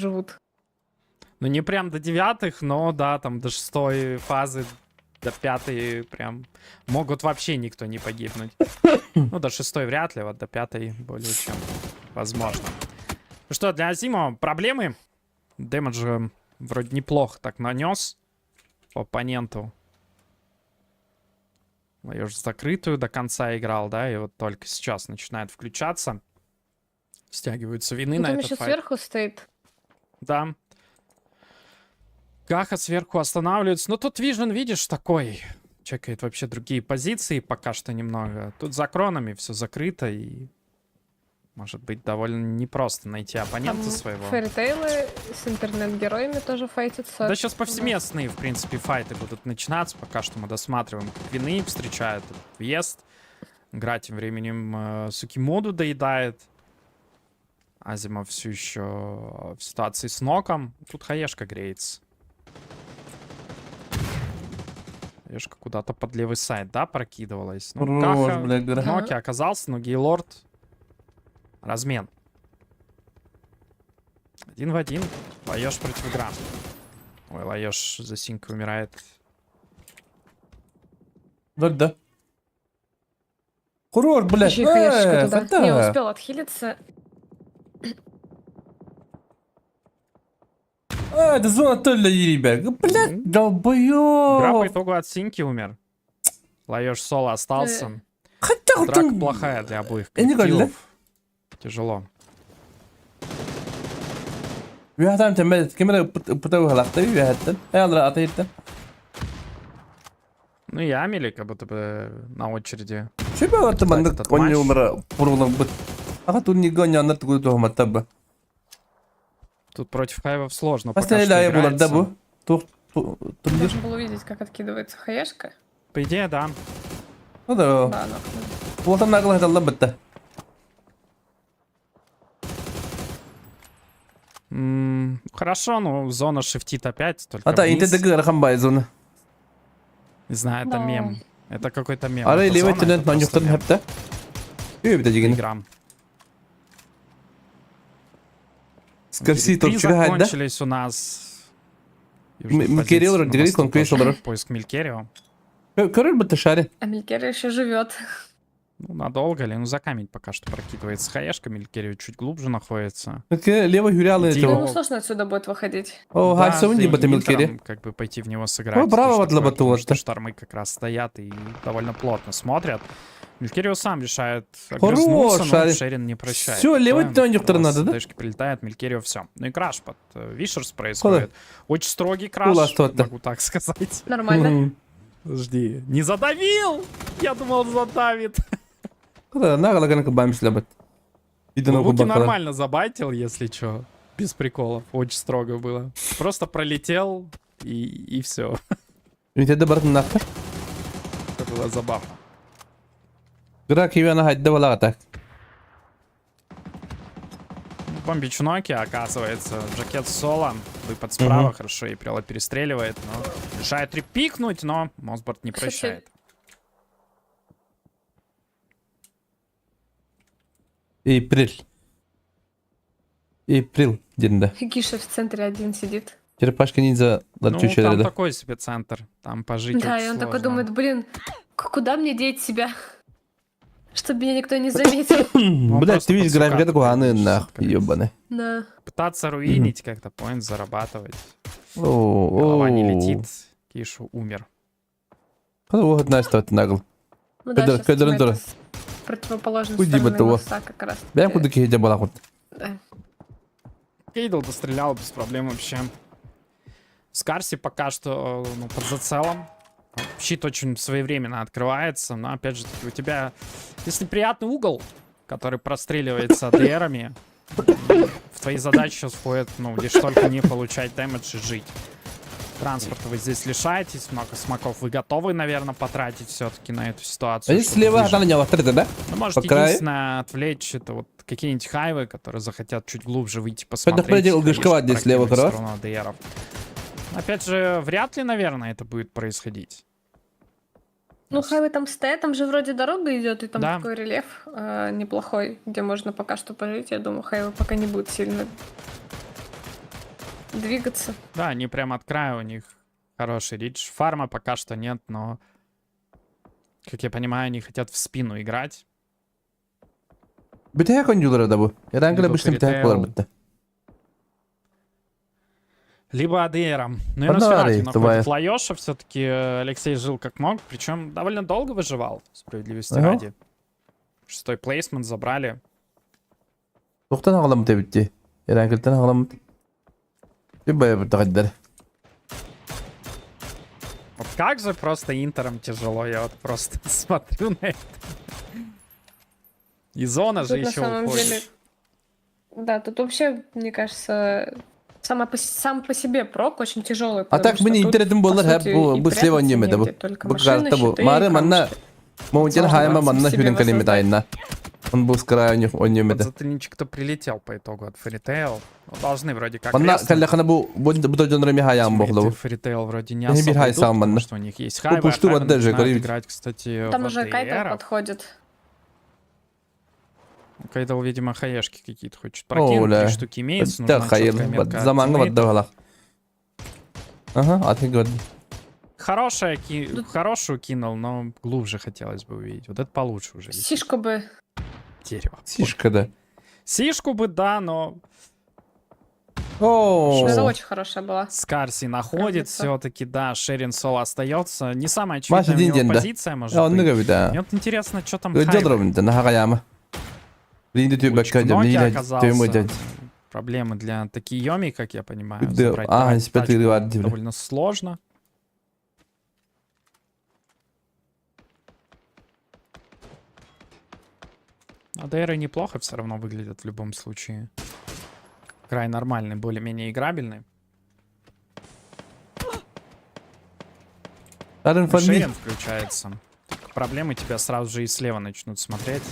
живут. Ну, не прям до 9-х, но да, там до 6-й фазы, до 5-й прям могут вообще никто не погибнуть. Ну, до 6-й вряд ли, вот до 5-й более чем возможно. Ну что, для Азима проблемы? Дэмэдж вроде неплохо так нанес по оппоненту. Я уже закрытую до конца играл, да, и вот только сейчас начинает включаться. Стягиваются вины Ну, на там этот еще файт. сверху стоит. Да. Каха сверху останавливается. Но тут Vision, видишь, такой. Чекает вообще другие позиции пока что немного. Тут за кронами все закрыто и... Может быть, довольно непросто найти оппонента Там своего. фэритейлы с интернет-героями тоже файтятся. Да сейчас повсеместные, в принципе, файты будут начинаться. Пока что мы досматриваем, как вины встречают этот въезд. Игра тем временем Сукимоду доедает. Азимов все еще в ситуации с ноком. Тут хаешка греется. Хаешка куда-то под левый сайд, да, прокидывалась? Ну, Каха в ноке оказался, но Гейлорд... Размен. 1 в 1. Лаёш против игра. Ой, Лаёш за синькой умирает. Да. Хорош, блядь. Еще и хаешечка туда. фата. Не успел отхилиться. Это зона Толля, ребят. Блядь, Игра по долбоёб. итогу от синьки умер. Лаёш соло остался. Хотя Драка плохая для обоих не говори, да? коллективов. Тяжело. Вяхтан тембет. Кемера пытаю халахта. Вяхтан. Эалра атаиттан. Ну и Амели как будто бы на очереди. Шебе атта мандык этот онни матч. умра пурлан бит. Аха турни гоня анар тугу тухматтаба. Тут против Хайвов сложно пока Астана что ля булар да играется. бу. Турнир. Должен был увидеть, как откидывается хаешка. По идее, да. Ну да. Да, но... Волтан нагла хаталла битта. Хорошо, ну зона шифтит опять. Только Ата вниз. инте дегы рахамбай зона. Не знаю, это Да. мем. Это какой-то мем. Ара Это леве зона, тенет это просто нанюхтан мем. хепта. Үй бита жигин. Игра. Скорси Три топчуга хадда. закончились у нас. Южных Милькерио позиций, на Родриго восток конквейс тоже олар. Поиск Милькерио. Король бита шаре. А Мелькера еще живет. Ну, надолго ли? Ну, за камень пока что прокидывается. Хаешка Милькерио чуть глубже находится. Лево хюрялы Иди Ну, его. этого. ему сложно отсюда будет выходить. О, Да, хаксовын да, не и бита Милькери. Интером как бы пойти в него сыграть. О, браво, тоже вот для такое, потому Батула-то. что штормы как раз стоят и довольно плотно смотрят. Милькерио сам решает Хорош, огрызнуться, но Шарик. Шерин не прощает. Всё, левый Такое. тонюхтер Раз надо, да? дэшки прилетает, Милькерио все. Ну и краш под Вишерс происходит. Очень строгий краш, Была что-то. могу так сказать. Нормально. Подожди, не задавил! Я думал, задавит. Нагла ганка бамс лябат. Иди на Луки губакала. нормально забайтил, если чё. Без приколов. Очень строго было. Просто пролетел и все. Инте да барт нахта. Это было забавно. Гра кивяна хадда вала атак. Бомбич Ноки, оказывается, Джакет соло. Выпад справа, хорошо, и Прила перестреливает, но решает репикнуть, но Мосборд не прощает. Эйприл. Эйприл динда. Гиша в центре один сидит. Черепашка ниндзя Ну, ларчуча там да. такой себе центр. Там пожить Да, очень и он такой сложно. думает, блин, куда мне деть себя? Чтобы меня никто не заметил. Блять, просто ты видишь под графика сукат гуаны прыгаешь, нах, скорее. ёбаны. Да. Пытаться руинить как-то, поинт зарабатывать. О, Голова не летит. Кишу умер. Вот Настя это нагл. Ну да, Федор- сейчас Федор мы это Антора. с противоположной Уйди бы стороны того. моста как раз. Бям куда кихидя балахут. Да. Кейдл дострелял без проблем вообще. Скарси пока что ну, под зацелом. Щит очень своевременно открывается, но опять же таки у тебя, если приятный угол, который простреливается АДРами, в твои задачи сейчас входит, ну, лишь только не получать дэмэдж и жить. Транспорта вы здесь лишаетесь, много смоков вы готовы, наверное, потратить все-таки на эту ситуацию. А здесь чтобы слева выжить. она не открыта, да? Ну, может, по краю? единственное, отвлечь это вот какие-нибудь хайвы, которые захотят чуть глубже выйти Предупредил посмотреть. Лгышкова здесь слева, прокинуть в хорош. сторону АДРов. Опять же, вряд ли, наверное, это будет происходить. Ну, хайвы там стоят, там же вроде дорога идет, и там Да. такой рельеф неплохой, где можно пока что пожить. Я думаю, хайвы пока не будет сильно двигаться. Да, они прям от края, у них хороший ридж. Фарма пока что нет, но, как я понимаю, они хотят в спину играть. Bitecek oyuncuları da bu. Herhangi Lebo bir şey bitecek Fairytale. olur bitti. Либо АДРом. Ну и на Одна Сферате Арей, находит давай. Лайоша. Все-таки Алексей жил как мог. Причем довольно долго выживал, справедливости Ага. ради. 6-й плейсмент забрали. Toqtan ağlamı bitti. Herhangi ağlamı. Bir bayağı bir takdirler. Вот как же просто Интером тяжело. Я вот просто смотрю на это. И зона же Тут на еще самом уходит. деле... Да, тут вообще, мне кажется, сам по себе прок очень тяжелый. А так benim internetim bunlar hep bu slave oynayamadı bu. Bu kartta bu. Mare manna Mountain Hayma manna hürün kalimet ayına. Он был с края Вот oynayamadı. Зателинчик-то прилетел по итогу от Фаритейл. Ну, должны вроде как Manna резнуть. kallakana bu dojunları mi hayam boğulu. Фаритейл вроде не Я не особо бирай идут, сам, потому манна. что у них есть хайвы, пушту а хайвы вот даже, начинают говорит. играть, кстати, Там в уже Кайтл ADR. подходит. Кайтл, видимо, хаешки какие-то хочет О, прокинуть. да. 3 штуки имеется, Да, нужна hayır. четкая метка от Zamanı var тиммейтов. da Ага, а ты gördün. Хорошую кинул, но глубже хотелось бы увидеть. Вот это получше уже. летит. Сишку бы... Дерево. Сишкада. Сишку бы, да, но О. Это очень хорошая была. Скарси находит Кажется. все-таки, да. Шерин Соло остается. Не самая очевидная Маша у него Диндин, да. позиция, может Ya onu быть. gördü ha. Мне вот интересно, что там Gördü хайвы. durumda. Naha kayama. Birinde tüy Кучка bakacağım. ноги Neyle оказался. tüy müddet. Проблемы для Такийоми, как я понимаю. Да, Забрать спят тачку игры отдельно. довольно сложно. АДРы неплохо все равно выглядят в любом случае. Край нормальный, более-менее играбельный. Арын фарми. Шерин включается. Только проблемы тебя сразу же и слева начнут смотреть.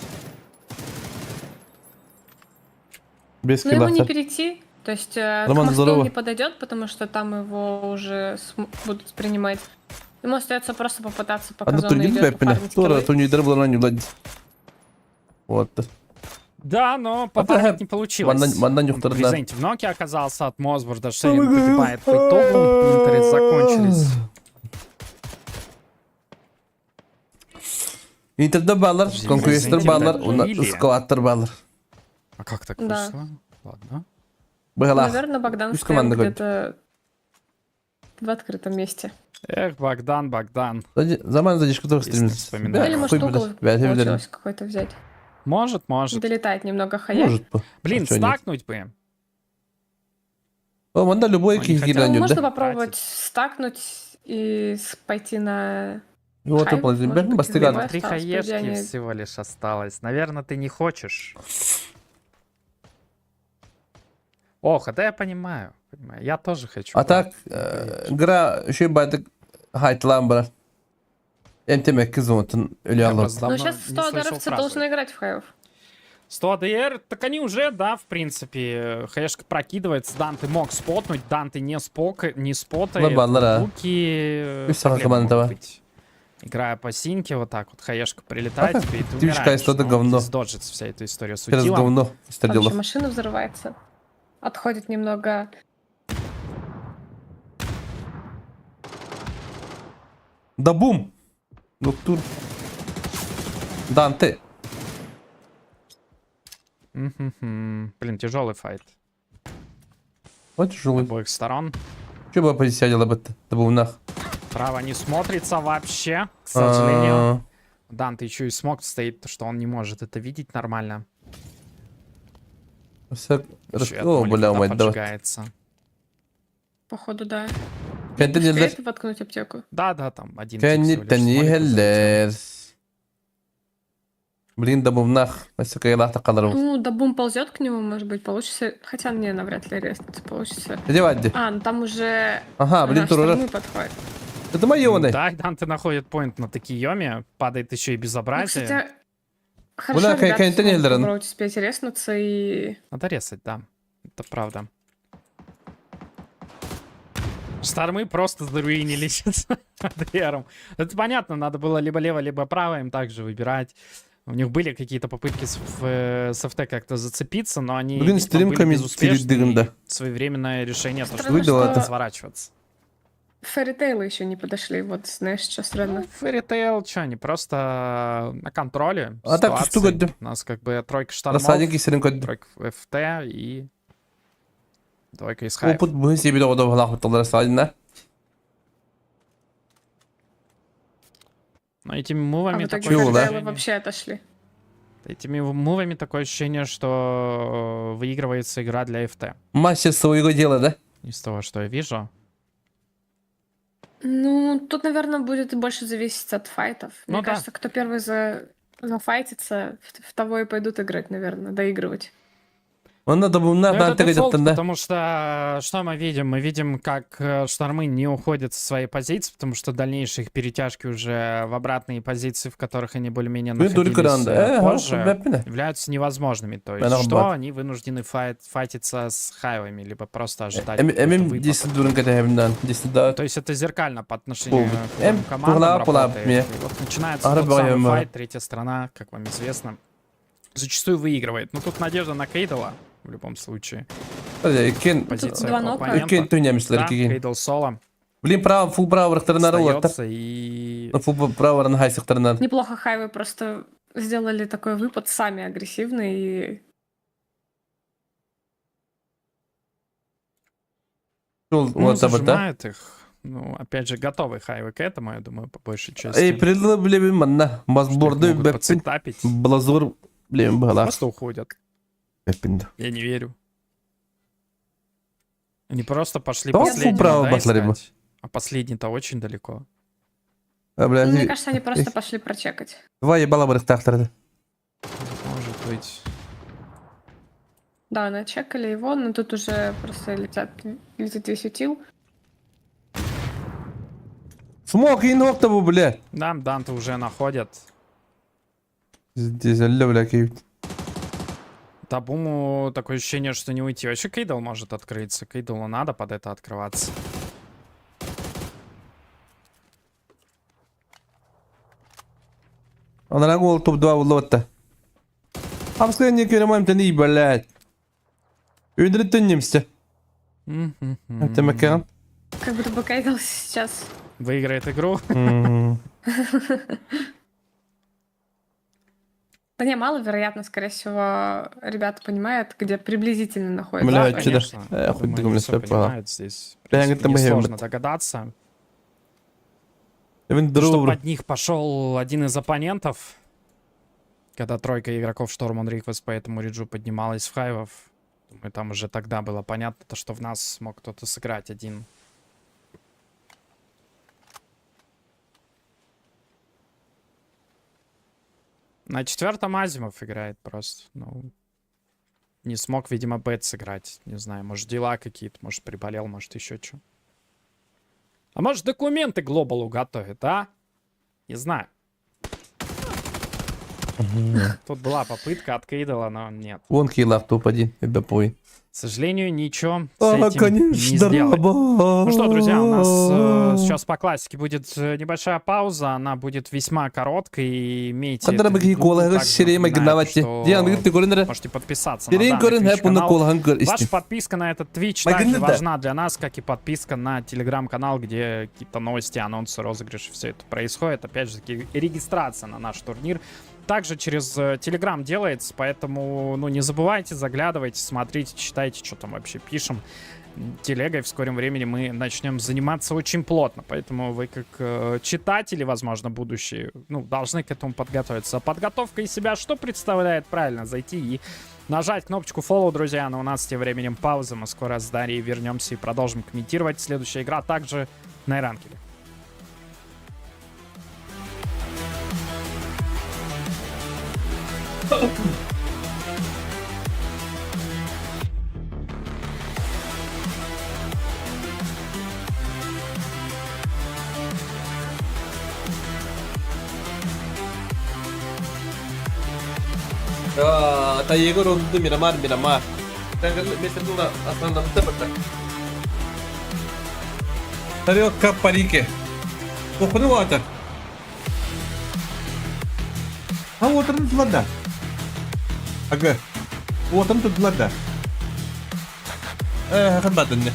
Без Но ему не килахтар. перейти. То есть к Роман, мосту здорово. он не подойдет, потому что там его уже будут принимать. Ему остается просто попытаться, пока Одну зона турнир идет, беппина. пофармить Тура киллы. турнирleri bulan yuladı. Вот. Да, но А попадать ты не получилось. мандан Он юхтар, в да. презенте в ноке оказался от Мосборда. Шерин погибает по итогу. Интеры закончились. Inter'de bağlar, Bizim Conquest'ler Resident bağlar, Evil'de onlar değil ya. Squad'lar bağlar. А как так Да. вышло? Ладно. Bağlar. Наверное, Богдан Пусть стоял команда где-то в открытом месте. Эх, Богдан. Zaman zadişki çok Если istedim. вспоминать. Или, может, угол получилось какой-то взять. Может. Долетает немного хая. Может bu. Блин, Чё нет? стакнуть бы. O manda любой Они iki хотят. Ну, giren можно yönde. попробовать стакнуть и пойти на... Вот Хайп, yapalım. может Ben быть, bastıgan. Давай 3 осталось, хаешки впереди они- всего лишь осталось. Наверное, ты не хочешь. Ох, это я понимаю. Я тоже хочу. А так, gra şey baydık haytlan bana. Emtemek kız unutun. Ölü Я alır. просто Но давно сейчас не 100 слышал АДРовцы фразы. должны играть в хаев. 100 АДР, так они уже, да, в принципе. Хаешка прокидывается. Данте мог спотнуть. Данте не спотает. Лабалара. Луки. Пусть сама проблемы команда могут давай. быть. Играя по синьке, вот так вот хаешка прилетает Ага, тебе, и ты тычка умираешь. из того но говно. сдоджится вся эта история с Через утилом. говно. Там еще Стрелялов. машина взрывается. Отходит немного. Да бум. Ноктур. Данте. Мгм. Блин, тяжелый файт. Вот С жулый. обоих сторон. Че бы позиция дела бы-то? Да бум нах. Право не смотрится вообще, к сожалению. А, Данте еще и смог стоит, что он не может это видеть нормально. все- Ещё и от О, молика бля, мать, давай. поджигается. Походу, да. Kendi neler? Успеет воткнуть аптеку? Да, там один тип всего Kendi лишь с tani молика залетел. heller. Блин, да бум нах. Насколько я лахта калару. Ну, да бум ползет к нему, может быть, получится. Хотя не, навряд ли резнется, получится. Где вадди? А, ну там уже Ага, блин, наш турора. штормы подходит. Это майоны. Да, и Данте находит поинт на Такийоме, падает еще и Ну, безобразие. кстати, хорошо, Бля, ребята какая-то смогут Нельдерон. попробовать успеть резнуться и... Надо резать, да. Это правда. Штормы просто заруинили сейчас АДРом. Это понятно, надо было либо лево, либо право им также выбирать. У них были какие-то попытки с ФТ как-то зацепиться, но они Блин, видимо, стримками были безуспешны, перед и да. своевременное решение, то, что Странно, что- нужно сворачиваться. Фэритейлы еще не подошли, вот знаешь, что странно. Ну, Фэритейл, что, они просто на контроле А так, ситуации. что говорю? У нас как бы тройка штормов, Рассадник кесерин код. тройка ФТ и двойка из хайп. Опыт мы себе доводов лахватал рассадина. Но этими А мувами в итоге такое Чего, да? Фэритейлы вообще отошли. Этими мувами такое ощущение, что выигрывается игра для ФТ. Мастер своего дела, да? Из того, что я вижу. Ну, тут, наверное, будет больше зависеть от файтов. Ну Мне да. кажется, кто первый зафайтится, в того и пойдут играть, наверное, доигрывать. Он надо было Ну, надо это антагонить, дефолт, да? потому что что мы видим? Мы видим, как штормы не уходят со своей позиции, потому что дальнейшие их перетяжки уже в обратные позиции, в которых они более-менее Ну, только находились ранда. позже, Бэппина. являются невозможными. То есть, Она что бат. они вынуждены файтиться с хайвами, либо просто ожидать Эмим какой-то выпад. 10 дурен ката хэмнан. 10 да. То есть это зеркально по отношению Пул. к обоим командам пула, работает. мне. И вот начинается Ара тот самый баем, файт, третья страна, как вам известно, зачастую выигрывает. Но тут надежда на Кейдала в любом случае. Кен, Позиция два нока. оппонента. кен тунямислар Да, кен. Кейдл соло Блин, право, фул право рахтарнар олаттар. остается и... Фул право ранхай сахтарнар. Неплохо хайвы просто сделали такой выпад сами агрессивный и Ну, Вот об это. зажимает их. Ну, опять же, готовый хайвы к этому, я думаю, по большей части. Эй, предло блебин манна. Что их Мазборды могут бэппин. подсетапить. Блазур блебин бала. Просто уходят. Бэппин. Я не верю. Они просто пошли Да, последним, право да, послали бы. искать. А последний-то очень далеко. А, бля, ну, мне кажется, они просто пошли прочекать. два ебала бы рахтахтар. Может быть. Да, начекали его, но тут уже просто летит весь утил. Смог и ног того, бля. Да, Данте уже находят. Здесь алло, бля, киют. Табуму такое ощущение, что не уйти. Вообще Кейдл может открыться. Кейдлу надо под это открываться. Он рагул топ-2 в лотта. Амская не керемаем тани, блядь. Уйдрит тунемся. Это макан. Как будто бы Кейдл сейчас. Выиграет игру. Да не, маловероятно, скорее всего, ребята понимают, где приблизительно находится. Бля, Да, чудо. конечно. Я хоть Думаю, думаю, всё что понимают здесь. В Я принципе, говорю, несложно мы- догадаться. Even То, что друг. под них пошел один из оппонентов, когда тройка игроков Storm on Request по этому риджу поднималась в хайвов. Думаю, там уже тогда было понятно, то, что в нас мог кто-то сыграть один. На четвертом Азимов играет просто. Ну, не смог, видимо, бет сыграть. Не знаю, может, дела какие-то, может, приболел, может, еще что. А может, документы Глобалу готовят, а? Не знаю. Тут была попытка от Кейдала, но нет. Вон хилав топ-1. Это пой. К сожалению, ничего с этим не конечно, сделать. раба. Ну что, друзья, у нас сейчас по классике будет небольшая пауза. Она будет весьма короткой. И имейте это Кадра в баки виду. кола Также сирей напоминаю, магнавати. что Диан гитти корендера. можете подписаться на Сирей данный корен Twitch хэпуна канал. кола хангар Ваша исти. подписка на этот Twitch Магнит, также да. важна для нас, как и подписка на телеграм-канал, где какие-то новости, анонсы, розыгрыши, все это происходит. Опять же таки, регистрация на наш турнир также через телеграм делается, поэтому, ну, не забывайте, заглядывайте, смотрите, читайте, что там вообще пишем. Телегой в скором времени мы начнем заниматься очень плотно, поэтому вы как читатели, возможно, будущие, ну, должны к этому подготовиться. А подготовка из себя что представляет? Правильно, зайти и нажать кнопочку follow, друзья. Но у нас тем временем пауза, мы скоро с Дарьей вернемся и продолжим комментировать. Следующая игра также на ранкере. Tayyego rondu Miramar. Tanggal Mr. Dula asan namta bata. Tario kaparike. Kokunu water. Ha oturun tuttular da. Aga. Oturun tuttular da. Hakikaten ne?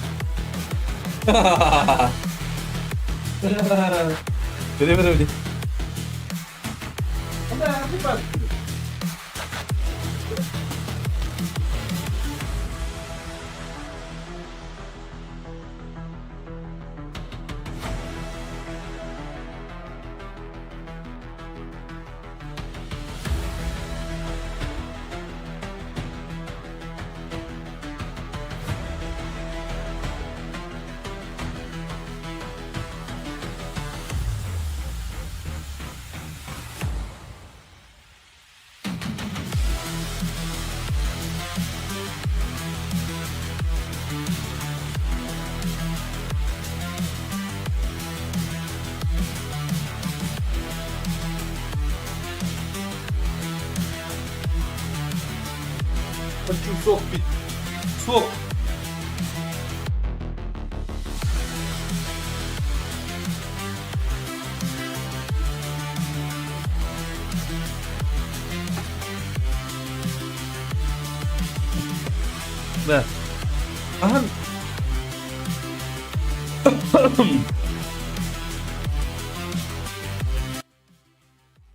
Böyle. Хочу сок пить. Сок. Да. Ага.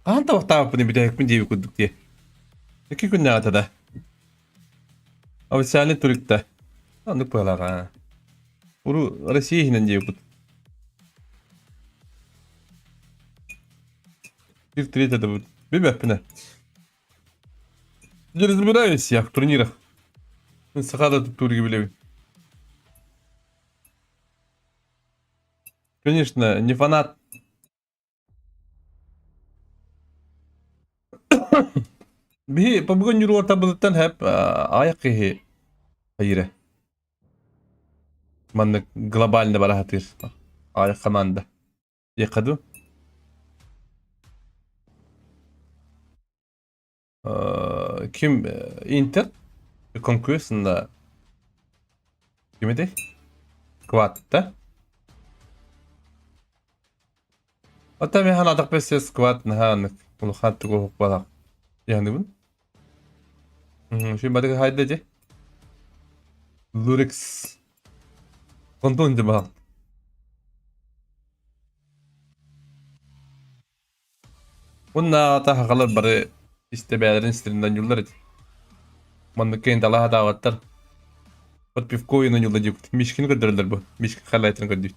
Ага, tavuk bunu bir de ekmeği diye kurduk diye. 2 gün ne atada? Официальный турикта. Anlık paralar. Uru Россия hinen diye kurduk. Bir третья да будет. Бебе пина. Я разбираюсь я в турнирах. Сахара тут турги были. Конечно, не фанат. Bir pabukun yürü ortabılıktan hep ayak kehi hayır. Manlık globalinde bara hatır. Ayak kamanda. Yakadu. Kim Inter konkursunda kimdi? Squad'da. Hatta bir hanadak bes squad nahanık. Ulu hattı kohuk balak. Yani bu. Şimdi batık haydacı. Lurix. Konton cebal. Bununla ta hakalar bari işte beylerin istirinden yollar et. Manlık kendi Allah'a davatlar. Bir pivko oyunun yolda cıktı. Mişkin kadarlar bu. Mişkin halayetini kadir.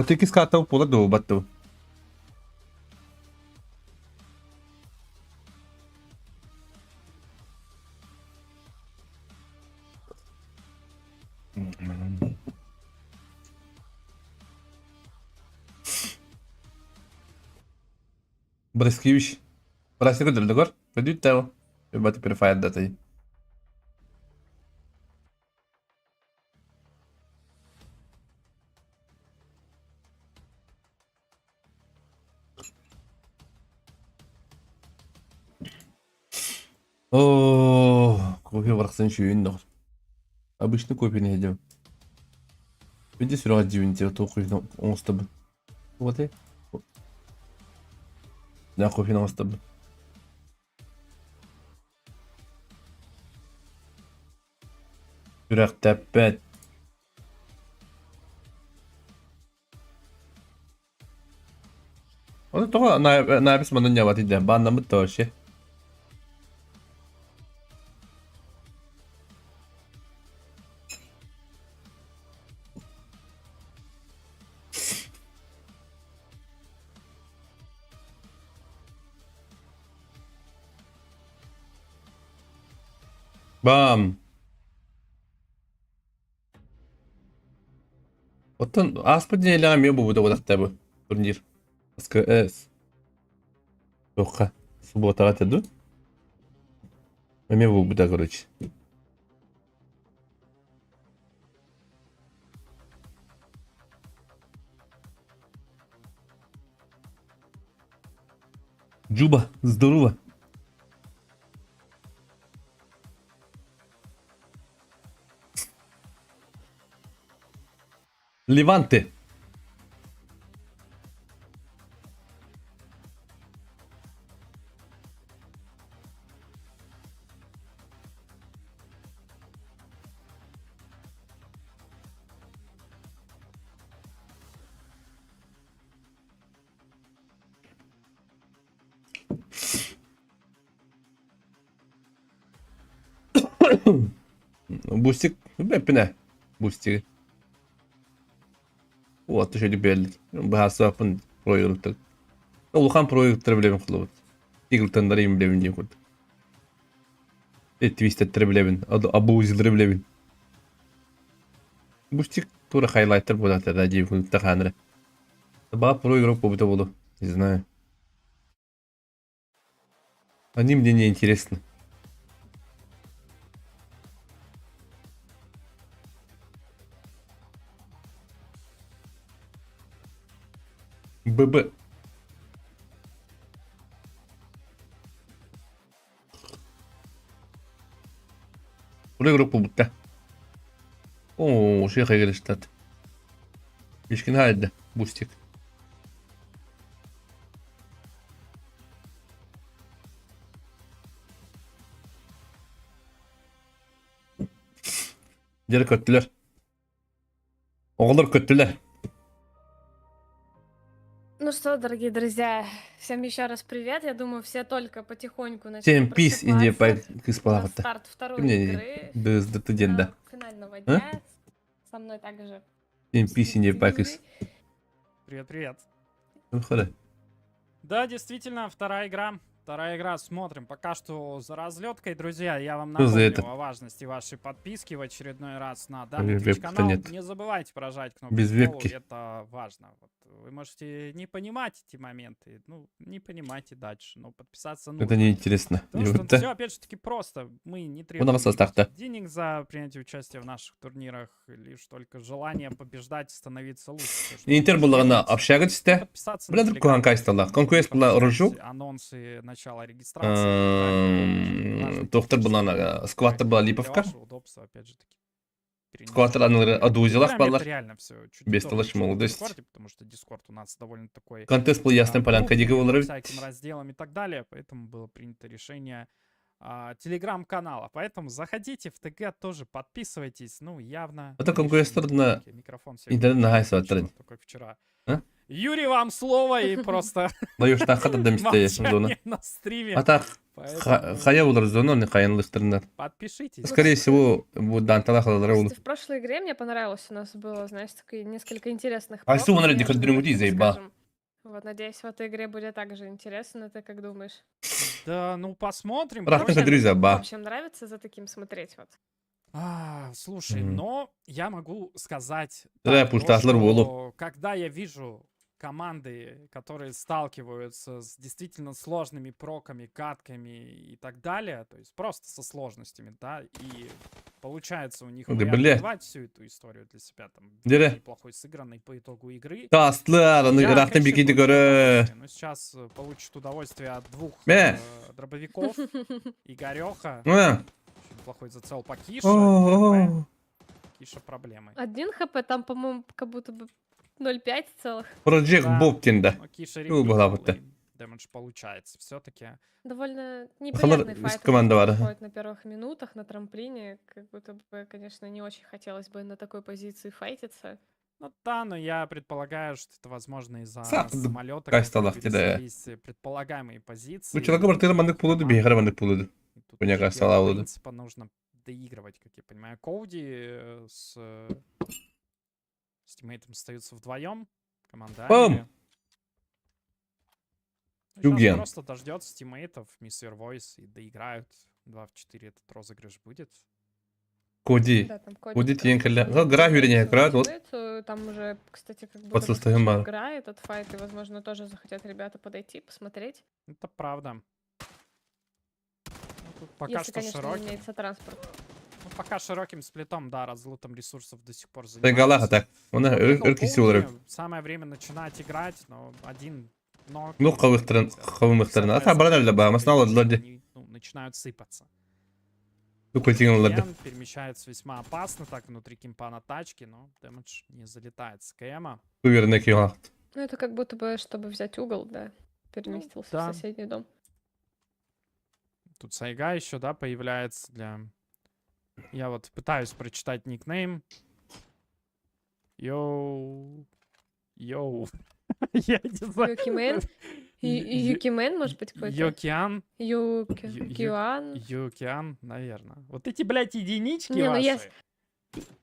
Tekis kata pola do bato. Брескивиш. Брасти кадр догор. Пойдут тео. Бати перефайт дата. Кофе варксан шүйін дұғыр. Обычный кофені едем. Өйде сүріға дейін тоқуйын оңыстабын. Вот и. Да, кофені оңыстабын. Сүріқ тәппәт. Оны тоға наабис мұнын яват еді. Баннамы тоғышы. Bam. Оттон аспыдын эле ме бубуда одакта бу турнир. СКС. Тока. Субботага теду. Ме бубуда, короче. Джуба, здорово. Леванте. Бустик. Бепіне. Бустик. Вот, еще любили. Bahası yapın proyektir. Улхан проекттер білемін қылып. Игілтандар ем білемін дейм құрды. Твистеттер білемін. Абузилдер білемін. Бустик тура хайлайтер болады. Радио күнді қаныры. Ба проект побыта болу. Не знаю. Они мне не интересны. ББ. Buraya grup bu bitti. Oo, şey gelişti. Bişkin halde. Boostik. Geri kötüler. Oğullar kötüler. Ну что, дорогие друзья, всем еще раз привет. Я думаю, все только потихоньку начали Всем пис, Индия просыпаться пак на исполнята. старт второй Мне игры, без дenda. финального дня. Со мной также Всем пис, Индия пак Юрий. Привет, привет. Выхода. Да, действительно, вторая игра. Вторая игра, смотрим. Пока что за разлеткой, друзья. Я вам Что за напомню это? о важности вашей подписки в очередной раз на данный Вебки-то Twitch-канал. нет. Не забывайте прожать кнопку Без follow, вебки. это важно. Вот вы можете не понимать эти моменты, ну, не понимайте дальше, но подписаться нужно. Это неинтересно. Потому что все, опять же таки, просто. Мы не требуем нас старта. денег за принятие участия в наших турнирах, лишь только желание побеждать, становиться лучше. Всё, что Интер нужно была на делать, общага түсті. подписаться Бля, на друг куған кайстала. Конкурент была ұрыжу. Анонсы начала регистрации. Доктор была на скваттер была Липовка. Удобство, опять же таки. Скваттер анылары адузилах Телеграме балар. это реально все чуть Без удобнее, талаш чем в молодость. Дискорде, потому что Дискорд у нас довольно такой Контест был ясным полянка крупный, дига по болар. всяким разделам и так далее, поэтому было принято решение телеграм-канала. Поэтому заходите в ТГ, тоже подписывайтесь. Ну, явно... Это конкурентор на Микрофон интернет на гайс сегодня ватырын. только вчера. А? Юрий, вам слово и просто Лайош тақы да демсте зона. молчание на стриме. Ата Поэтому хая болар зона, не хаянлықтырындар. подпишитесь. Скорее всего, bu дантала халалары Кстати, olur. в прошлой игре мне понравилось, у нас было, знаешь, такие несколько интересных А что проб, он ради неожиданных, кадринг так заеба? скажем. Вот, надеюсь, в этой игре будет также интересно, ты как думаешь? Да, ну посмотрим. Рахмет, Просто- друзья, В ба. общем, нравится за таким смотреть, вот. Слушай, Мгм. но я могу сказать, Да, так, пусть то, Атлер Волу. что когда я вижу команды, которые сталкиваются с действительно сложными проками, катками и так далее, то есть просто со сложностями, да, и получается у них Да, вариант бля. назвать всю эту историю для себя, там, Дере. неплохой сыгранный по итогу игры. Taslar, onu Я, Rahtem конечно, Bikidi получу göre. удовольствие, но сейчас получит удовольствие от двух Бе. дробовиков. Игореха. Ha. Очень плохой зацел по Кише. Oo. Киша проблемы. 1 хп, там, по-моему, как будто бы 0,5 целых. Project Да. Bobkin'de. Но Киша Ну, была вот репитнул, и дэмэдж получается. Все-таки Довольно Халар неприятный из файт команды var. происходит на первых минутах на трамплине. Как будто бы, конечно, не очень хотелось бы на такой позиции файтиться. ну да, но я предполагаю, что это возможно из-за Сак, да, самолета, кайсталах которые тебе. перенеслись, предполагаемые позиции. Bu çılgı bir tane bandık puludu, bir yere bandık puludu. И тут у меня уже кажется, дело лаулы. принципа нужно доигрывать, как я понимаю. Коуди с тиммейтом остаются вдвоем. Команда Бам! Ами. Ну, Юген. сейчас просто дождется тиммейтов, Miss Your Voice и доиграют. 2 в 4 этот розыгрыш будет. Kodi. Да, там Коди Kodi как tiyen раз kelle. таки Ha, gra hürene kra, вот. мотивует, Там уже, кстати, как бы Вот состоим бар. игра, этот файт, и, возможно, тоже захотят ребята подойти, посмотреть. Это правда. Ну, тут пока Если, что конечно, широким. имеется транспорт. Ну, пока широким сплитом, да, разлутом ресурсов до сих пор Tek Allah занимаются. atak. Ona Ну, ırkisi Коуди, olarak. самое время начинать играть, но один ног. Ну, kavıktırın, kavımıktırın. Ata bana öyle bağ. Masna oldular de. Они, ну, начинают сыпаться. Дукутингуларды. Кен перемещается весьма опасно, так внутри кемпа на тачке, но дэмэдж не залетает с КМа. Уверенный кило. Ну, это как будто бы, чтобы взять угол, да. Переместился да. в соседний дом. Тут Сайга еще, да, появляется для... Я вот пытаюсь прочитать никнейм. Йоу. Йоу. Я не знаю. Юкимен? Юкимен, может быть, какой-то? Йокиан. Юкиан? Юкиан, наверное. Вот эти, блядь, единички Не, ну ваши.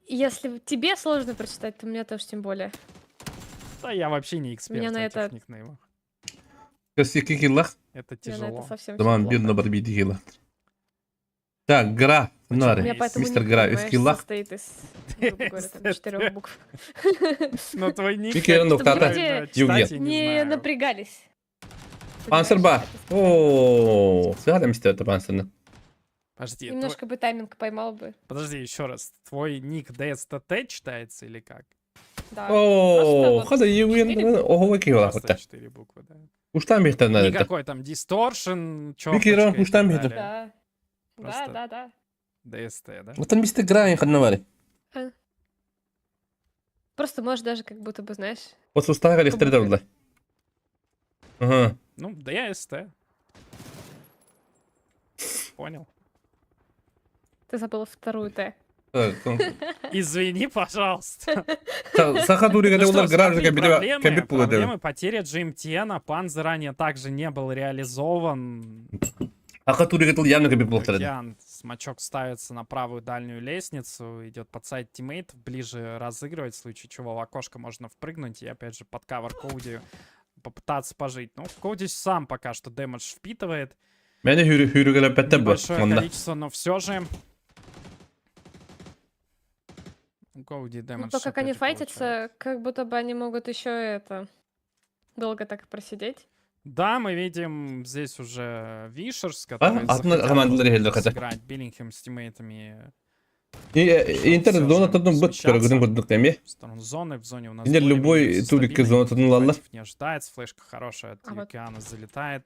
Если тебе сложно прочитать, то мне тоже тем более. Да я вообще не эксперт Меня в на этих это- никнеймах. Косяки килла. Это Мне на это тяжело. совсем Zaman плохо. bir numara bir killa. Так, Гра. У меня Нари. поэтому Мистер ник, Гра из понимаешь, килла. состоит из, грубо говоря, там, 4 букв. Но твой ник... Микки Эрнук, как Тата. правильно Юген. читать, я не Не знаю. напрягались. Панцер бар. О, сыграем мистер это панцерно. Подожди, Немножко бы тайминг поймал бы. подожди, еще раз. Твой ник DSTT читается или как? Да. О, вот хада Юген. четыре Ого, килла. Просто 4 буквы, да. Уштан бихтер надо. Никакой там distortion, Микки Эрнук, чёрточка и уштан так бихтер. далее. Да. Просто- Да. DST, да? Вот там мистер Гра и хаднавари. Просто можешь даже как будто бы, знаешь, Вот устагали Буквы. стрелялда. Ага. Ну, DST. Понял. ты забыла вторую Т. Так, ну, Извини, пожалуйста. Саха дурига Ну что, девулар гаража смотри, кабир пулады. проблемы потери GMT, пан заранее также не был реализован. Аха турига тул явно кабир пулады. Океан, смачок ставится на правую дальнюю лестницу, идет под сайт тиммейтов, ближе разыгрывать, в случае чего в окошко можно впрыгнуть и опять же под кавер Коуди попытаться пожить. Ну, Коуди сам пока что дэмэдж впитывает. Мене хюрюгеле петте бу. Небольшое Монда. количество, но все же. У Коуди Ну, дэмэдж то, как они опять же получает. файтятся, как будто бы они могут еще это долго так просидеть. Да, мы видим здесь уже Вишерс, который атына захотел командалар келди ката. сыграть Биллингхэм с тиммейтами Интернет зона тудун бут көргөдүн көрдүк эми. в сторону зоны. В зоне у нас Индер более-менее любой всё турик стабильно, зона никаких тудун лалла. против не ожидается. Флешка хорошая от А вот- Океана залетает.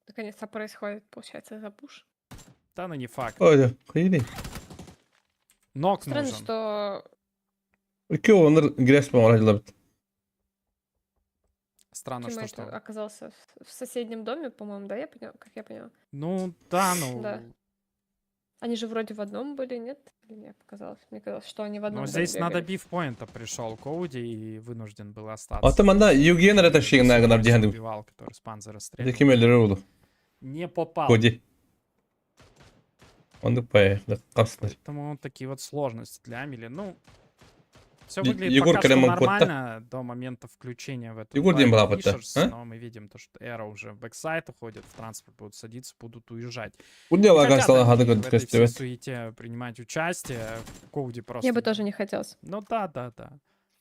Наконец-то происходит, получается, запуш. Да, но не факт. Ой, хайди. Нок Странно, нужен. что Ке онор грес помаралабыт. Странно, тиммейт что. оказался в соседнем доме, по-моему, да, как я поняла. Ну, да, ну... Да. Они же вроде в одном были, нет? Или мне показалось? Мне казалось, что они в одном Но доме здесь надо бегали. бифпоинта пришел Коуди и вынужден был остаться. Атаманда Югенер это шигна гнар диханды. Убивал, который с панзера стрелял. Это кемелер улу. Не попал. Коди. Он дупая, да, капснер. Поэтому такие вот сложности для Амели. Ну, все Е- выглядит Егор пока что Каляман Котта. нормально до момента включения в эту Егор флайт Дембрапотта, Fishers, а? но мы видим то, что Эра уже в бэксайд уходит, в транспорт будут садиться, будут уезжать. Удел Не хотят агастала хады они в код этой всей костеве. суете принимать участие. Коуди просто... Мне бы тоже не хотелось. Ну да.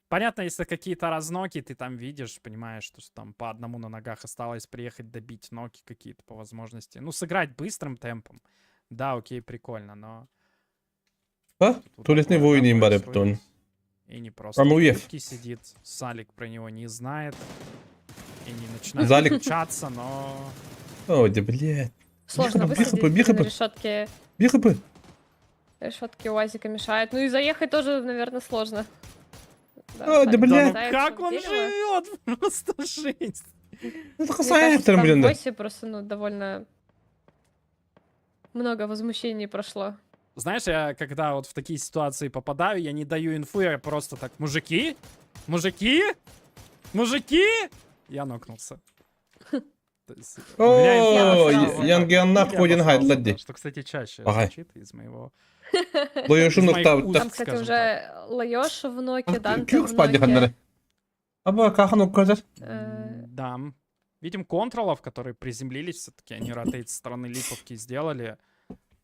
Понятно, если какие-то разноки ты там видишь, понимаешь, что там по одному на ногах осталось приехать, добить ноги какие-то по возможности. Ну, сыграть быстрым темпом. Да, окей, прикольно, но... А? тут вот Тулесный такое, воин да, им баре происходит. птон. И не просто Амуев. в будке сидит, Салик про него не знает. И не начинает Залик. включаться, но... Ой, да блядь. Сложно Бихапы, высадить бихапы. на решетке. Бихапы. Решетки УАЗика мешают. Ну и заехать тоже, наверное, сложно. А, да, Салик блядь. бросается Как в он дерево. живет? Просто жесть. Это Мне хасает кажется, там в блин. боссе просто, довольно много возмущений прошло. Знаешь, я когда вот в такие ситуации попадаю, я не даю инфу, я просто так, мужики, я нокнулся. То есть, у меня инфа О, пошла вот так. Янгиан Я находин обосрался, хайд да, ладди. что, кстати, чаще Ага. звучит из моего... Лоешунук моих тав. уст. Там, кстати, скажем уже Лайоша в ноке, Данте Кюк в спади ноке. хаднары. Аба каханук казар. Да. Видим контролов, которые приземлились, все-таки они ротейт со стороны липовки сделали,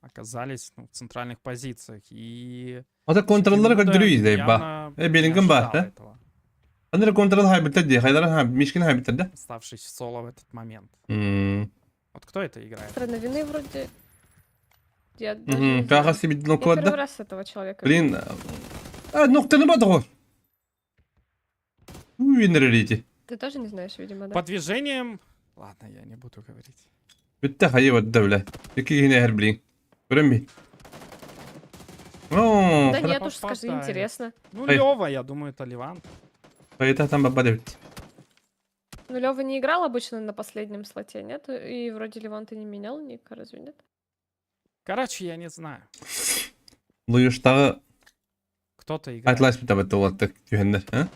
оказались в центральных позициях. И... Ата контроллары Скиннута көддүрүү изей ба. явно Белингем не ба, ожидал а? этого, Андрей контрол хайбитер ди. Хайдар хайб. Мишкин хайбитер да? оставшись в соло в этот момент. Ммм. Вот кто это играет? Страна вины вроде... Я даже не знаю. Каха сибит Я первый нокладда. раз этого человека Блин. А, ноктаны ба дого. Уинерерити. Ты тоже не знаешь, видимо, да? По движениям... Ладно, я не буду говорить. Битте хайы вадда бля. Ики хине хер блин. Грэмби. О, Да хра- нет уж, скажи, попадай. интересно. Ну, Эй. Лева, я думаю, это Ливан. это там бабадевить. Ну, Лёва не играл обычно на последнем слоте, нет? И вроде Ливан ты не менял ник, разве нет? Короче, я не знаю. Луюштағы Кто-то играет. айтылайсың табы туғатты түйендер, а?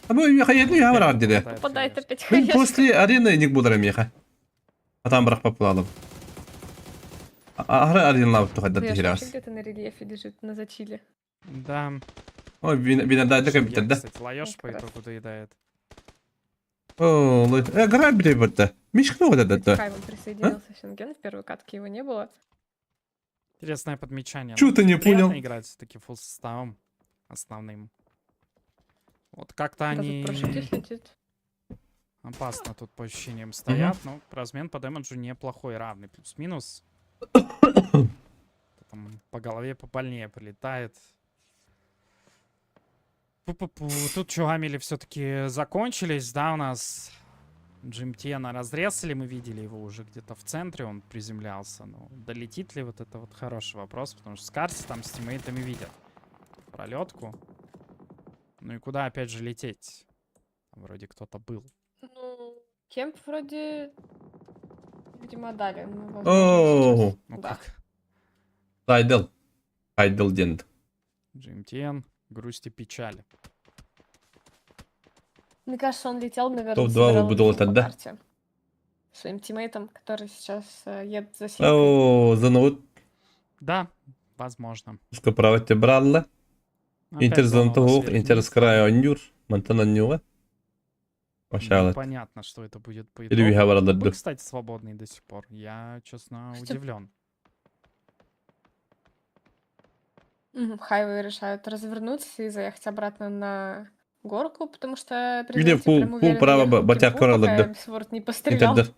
Абы меха едін үйа бар арды де. Попадает конечно. опять Мен хаешка. после арены ник будыр меха. Атам бірақ популалым. Ахры арены лабыт туғаддар Хаешка тихирас. вообще где-то на рельефе лежит, на зачиле. Да. Ой, бинадайды Шевьяк, капитан, да? кстати, лаешь по Вот как раз. итогу доедает. О, граб біле бітті. Мишкіні вот Кстати, это. Хайван присоединился Шенген, в первой катке его не было. Интересное подмечание. Чё ты не приятно понял? играть все-таки фулл составом основным. Вот как-то Да, тут они прошутить летит. опасно тут по ощущениям стоят. Но размен по дэмэджу неплохой, равный. Плюс-минус. Там по голове побольнее прилетает. Пу-пу-пу. Тут чугамили все-таки закончились, да, у нас Джимтена разрезали, мы видели его уже где-то в центре, он приземлялся. Но долетит ли вот это вот хороший вопрос, потому что Скарси там с тиммейтами видят пролетку. Ну и куда опять же лететь? Там вроде кто-то был. Ну, кемп вроде, видимо, отдали. Ну, возможно, О, сейчас. Ну Да. как? Хайдл дент. Джимтен, грусть и печаль. Мне кажется, он летел, наверное, Топ-2 собирал выбудовал инфу по тогда. карте. Своим тиммейтам, который сейчас едет за сеткой. О, зануыт. Да, возможно. Скоправать бралла. Опять Интер Зонова зонтуғуқ, сверху интер вниз, скрай онюр. Мантан онюға. там Пошалат. непонятно, что это будет по Или виха итогу. бараларды. Вы, кстати, свободный до сих пор. Я, честно, Что? удивлен. Хайвы решают развернуться и заехать обратно на горку, потому что Где президент фул- прям фул уверенно право ехал к батяк кемпу, оралды. пока Эмсворт не пострелял. Интердер.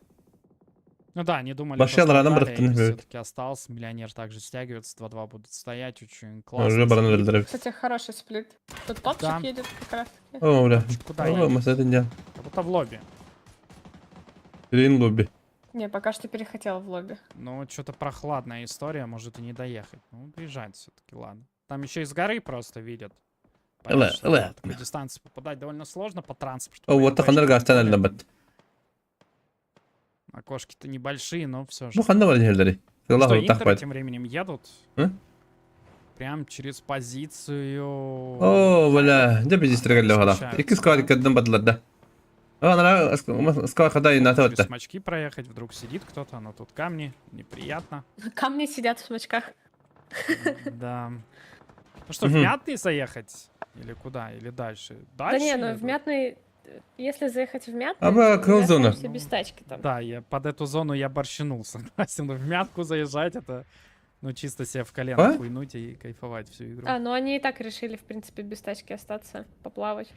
Ну да, они думали, Вообще, рано братаны, блядь. все-таки остался. Миллионер также стягивается, 2-2 будут стоять. Очень классно. Уже баран сплит. өлдіріп. Кстати, хороший сплит. Тут топчик Да. едет как раз таки. О, бля. Куда О, едет? масатын я. Как будто в лобби. Рейн лобби. Не, пока что перехотел в лобби. Ну, что-то прохладная история, может и не доехать. Ну, доезжать все-таки, ладно. Там еще из горы просто видят. Понятно, что Ла. на такой дистанции попадать довольно сложно по транспорту. О, вот БМПшки тахандар не гастан ходят. әлді бәт. Окошки-то небольшие, но все же. Бұл қанда бар жерлері. Что, Сылағы Интеры тақпайды. тем временем едут. А? Прям через позицию. О, бля. Де безестіргелі ғала. Встречаются. Екі скавадик кәддің бадыларда. Анара скава хадай на Через тәуатта. смачки проехать, вдруг сидит кто-то, но тут камни, неприятно. Камни сидят в смычках. Да. Ну что, в Мгм. Мятный заехать? Или куда? Или дальше? Да Дальше? не, ну или в тут? Мятный... Если заехать в Мятный, Аба, то мы Калзона. останемся без тачки там. Да, я под эту зону я борщинул, согласен. Но в Мятку заезжать это, ну, чисто себе в колено А? хуйнуть и кайфовать всю игру. А, ну они и так решили, в принципе, без тачки остаться, поплавать.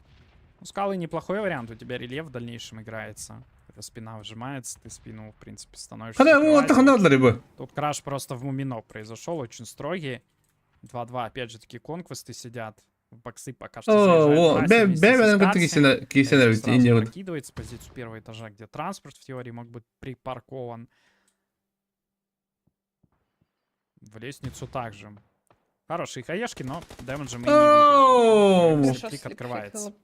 Ну, скалы неплохой вариант, у тебя рельеф в дальнейшем играется. Когда спина выжимается, ты спину, в принципе, становишься... Хада, о, закрывать. тахандарлары бу. Тут краш просто в мумино произошел, очень строгий. 2-2, опять же, такие конквесты сидят. В боксы пока что заезжает О, Красин вместе со бәбәнің Скарси. күтті кейсенер Сразу инде вот. прокидывается в позицию первого этажа, где транспорт в теории мог быть припаркован. В лестницу также. Хорошие хаешки, но дэмэджа мы не О, видим. Хорошо, Клик слип открывается. хекнуло.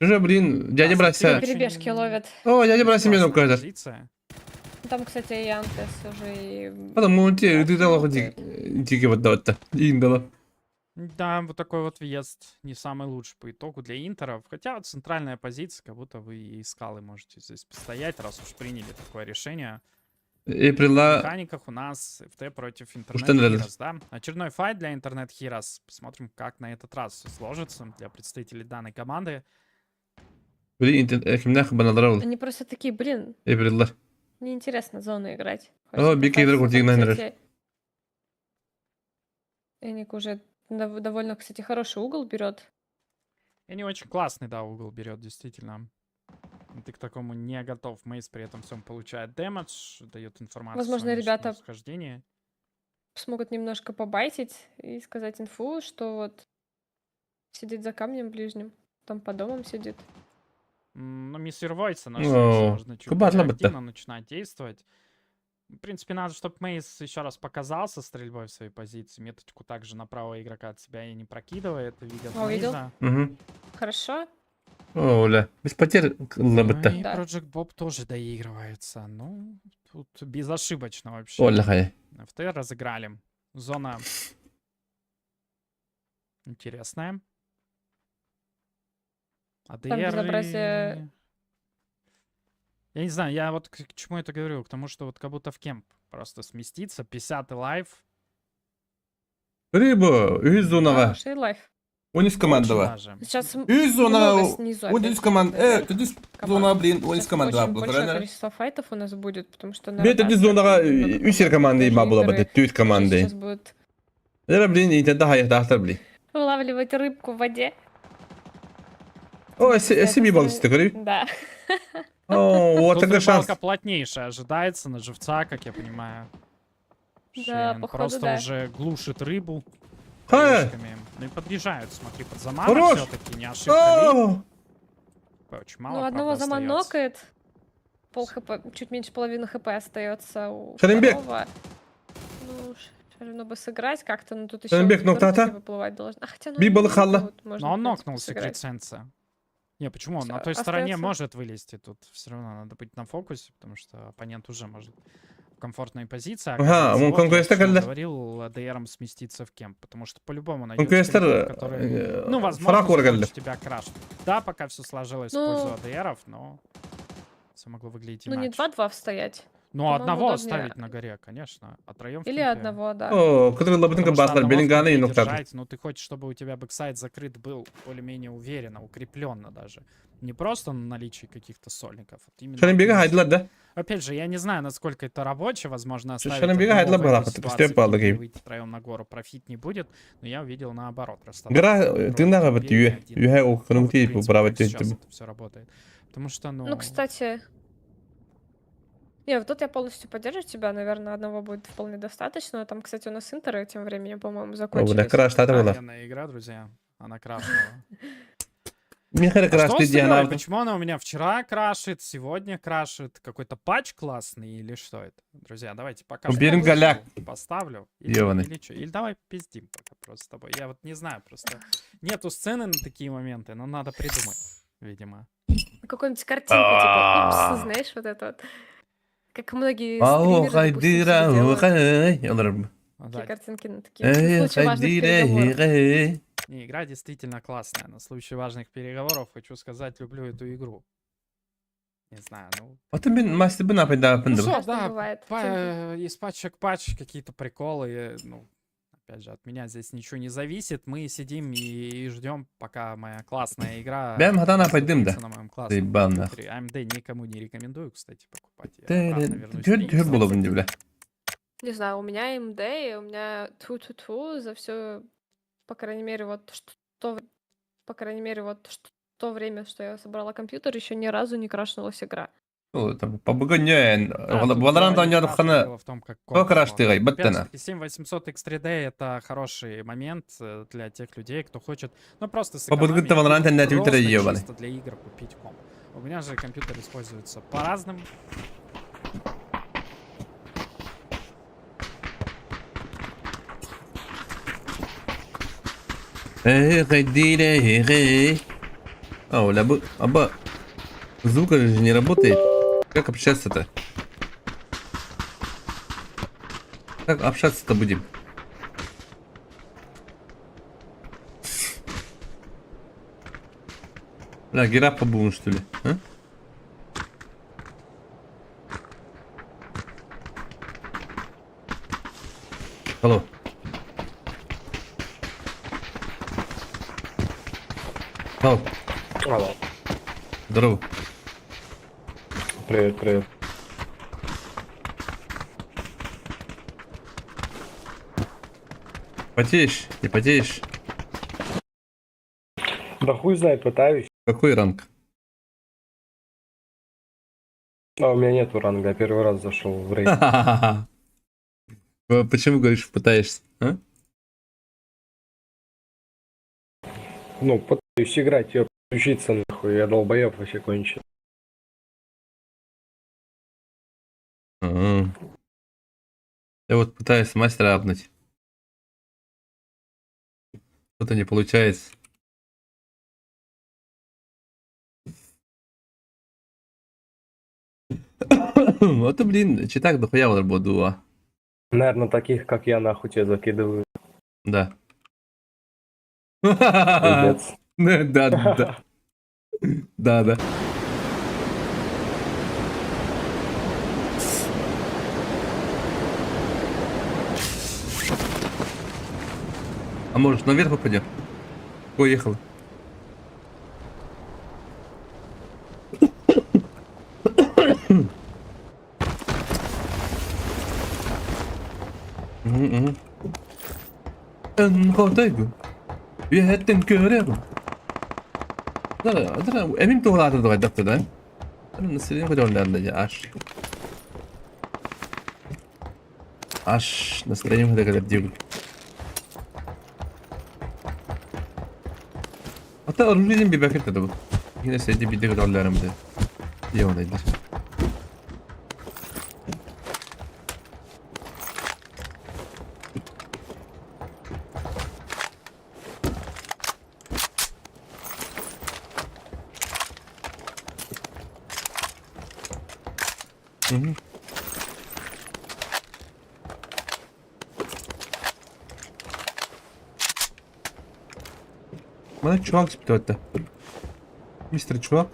Уже, блин, дядя Да, Брася. Очень Перебежки ловят. О, дядя Брася мену Классная кажет. позиция. Там, кстати, и Антес уже и... Потому те, ты дала Окей. хоть тики вот да-то. Индала. Да, вот такой вот въезд не самый лучший по итогу для Интеров. Хотя вот центральная позиция, как будто вы и скалы можете здесь постоять, раз уж приняли такое решение. И В прила... механиках у нас FT против Интернет что нравится? Heroes, да? Очередной файт для Интернет Heroes. Посмотрим, как на этот раз все сложится для представителей данной команды. Блин, кимнах баналрал. Они просто такие, блин, И прила. неинтересно зону играть. О, Бики игрок вот Хочется, игноришь. кстати, Эник уже довольно, кстати, хороший угол берет. И не очень классный, да, угол берет, действительно. Ты к такому не готов. Мейс при этом всем получает дэмэдж, дает информацию Возможно, о своем ребята- происхождении. Смогут немножко побайтить и сказать инфу, что вот сидит за камнем ближним, там по домам сидит. Ну, миссир Войса О, можно чуть кубат более лабыта. активно начинать действовать. В принципе, надо, чтобы Мейс еще раз показал со стрельбой в своей позиции. Меточку также на правого игрока от себя и не прокидывает. Видят Увидел. Мейза. Угу. Хорошо. Оля. Без потерь Ну лабыта. и Да. Project Bob тоже доигрывается. Ну, тут безошибочно вообще. Оля хай. ФТ разыграли. Зона интересная. АДР. безобразие. Я не знаю, я вот к чему это говорю. К тому, что вот как будто в кемп просто сместиться. 50-й лайф. Рыба, из зонага. Хороший лайф. Он из командова. Даже. Сейчас Из зона. много снизу. Он опять из команд. вверх. Ты из Команд. зона, блин. Он из Сейчас командова. очень большое Правильно? количество файтов у нас будет, потому что на Бет из зонага. Үсер команды има була бата. Түйт команды. Сейчас будут Эра, блин, и тогда хай тахтар, блин. вылавливать рыбку в воде. О, С этой семьи стороны- баллы, ты говоришь? Да. О, вот Тут такой шанс. рыбалка плотнейшая ожидается на живца, как я понимаю. Да, Шейн походу, просто да. уже глушит рыбу. Ха! Речками. Ну и подъезжают, смотри, под заманом Хорош! все-таки, не ошибка. Ли. О, Очень мало, Ну, одного правда, остается. заманокает. Пол хп, чуть меньше половины хп остается у Шаримбек. второго. Ну, все равно бы сыграть как-то, но тут еще Шаримбек, нокта-та? выплывать должен. А хотя, ну, Би не было халла. могут, можно, Но он в принципе, нокнул сыграть. секрет сенса. Не, почему? Он Всё, на той стороне остаётся. может вылезти. Тут все равно надо быть на фокусе, потому что оппонент уже может в комфортной позиции. Ага, оказаться. он Вот я конквеста почему когда- говорил АДРом сместиться в кемп, потому что по-любому он найдется квестер. крипов, которые, ну, возможно, Фрак закончат оргалли. тебя крашут. Да, пока все сложилось Ну, в пользу АДРов, но все могло выглядеть Ну, не иначе. 2-2 стоять. Ну, по-моему, одного удобнее. оставить на горе, конечно. А троем в Или кемпе. одного, да. О, который лабытынка Потому что баслар, одного в белинганы и кемпе ноктаты. держать, ну, ты хочешь, чтобы у тебя бэксайд закрыт был более-менее уверенно, укрепленно даже. Не просто на наличии каких-то сольников. Вот именно Шаримбега на хайдылар да? Опять же, я не знаю, насколько это рабоче, возможно, оставить Шаримбега одного хайдылар в была, этой потому что ситуации, степ алды в кемпе и кейп. выйти втроем на гору, профит не будет, но я увидел наоборот. Гра, ты на габат ю, ю о конунгти поправить Сейчас ты. это все работает. Потому что, ну... Ну, кстати... Не, вот тут я полностью поддерживаю тебя, наверное, одного будет вполне достаточно. Там, кстати, у нас интеры тем временем, по-моему, О, закончились. бля, краш тата была. Офигенная игра, друзья. Она крашнула. Михаил А краш что ты с игрой? диана. Почему она у меня вчера крашит, сегодня крашит? Какой-то патч классный или что это? Друзья, давайте пока Уберем что голяк. поставлю. Ёбаный. Или что? Или давай пиздим пока просто с тобой. Я вот не знаю, просто нету сцены на такие моменты, но надо придумать, видимо. Какую-нибудь картинку, типа, упс, знаешь, вот это вот. Как многие Ау, стримеры, допустим, хайдыра, себе делают. хай. Аларым. Ну Такие да, картинки на такие на случай важных Хайдыра, переговоров. хай. не, игра действительно классная. На случай важных переговоров хочу сказать, люблю эту игру. Не знаю, ну... Вот ты мастер бы напад да Ну пындыр. всё, Часто да, бывает. из патча к патч какие-то приколы. Ну, опять же, от меня здесь ничего не зависит. Мы сидим и ждем, пока моя классная игра... Бям, хата напад дым, да. запустится на моем классном Заебал, компьютере. AMD никому не рекомендую, кстати, покупать. Я Ты обратно вернусь тюр на X. было бы, бля. Не знаю, у меня МД, и у меня тьфу-тьфу-тьфу за все, по крайней мере, вот что, по крайней мере, вот то время, что я собрала компьютер, еще ни разу не крашнулась игра. Побыгонен. Да, тут Валоран дело не да в не краше, хана. дело в том, как Кто комп краш ты, работает. баттена? Опять же таки, 7800 X3D это хороший момент для тех людей, кто хочет, ну, просто Побудгы сэкономить ты Valorant или на Твиттере просто ебаный. чисто для игр купить комп. У меня же компьютер используется по-разному. Хайдыра, О, ля аба. Звук же не работает. Как общаться-то? Как общаться-то будем? Бля, гирафа будем, что ли? А? Алло. Алло. Алло. Здорово. Привет, привет. Потеешь? Не потеешь? Да хуй знает, пытаюсь. Какой ранг? А у меня нету ранга, я первый раз зашел в рейд. Почему говоришь, пытаешься? А? Ну, пытаюсь играть, я учиться нахуй, я долбоеб вообще кончен. Ага. Я вот пытаюсь мастера апнуть. Что-то не получается. Вот, блин, читак дохуя вот буду, а. Наверное, таких, как я, нахуй тебя закидываю. Да. Пиздец. Да, да. Да, да. А может наверх попадем? Поехал. Enkodayım. Bir hetten görüyorum. Emin doğrulardı da kaydıktı da. Nasıl ne kadar önemli ya aş. Aş nasıl ne kadar diyor. Hatta Arun'un bir bakıp da bu. Yine sevdiği bir de kadarlarım da. İyi olaydı. Hı. Bana çuvak çıktı hatta. Mr. Çuvak.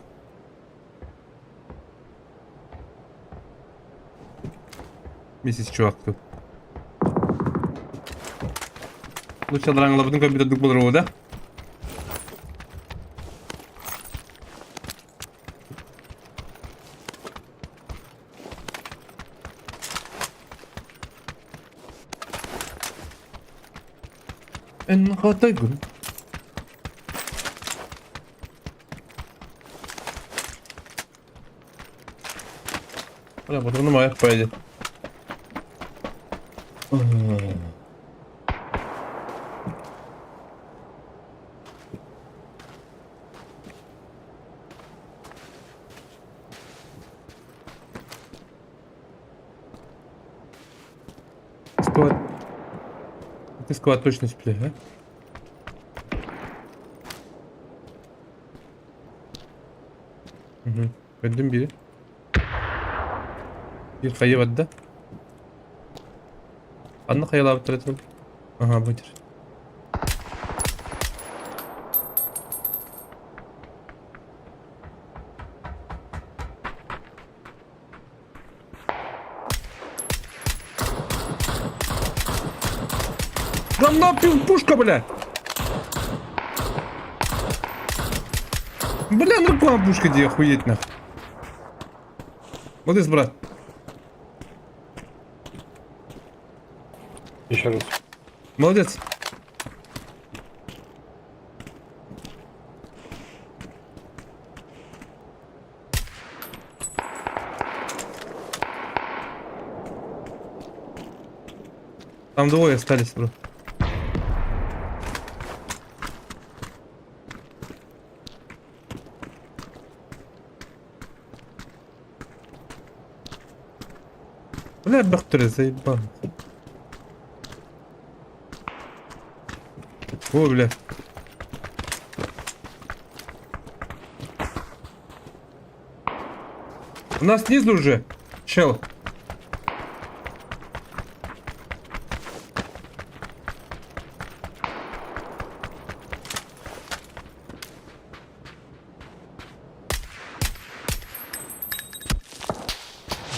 Mrs. Çuvak'tı. Bu çadıranla bütün kompüterlik bulur orada. En hatayım. Bana bunu ayak koyacağım. Склад. Ты склад точно сплю, а? Угу. Gördüm biri. Bir kayı vardı. Anlı kayalar bu tarafı. Aha budur. Lan ne yapıyorsun pушка, бля? Бля, ну к вам пушка, где охуеть нахуй. Молодец, брат. Еще раз. Молодец. Там двое остались, бро. Бля, бахтери, заебал. О, бля. У нас снизу уже, чел.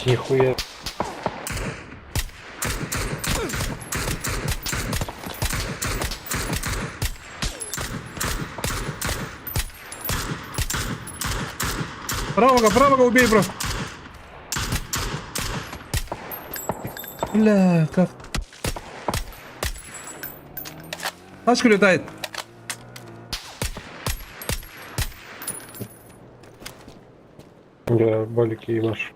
Нихуя. Правого, убей, бро. Бля, как? Тачка летает. Я балики ебаш.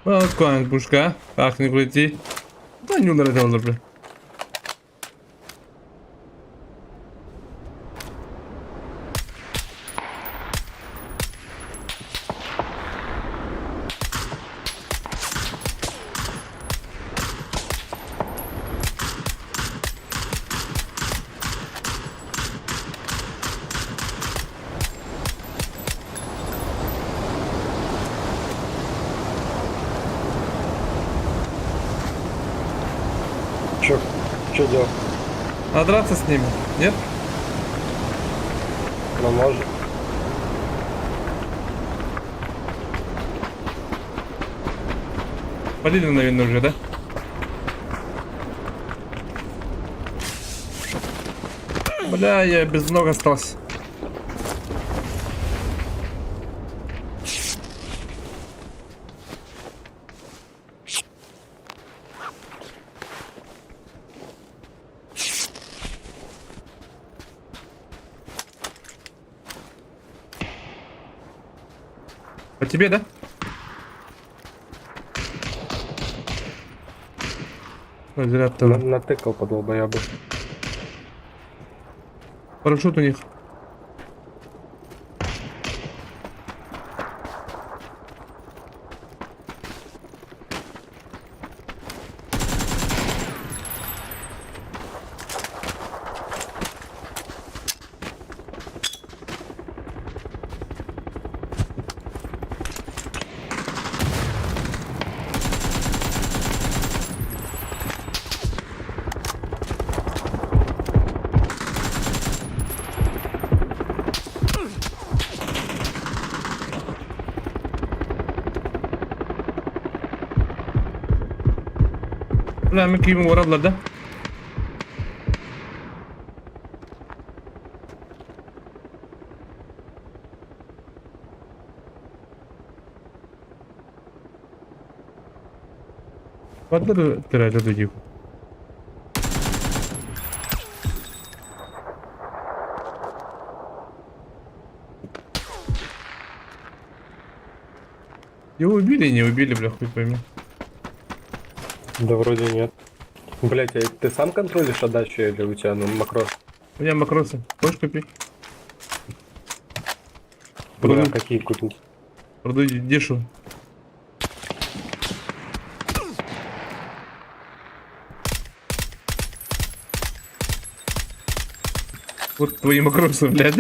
Вот конь, пушка. Как не крути. Lan yollara da olur be. Чё делать? А драться с ними? Нет? Ну, может. Полили, наверное, уже, да? Бля, я без ног остался. По тебе, да? Ой, зря ты. Натыкал по долбоябу. Парашют у них. Bля, ми киємо вороблар, да? Падли тирати додів. Его убили, не убили, бля, хуй пойми. Да вроде нет. Блять, а ты сам контролишь отдачу или у тебя макрос? У меня макросы. Хочешь купить? Бля, Продаю, какие купить? продаю дешево. Вот твои макросы, блядь.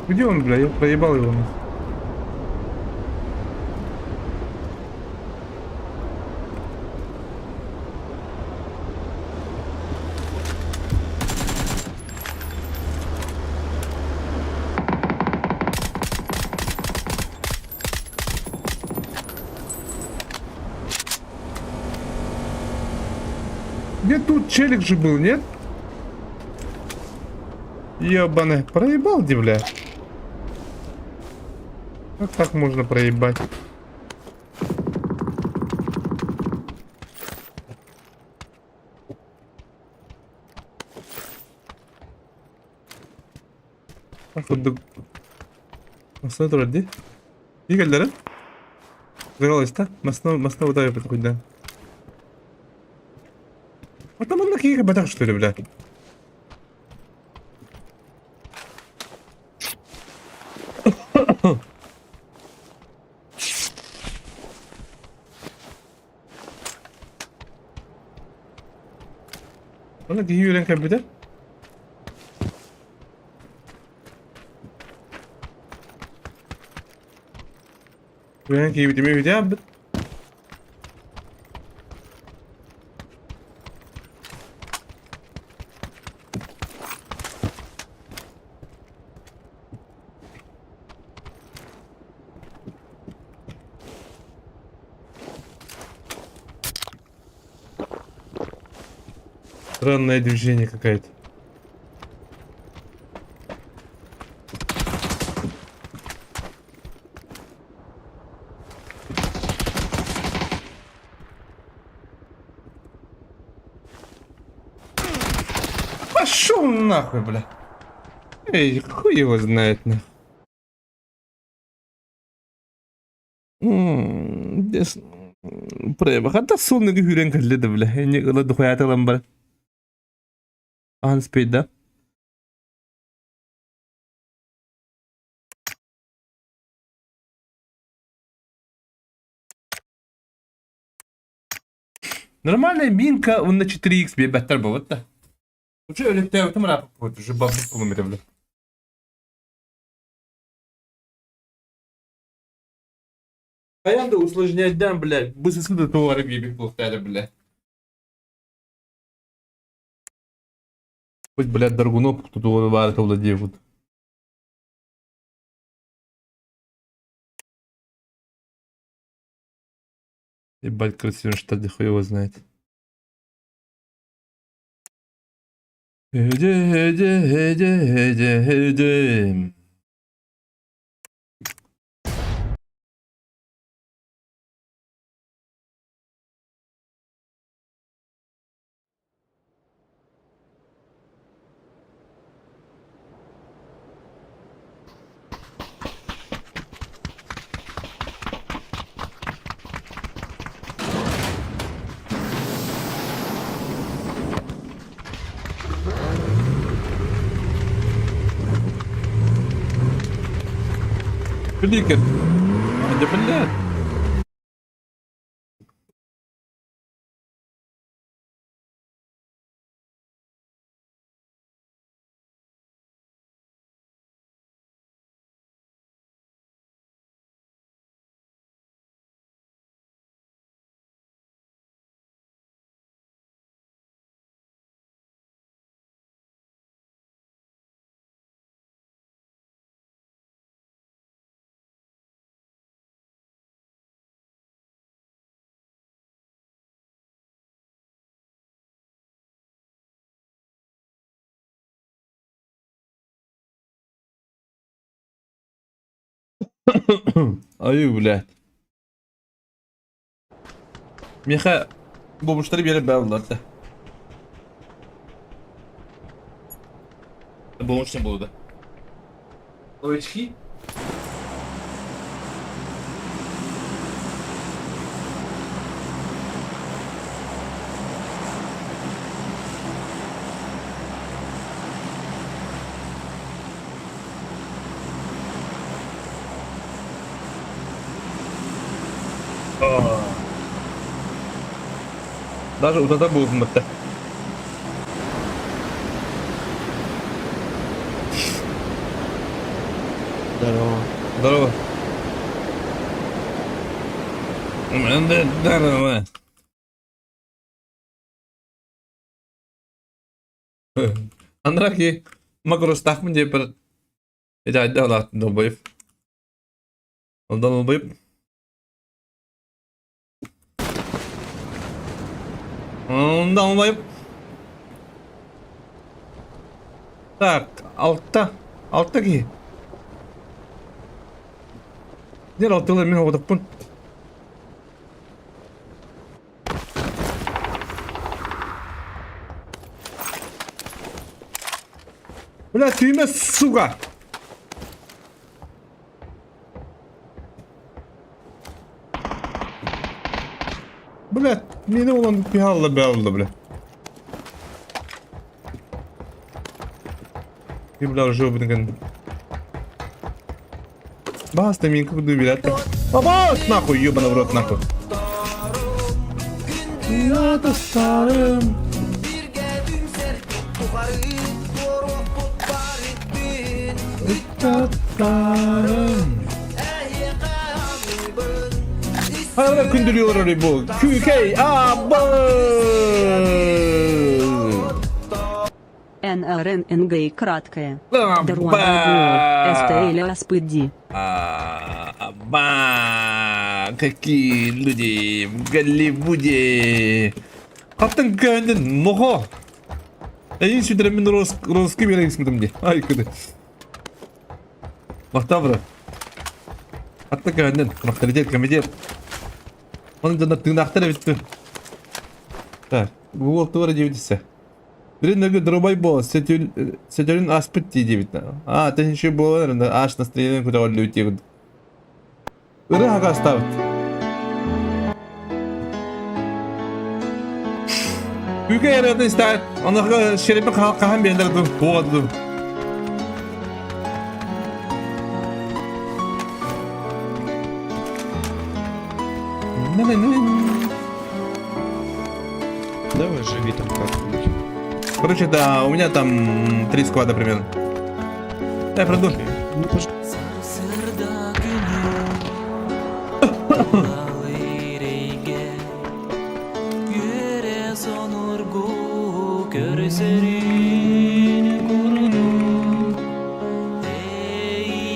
Где он, бля? Я проебал его. Где тут челик же был, нет? Ебаный, проебал, где, бля? Как так можно проебать? Akıllı. Masna durdu. İyi geldiler. Пожалуйста, масна ударил хоть да. А там он на каких ботах, что ли, бля? Ona giyiyor renk bir de. Renk gibi değil mi bir de abi? Странное движение какое-то. Пошел нахуй, бля. Эй, хуй его знает, нахуй. Дес... Прямо, хата сонныгы хүрен кәлледі, бля. Не ылады хуятылам бар. Ан спейд, да? Нормальная минка, он на 4х бебеттер бывает, да? Уже öyle devletim rapı koydu. Уже бабlik bulunmuyor, бля. Ayağımda усложняйдан, бля. Быстрый да товары бебек плохтали, бля. Хоть, блядь, Даргунов тут его варит, владеют. Ебать, красивый штат, да хуй его знает. Эде. Фликер. Да, блядь. Аю, блядь. Меха бомжтары беріп бәуілдарды. Бомж не болды. Очки? Даже удада был мықты. Здорово. Здорово. Здорово. Андраки, макрос тахмын деп бір айтты алатын долбайып. Долбайып. Долбайып. Так, алтта ки. Нер алтылы мен оғыдықпын. Бля, түйме, сука! Бля, мені olan пиғалла бәуілді, бля. И, бля, уже блин. Баста, мен как доверять. Бабас, нахуй, ебаный в рот, нахуй. Я старым. Hala kündürüyor orayı bu. QK abba. НРННГ краткое. Ба. СТЛ СПД. Какие люди в Голливуде. Каптан Ганден, ного. Я сюда мен русский мир смотрим где. Ай, куда. Махтавра. Каптан Ганден, комитет. Он да тыңдақтар бітті. Так, Google туары девдесі. Тренерге дробай бос. Сетюлин аш пытти дебит. А, ты еще было, наверное, аш настроение куда он лютик. Рага ставит. Күке яратын ставит. Он шерепе кахан бендерді. Боғады. Давай живи там как-нибудь. Короче, да, у меня там 3 сквада примерно. Я пройду. Ну, пошли.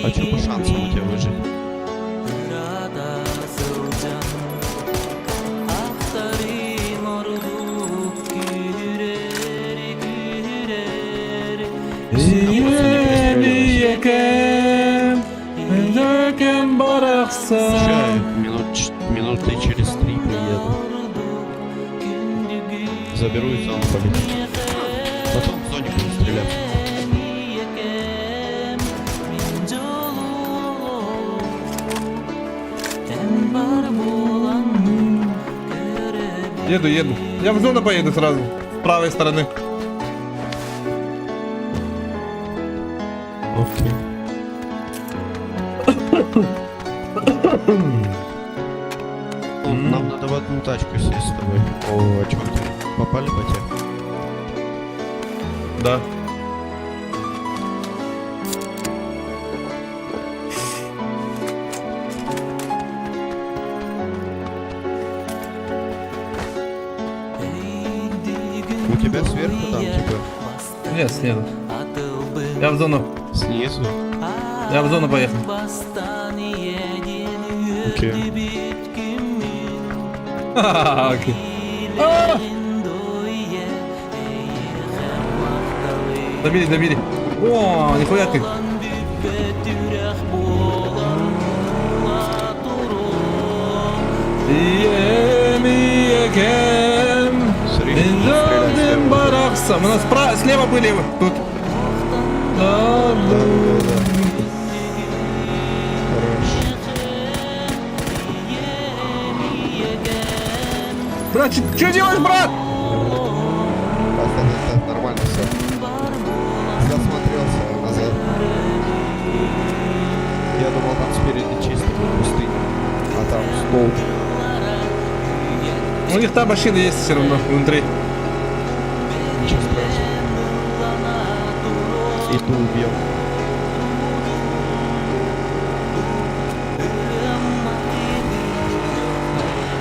А что по шансам у тебя выжить? Слушай, минуты через 3 приеду. Заберу и зону полетим. Потом в зоне буду стрелять. Еду. Я в зону поеду сразу. С правой стороны. Окей. Нам надо в одну тачку сесть с тобой. О, а чё ты? Попали по тебе? Да. У тебя сверху там типа? Нет, снизу. Я в зону. Снизу? Я в зону поехал. Окей. Окей. Добили. О, нихуя ты. Мы нас слева были тут. Брат, что делаешь, брат? Нормально все. Засмотрелся назад. Я думал, там спереди чисто пустыня, а там столб. У них там машины есть все равно внутри. Ничего страшного. И ту убьем.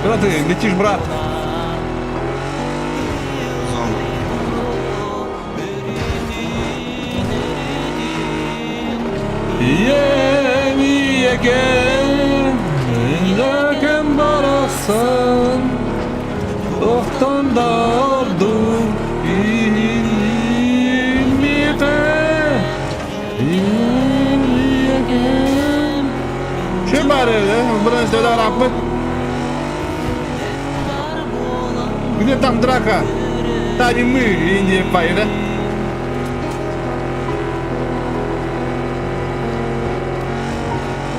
Куда ты летишь, брат? Че барыгы, бірінші өйдар аппыт? Где там драка? Та не мы, Индия пайда.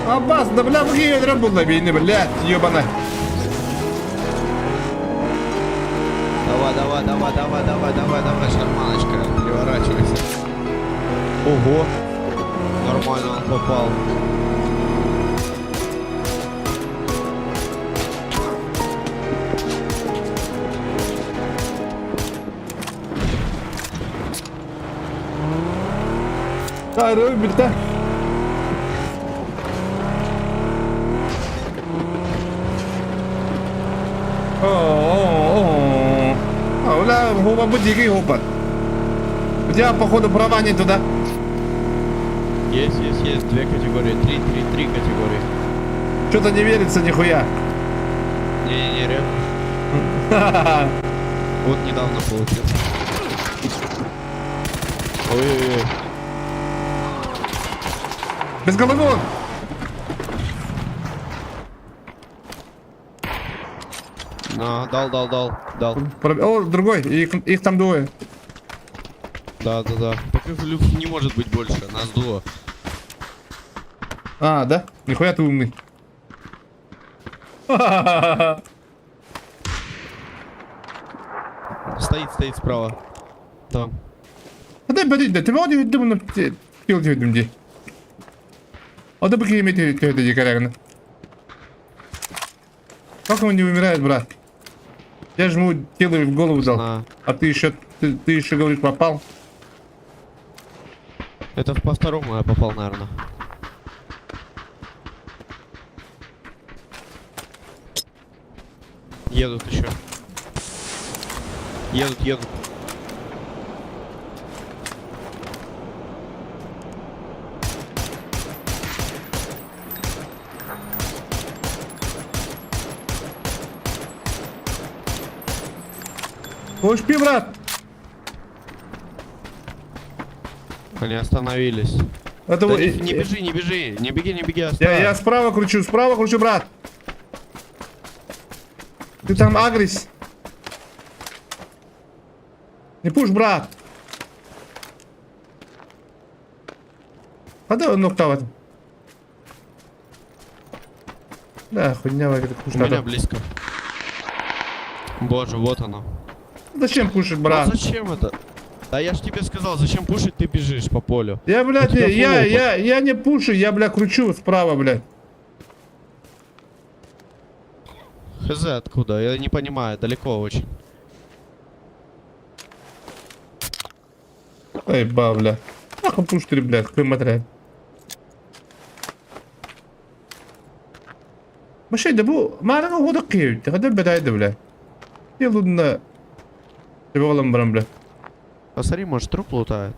Аббас, да бля, в гидра было бейны, блядь, ебана. Давай, шарманочка, переворачивайся. Ого, нормально он попал. Hayır, bir de. Уля, губа будики губа. У тебя, походу, права не туда. Есть, две категории, три категории. Что-то не верится нихуя. Не, реально. Вот недавно получил. Ой-ой-ой. Без головы. На, дал. О, другой, их там двое. Да. Так их не может быть больше, нас дуо. А, да? Нихуя ты умный. Стоит справа. Там. Hadi ben de tabii hadi bunu yapıyordum diye. O da bu kıymetli ödeyecek herhalde. Как он не умирает, брат? Я же ему тело в голову дал. На. А ты еще говоришь попал? Это по второму я попал, наверное. Едут еще. Едут. Успи, брат! Они остановились. Это Да вот- не бежи, не беги, оставь. Я справа кручу, брат. Ты там агрись. Не пуш, брат. А да, ну кто? Да, хуйня, это У пуш меня надо. близко. Боже, вот оно. Зачем пушить, Ну брат? зачем это? Да я ж тебе сказал, зачем пушить, ты бежишь по полю. Я, блядь, У тебя фулл я не пушу, я, блядь, кручу справа, блядь. Хз, откуда? Я не понимаю, далеко очень. Ай, ба, бля. Ах, пушили, блядь, какой материал. Машин, да бу, маарага хода киев, да хода бедайды, бля. Елудна. Тебе олам барам, бля. Посмотри, может труп лутает.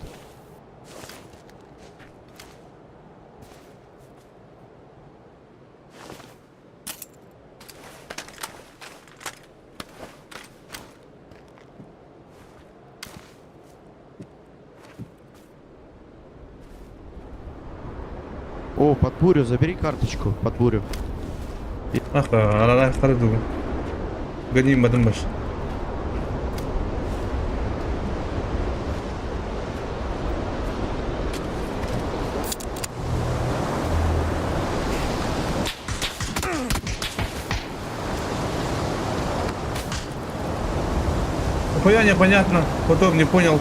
О, под бурю, забери карточку, под бурю. Ах, арара харыду. Гони мадам баш. Хуя непонятно, потом не понял.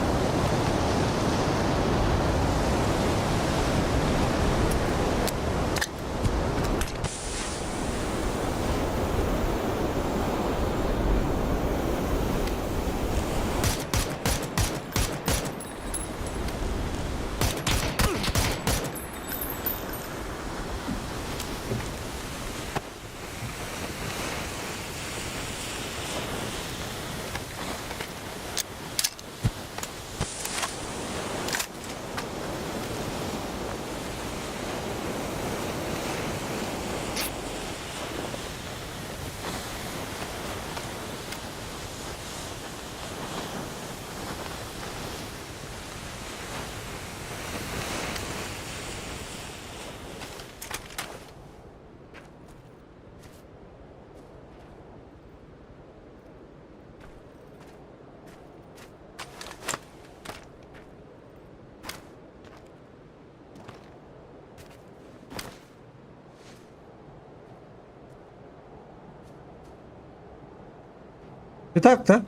И так-то.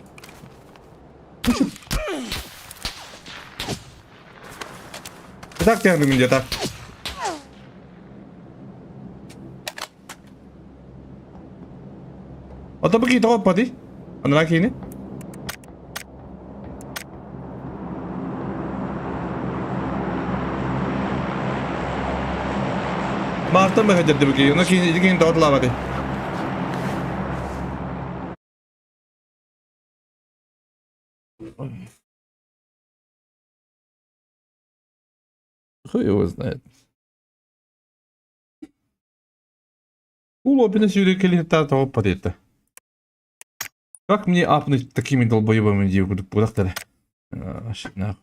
И так тягнем где-то. Atau begitu apa tadi? Ada lagi ini? Marta mı hacı begitu? Nak ini dot lava tadi. Хуй его знает. Улобина сюрикали того подета. Как мне апнуть такими долбоебами девку куда-то? Нахуй.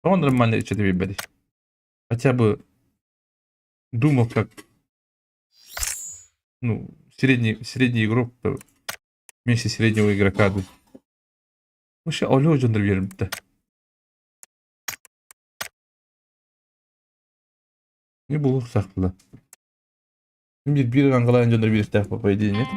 Он нормально что-то выбери. Хотя бы думал как, ну, средний игрок вместе среднего игрока. Вообще, алё, Джандер, Ne bulur saklı. Bir kankalar önce bir işte papayı değil mi?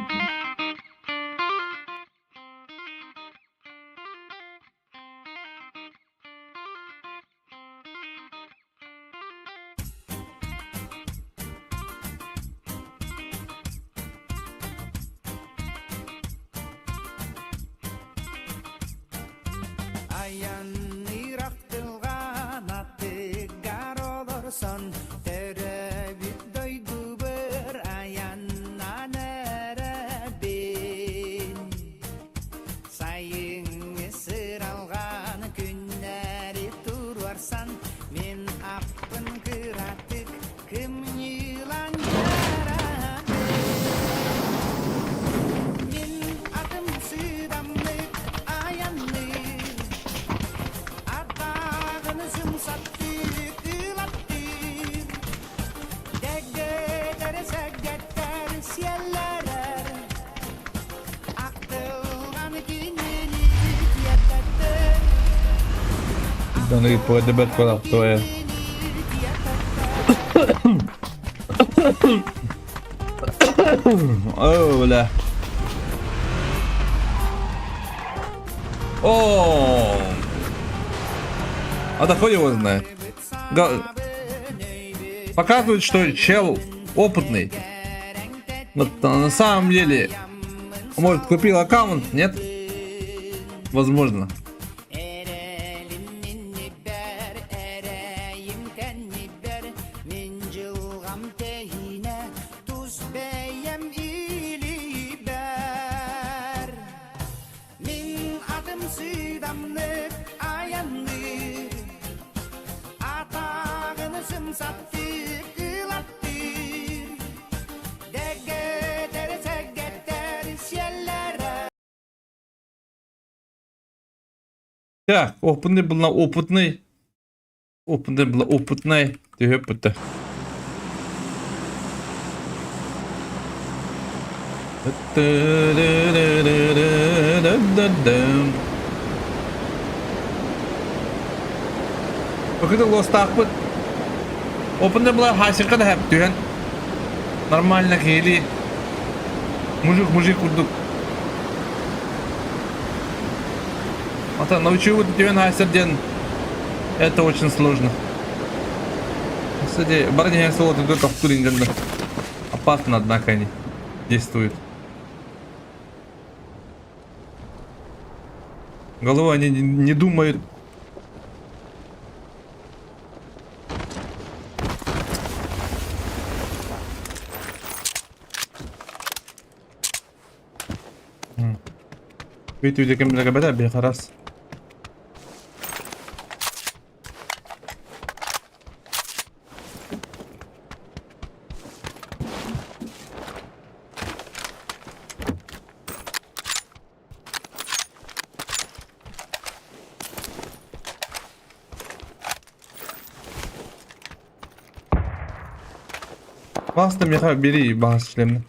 Ayan iraktilgan ati garolorson tere duygu bir ayan nanere bin sayın esir algan günleri turvarsan min apın kıratık kim yılan min adım sidamlık ayanlık Bana git bu edebiyat falan ya. Öyle. О! А такой его знает. Показывает, что чел опытный. Вот на самом деле, может, купил аккаунт, нет? Возможно. Так, опытный был на опытный. Опытный был опытный. Ты опыта. Bakın Lost Ark. Опытный была хасика да hep diyen. Нормально гели. Мужик курдук. Научил вот тебя насерден. Это очень сложно. Кстати, барыня солода только в Турингенде. Опасно, однако, они действуют. Головой они не думают. Видите, كم لقى بدأ بيه خلاص. Bastım ya biri bazı işlemini.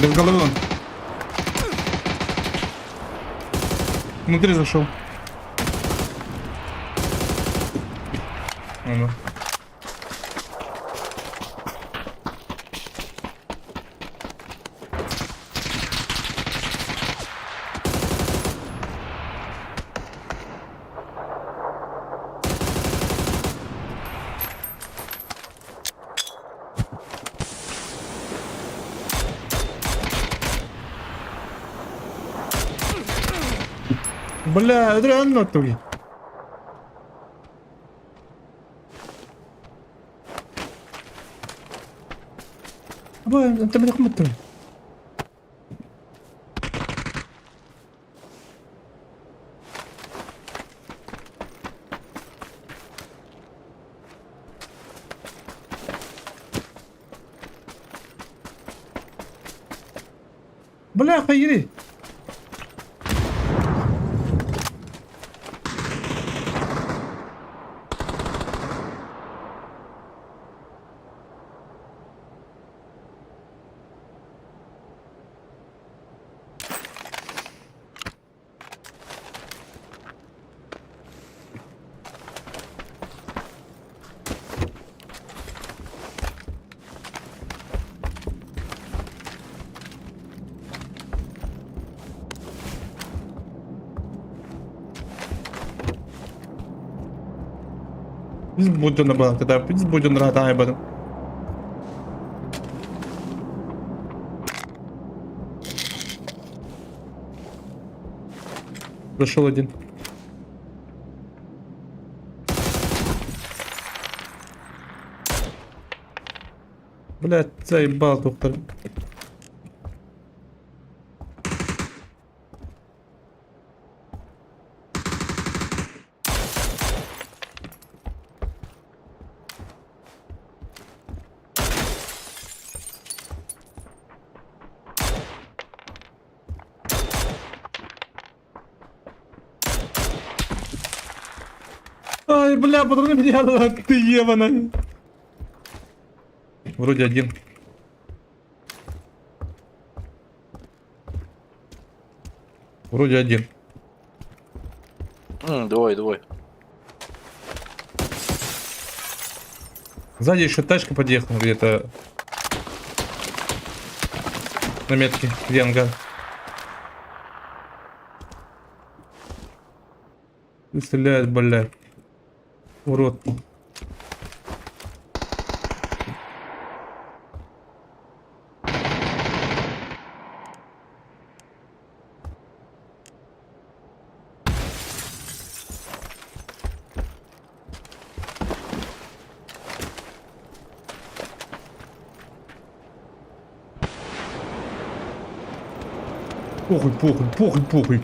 Без головы он. Внутри зашел. Ага. Бля, реально оттуги. Бля, انت من اخمتهم. بلا خيري. Biz buduna bana kadar biz buduna rahat aybadım. Прошел один. Блядь, заебал, доктор. Ай, бля, патроны меня ты ебаная. Вроде один. Вроде один. Двое. Сзади еще тачка подъехала где-то на метке, где ангар. И стреляет, блядь. Урод. Похуй.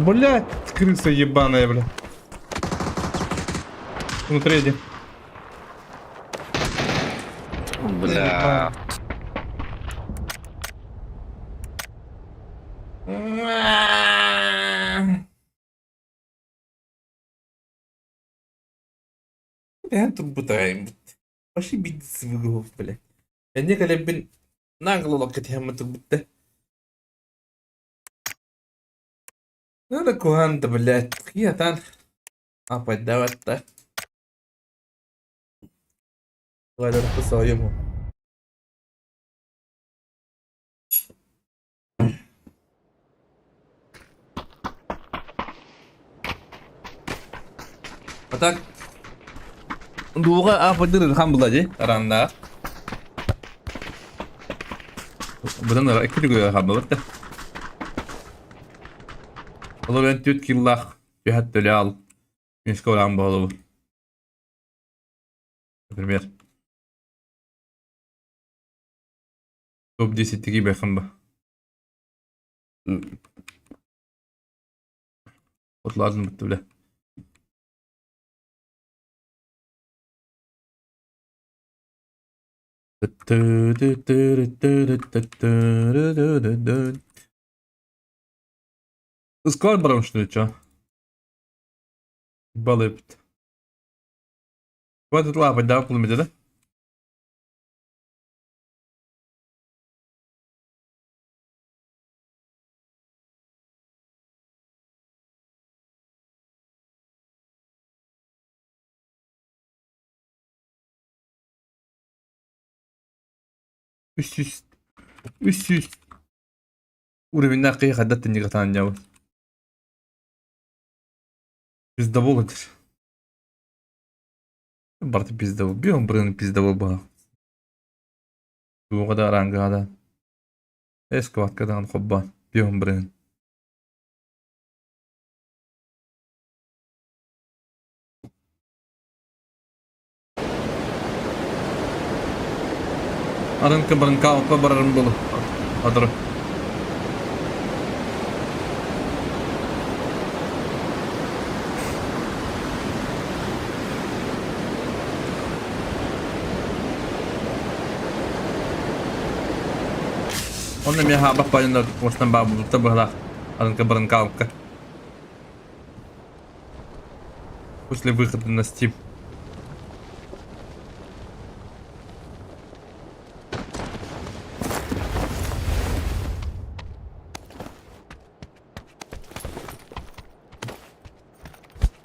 Блять, крыса ебаная, бля. Внутри один. Бля. Я тут бутаем. Вообще бить с врагов, бля. Я не колебен нагло локоть я тут будто. Надо куанта, блядь. Я там. Опять давай-то. Ладно, расписал ему. А так. Дуга ападыр хамблади аранда. Бұдан эквилиго хамблади. Олар ben tüt killах jihad töle al. Minsk olan bağlı. Например. Топ-10 gibi yakın bu. Otlardan bitti bile. Скоро барам что ли, чё? Балыпт. Вот это лапать, да, плумите, да? Üst. Уровень нахуй хадат не готов. Пиздоболотер. Барты пиздавыл. Биом брын пиздавыл ба. Буғада рангада. Эскваткадан хобба. Биом брын. Арынка брын калпа барарым болу. Адыр. Он на меня обопаден, может на бабу, то была Арынка брын калпка. После выхода на Steam.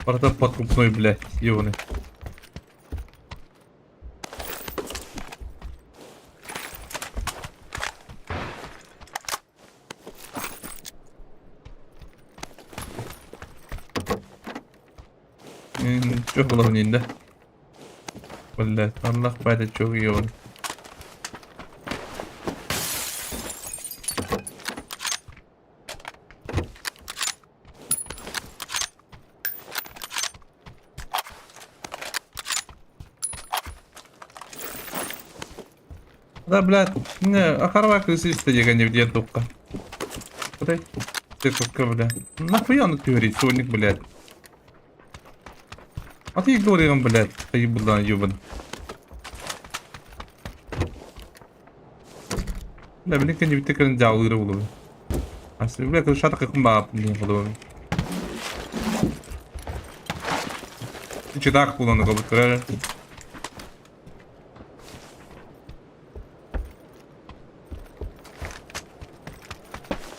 Правда подкупной, блядь, ёбаный. Çok olabilir. Блядь, Allah payda çok iyi olur. Да, блядь, не, а хорвак крысиста не в дедука. Блядь, ты только, блядь. Нахуя он это говорит, шольник, блядь. А ты говорил, блядь, ты ебаный, ёбан. Бля, блядь, не ты как дял играл. А если, блядь, это шата как мбап, не было. Ты че так было на кого-то,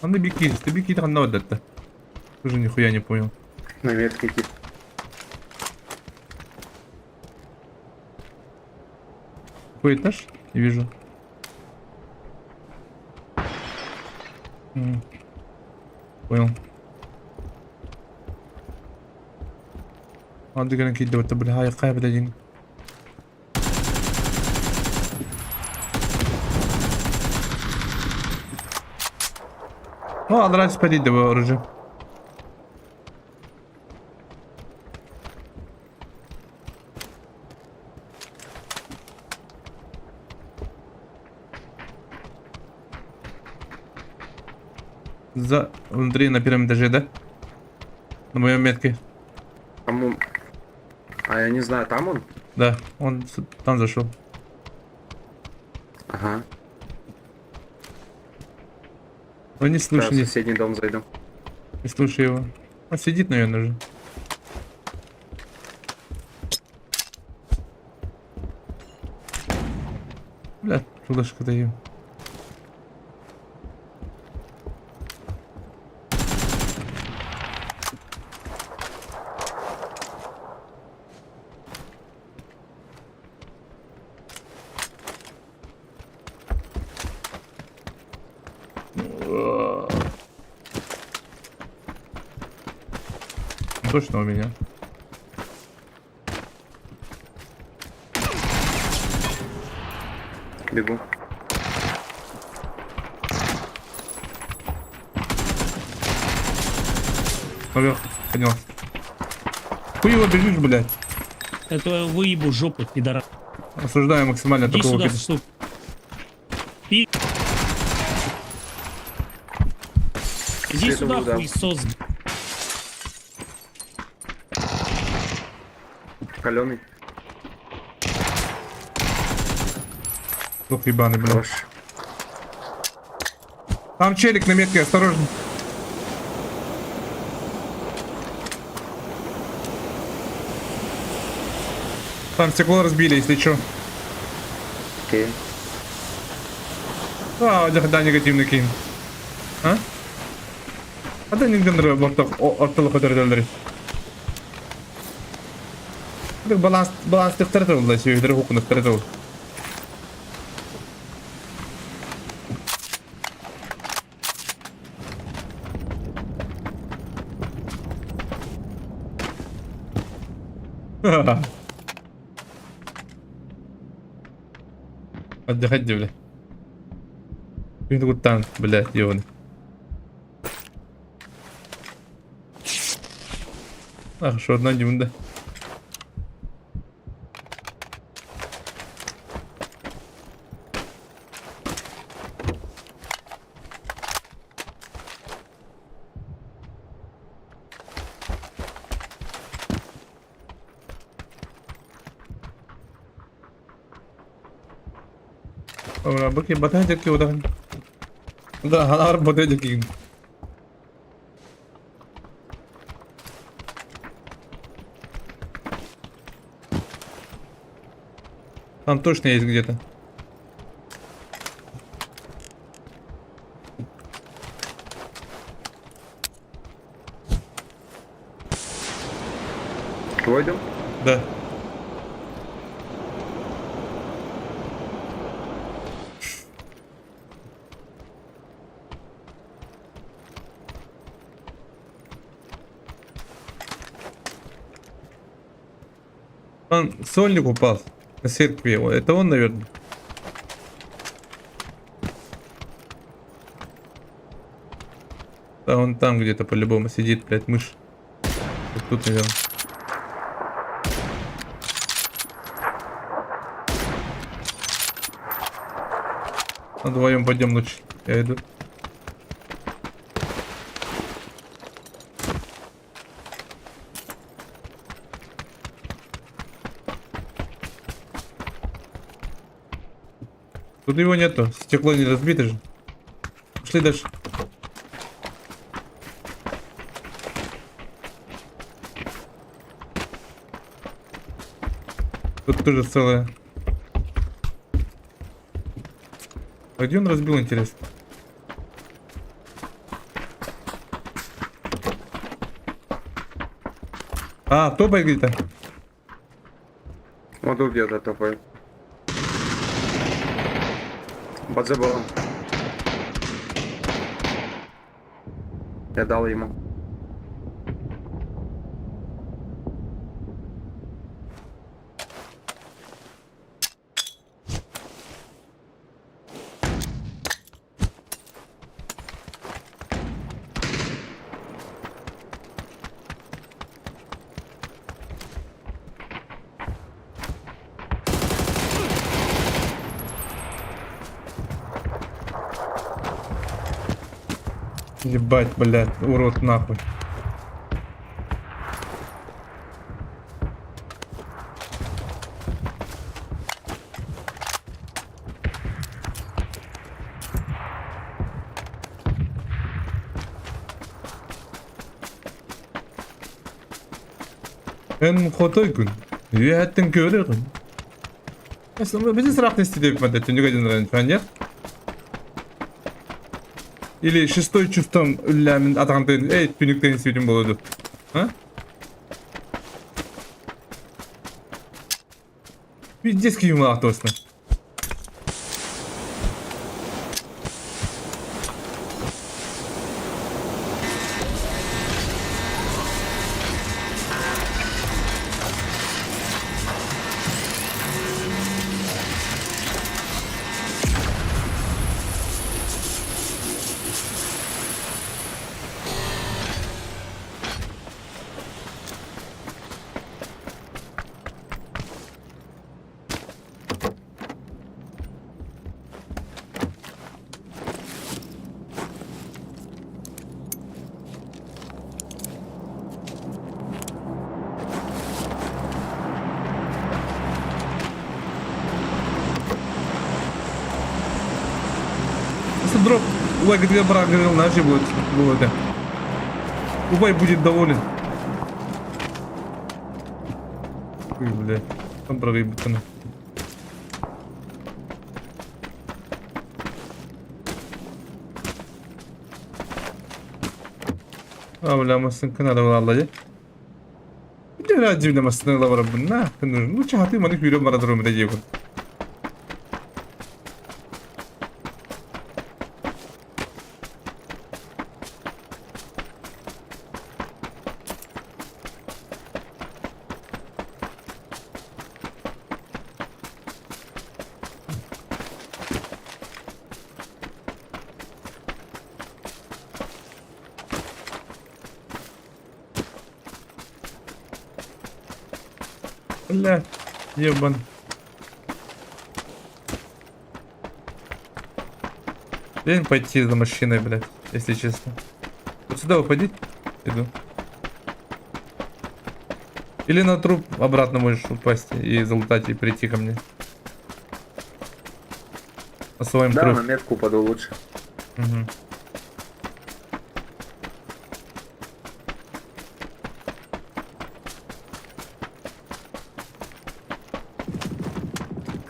Он на бики, ты бики там надо это. Тоже нихуя не понял. На ветке какие. Какой этаж? Не вижу. Понял. عندي كان كيد دوت بالهاي قايب دين. Ну, адрес подойди до оружия. За внутри на первом этаже, да? На моей метке. А я не знаю, там он? Да, он там зашел. Ага. Ну не слушай, не, соседний дом зайду. не слушай его. Он сидит, наверное, уже. Бля, флешка даю. Точно у меня. Бегу. Наверх, поднял. Хуево бежишь, блядь. Это выебу жопу, пидора. Осуждаю максимально Иди такого сюда, пи- сука. Иди сюда, да. хуесос. Каленый. Лох ебаный, блядь. Хорош. Там челик на метке, осторожно. Там стекло разбили, если чё. Окей. А, да, негативный кейн. А? А да нигде орталық көтерділдір. Баланс тықтырды олай, сөйдері хукын тықтырды ол. Отдыхать, бля. Ты такой танк, блядь, ёбаный. Хорошо, одна дюнда. Ora bakayım batacak ki o da. Da hanar batacak ki. Там точно есть где-то. Твой дом? Да. Он сольник упал на церкви его. Это он, наверное. Да, он там где-то по-любому сидит, блядь, мышь. Вот тут, наверное. На вдвоем пойдем лучше. Я иду. Тут его нету, стекло не разбито же. Пошли дальше. Тут тоже целое. А где он разбил, интересно? А, топай где-то. Вот тут где-то топает. Под забором. Я дал ему. Ебать, блядь, урод нахуй. Ben Хотойкун. Я аттен көрөгүн. Если биз срак истедик мадет, не годин раньше, нет? Или шестой чувством үлләмин атаган эй түнүктен сөйдүм болду. А? Пиздец кийим автосно. Если дроп Убай где брат говорил, ножи будет. Да. Убай будет доволен. Ой, блядь. Там прорыв, пацаны. Avlamasın kınalı vallahi. Bir de acivlamasın la var bunna. Kınır. Bu çahatı manı hüro maradır ömre yekun. Бля, ебан. Лень пойти за машиной, блядь, если честно. Вот сюда уходить? Иду. Или на труп обратно можешь упасть и залутать и прийти ко мне. По своим Да, труп. на метку упаду лучше. Мгм.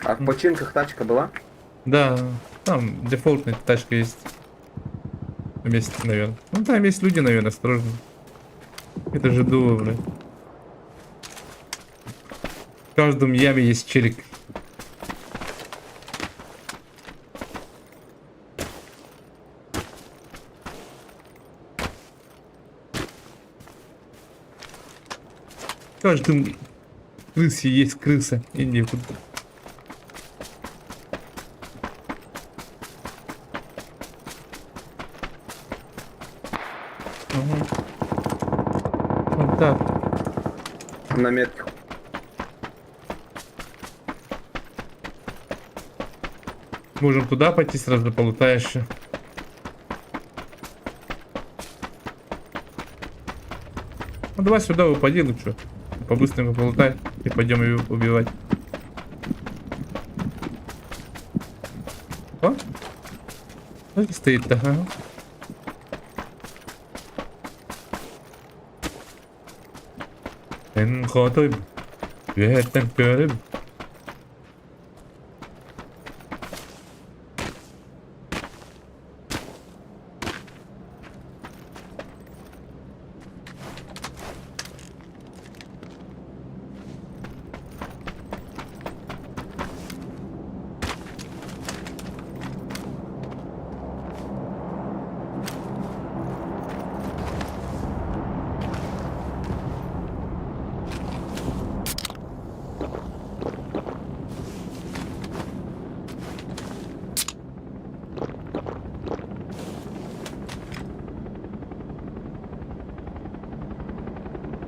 А в починках тачка была? Да, там дефолтная тачка есть. Там есть, наверное. Ну там есть люди, наверное, осторожно. Это же дуо, блядь. В каждом яме есть челик. В каждом крысе есть крыса. И не тут. Вот так. На метке. Можем туда пойти, сразу полутаешь. Ну давай сюда упади лучше. По-быстрому полутай и пойдем ее убивать. О? Так и стоит-то, ага. Em khó tôi ghét em cười.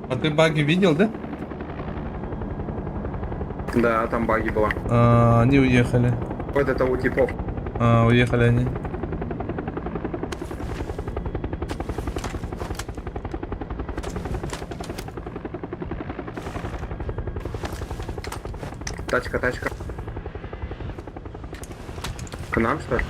А ты баги видел, да? Да, там баги была. Они уехали. Вот это у типов. Уехали они. Тачка. К нам, что ли?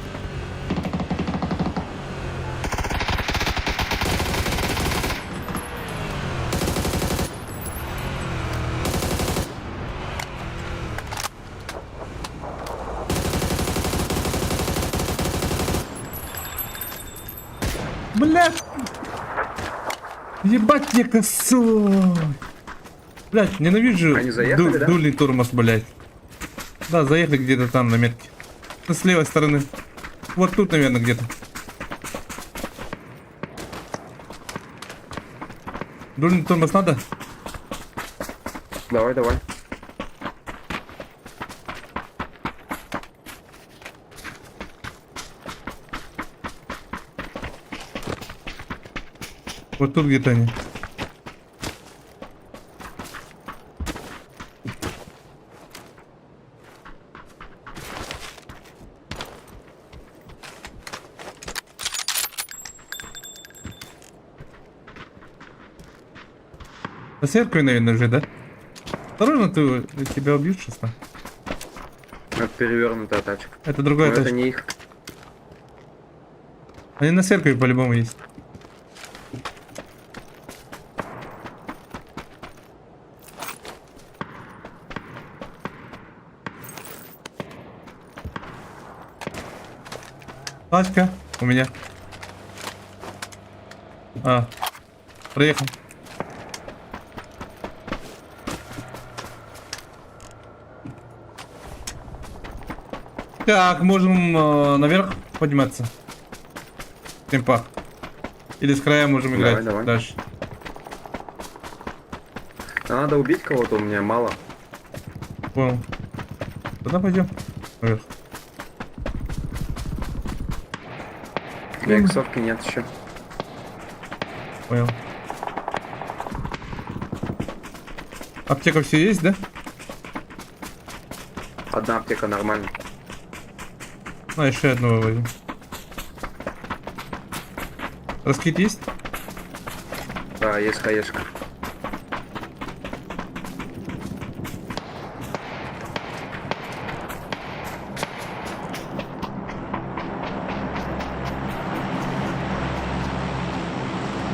Блядь! Ебать мне косой! Блядь, ненавижу Они заехали, да? дульный тормоз, блядь. Да, заехали где-то там на метке. Ну, с левой стороны. Вот тут, наверное, где-то. Дульный тормоз надо? Давай. Вот тут где-то они. На церкви, наверное, уже, да? Осторожно, тебя убьют сейчас. Это перевернутая тачка. Это другая Но это тачка. не их. Они на церкви по-любому есть. Тачка у меня. Проехал. Так, можем наверх подниматься. В темпах. Или с края можем играть. Давай. Дальше. Надо убить кого-то, у меня мало. Понял. Куда пойдем? Наверх. У меня иксовки нет еще. Понял. Аптека все есть, да? Одна аптека нормально. А, еще одну выводим. Раскид есть? Да, есть хаешка.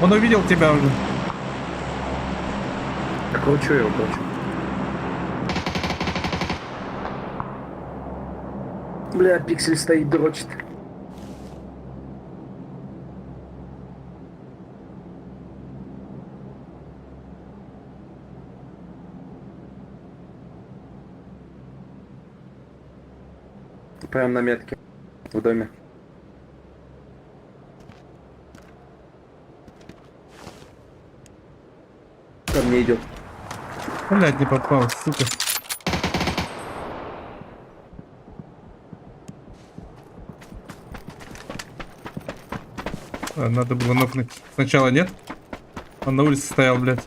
Он увидел тебя уже. Я кручу его, кручу. Бля, пиксель стоит, дрочит. Прям на метке. В доме. Ко мне идет. Блядь, не попал, сука. А, надо было нокнуть. Сначала нет? Он на улице стоял, блядь.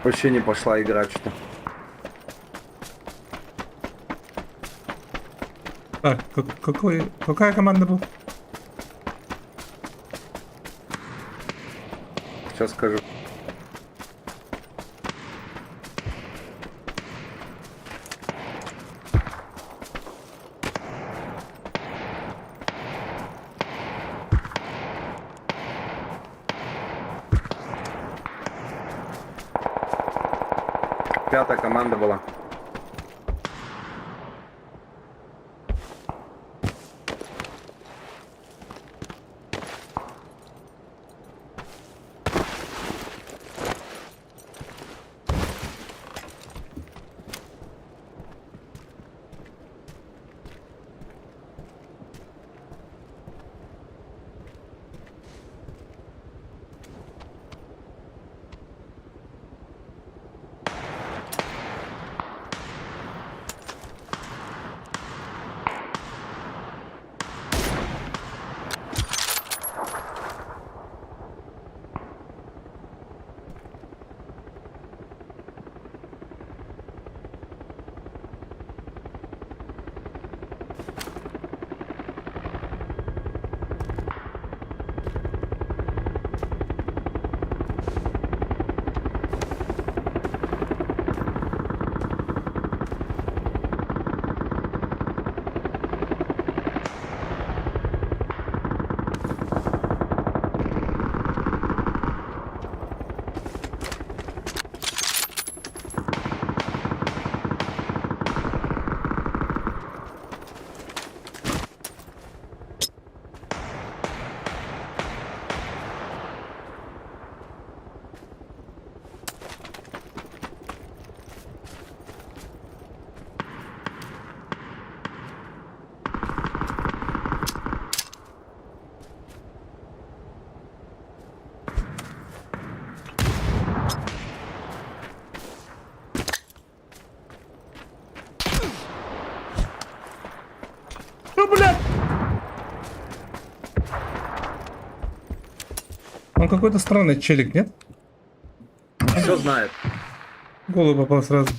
Вообще не пошла играть, что. Так, какая команда была? Сейчас скажу. Пятая команда была. Ну, блядь! Он какой-то странный челик, нет? Все знает. В голову попал сразу.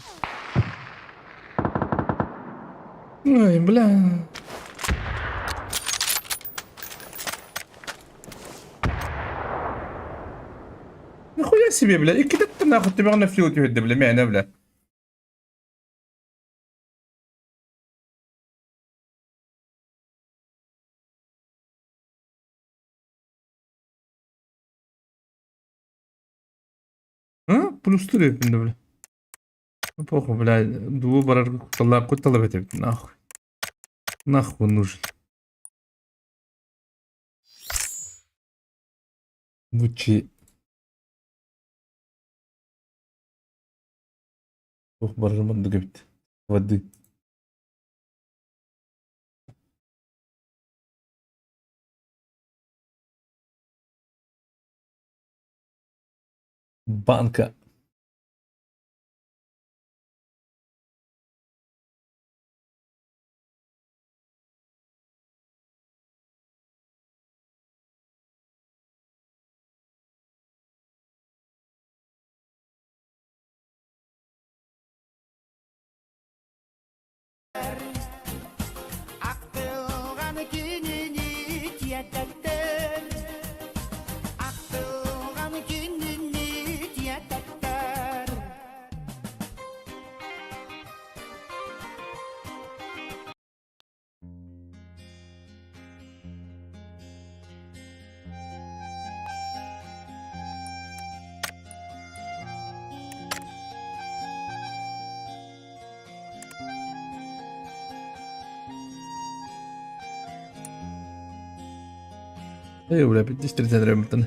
Ой, бля. Нихуя себе, бля. И кидать ты нахуй тебя на филу тебе, бля, мяна, бля. А? Плюс 4, бля. Ну, похуй, бля. Ду барар талап этим, нахуй. Нахуй нужен. Лучи. Ох, баржаман дагабит. Воды. Банка. Ақтылған күніне тиятаттар Ақтылған күніне тиятаттар Ей, бля, 50 ребятан.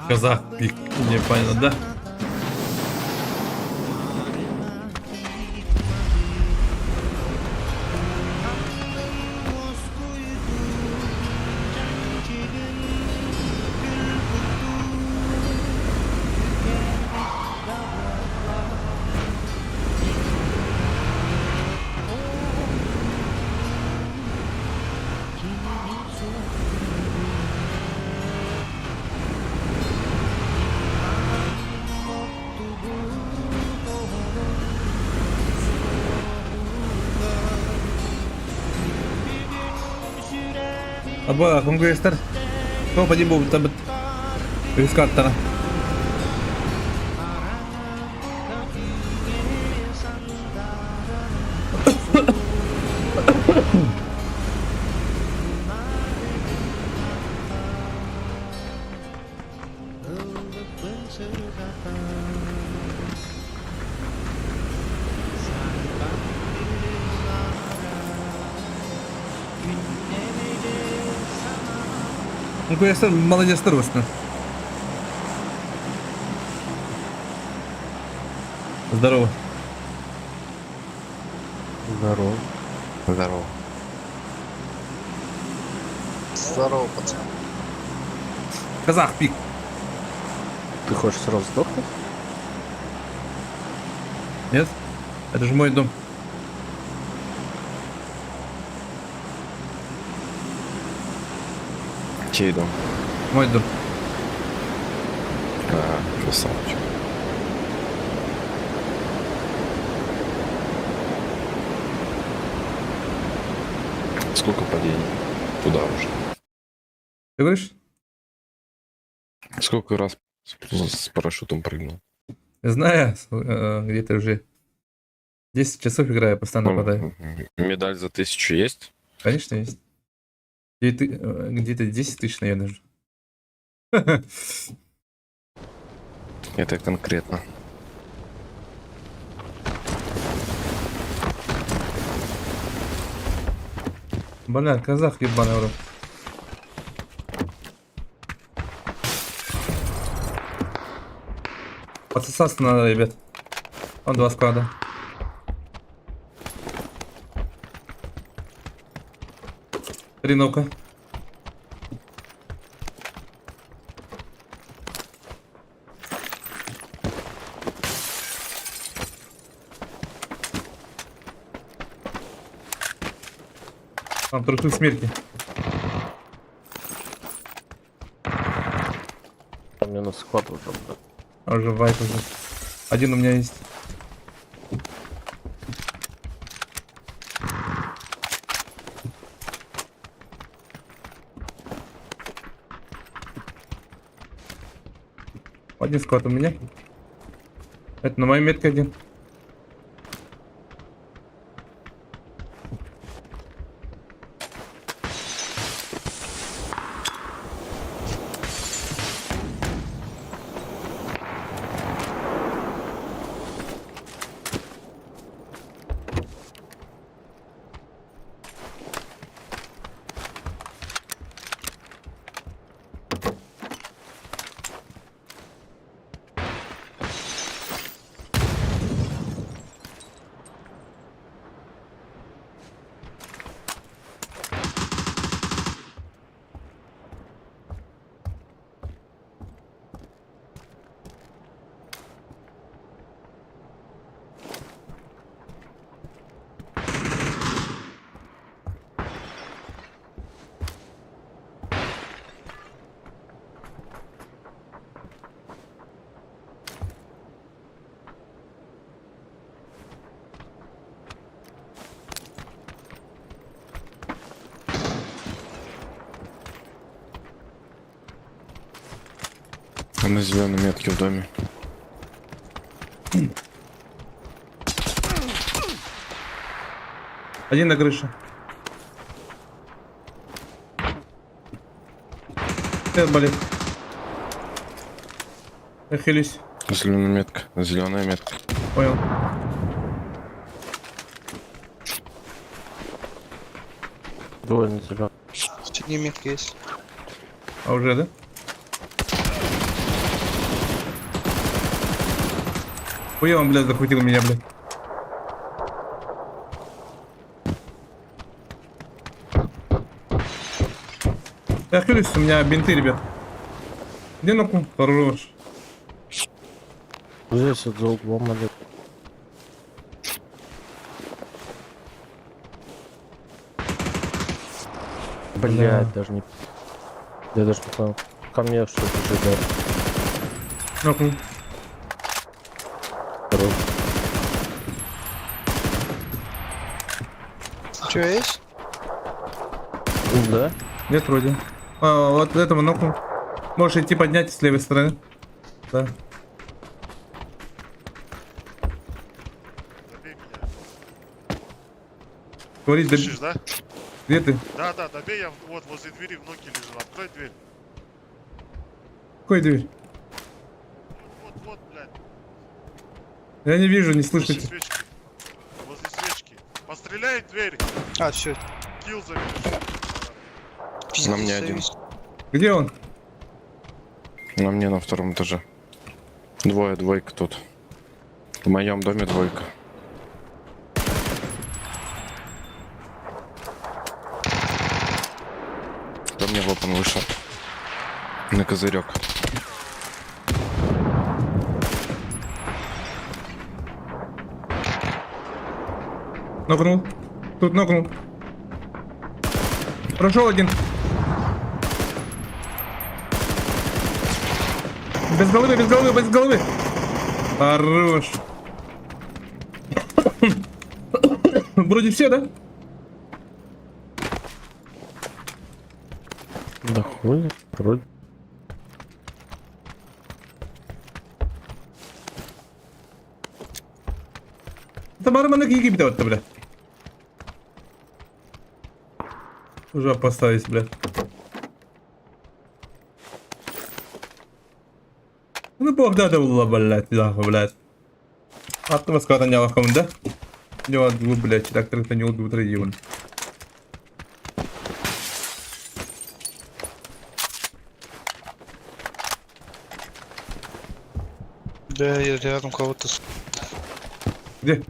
Казах пик, непонятно, да? Apa, kamu gue start. Kau pasti mau tabet. Riskat tanah. Ну, конечно, молодец, осторожно. Здорово. Здорово. Здорово. Здорово, пацан. Казах пик. Ты хочешь сразу сдохнуть? Нет? Это же мой дом. Чей дом? Мой дом. А, красавчик. Сколько падений? Туда уже. Ты говоришь? Сколько раз с парашютом прыгнул? Знаю, где-то уже 10 часов играю, постоянно падаю. Медаль за 1000 есть? Конечно, есть. Где-то 10 тысяч, наверное, же. Это конкретно. Бля, казах ебаный в рот. Подсосаться надо, ребят. Вон 2 склада. Треновка. Там трусы смерти. Минус склад уже. А уже вайп уже. Один у меня есть. Один склад у меня. Это на моей метке один. На зеленой метке в доме. Один на крыше. Сейчас болит. Я хилюсь. Зеленая метка. Зеленая метка. Понял. Двое на тебя. Синий метки есть. А уже, да? Ой, он, блядь, захватил меня, блядь. Я хилюсь, у меня бинты, ребят. Где нокнул? Хорош. Здесь вот за углом один. Блядь, даже не... Я даже не понял. Ко мне что-то бежит, да. Нокнул. Хорош. Что есть? Да? Нет, вроде. А, вот этого нокнул. Можешь идти поднять с левой стороны. Да. Добей меня. Говорить, Слышишь, да? где ты? Да, добей, я вот возле двери в ноги лежу. Открой дверь. Какой дверь? Вот, блядь. Я не вижу, не слышу Возле тебя. свечки. Возле свечки. Постреляй в дверь. А, все. Килл забери. На мне один. Где он? На мне на втором этаже. Двойка тут. В моем доме двойка. Ко мне в опен вышел. На козырек. Нокнул. Тут нокнул. Прошел один. Без головы, без головы, без головы. Хорош. Вроде все, да? Да хуй, вроде. Это бармены Египта, бля. Уже поставить, блядь. Ну бог дадулла, блядь, нахуй, блядь. Атма скатаняла в кому, да? Не отгу, блядь, так это не отгу регион. Да, я рядом кого-то. Где?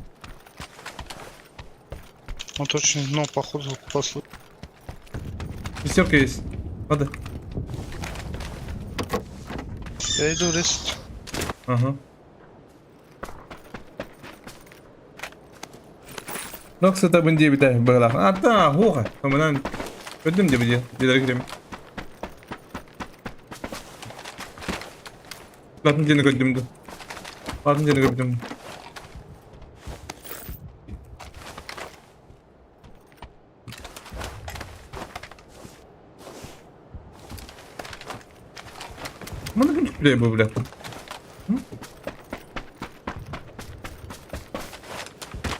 Вот очень, ну, походу, послу. Пятерка есть. Надо. Я иду рисить. Ага. Ну, кстати, бенди битай была. А, да, гоха. Каменан. Пойдем, где бенди. Дидагрем. Ладно, где нагодим, да. Ладно, где нагодим. Надо бенди был, бля.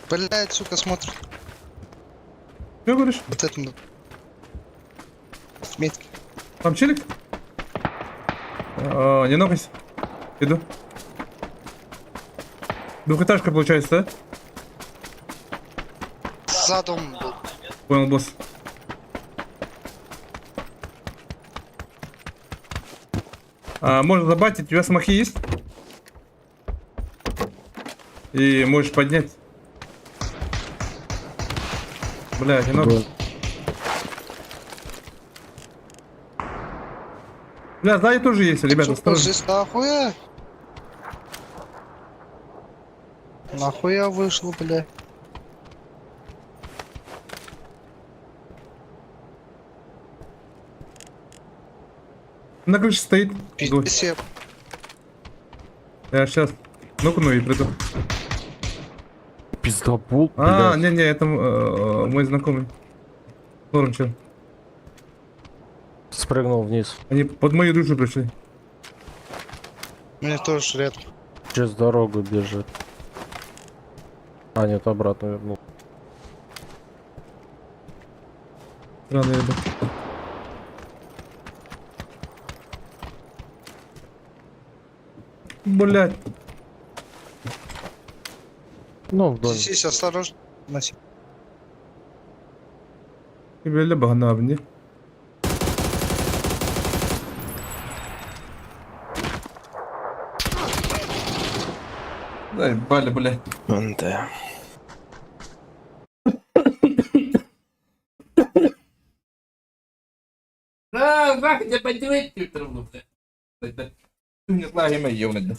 Блять, сука, смотрит. Что говоришь? Вот это. Метки. Там челик? Не ногайся. Иду. Двухэтажка получается, да? За дом был. Понял, босс. Можно забатить, у тебя смахи есть? И можешь поднять. Блядь, не надо. Бля, сзади тоже есть, ребята, осторожно. Здесь нахуя? Нахуя вышел, бля? На крыше стоит. Ой, Пиздец. я сейчас ну и приду. Пиздобул, Не, это мой знакомый. Норм, чё? Спрыгнул вниз. Они под мою душу пришли. Мне тоже редко. Через дорогу бежит. А, нет, обратно вернул. Рано еду. Блять. Ну, в доме. Здесь осторожно. Носи. Böyle bakın abi ne? Дай, бали, бля. Да. Rahat ya ben de bekliyorum bunu. Tüm yıllar yemeği yiyorum.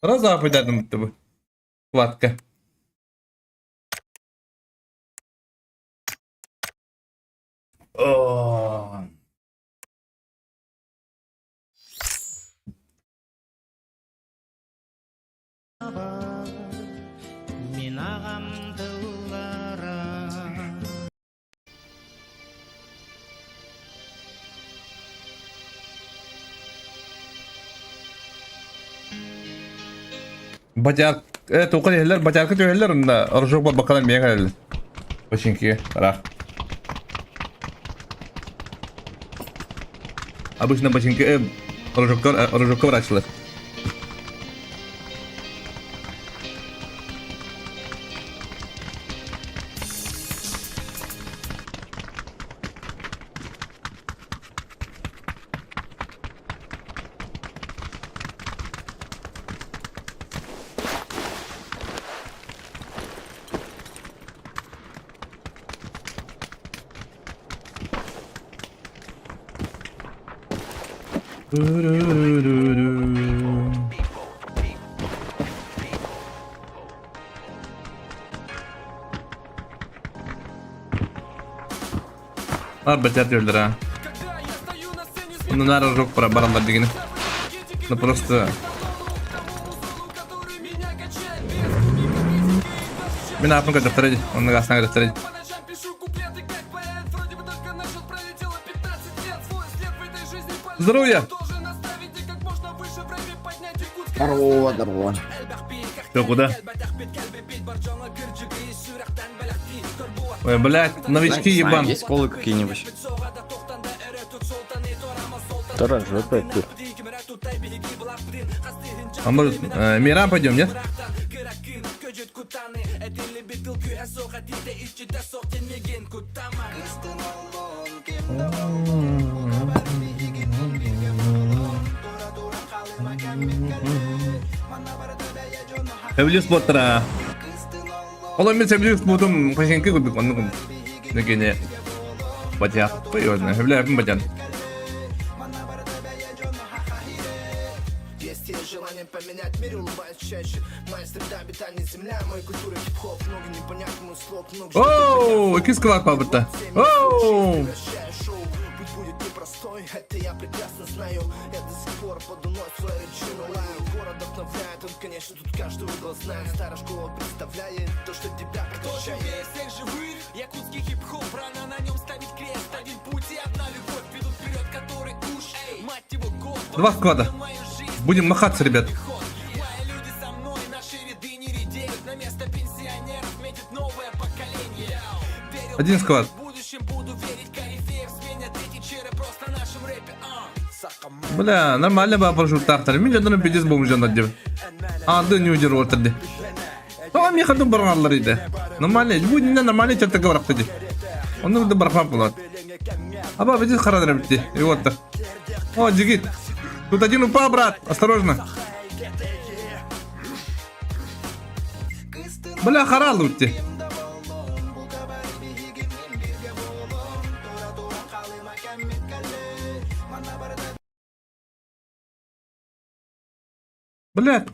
Раза ederdim bu. Ватка. О. Бачар, тукай хеллер, бачарка төһеллер унда, оржок ба бакалан мен хеллер. Башинки, рах. Обычно башинки оржокка врачлар. Бачар төһеллер а. Ну нар оржок пара баралар дигене. Ну просто Мен апын кадастырады, onun гасына кадастырады. Здоровья! Здорово, здорово. Ты куда? Ой, блядь, новички ебан. Есть колы какие-нибудь? Оранжевый опять ты. А может, Мирам пойдем, нет? Sevgili sportlara. Oğlum ben sevgili sportum paşenki kurduk onu. Ne gene. Bacak. Koyuyoruz. Sevgili yapın bacak. Желание поменять мир, улыбаясь чаще. Моя среда обитания земля, моя культура хип-хоп. Много непонятных слов, много Ооо, iki squad var burada. Ооо. Путь будет непростой, это я прекрасно знаю. Я до сих пор под луной свою речину лаю. Город вдохновляет, он, конечно, тут каждый угол знает. Старая школа представляет то, что тебя прокачает. Всех живых, якутский хип-хоп, рано на нем ставить крест. Один путь и одна любовь, ведут вперед, который уж, мать его, год. Два склада. Будем махаться, ребят. Один склад. Бля, нормально бы парашюттар. Миллиондон пидес болмuşlar diyor. Adı New Year ortada. Tamam ya kadın baranlar idi. Normalde bu dinle normalde çarptı bırak dedi. Onu da bırakmam bulan. Ama bizi karar bitti. И вот так. О, Джигит. Тут один упал, брат. Осторожно. Бля, харал лутти. Бля.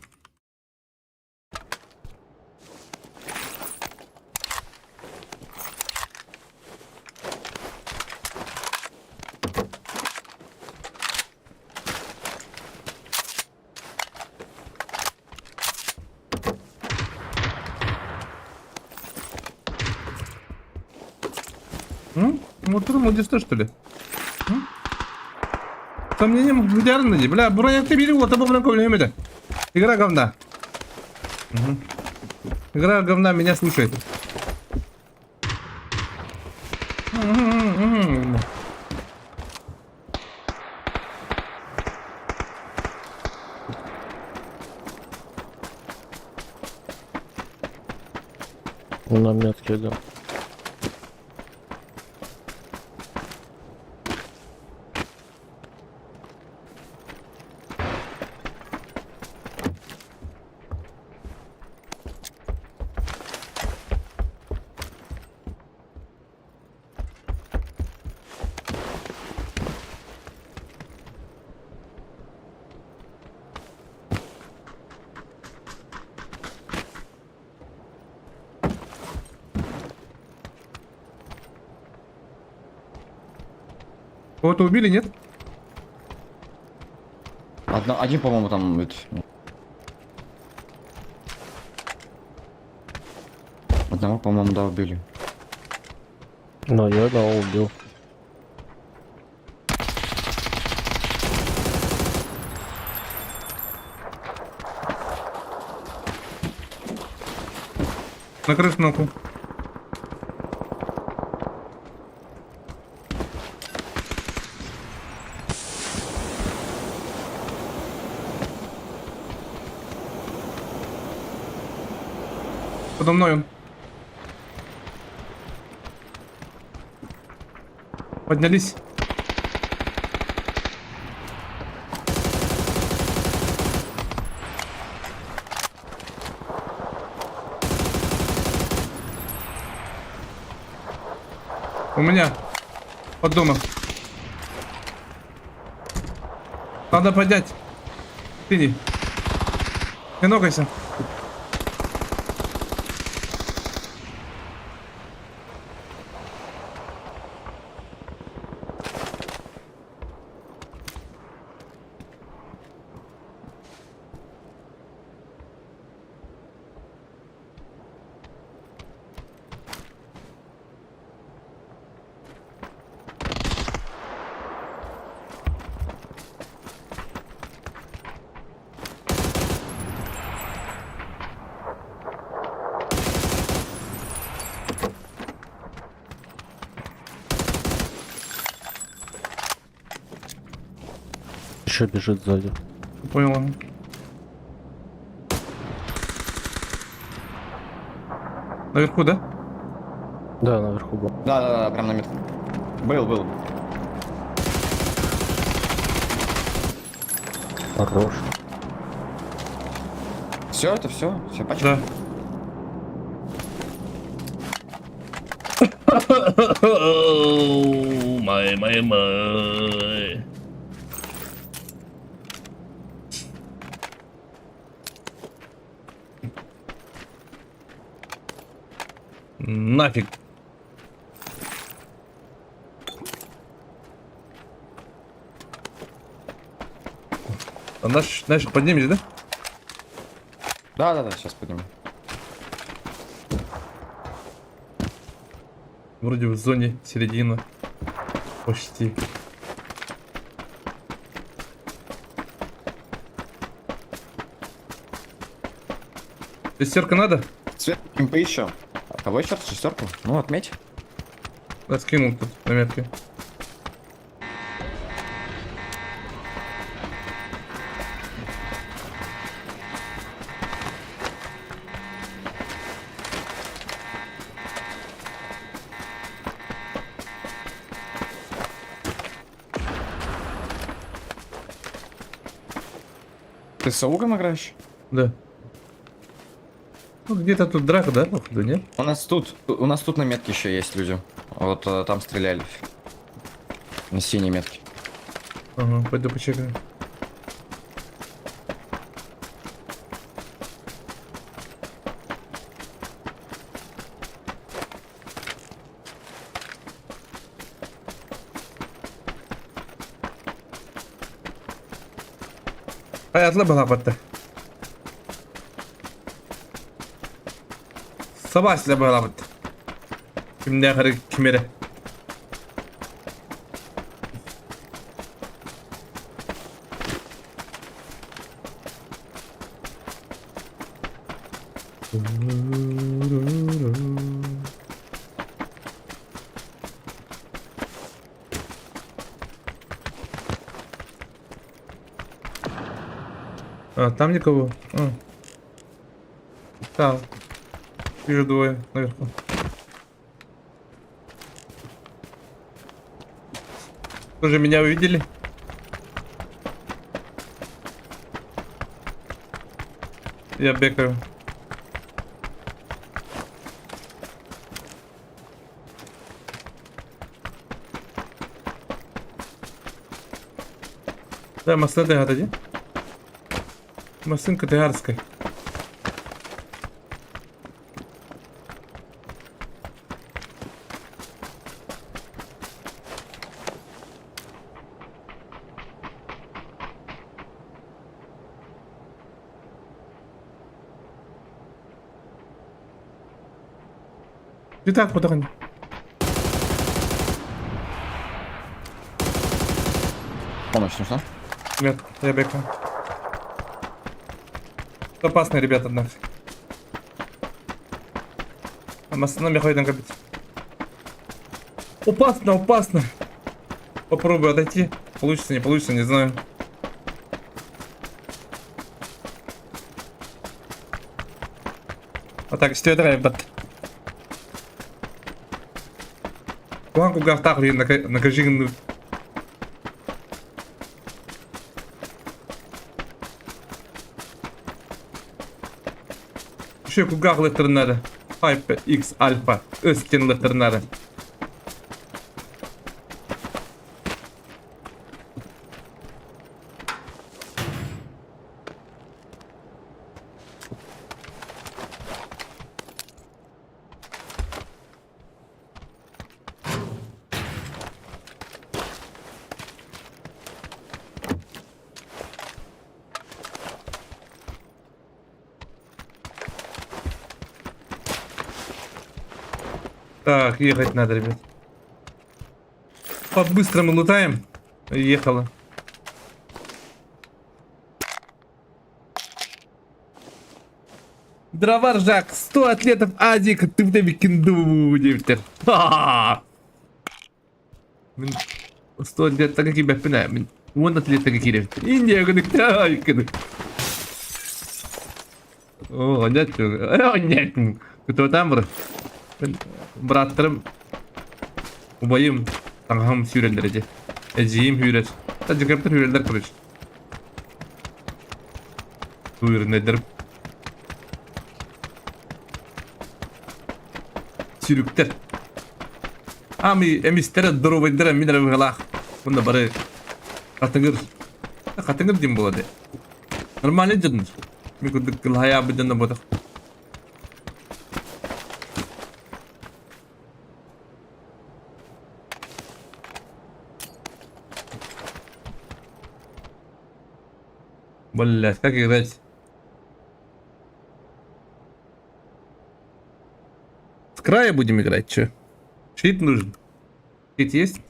Мотор молодец, что ли? Сомнением в идеальности. Бля, броня ты бери, вот обо мне. Игра говна. Игра говна меня слушает. На метке, да. Кого-то убили, нет? Один, по-моему, там... Одного, по-моему, да, убили. Ну, я, да, убил. Накрыть кнопку. Подо мной он. Поднялись. У меня под домом. Надо поднять. Ты не ногайся. Еще бежит сзади. Понял. Наверху, да? Да, наверху был. Да, прям на метке. Был. Хорош. Все, это все пачка. Да. Май. Нафиг. А наш поднимешь, да? Да, сейчас подниму. Вроде в зоне середина. Почти. Шестерка надо? Свет, импы еще. А кого еще раз? Шестерку? Ну, отметь. Да, скинул тут на метке. Ты с аугом играешь? Да. Ну, где-то тут драка, да, походу, нет? У нас тут на метке еще есть люди. Вот там стреляли. На синей метке. Ага, пойду почекаю. Hayatla bağlattı. Sabah size bağlattı. Şimdi yakarı kimere. А, там никого. А. Там. Вижу двое наверху. Тоже меня увидели? Я бегаю. Да, машина гададі. Машинка тигарська. Ти так подогонь. Помощь нужна? Нет, я бегаю. Опасные ребята, однако. А машинами ходит копить. Опасно, опасно. Попробую отойти. Получится, не получится, не знаю. А так, что это ребят? Куанку гартах на каждый. Şu kugaklıklarına Hyper X Alpha Özkenliklerine. Так, ехать надо, ребят. По-быстрому лутаем. Ехала. Дрова ржак, 100 атлетов Азик, ты в тебе кинду, девтер. 100 атлетов, так как я понимаю. Вон атлеты какие, девтер. Индия, как О, нет, кто там, брат? Браттарым убайым таңғам сүйрелдер еде. Әжейім сүйрел. Тәжікептір сүйрелдер көріш. Сүйрін әдіріп. Сүйріктер. Ами әмістері дұрубайдыр әмінер әміғалақ. Бұнда бары қатыңыр. Қатыңыр дейм болады. Нормальный жадын. Мен күрдік қылғая бұдында бодық. Блять, как играть? С края будем играть, чё? Щит нужен. Щит есть?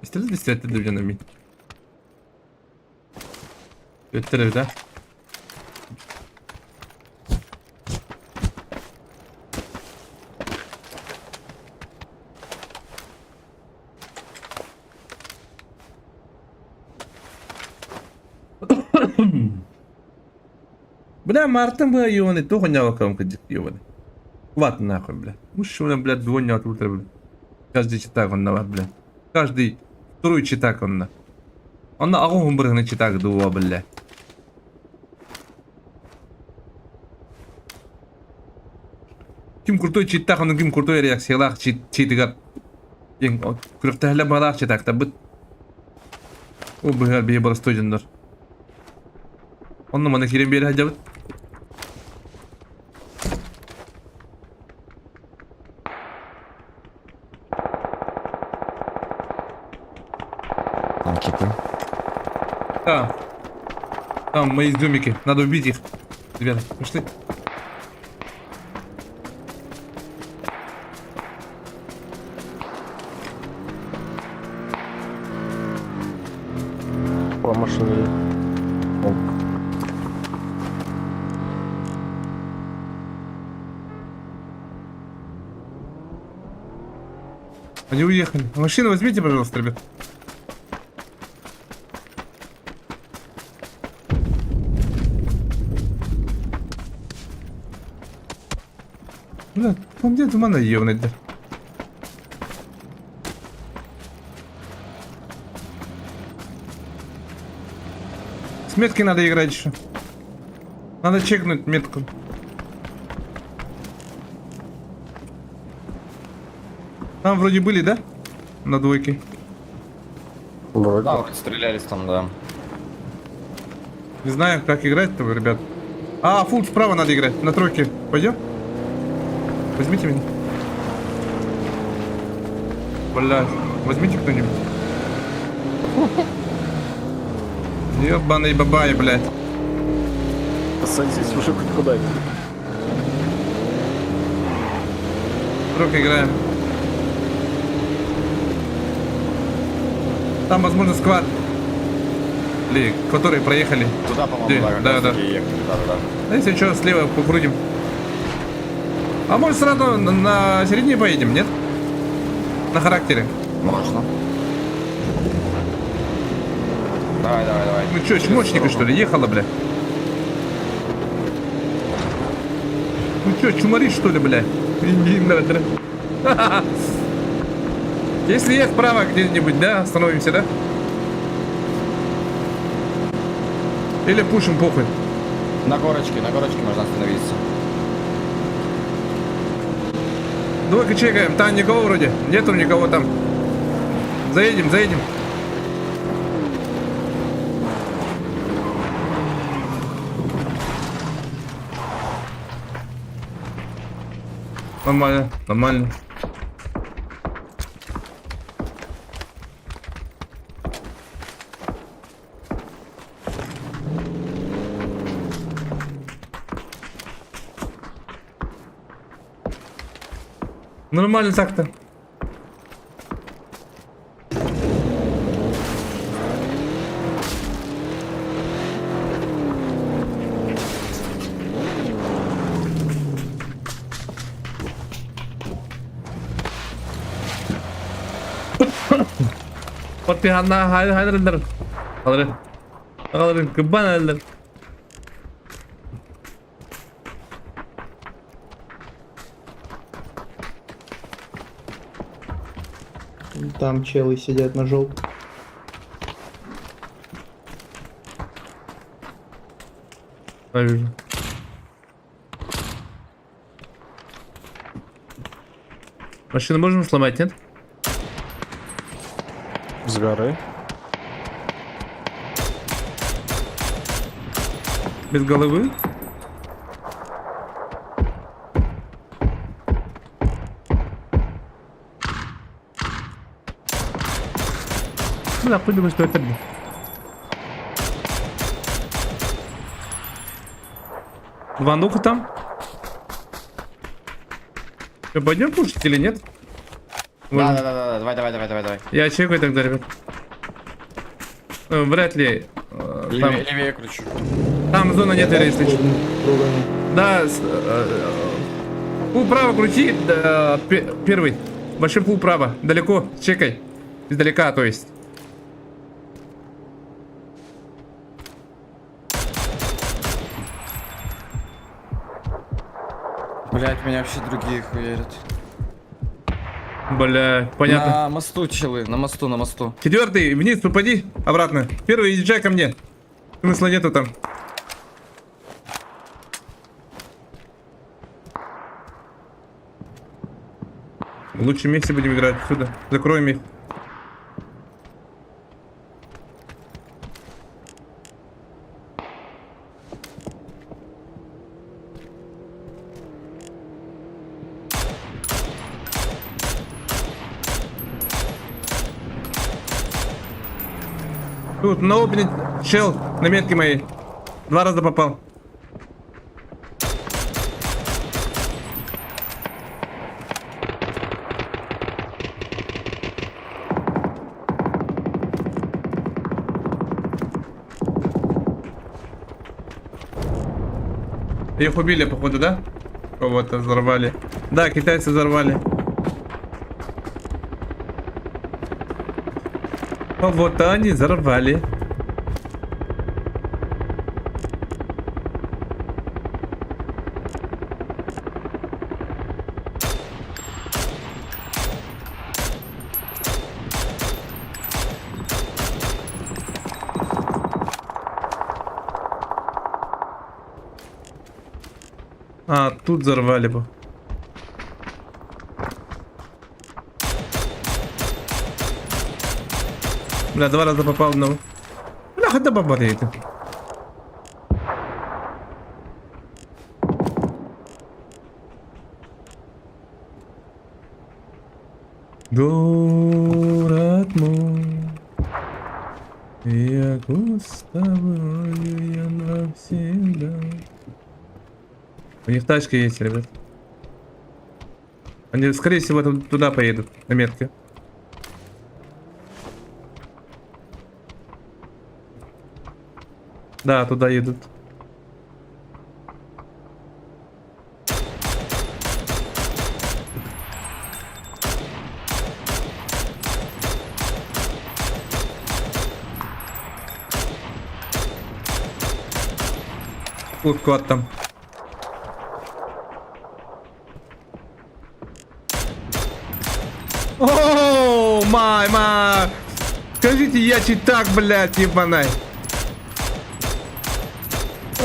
Стрелять дубинами. Это да? Бля, Мартин, бля, ёбаный, то гонял кромка, ёбаный. Хватит нахуй, бля. Уж у меня, блядь, двойня утро, бля. Каждый читак он на, бля. Каждый второй читак он на. Он на агу хумбрыгный читак дуа, бля. Ким крутой читак, он ким крутой реакциялах читигар. Ең, күріқтәлі балақ читак, та бұд. О, бұғар бейі барыс той жындар. Onu bana kirin bir yere hacabıt. Да. Там мои домики. Надо убить их. Ребята, пошли. машине. Они уехали. Машину возьмите, пожалуйста, ребят. Бля, там где тумана ебаный, да? С метки надо играть еще. Надо чекнуть метку. Там вроде были, да? На двойке. Вроде. Да, вот стрелялись там, да. Не знаю, как играть-то, ребят. А, фул справа надо играть. На тройке. Пойдем? Возьмите меня. Бля, возьмите кто-нибудь. Ебаный бабай, блядь. Садись уже хоть куда-нибудь. Тройка играем. Там, возможно, сквад. Или которые проехали. Туда, по-моему, Да, да. А если что, слева покрутим. А может сразу на середине поедем, нет? На характере. Можно. Давай. Ну что, чмочника что ли? Ехала, бля? Ну что, чумари что ли, бля? Если есть вправо где-нибудь, да, остановимся, да? Или пушим, похуй. На горочке можно остановиться. Двойка чекаем, там никого вроде. Нету никого там. Заедем. Нормально. Нормально так-то. Вот пиганна, хайдерлер. Алыр, кыбан. Там челы сидят на желтом. Правильно. Машину можем сломать, нет? С горы. Без головы? Ну да, подумай, что это. Вануха там? Что, пойдем пушить или нет? Да, давай. Я чекаю тогда, ребят. Вряд ли. Там, Левее кручу. там зона нет, если что. Да, пул право крути, да, первый. Большой пул право, далеко, чекай. Издалека, то есть. Блять, меня вообще другие хуярят. Бля, понятно. На мосту, челы, на мосту. Четвертый, вниз упади, обратно. Первый, езжай ко мне. Смысла нету там. В лучшем месте будем играть отсюда. Закроем их. Тут на опене чел на метке моей. 2 раза попал. Их убили, походу, да? Кого-то взорвали. Да, китайцы взорвали. Кого-то они взорвали. А, тут взорвали бы. Бля, 2 раза попал в одного. Бля, хотя бы батарейки. Город мой, я с тобою, я навсегда. У них тачка есть, ребят. Они, скорее всего, туда поедут, на метке. Да, туда едут. Кот там. О, мама! Скажите, я читак, блядь, ебаный.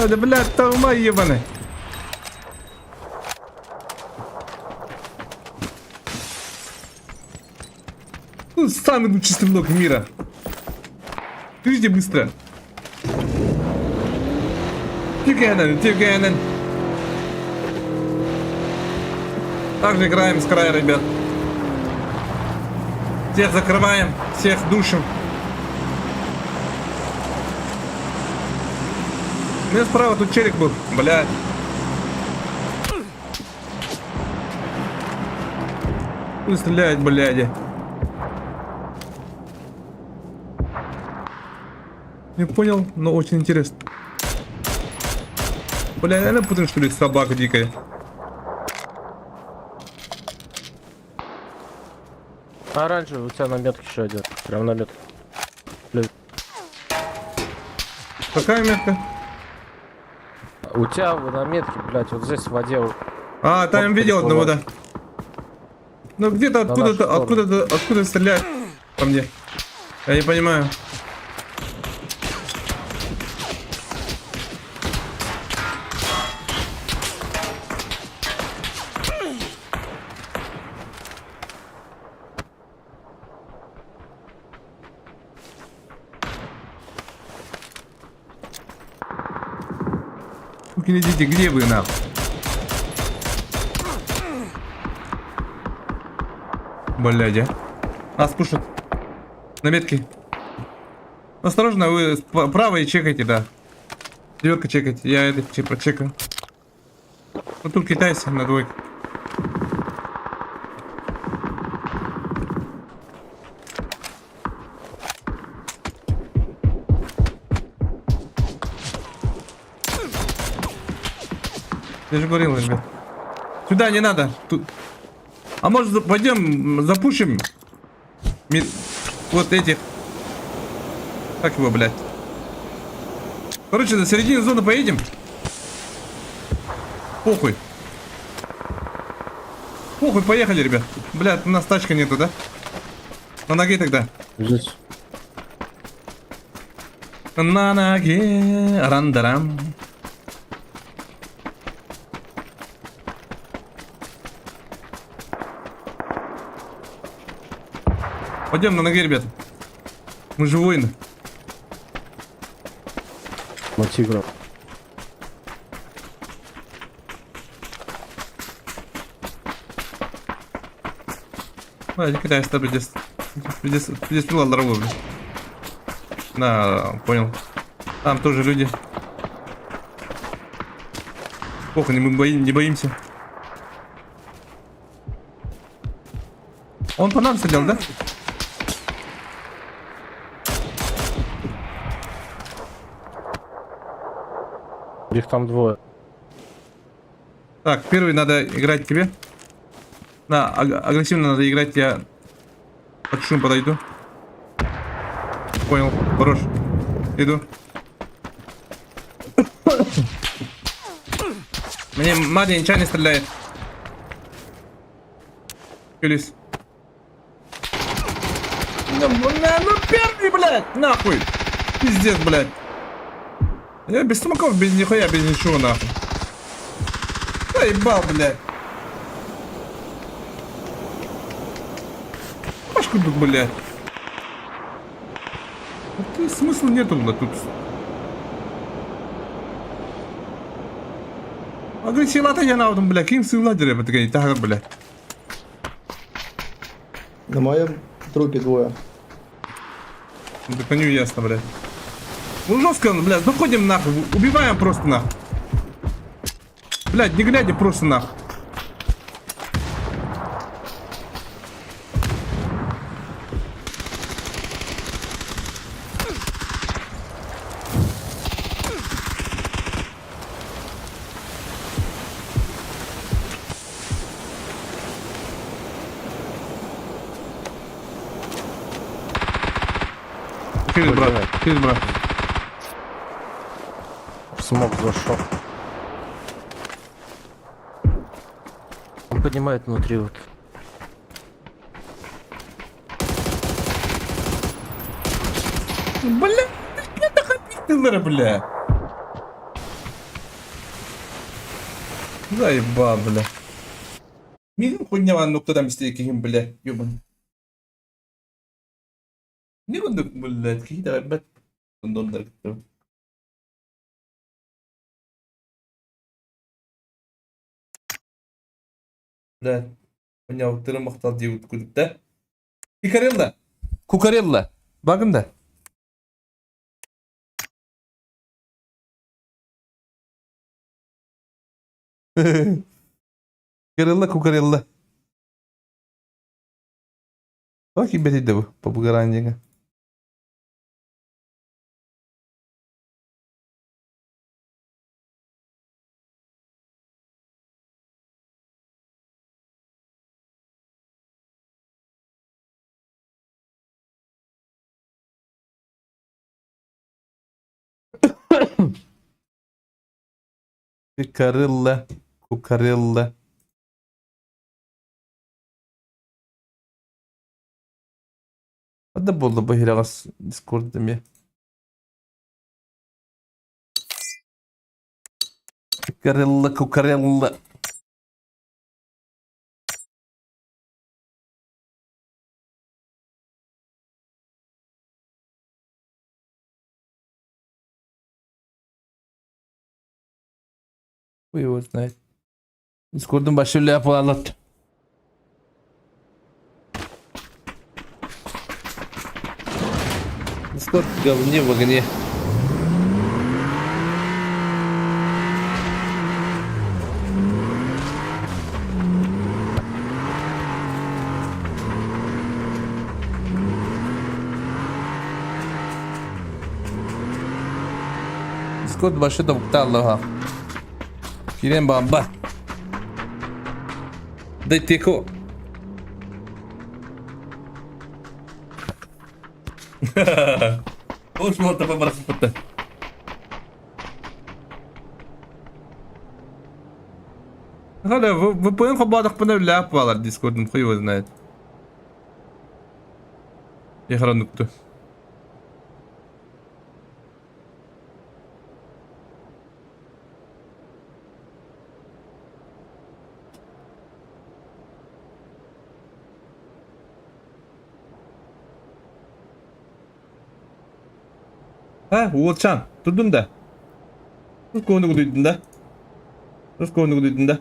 Да, блядь, толма ебаный. Ну, самый лучший стрелок мира. Скажите быстро. Тюгенен. Также играем с края, ребят. Всех закрываем, всех душим. У меня справа тут челик был, блядь. Пусть стреляет, бляди. Не понял, но очень интересно. Бля, наверное, потому что ли собака дикая. Оранжевый у тебя на метке еще идет. Прям на метке. Какая метка? У тебя на метке, блядь, вот здесь в воде. А, там Вот видел одного, да. Ну где-то На нашу сторону. откуда стреляют по мне. Я не понимаю. Идите, где вы, нахуй? Блядь, нас пушат. На метке. Осторожно, вы правой чекайте, да. 9 чекайте, я это прочекаю. Вот тут китайцы на двойке. Я же говорил, ребят. Сюда не надо. Тут. А может пойдем запушим вот этих. Как его, блядь? Короче, до середины зоны поедем. Похуй. Похуй, поехали, ребят. Блядь, у нас тачка нету, да? На ноге тогда. Здесь. На ноге. Рандарам. Пойдем на ноге, ребята. Мы же воины. На тигра. А, не китайцы, там здесь была дорога, блин. Да, понял. Там тоже люди. Похуй, мы не боимся. Он по нам стрелял, да? Их там двое. Так, первый надо играть тебе. На, агрессивно надо играть, я под шум подойду. Понял, хорош. Иду. Мне Мадя ничего не стреляет. Филис. Ну первый, блядь, нахуй. Пиздец, блядь. Я без смоков, без нихуя, без ничего, нахуй. Заебал, блядь. Пашку тут, блядь. А смысла нету, блядь, тут. Агрессивно я на этом, блядь. Ким сила дерет, блядь, так, блядь. На моем трупе двое. Ну, так не ясно, блядь. Ну жестко, блядь, заходим нахуй, убиваем просто нахуй. Блядь, не глядя просто нахуй. Филис, брат, Филис, брат. Смог зашел. Он поднимает внутри вот. Бля, это хапитылера, бля. Заебал, бля. Мигом хуйня ван нуктадан мистейким, бля, ёбан. Не бундук, бля, какие-то бэт. Дондор, бля, хуйня уктыры мақтал деуд күдік, да? Кукарелла, Кукарелла, багында. Кукарелла. Как тебе это по бугаранника? Кукарелла. Hadi buldu bu hilas Discord'da mı? Kukarella. Хуй его знает. Discord'un başarılı yapı anlat. Дискорд в говне в огне. Дискорд başı da buktallı ha. Kiren bamba. Детеко. Уж вот это побросать. Hala VPN хабадах поновляп валар Discord'un хуй его знает. Я хранукту. Ha, Uğurcan, durdun da. Rus konuğu duydun da. Rus konuğu duydun da.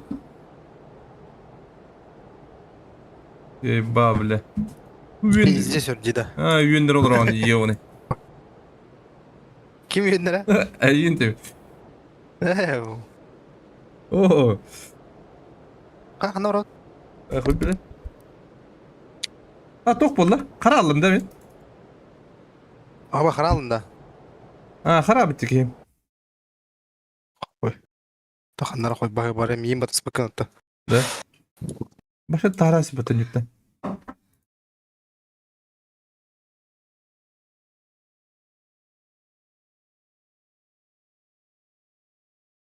Еба, бля. Здесь вот деда. А, юндер olur onu yiyor. Kim yönlere? Юндер. Oo. Как народ? Хуй бля. Ha, tok bol la. Kara aldım değil mi? Hava kanalında. Ha, harap ettik. Ханнара хой бага барем миим батас баканатта. Да? Баша тараси батанюкта.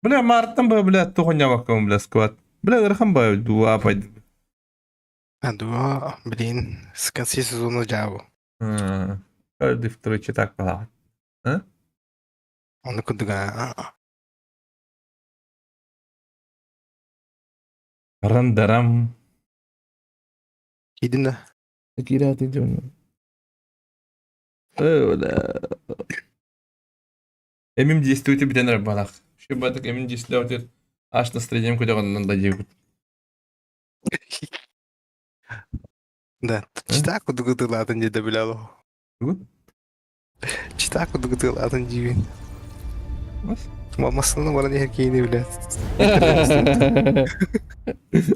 Бля, мартан ба, бля, тухоня вакам, бля, сквад. Бля, рахам ба, дуа пайд. Дуа, блин, с конца сезона джаву. Каждый второй читак пала. Он кудга. Рандарам. Идина. Кира ты дёрну. Бля. Эмим действует битен рабалах. Шиба так эмим действует. Аж настроением куда он надо. Да, читак кудга латан не добавлял. Читак кудга латан дивин. Мамасını bana ne erkeğini bile.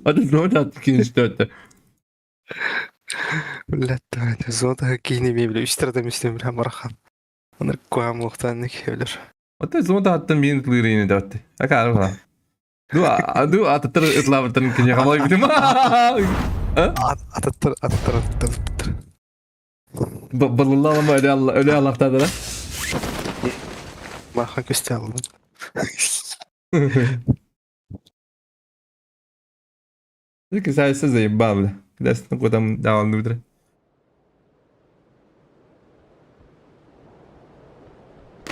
Hadi zor attık işte. Bile de zor da erkeğini bile. Üç tarafa müslüm bile marahan. Onlar koyam muhtemelen öylür. Hatta zor da attım bir kılırı yine de attı. Akar falan. Dua atatır ıtlavatın kenya kamal gidim. Atatır. Balıllah ama öyle Allah'tadır ha. Marahan köste aldım. Peki sayesinde zayıf bağlı. Gidersin kodam devamlı bilir.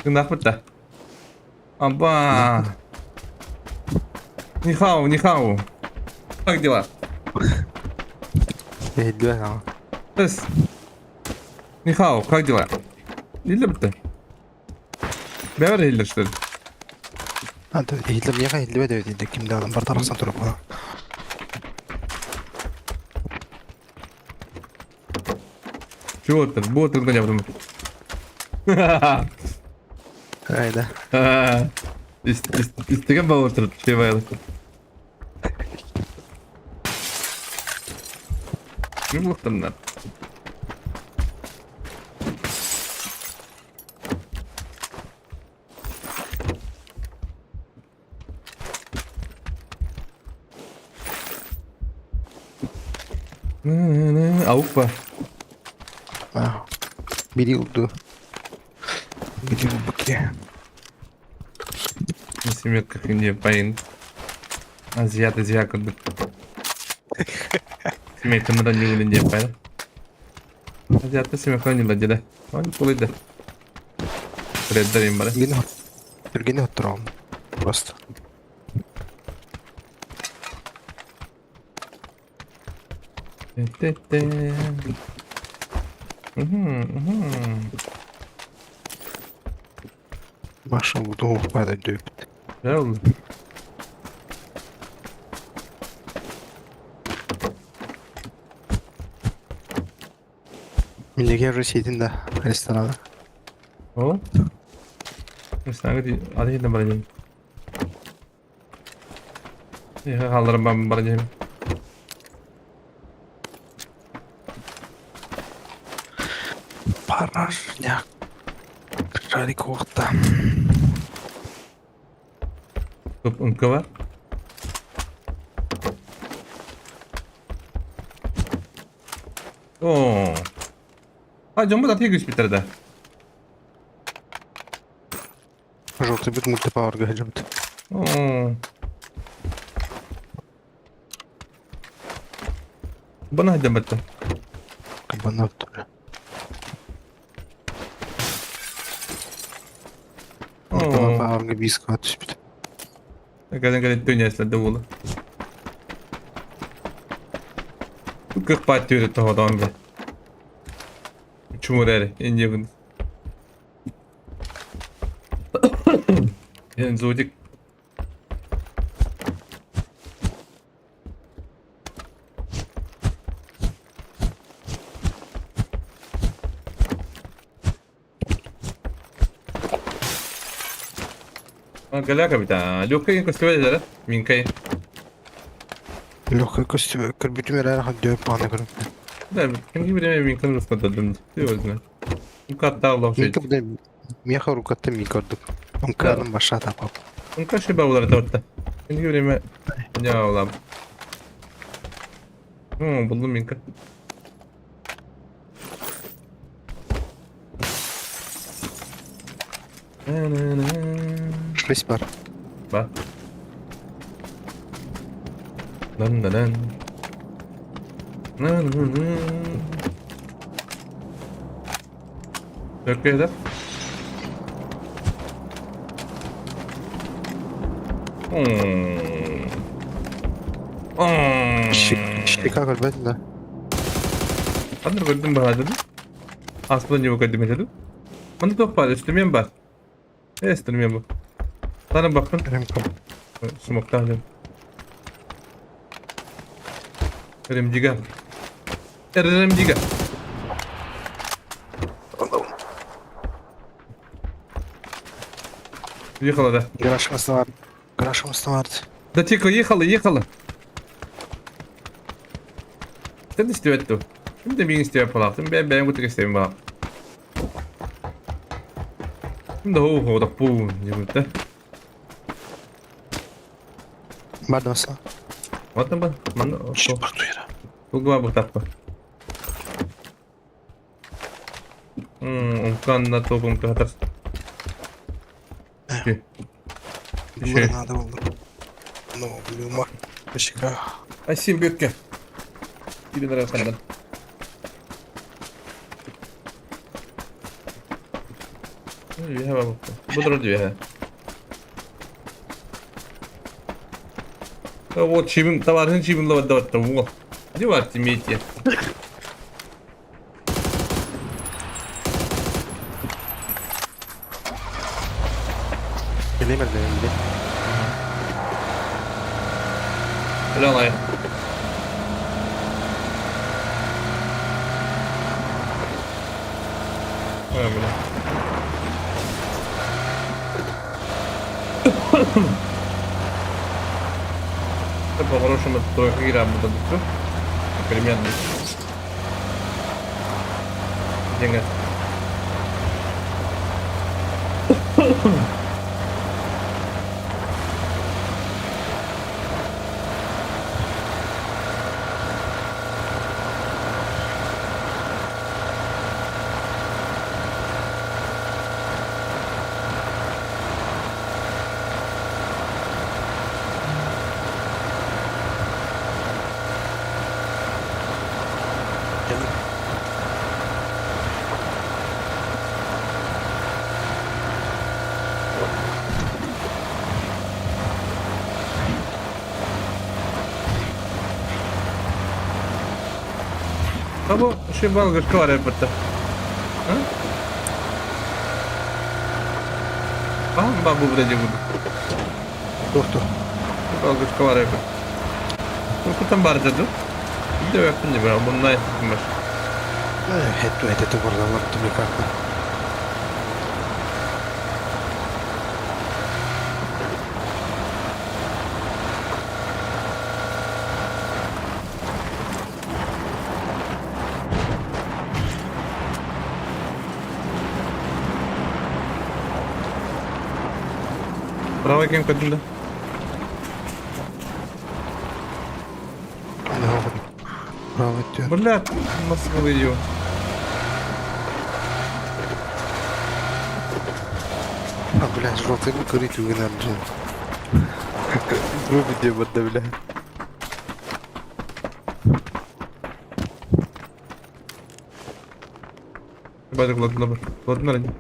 Kındak mı? Aba. Ni hao. Как дела? Eldiven ama. Тесс. Ни хао, как дела? Или бы ты? Бевер или что ли? Hadi eğitim yaga eldiven de ödeydi. Kimde adam var tarafsan durup bana. Чего ты? Вот ты не буду. Hayda. İstegen bağ oturup şey var. Ne baktın lan? Avuk var. Biri oldu. Biri oldu ki. Семерка не пайн. Азиаты зякуды. Семейка на раннюю не пайн. Азиаты семерка не ладили. Он полыды. Преддарим бара. Türgeni oturam. Просто. Маша в дом падать дöpt. Ne oldu? Millege reçetin de restoranda. O? Sen hadi gidin bana gelin. Ya hallarım ben bana gelin. Parar ya. Rarik orta. Top unka var. Oo. Ha jumbo da tek bitirdi. Желтый бит мультипауэр гаджет. Oo. Bana hadi battı. Кабанов тоже. Мультипауэр габиско отспит. Kadın dünyasında da olur. Bu 40 parti üretti o adam be. Çumurere ince gün. Yani zodik. Галяка бита. Лёгкая костюм минкай. Легкий костюм. Карбитюмер я дöp bana göre. Да, kim gibi minkan rıskadadım. Diyoruz. Mukatта Allah şey. Minka bir de Miyaha rukatta mi gördük. Onkanın başa tapap. Unka şey bağlar orta. Şimdi время. Ya ulan. Buldum Minka. Шесть бар. Bak. Lan lan lan. Lan lan lan. Yok beyler. Щека ölmedi de. Andır gördüm bahadırı. Aslında niye bu kadar demedim? Bana çok fazla üstüme bak. Ne üstüme bu? Sana bakın. Smoke'tan alıyorum. Örümcüga. Örümcüga. Їхала, да. Гаражımız da var. Гаражımız da vardı. Да тихо, їхала. Sen de istiyor tu. Şimdi bir istiyor falan. Ben bu tek isteyeyim bak. Şimdi ho da bu ne bu? Var da olsa. Bakın bak. Mana Şu burada yere. bu gua bu tak. Umkan na to bum ke atas. Okey. Bunları nerede buldum? Ne bileyim bak. Щека. Спасибо, Бетка. Тебе нравится, да? Я вам буду я. Вот чим товарın чимle вадаватта во. Девать имейте. Geleyim elden. Helal. Öyle. По-хорошему тройка игра будет тут. Примерно. Деньги. Ama şey balgır kvar yapıttı. Ha? Babu burada budu. Doktor. Balgır kvar yapıttı. Kurkutan bardadı. Bir de yaptın ya ben bununla yaptım var. Hep tu buradan baktım yukarıda. Правая кем kadında. Ne oldu? Bravo diyor. Бля, nasıl vuruyor? А, бля, желтый курить угнали. Грубо делать, да, бля. Hadi kullandılar bak. Kullandılar önce.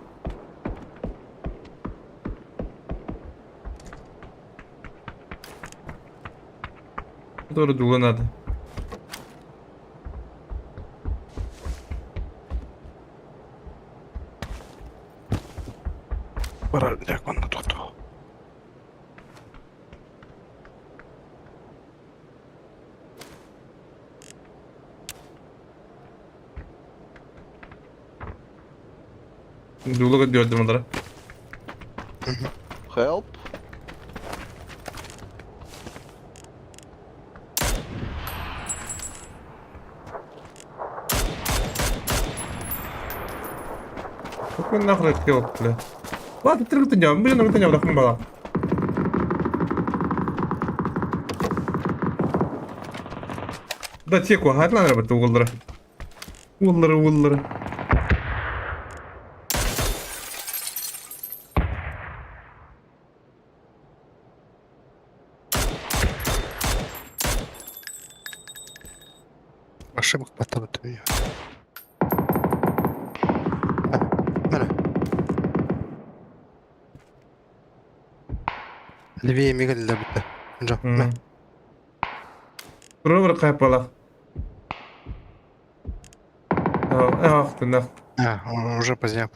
Doğru kullandı. Пора для кона тут. Dulu gördüm onlara. Help. Какой нахуй help, бля. Ладно, ты не блин, ты не вдохнул бала. Дискотеку, ладно, работа Уоллера. Уоллера. Ошибок потом это меня. Мана. Левее Мигаль для быта. Джо. Ровер кайпала. Ах, ты нах. Уже поздняк.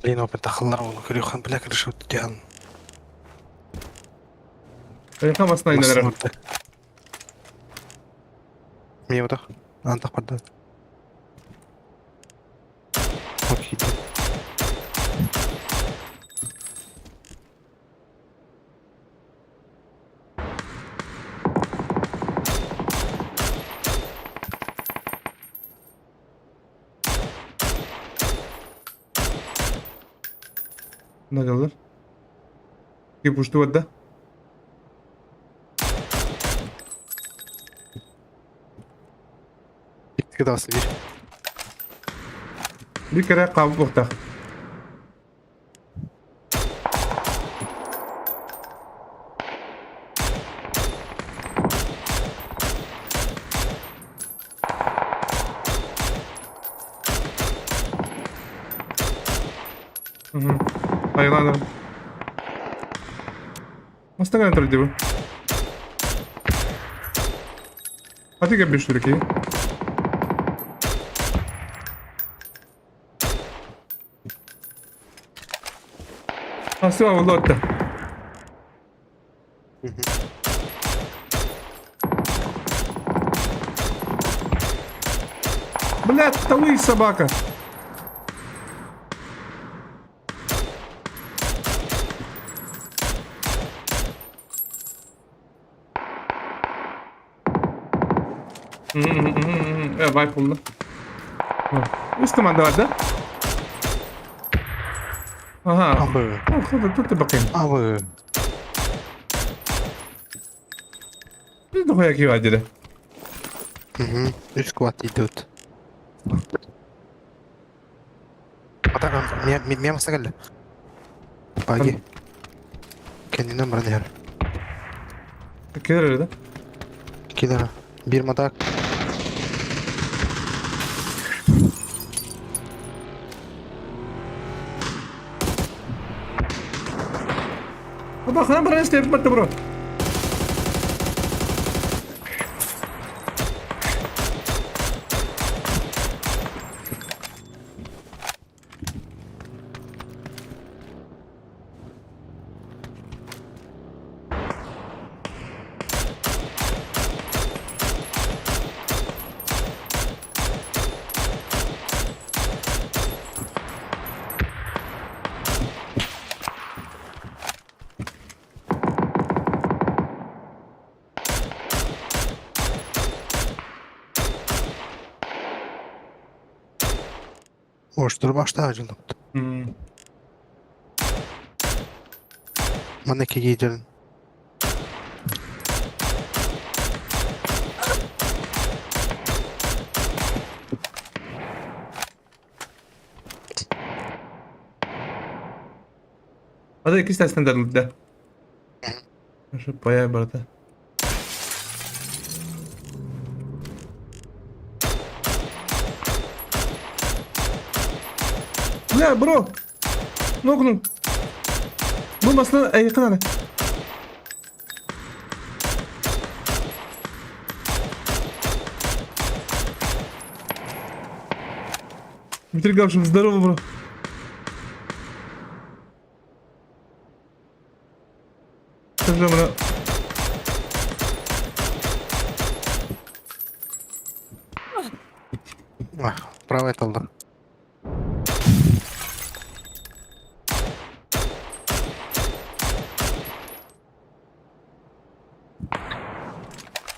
Блин, опыт ахлару, Крюхан, бля, решил тян. Я там основной, наверное. Мне вот так. Антах поддать. Окей. Ne geldi? Kim puştu wadda? Когда вас видишь? Bir kere kabuk bokta. Ayılanırım. Nasıl da kontrol ediyor bu? Hadi gel bir şuraki. Nasıl var bu lotta? Блядь, тавый собака. Vibe oldu. Üst kumanda vardı. Aha. Абы. Tut bakayım. Абы. Bir de koyak iyi vardı. Üst squad идет. Атакан, меня масагали. Паги. Kendine bırak. Keder öyle. Кидара. Bir madak. Bak lan buraya step battı bro. Hoş dur başta acılık. Maneki giydirin. Hadi iki istersen darılıkta. Şu bayağı barda. Ya bro. Ne okudun? Bu masada yakın hani. Bitir gavşım, здорово, bro. Скажи мне. Правая толда.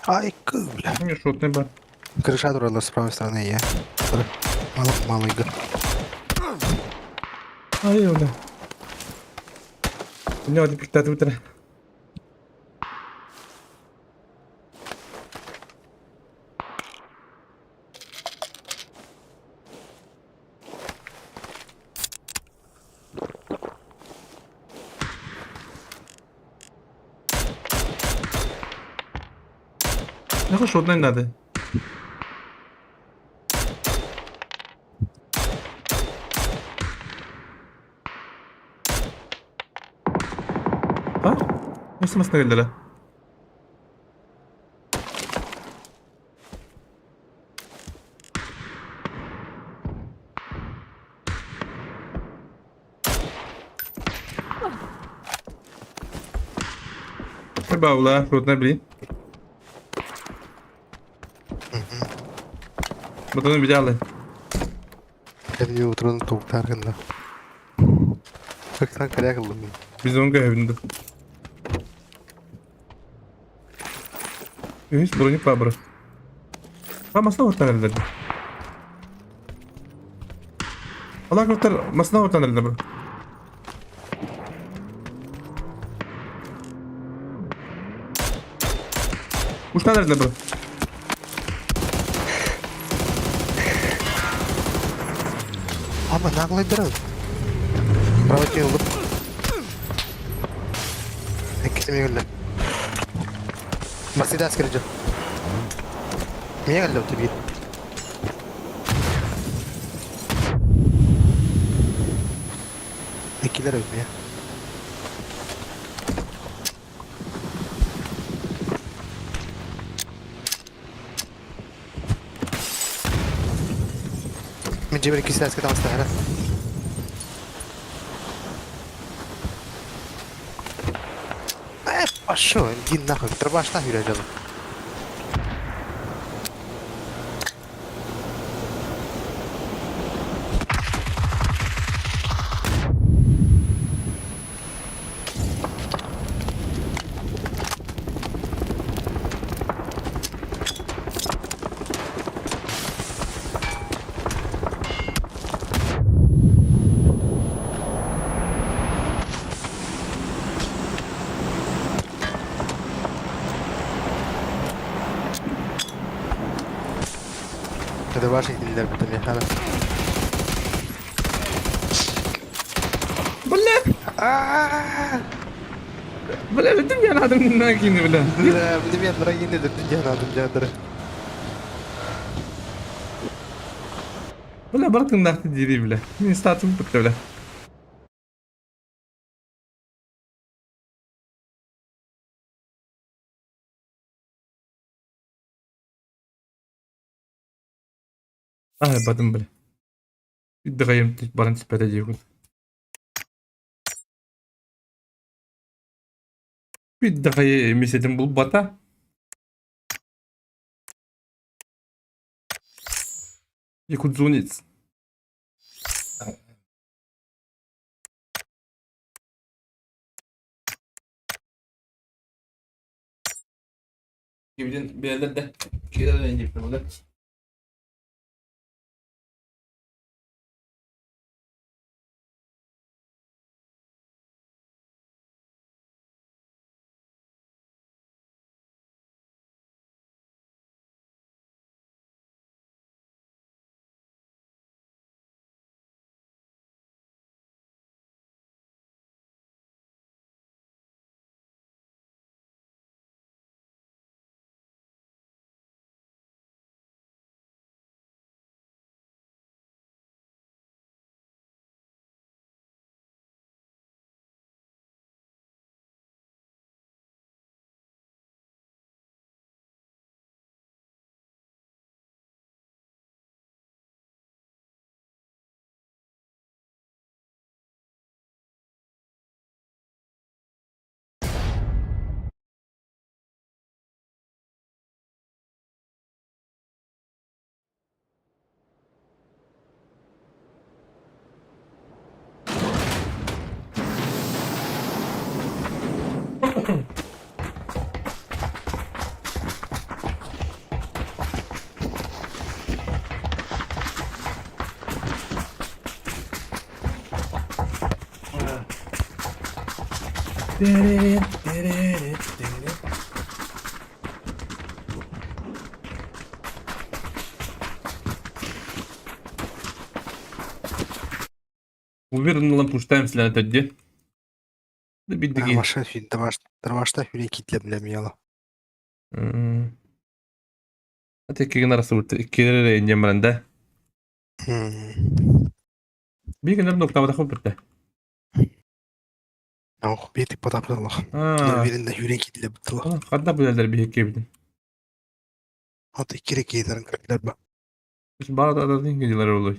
Ай, бля. Не шутный бар. Крыша дура с правой стороны я. Малый игр. Ай, бля. У него диктат утра. Nasıl şuradan nerede? Ha? Nasıl masına geldiler? Bavula, şuradan bileyim. Buradan bir daha alayım. Ben de oturanın tavukta arkanda. Bak sen kale kıldım. Biz onun evinde. Hiç bronik var bura. Ha masana ortadan ellerdi. Allah kurtar masana ortadan ellerdi bura. Uçtan ellerdi bura. Ama ne yapayım? Правотный oldu. İkisini gördüm. Masada askerci. Niye geldi o tabii? İkiler öldü ya. من جيب لك كيس كده مستاهله شو نجي ناخذ ترى باش تاهي يا جماعه هذا باش يدير الدنيا حالا بلا بدم يعني هذا من ناكيني بلا لا بدي بيان رايين الدنيا هذا جادر بلا برك الناس تجري بلا من ستاتم بكتب بلا بدم بلا الدغيم تبارن سبتا جيكون الدغيم ميسيتم بالبطا يكون زونيت Gibiden bir yerlerde şeyler öğrenecektim burada. Уверенно лампуштаем на этот день. Да бедги. Машина фильм, домашний фильм китле бля мела. Tekkeğin arası vurdu. İkileri ineceğim ben de. Bir günler noktamda kapırdı. Oh, beti patapallah. Haa. Birinde yürek idile bıtıla. Kadda bilerler bir hekkeği bildin. Hatta kirek yediren kırklar bak. Şimdi bana da adadın geceler oluyor.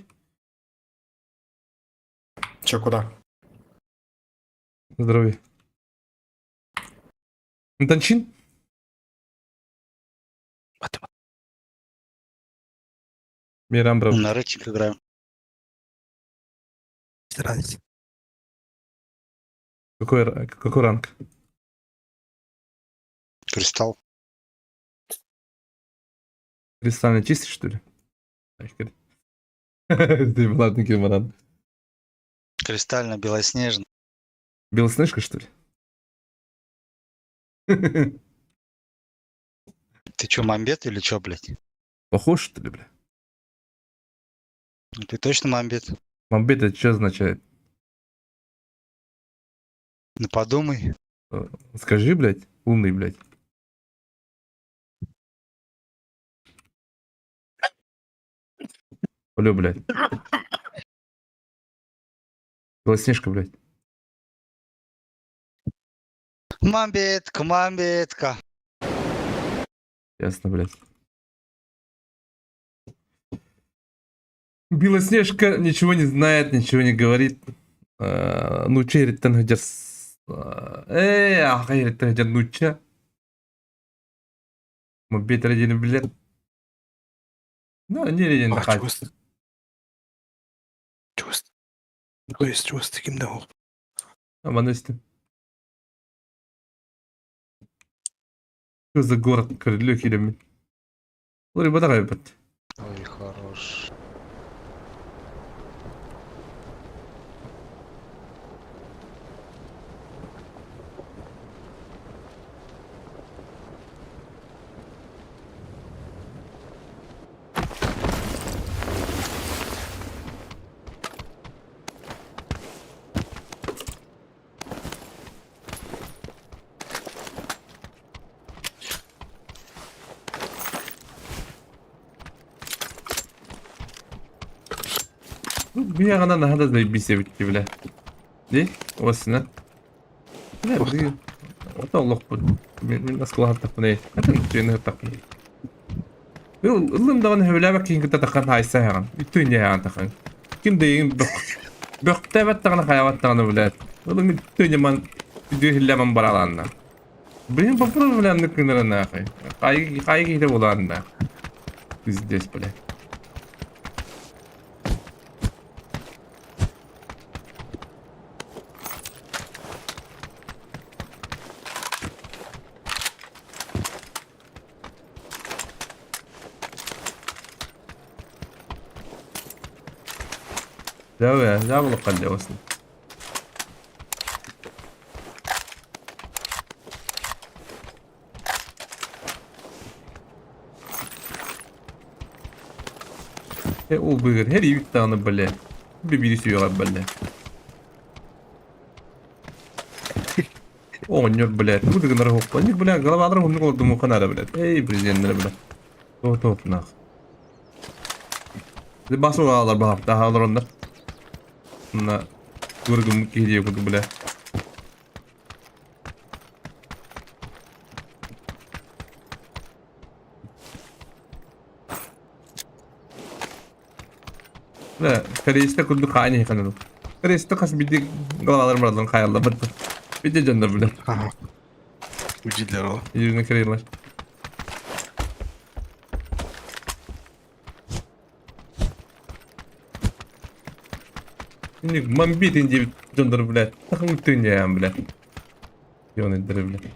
Че, куда? Здоровья. Танчин? Баты, Мирам, бро. На рэчик играем. разница. Какой ранг? Кристалл. Кристально чистый, что ли? Ты ладно, Кимаран. Кристально-белоснежный. Белоснежка, что ли? Ты чё, мамбет или чё, блядь? Похож, что ли, бля? Ты точно мамбет? Мамбет это что означает? Ну подумай. Скажи, блядь, умный, блядь. Алло, блядь. Белоснежка, блядь. Мамбетка, мамбетка. Ясно, блядь. Белоснежка ничего не знает, ничего не говорит. Нуча ереттен хыжас. Аха ереттен хыжас нуча. Мамбет редени билет. Ну, не редени дахать. Чувств. Какое есть чувство, кем да ох. Аманестин. Что за город крылёк или... Лори, батарай, бат. Ой, хорош. Bir yandan daha da bir sevitli bile. Değil? O sinir. Ne bu? O da Allah bu. Ben nasıl kulağım takmıyor. Kadın tüyünü takmıyor. Ben ılım da bana öyle bak ki kita takan haysa yagan. Bütün yagan takan. Kim deyin bak. Bak tabat takan hayat takan bile. Oğlum bütün yaman video hillemen baralanna. Benim bu problemle kınırına akay. Kaygı da olanna. Biz des bile. لا والله قلة وصل. O bugün her iyi bir tane böyle birisi yok böyle. Oynuyor böyle. Bu da kadar hoppa. Ник böyle galavalar onu oldu mu kanara böyle. Ey prezidentler böyle. Tot nak. Bir basu ağlar bak daha alır onlar. Buna vurgun geliyor bu böyle. Ve kariyeste kullu kayni kanalı. Kariyeste kas bir de galavalar var lan kayallar var. Bir de canlar böyle. Ага. Uciler o. Yüzüne kariyorlar. Ini mambit inji canlar böyle. Takım bütün ya böyle. Yönetir böyle.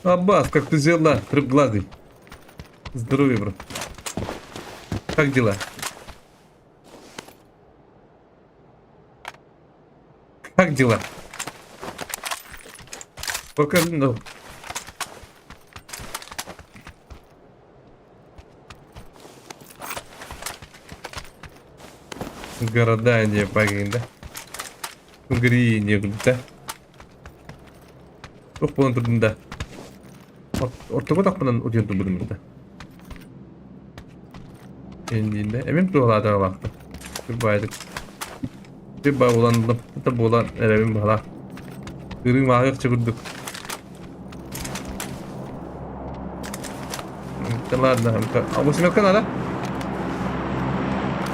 Аббас, как ты дела? Трехглазый. Здоровья, бро. Как дела? дела. Пока, ну. Города не погин, да? Гри не да? Ох, bunun turunda. Ortaga takmadan ucundu bunun burada. Indiğinde. Emin doğalarda baktım. Bir baydık. Bir bağlandım. Bir de boğulan eremin bağla. Kırın bağır çıkırdık. Ладно, а 8 канала?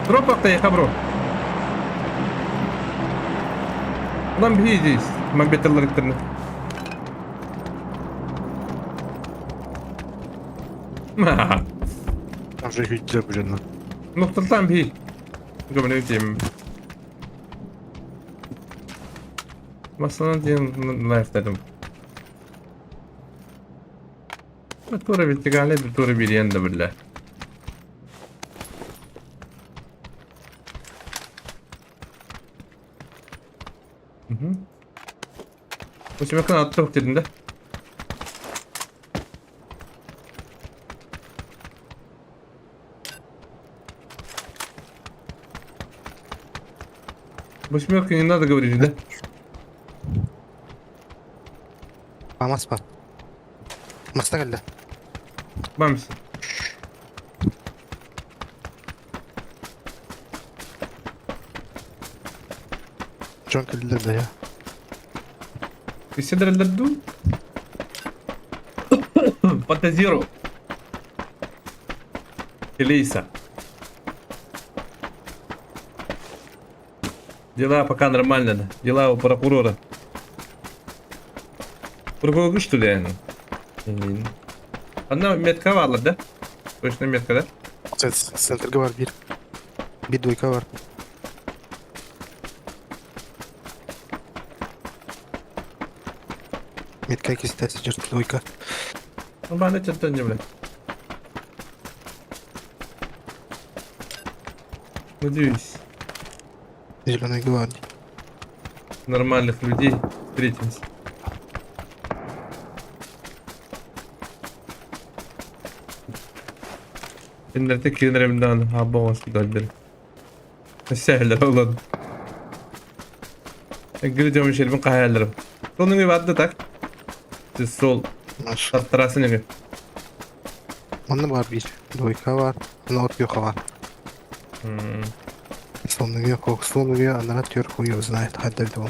Дроп бакта яка, бро. Ulan bir iyiyiz. Ben beterleriklerini. Уже видео, блин. Noktadan bir. Gömleği diyeyim. Masanın diyen life dedim. Tuğra bitti galiba, tuğra bir yanda bile. Bu şimdi attık dedin de. Восьмерка не надо говорить, да? Мамас бар. Маста geldi. Бамс. John geldi de ya. Consider the do. Фантазиру. Элиса. Дела пока нормально, да. Дела у прокурора. Прокурор что ли? Одна метка vardı, да? Точно метка, да? Center'ga var bir. Bir duyka var. Метка ikisi de sıcak duyka. Ну, банда что-то не, блядь. Надеюсь, Зеленой гвардии. нормальных людей встретимся. Kendilerine kendilerimden haba olsun derler. Sehirler oğlan. Güleceğim şeylerin hayallerim. Sonun gibi adı tak. Siz sol tarafına gibi. Onda var bir. Duyka var. Нот yok var. Словно ее как словно ее, она тёрку ее знает, хотя он.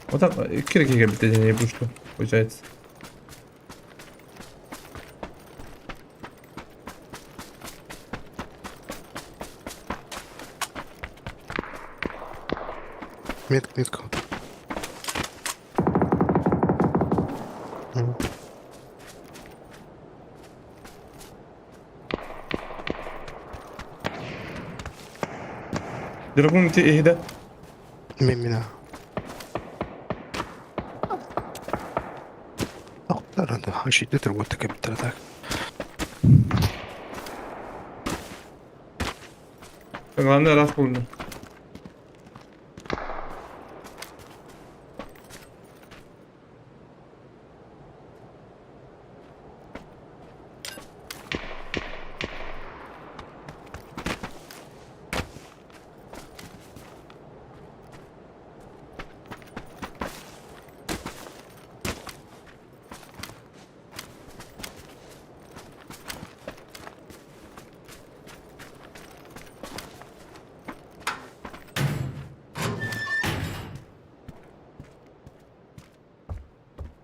Вот так, кирки как бы не буду, получается. Метка. Дорогой, ты иди. Мемина. Охтарanda шиддет работа капитала так. Главное раз помню.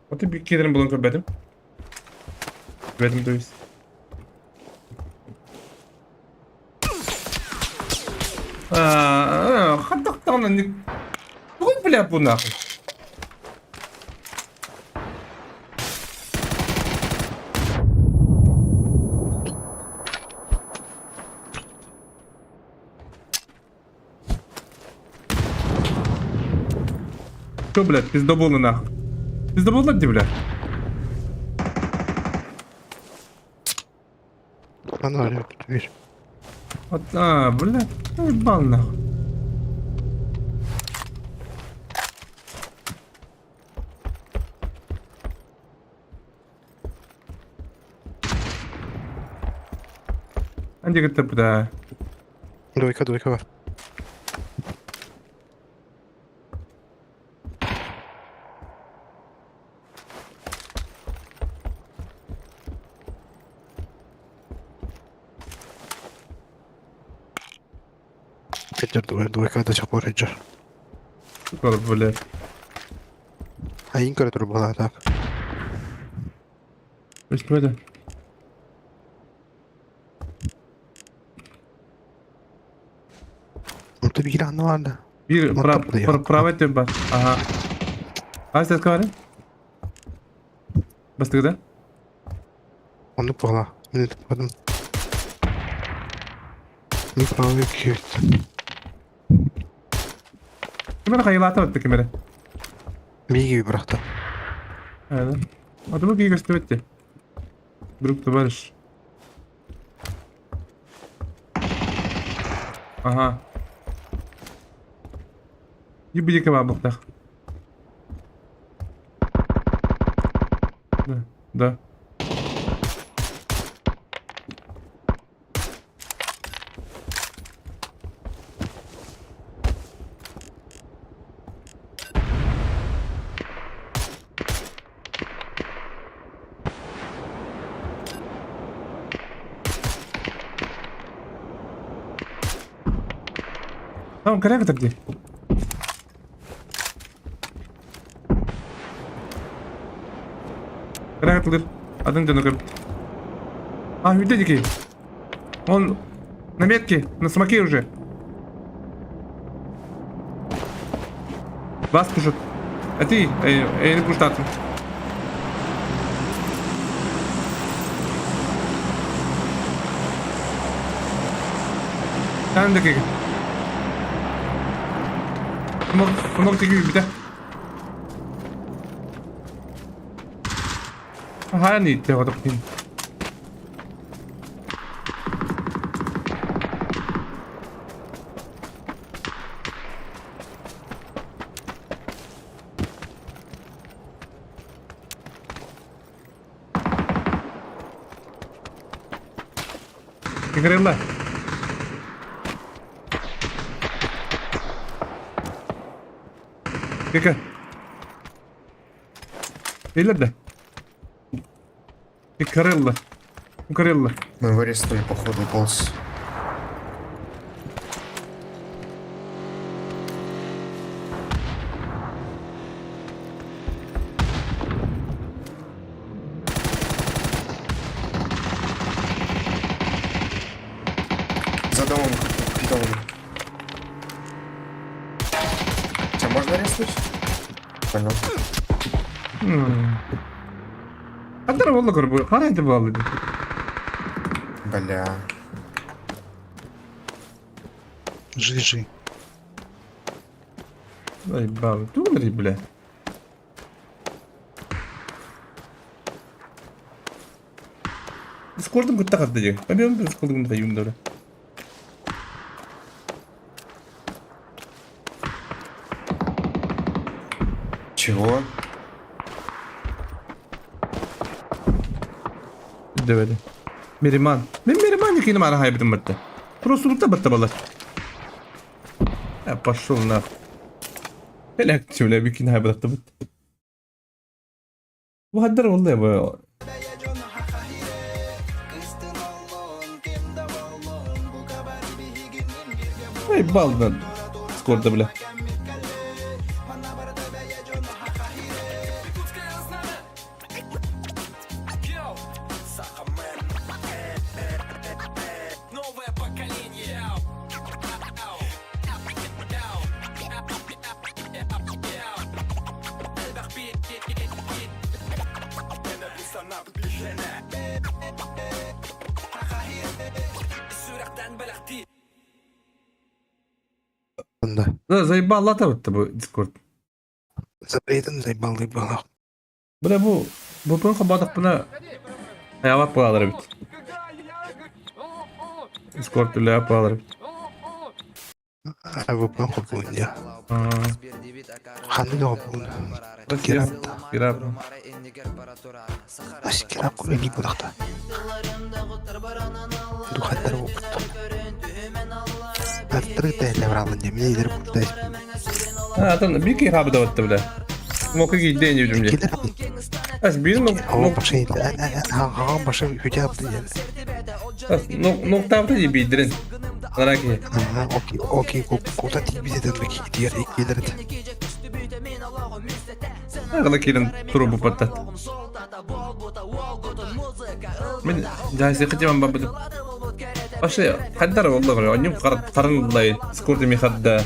Вот и бикидерин булын көрбедим. Көрбедим, то есть. Хаттактан не. Ой, бля, bu нахуй. Что, блядь, пиздоболы нахуй. Пиздоболы где, блядь? Она орёт, видишь. Вот, блядь, ебал нахуй. Анди где-то, бля. Двойка, двойка. Петер, двойка до сих пор Реджер. Скоро, блядь. А Инкар была так. Что это? Ну ты вира, ну ладно. Bir, Вот так подъехал. правая темба. Ага. А, сейчас говори. Бастык, да? Он не погла. Минут потом. Не правый кьют. Кемер хайылата өтті кемері. Миги брахта. Әді. Адымы кейгі өсті өтті. Бүрікті барыш. Ага. Ебі деке ба бұқтақ. Да, да. Tamam, correcto aquí. Correcto. Один динок. А, видите, он на метке, на смоке уже. Вас пушит. А ты, я не пуштаться. Sen de kek. Smoke çekiyor bir de. Hala ne itti o da bakayım. Çıkarayım. Кека. Иля-да. И Карелла. Карелла. Мы вырезали, походу, полз. За домом. Тебя можно резнуть? Понял. Аддар болла көрбө. Карайды балды. Бля. Жи-жи. Ай, бал. Тугри, бля. Дискордым күтті қарды же. Абион дискордым да юмдары. Чего? Деведі. Мериман. Мен Мериман екенім ара хайбытым бітті. Просто ұлтта бітті балар. Пошел нахуй. Элек тюля бикин хайбытты бітті. Bu haddir oldu ya bu. Ay baldan. Skorda bile. Да, заебал лата бітті bu Discord. Запрейтен заебал. Бля bu pun xabadıq buna ayavak boğaları bit. Discord ile yapalım. Abi ben kopun ya. Hangi kopun? Kirap. Kirap. Nasıl kirap koyayım bu dakika? Duhanlar bu. Attırı değerli varalım diye ileri buradayız. Ha tamam bir kirabı da vattı bile. Moku gitti en cümle. Gelir. Az bir Ama başa indi. Ha başa hücre yaptı yani. nokta diye bildirin. Merak et. Ha okey koda değil bize dönmek diğer ilk gelirdi. Ne kadar kirin turu bu patat. Ben cahise kıcamam babıdım. Başla kadar oldu var. Annem karın dolayı. Skortu mi kadda.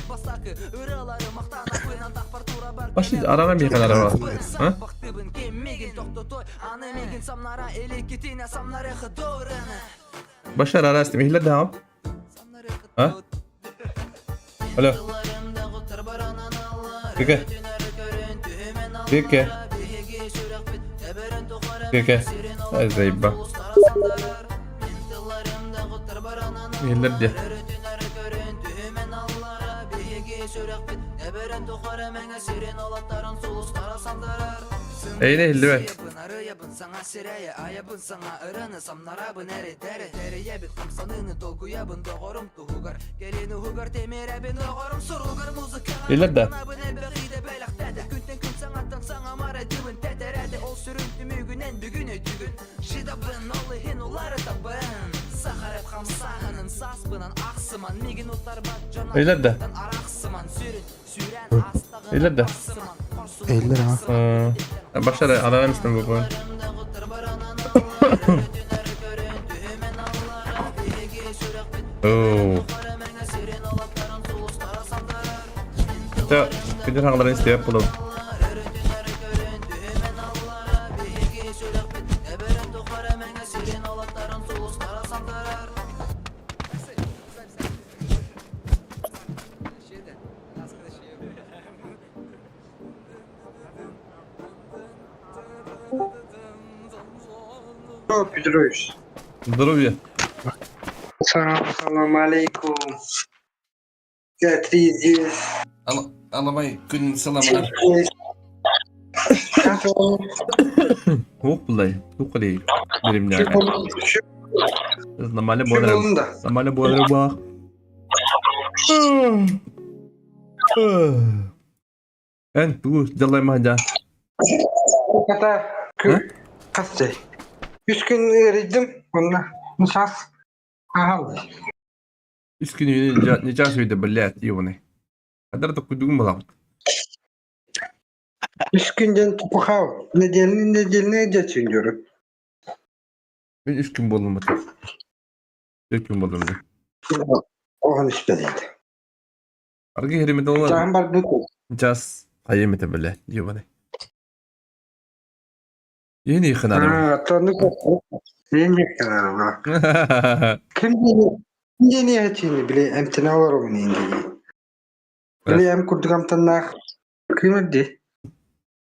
Başla arana bir kadar var. Ha? Başla ara istem. İhla devam. Ha? Alo. Peki. Peki. Peki. Ay zayıba. Yeller diye. Eyne hildi be. Yeller de. Eyler de. Eyler de. Eller ha. Başlar ararım istem bu konu. Oo. Ya bir de hangilerini isteyip bulalım. Петрович. Здоровья. Салам алейкум. Три здесь. Аламай күн саламlar. Hoppalay. Hoppalay. Benim ne? Normalde bu arada. Normalde bu arada bak. En bu jallayma hadi. Kata. Kaçtı. 3 gün eridim. Onunla. Nişas. Aha. 3 gün ne söyledi billet yone. Kadar da kudum bulam. 3 günden tupukav. Nedeline geçiyorum. Ben 3 gün bulunmadı. 4 gün bulunmadı. Oğlan işte değil. Argi herime de olmadı. Tamam bak bu. Jas hayemete billet yone. Yeni yıkınarım. Ha, tanıdık. Yeni yıkınarım. Kim niye açayım bile emtina var o neydi. Bile em kurdukam tanınak. Kim dedi?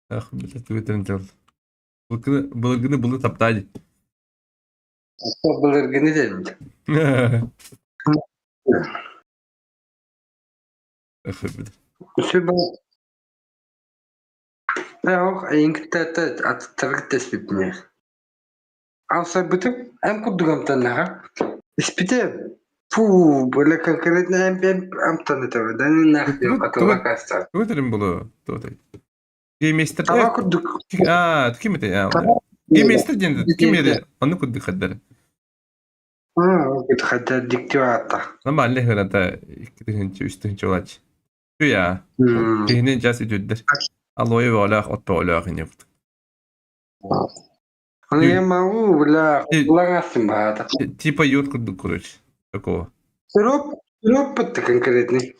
Ah billet tüyterin çal. Bulgını bulu taptaydı. Bulurgını dedi. Şu bu. Yok, İngiltere'de attıkları tespit mi? Alsa bütün em kurdukam tanınak. İspite. Puh, böyle konkretne em tanıtıyor. Ben ne yok atılmak astar. Tüyterin bulu. Tüyterin. Game Master. Tamam kurduk. Kim ete ya? Game Master cennet. Kim yedi? Onu kurduk kadar. Ha, hatta diktiyor hatta. Ama Allah herhalde 2. 3. olacak. Şu ya. Kehinin cası cüdder. Allah'ı ve Allah atpa Allah'ın yoktu. Onu yema u bula kullanasın bahada. Tipa yurt kurduk kuruş. Tako. Sırop bitti konkretne.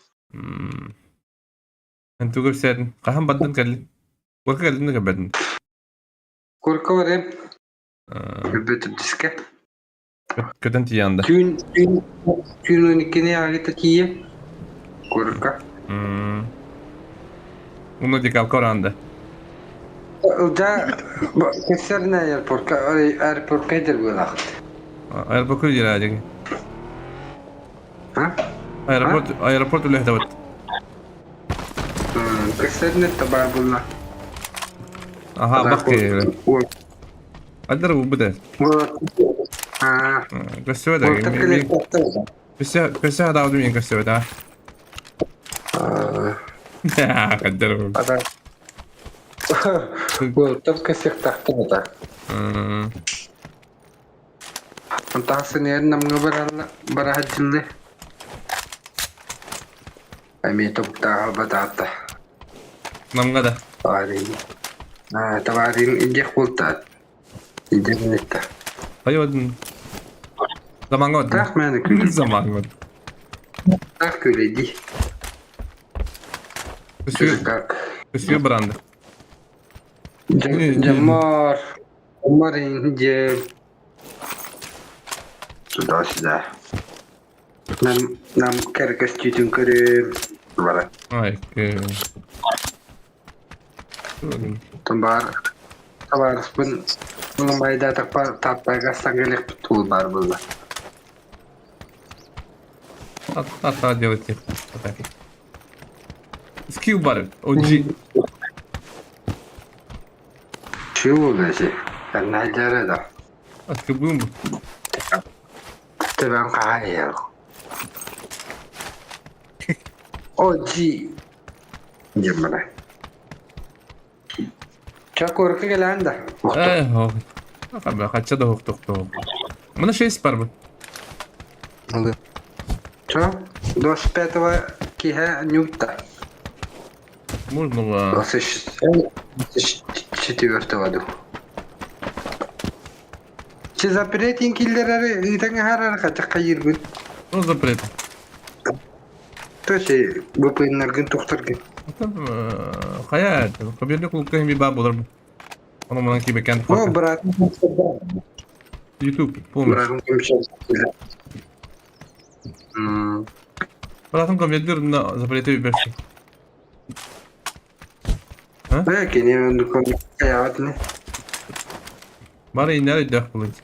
Antu gösterdin. Kaham baddan kaldın. Korka kaldın da kabadın. Korka var hep. Öbütüp diske. Köten tiyanda. Gün 12'ne ait atiye. Korka. Bunu dikal koranda. Da keserine airportka. Airportka edir bu lagt. Ayrı bakır yere acık. Ha? Aeroport öyle hedef. Kısırını tabar bunlar. Aha bak ya. Adar bu da. Ha. Gösteriyor da. Orta kılıç taktı. Köse hada adım en gösteriyor da. Kadar bu. Ada. Orta kısır taktı da. Entah senian namanya berhasil. Kami tu tak batata. Namga da. Tawarin. Tawarin ijek kultat. Ijek nita. Ayo. Zaman god. Tak mana kuli. Zaman god. Tak kuli di. Kösüyor brandı. Jamar. Umarin je. Sudah. Nam kerkas cucung kere. Barat. Ay. Tambar pun lumai datang tapai kasangelek betul barbel. Hatta делать их. Skill bar. OG. Чего гasi? Karena ajar dah. Askı bu mu? Tebang kaya. Oji. Gimana? Çakor ke gelanda. Ho. Abi kaçça da hukuk to. Bana şey spar bu. Aldı. Ço? Dos petwa ki ha nyukta. Можно. Dos четвертого году. Че запретин киллерары и таңа харар качак кайыргын. Ну запрет. Тоше бупыннаргын токтаргын. Hayat. Kabirde kulukta bir bab olur bu. Onu bana ki beken. О, брат. YouTube. Помощь. Братым комиссар. Bırakın kabirde na zaprete bir versin. Kini untuk kayak ni. Bari iner de kullanıcı.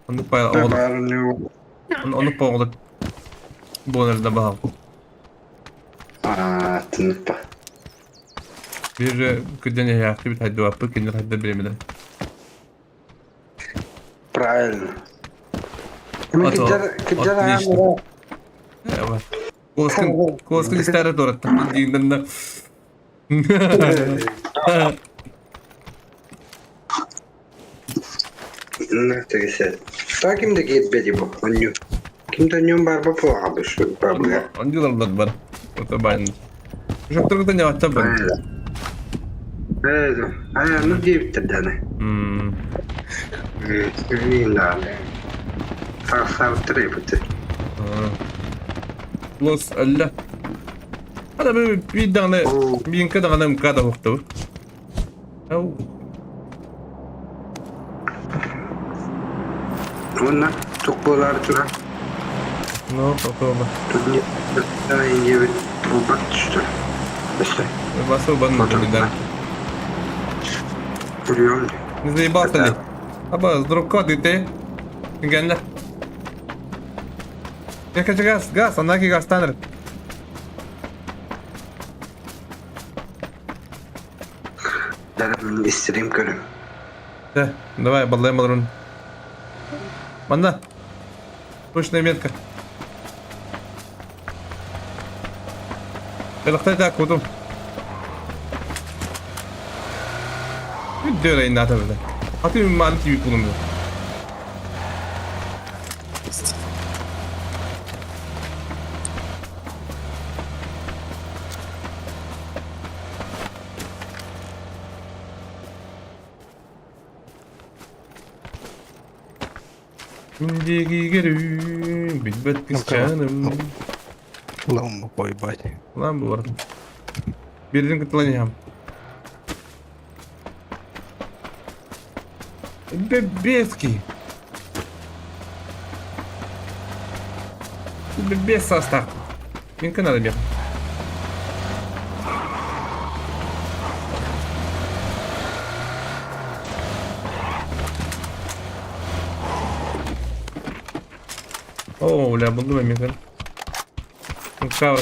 Onu payla oğlum. Baru Onu payla. Bu nerede bakalım. tentu. Bir kıdene ya bir hadi vapı kinir hadi birimden. Prael. Ini kejar Отлично. Evet. Koskın ister doğru. Dinlen de. Nah, tergeser. Tak kim de git bedi bu. Onyu. Kim de nyum barba po habis problem. Anjular var. Otoban. Çok da ne var tabii. Evet. Ayağını deyip de dene. Ini lah. Sar trepte. Los Allah. Hadi bir tane bir kadar mukada huktu. Au. Ona çok bolar tura. No, otoban. Тут да и не труба что. Если Basıl ban mı bir прием. Не заебался ли? Аба, с друг коды ты. Генда. Я хочу газ, она ки газ станет. Даром истрим көрüm. Да, давай, балдаем балрун. Манда. Точная метка. Элахтай так, кутум. Bir döneyin daha tabii. Atayım bir mali gibi bulunmuyor. Şimdiki görüm bilbet kız canım. Lan bu koy bay. Lan bu arada. Birinin kıtlanacağım. Бебески. Без состав. Минка надо бегать. О, бля, буду минка. Кава.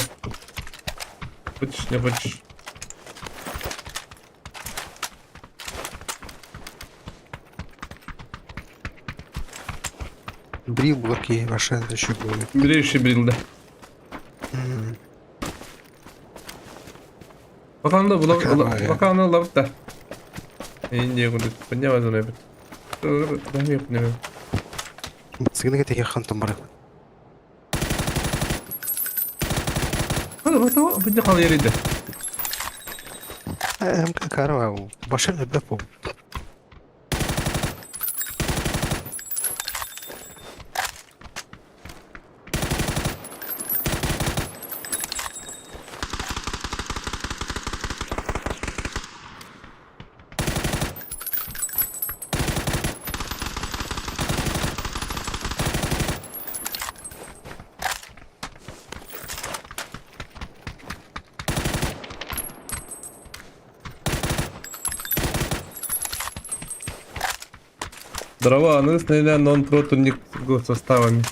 Хочешь, не хочешь. Брил блоки, ваша еще будет. Бери еще брил, да. Bakalım da Bakalım ya. bakalım da lavuk da. İndiye kudu. Поднялась она. Да нет, не. Сыгнага теге хантам бар. Hadi bir de kal yerinde. Карва, башар да по. Дрова, ну сняли нон-протонник с составами.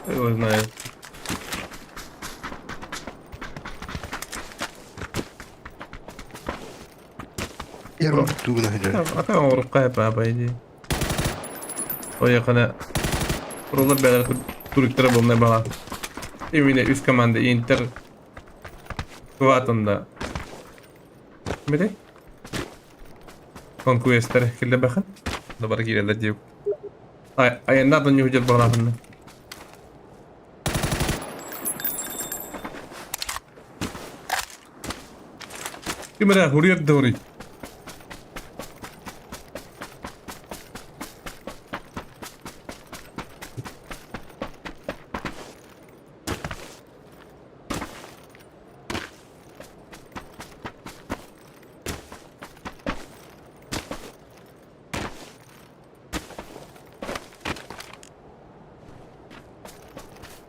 Его знает. Я рухту на хәҗә. Ата урукка по идее. Ой, kana Roller beyler turiktere bulmaya bağlı. Evine üst komanda Inter Kıvatında. Mire? Conquester kilde bakın. Da bara gireler diyor. Ay nereden yuhacak bağlamında? Kimera huriyet doğru.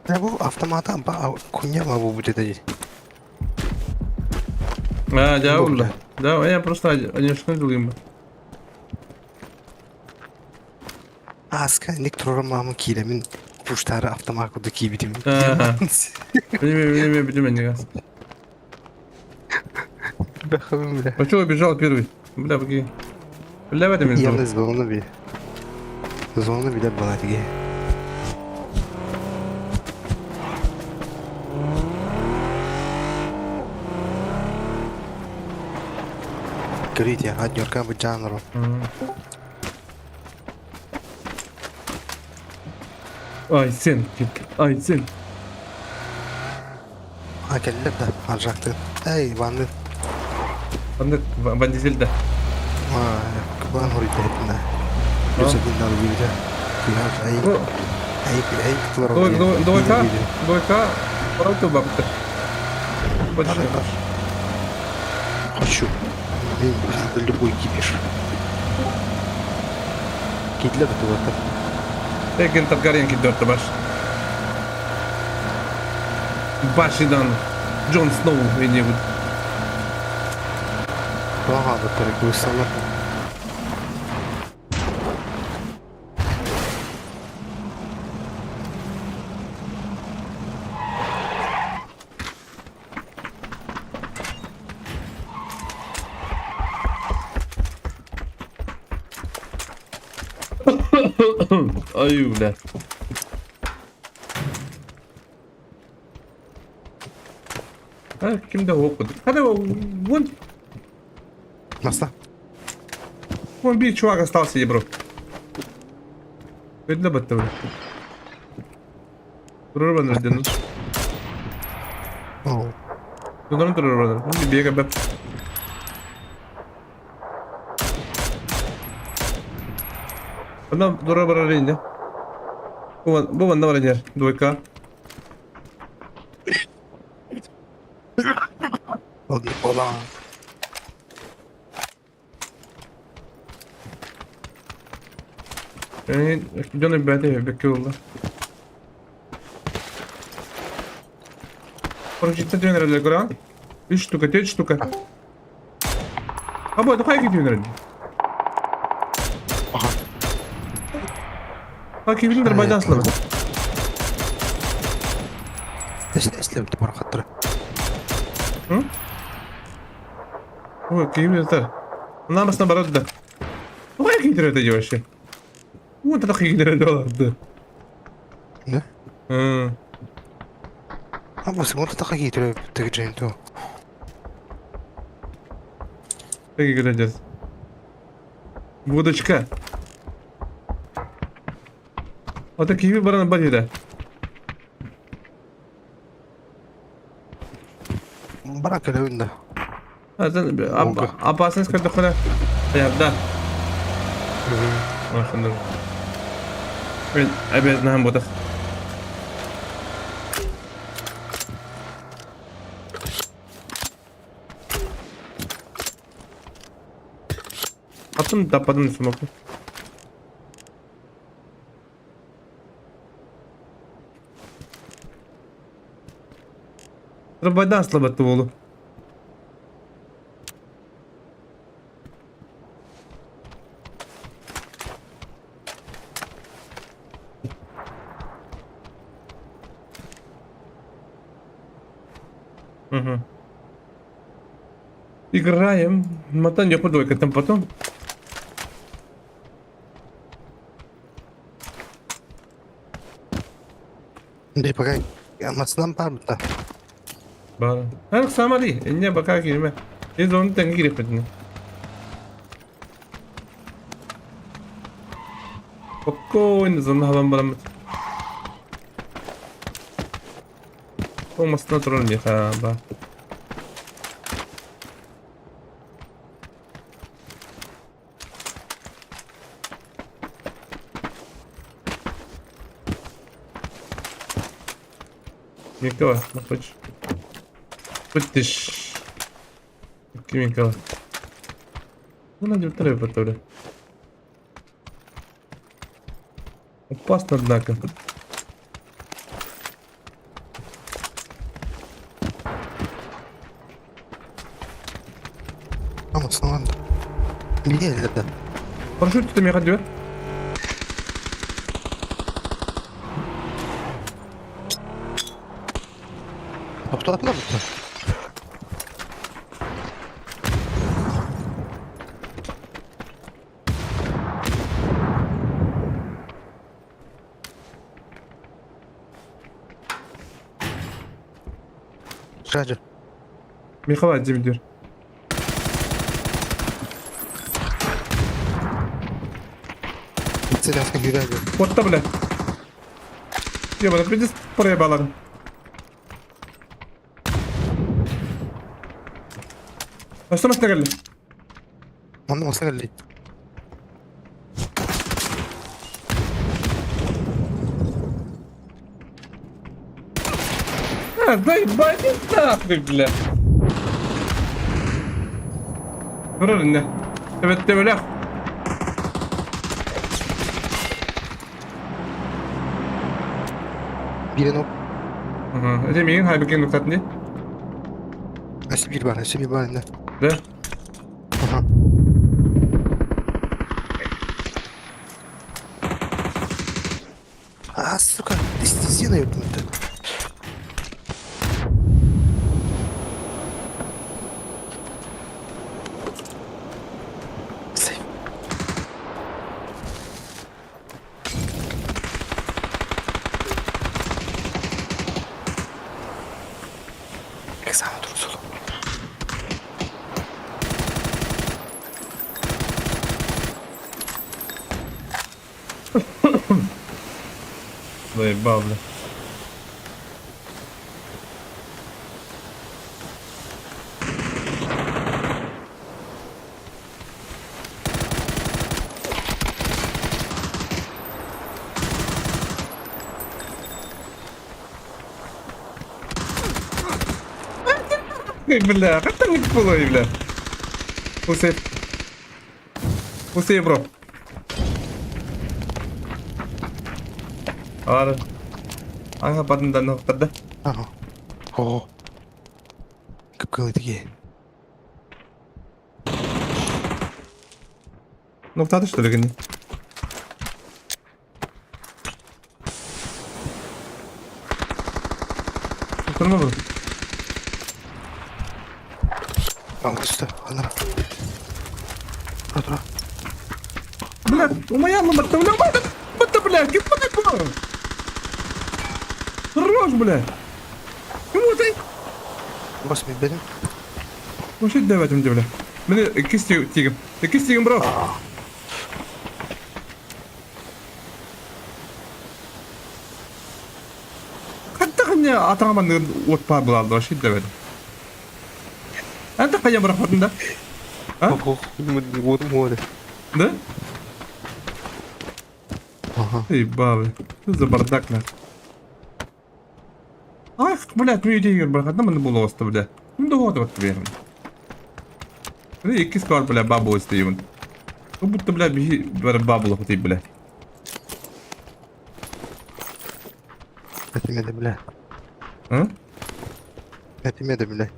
Ya bu автомата kunya mı bu dedi. Jauh lah. Jauh ya просто один шкандулим. Aska nik programı kilemin puştarı автоматдaki bitim. Bilmiyorum ben. Bakalım bile. А чё убежал первый? Бля, погоди. Бля, в этом месте. Yalnız zonu bir. Zonu bile bana dige. Говорите, однёрка бы жанру. Ay sen. Ay sen. Ha geldiler de alacaktı. Ey bandı. Ben dizildi. Ha ben oraya ettim de. Gözümden bir de. Biraz ayıp tutar. Дойка. Правда бабка. Почти. Хочу. Любой кипиш. Gittiler de tuvalete. Tekin Targaryenki 4'te baş. Başından Jon Snow ve ne bu? Aha da tarık bu insanlar. Ay ulan. Kimde okudu? Hadi вон. Nasıl? Вон bir чувак остался, ебро. Видно бы этого. Dururban öldün. Oo. Dururban. Bir biye kadar. Bana dururban arayınca. Bu bana var ya. Duyka. Olan. Canım bende bekliyorlar. Короче, центр набирали гора. 3 штука, 9 штука. Ha bu da kay gidiyor nerede? Aha. Ha kimindir baydan aslama. Eslemdi Marhat dur. O kimin yeter. Bunlar aslında bana da. O kay gidiyor da yavaş. Bu da kay gidiyor da oldu. Ne? Hı. Ama sen orada da gidiyor tekeceğin to. Peki göreceğiz. Bu da çıkar. O da kimi bana bacıda. Bırak öyle önde. Ha sen Oldu. abasınız kadar kadar. Ya da. Maşallah. Ben abez naham bodak. Attım tapadın smoke'u. Baydan asla battı oğlu. Угу. Играем. Матан я подойка там потом. Bir bakayım. Yanmasından var mı da? Бара. Her samari. Ne bakar girme. Biz onu tanı girip edin. Спокойно за нахалан барамат. Olmasına durun ya ba. Никого, не хочешь? Пытишь. Никого. Ну, надо второй потом. Опасно, однако. Ama sana bir yerden. Парашют ты меня ходил? Topla. Şuracı. Михаил отдем идет. Селянська гіряді. Вот там, бля. Ебаный, приди проебалом. А что мы снегали? Onu masa geldi. А, заебать нахуй, бля. Правильно. Тебе бля. Birini Ага. Это меня хайбекен нуктат не? Esi bir var ne? Да. Aha. Сука, ты стена ёбнутая. Сейф. Как сам трусул. Заебал, бля. Бля, как там не было, бля? Пусей, бро. Ара. Ага, падын да нокта. Ага. О. Кыпкылы тиги. Nokta atış da gani. Kurma bu. Al üstte. Anam. Dur. Блядь, у меня номер, блядь, гибать его! Хорош, блядь! Кому ты? Bas bir benim. Вообще давай там, бля. Мне кисти тигом. Ты кисти тигом, бро. Hatta мне атаман от па было, вообще давай. أنت قيم رفضنا Vurdum. да? Aha. Эй, бабы, что за бардак, на? Ай, блядь, мне идея, блядь, одна мне было оставлять. Ну да вот верно. Iki skor, блядь, бабу остаём. Как будто, блядь, бабу хоть, блядь. Etmedi bile. А? Etmedi bile.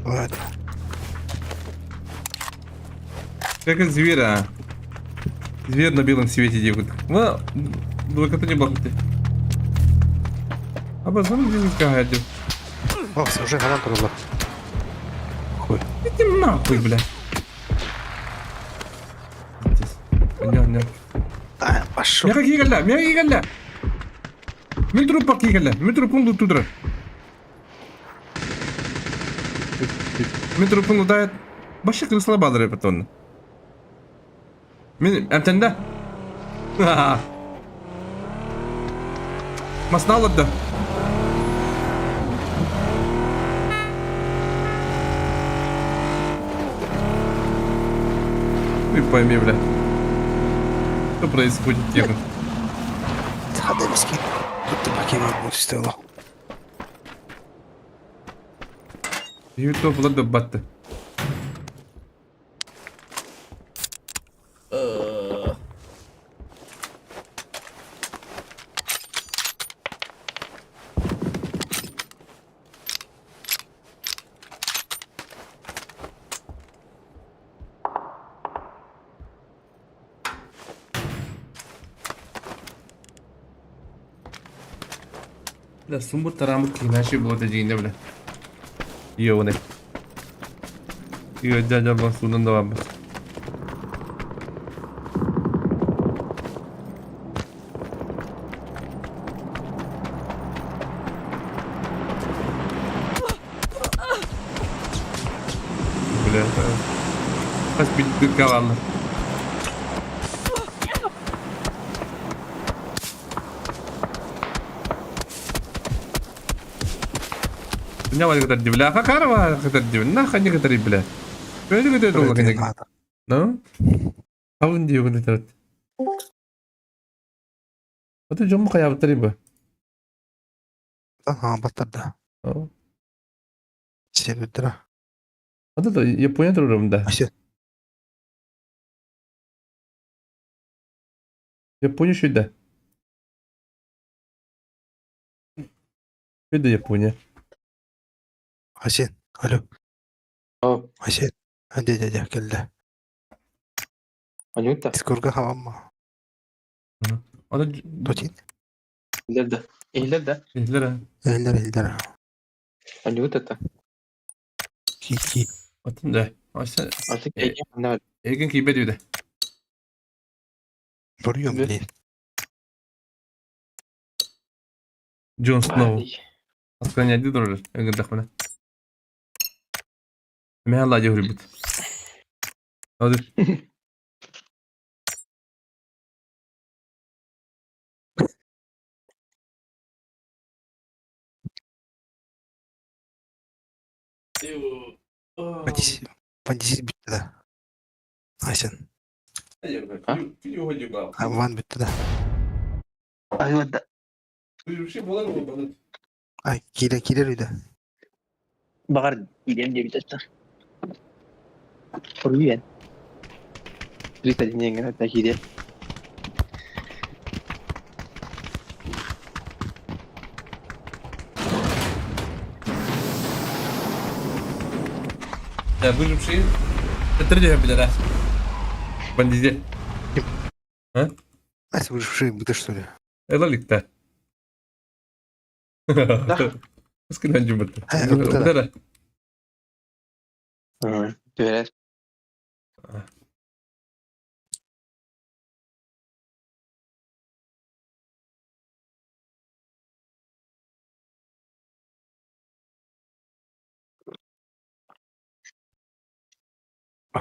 Evet. Как из зверя. Зверь на белом свете делают. Ну, только не блокоты. А потом здесь гадю. О, уже галан турулар. Хуй. Иди нахуй, блядь. Понятно. Ай, пошел. Меня какие галя. Мен труп какие галя. Мен трупун лутудра. Мен трупун лутает. Башка крысла бадры потом. Мен әмтәндә. Маснал отда. Ты пойми, бля. Что происходит, тихо? Hadi miskin. Tuttu bakayım abi bu istiyorlar. YouTube ладно батты. Бля, сумбур тарамык иначе было дегенде, бля. Ёваны. Дядя был суден давай. Бля, поспить дырковало. Меня вот это бля, какарва, это нахуй не говори, бля. Что это говорит, долго не? Ну? А он где он это? Вот это жому хая бутриба. Aha batırdı. Вот Sevdirdi. это Япония турумда. Aşağı. Япония şurada. Şurada Япония. Hasan. Alo. Hasan. Hadi geldi. Анюта? Discord'a hava mı? O da Totin. İleride. İleride. izlere. Eller. Анюта-то. Ki. Atın da. Aşağı. Artık Ege ne? Egen kibe diyor da. Vuruyor mu Evet. değil? Jon Snow. Askanya di durur. Egen dakhmana. Me Allah يهرب. Hadi. Pandisi bitti de. Hasan. Van bitti de. Ayvada. Bir şey bulalım mı bana? Ay kiler öyle. Bakar gideyim diye bir taşta. Koruyor. Rita dinleyen gene de gideyim. Да, выжившие. Это люди, пидорас. Бандиты. А? Ась, выжившие бы ты что ли? Это лик-то. Скинь джумбата. Да. Доверять.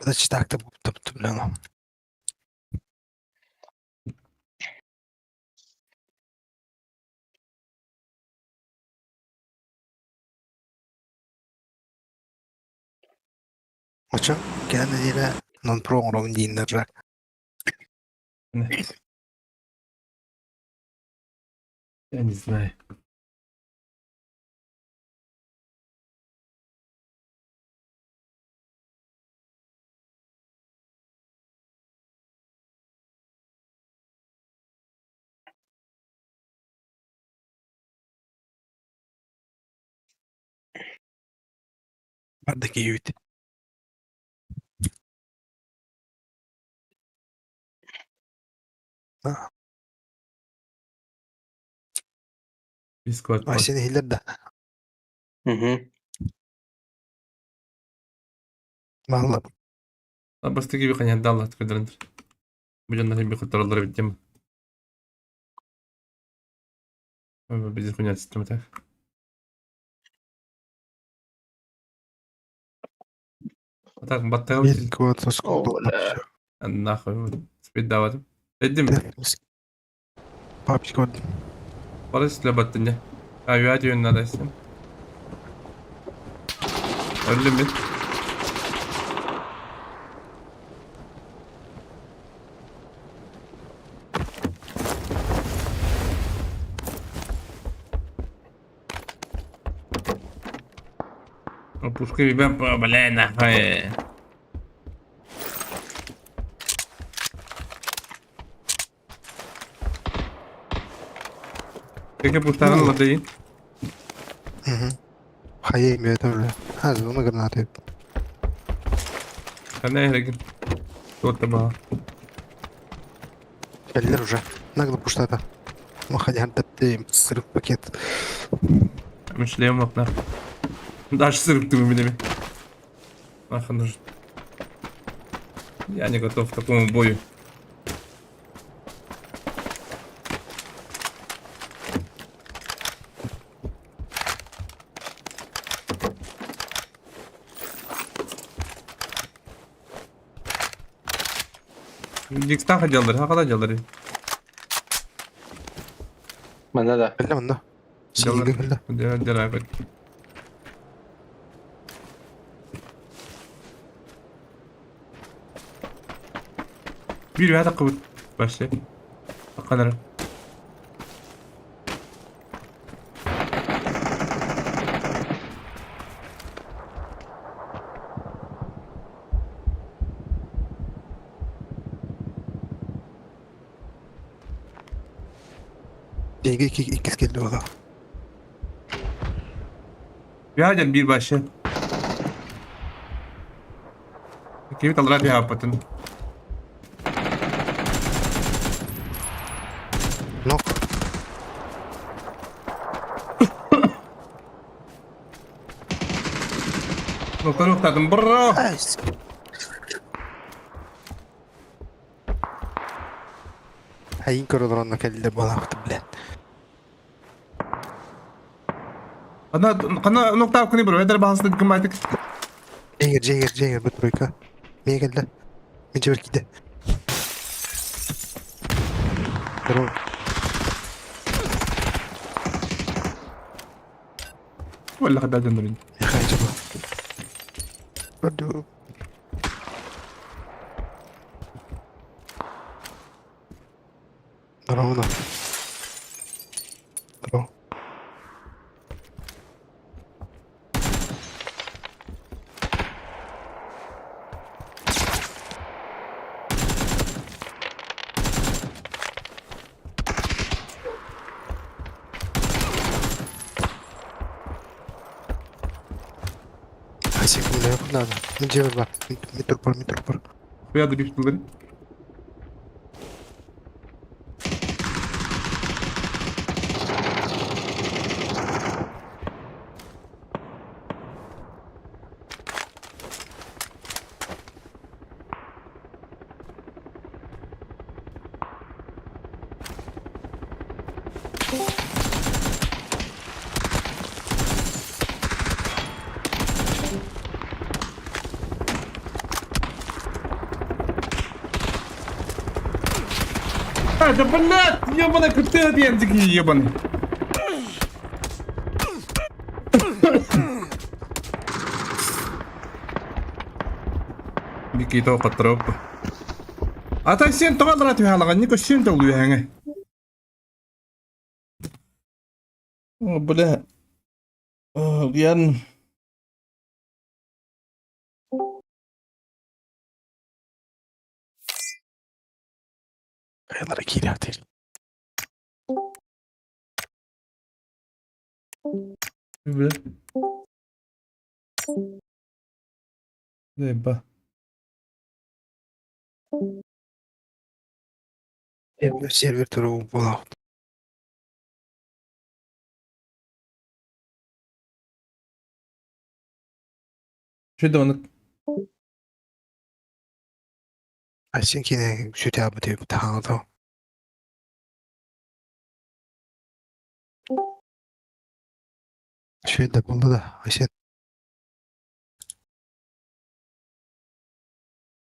Значит, так-то будто, блин. А чё? Кена дила нон-про уровень диннер. Я не знаю. Бардaki юит. Бискват. А сен хилер да. Вalla. بس تجي بقى عند الله تقدر انت بجنة هي بياخد ترى ضرب الجنب بيجي خنيات ستمتك أتاك بطل Ilk ootus kuulub. ناخذ سبيد دعوة قدم Papsi kod. خلاص لبطني أيوة يونا لسه أقول من Пускай ребят блин нахуй. Как я пустаран ладей? Hayır bir öyle. Hadi onu granat et. Она играет. Кто-то был. Geldiler уже. Нагло пуштата. Ну хотя бы сырок пакет. مش لاقيهم مقنع. Даже сырок ты вымели. Ах, нужен. Я не готов к такому бою. Дикстан ходилдар, хакада ходилдар. Bende de. Geldi bunda. Silgi geldi. Дера. Bir hadi kıvıt. Başla. Kadar. İkiz geldi o da. Bir hadi bir başla. Kimi talra bir hapatın. Nok. Noktadım bro. Hayin koridoruna geldi bana baktı bile. Kana nokta kuni bro. Eder bahasında dikkat et. Jager bu troika. Niye geldi? Mince belki de. Pero ولا خدها جنبي. ya kayıcı bu. Aduh. Bravo da. Bravo. Асик не надо. Ну делай бар. Митр. Kıyadı güçlüleri. Да блядь, ебаный ты бензики ебаный. Бикито катроп. А так сен тоғалдыра түйхалаған, не көшсен толу яңы. О, бля. Ян. Aylar geri atayım. Bля. Ебба. Сервер туру болау. Что оны? Asikine süte abi diye bir tane da. Şöyle buldu da. Aşağı.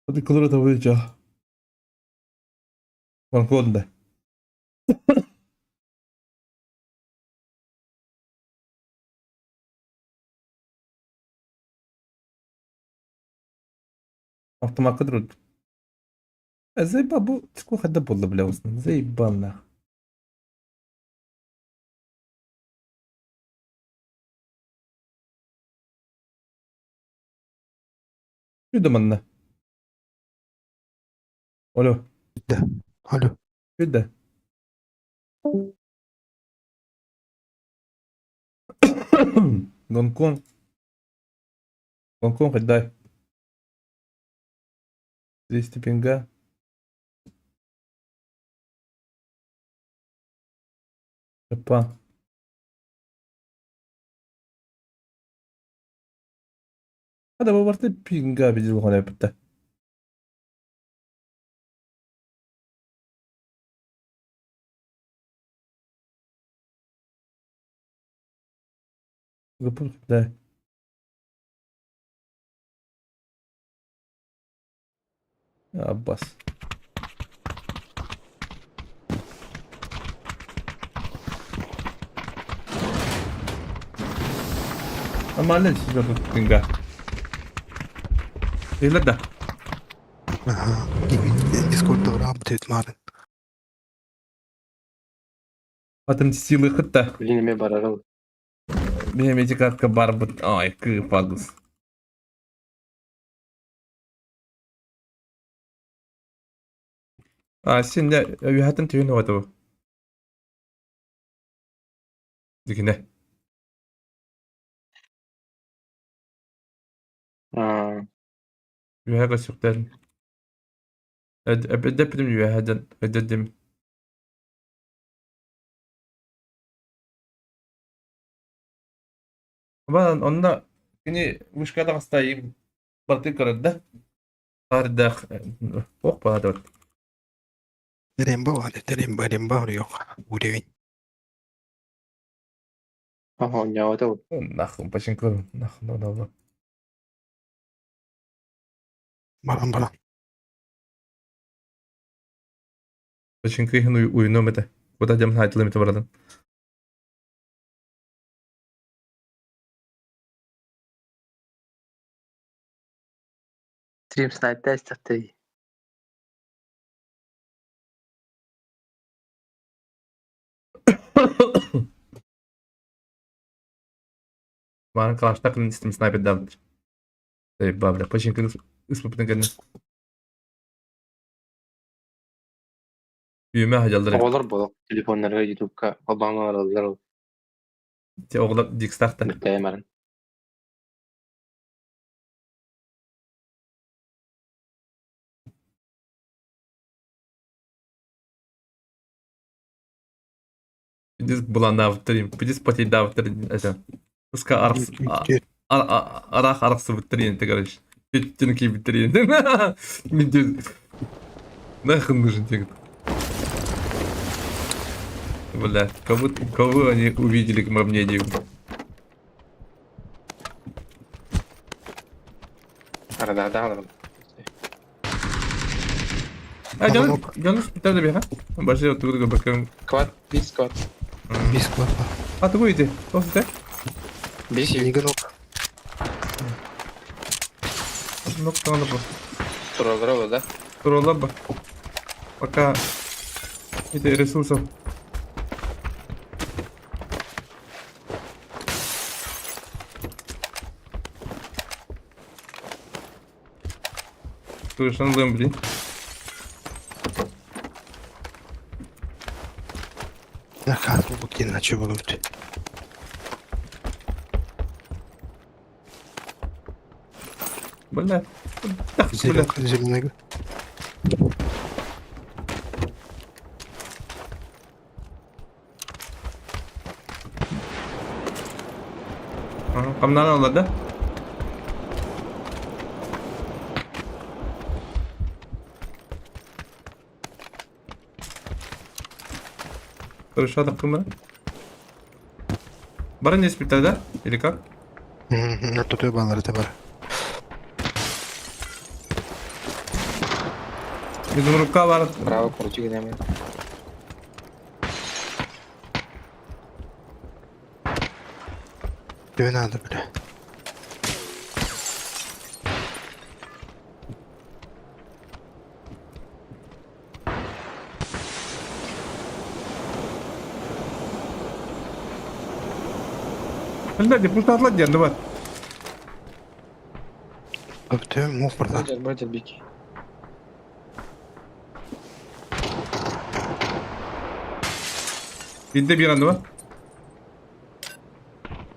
Hadi kılır da böyle. Bana kolda. Автомат кадр. Заебал, bu çıkıyor hadi buldu bile olsun. Заебал нах. Что манна? Alo. Alo. Что? Гонконг. Гонконг отдай. 200 пинга. Опа. هذا بورت بينجا بيجي هنا بتا. قبل ده. يا عباس. معلش جرب بينجا. ايه لا ده. Aha. Discord'da var abi diye maalesef. Атом силы хата. Блин, мне барарал. Мне медикатка барбут. Ой, кыпагус. Sen de hayatın tüyünü var da bu. Dikine. Yuhaga soktan. Abda bilim yuhadan. Ödedim. Ama onda yine müşkada hastayım. Batı karada. Arda. Ok bana da. Rembo yok. Udevin. Ага, не вот это. Нахуй, починку. Нахуй, да. Baran. Починку их уйном это. Куда дем хайлым это брадан. Стрим снайп тестер ты. Bana karşı takımın istim sniper damdır. Babla, починку üspüpüne gelin. Büyüme hacaları. Olur bu. Telefonlara YouTube'ka babamla aradılar. Oğlan Dixtar'da. Muhtemelen. Пидис буланда авторим. Пидис потей да авторим. Это. Пуска арс. Арах араксы авторим. Это, короче. Петтинки авторим. Нахуй нужен текст. Бля, кого они увидели к моему мнению? Yanlış bir tane bir ha. Başka oturdu bakalım. Квад, бис квад. Бис квад. Hadi bu iyiydi. O size. Бис егнок. Nokta bu. Туралдырабыз, да? Duralım bak. Пока это ресурсов. Слышно, Лэмбли. На карту букин, на чё будут? Бля. Бля. Зеленый. Kamdan aldı. Хорошо, так камера. Бара не спит тогда? Или как? А тут и баннер, это бар. Bizim ruka var. Право, крути, где мы. Тебе надо, бля. Бля, просто отладен, давай. А ты мог продать? Братья Бики. Binde bir anda var.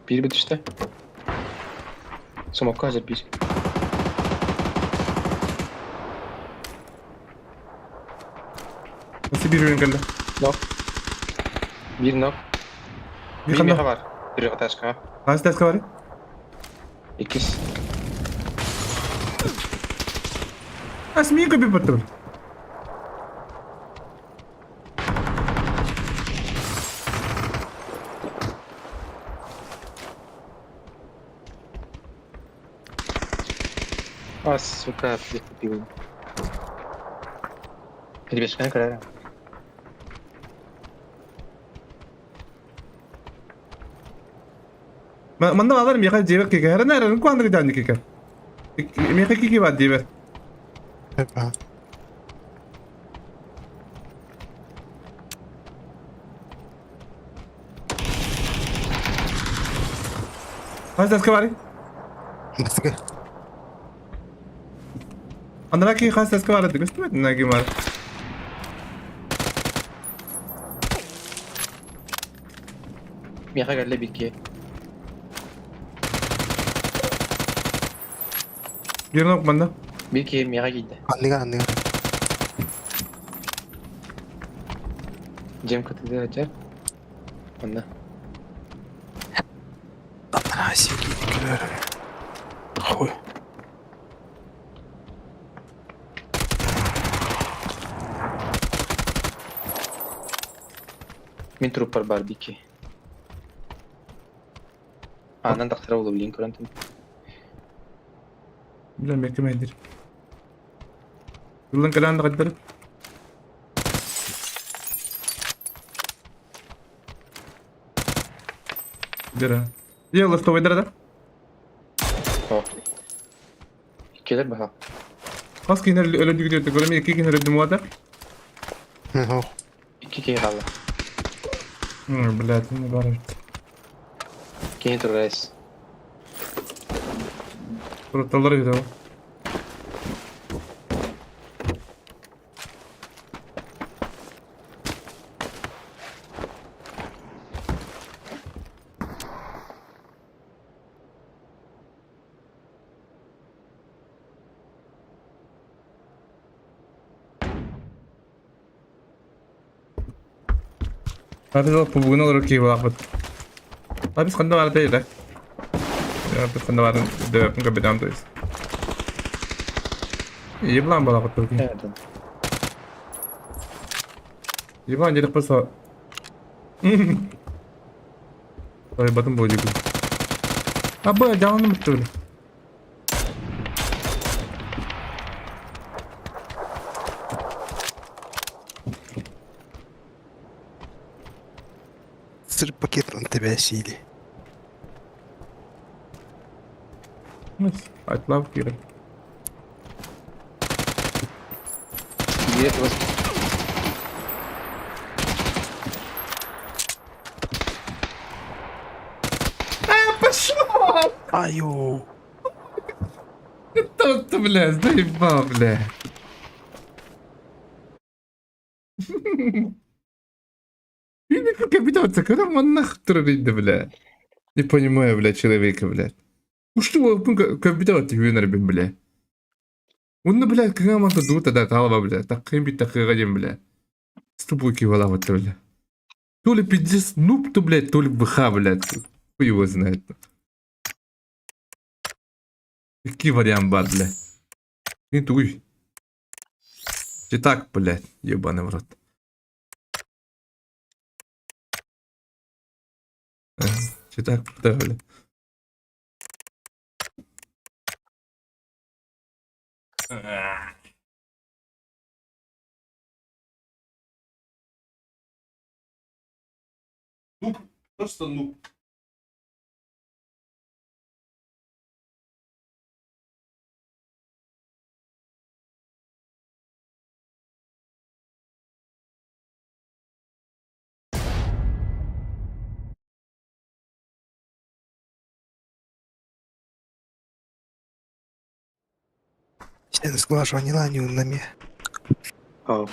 Bir bit işte. Smoke hazır bir. Nasıl bir ürün geldi? Knock. Bir knock. Bir Bir kanda. meha var. Bir ataşka. Kaç tane var? İkiz. Asmi gibi patron. А, сука, я купил. Тебе шканка, да? Manda var mı? Yakar cevap keke. Her nereden kuandı gidendi keke. Meka keke var cevap. Опа. Kaç tane var? Баска. Andaki kaç tane var? Göstermedin ne gibi var? Meha geldi bir ki. Bir nok banda. Bir ki meha gitti. Андыга. Cem katıldı açar. Onda. А, сиги, киллер. Хуй. Min trupper var bir ki. Anan taktara oldu bilin kurantın. Bilmem beklemeyedir. Yılın kalan da kadar. Dira. Yıllar sto vedra da. Oh. İkiler baha. Kaç kiner öyle gidiyor da görmeye iki kiner ödüm var da. Ну, İki ki hala. Блядь, не бараш. Keyin turres. Kurtaları gidiyor. Abi o bugün olur ki vakit. Abi skanda var değil de. Ya bu skanda var da yapın kabidam da. İyi bulan bala vakit. Evet. İyi bulan jadi pas. Ay batın boycu. Abi jangan betul. Sırf paket lan tebessiyle. Nice. I love you. Где это вас? Ayo. Тут, блядь, заебал, блядь. Видно, как обидаться, когда он нахуй рыдет, блядь. Не понимаю, блядь, человека, блядь. Ну что вы капиталите юнарбин, блядь? Он, блядь, когда он тут тогда талва, блядь, так бит так гадим, блядь. Ступуки вала вот, блядь. То ли пиздец нуб, то, блядь, то ли быха, блядь. Хуй его знает. Какие варианты, блядь? Не туй. И так, блядь, ебаный в рот. И так, да, блядь. Нуб, просто нуб. Sen sklażanie na nią na mnie. О.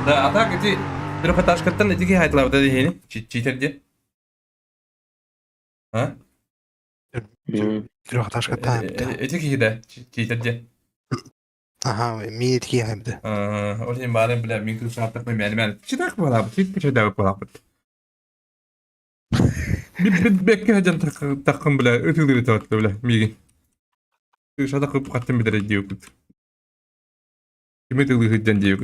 Да, а так эти трехэтажкаттан эти хайтлар да дегени, читерди. А? Трехэтажка там. Эти киде, читерди. Ага, миет киемді. Олин барын бля мин кыз сааттак мен. Чидак бала, чит чидак бала. Бит бекке хаҗан такым бля, өтүлү татты бля, миги. Шада кып каттым бидер диюк. Киме тылы хаҗан диюк.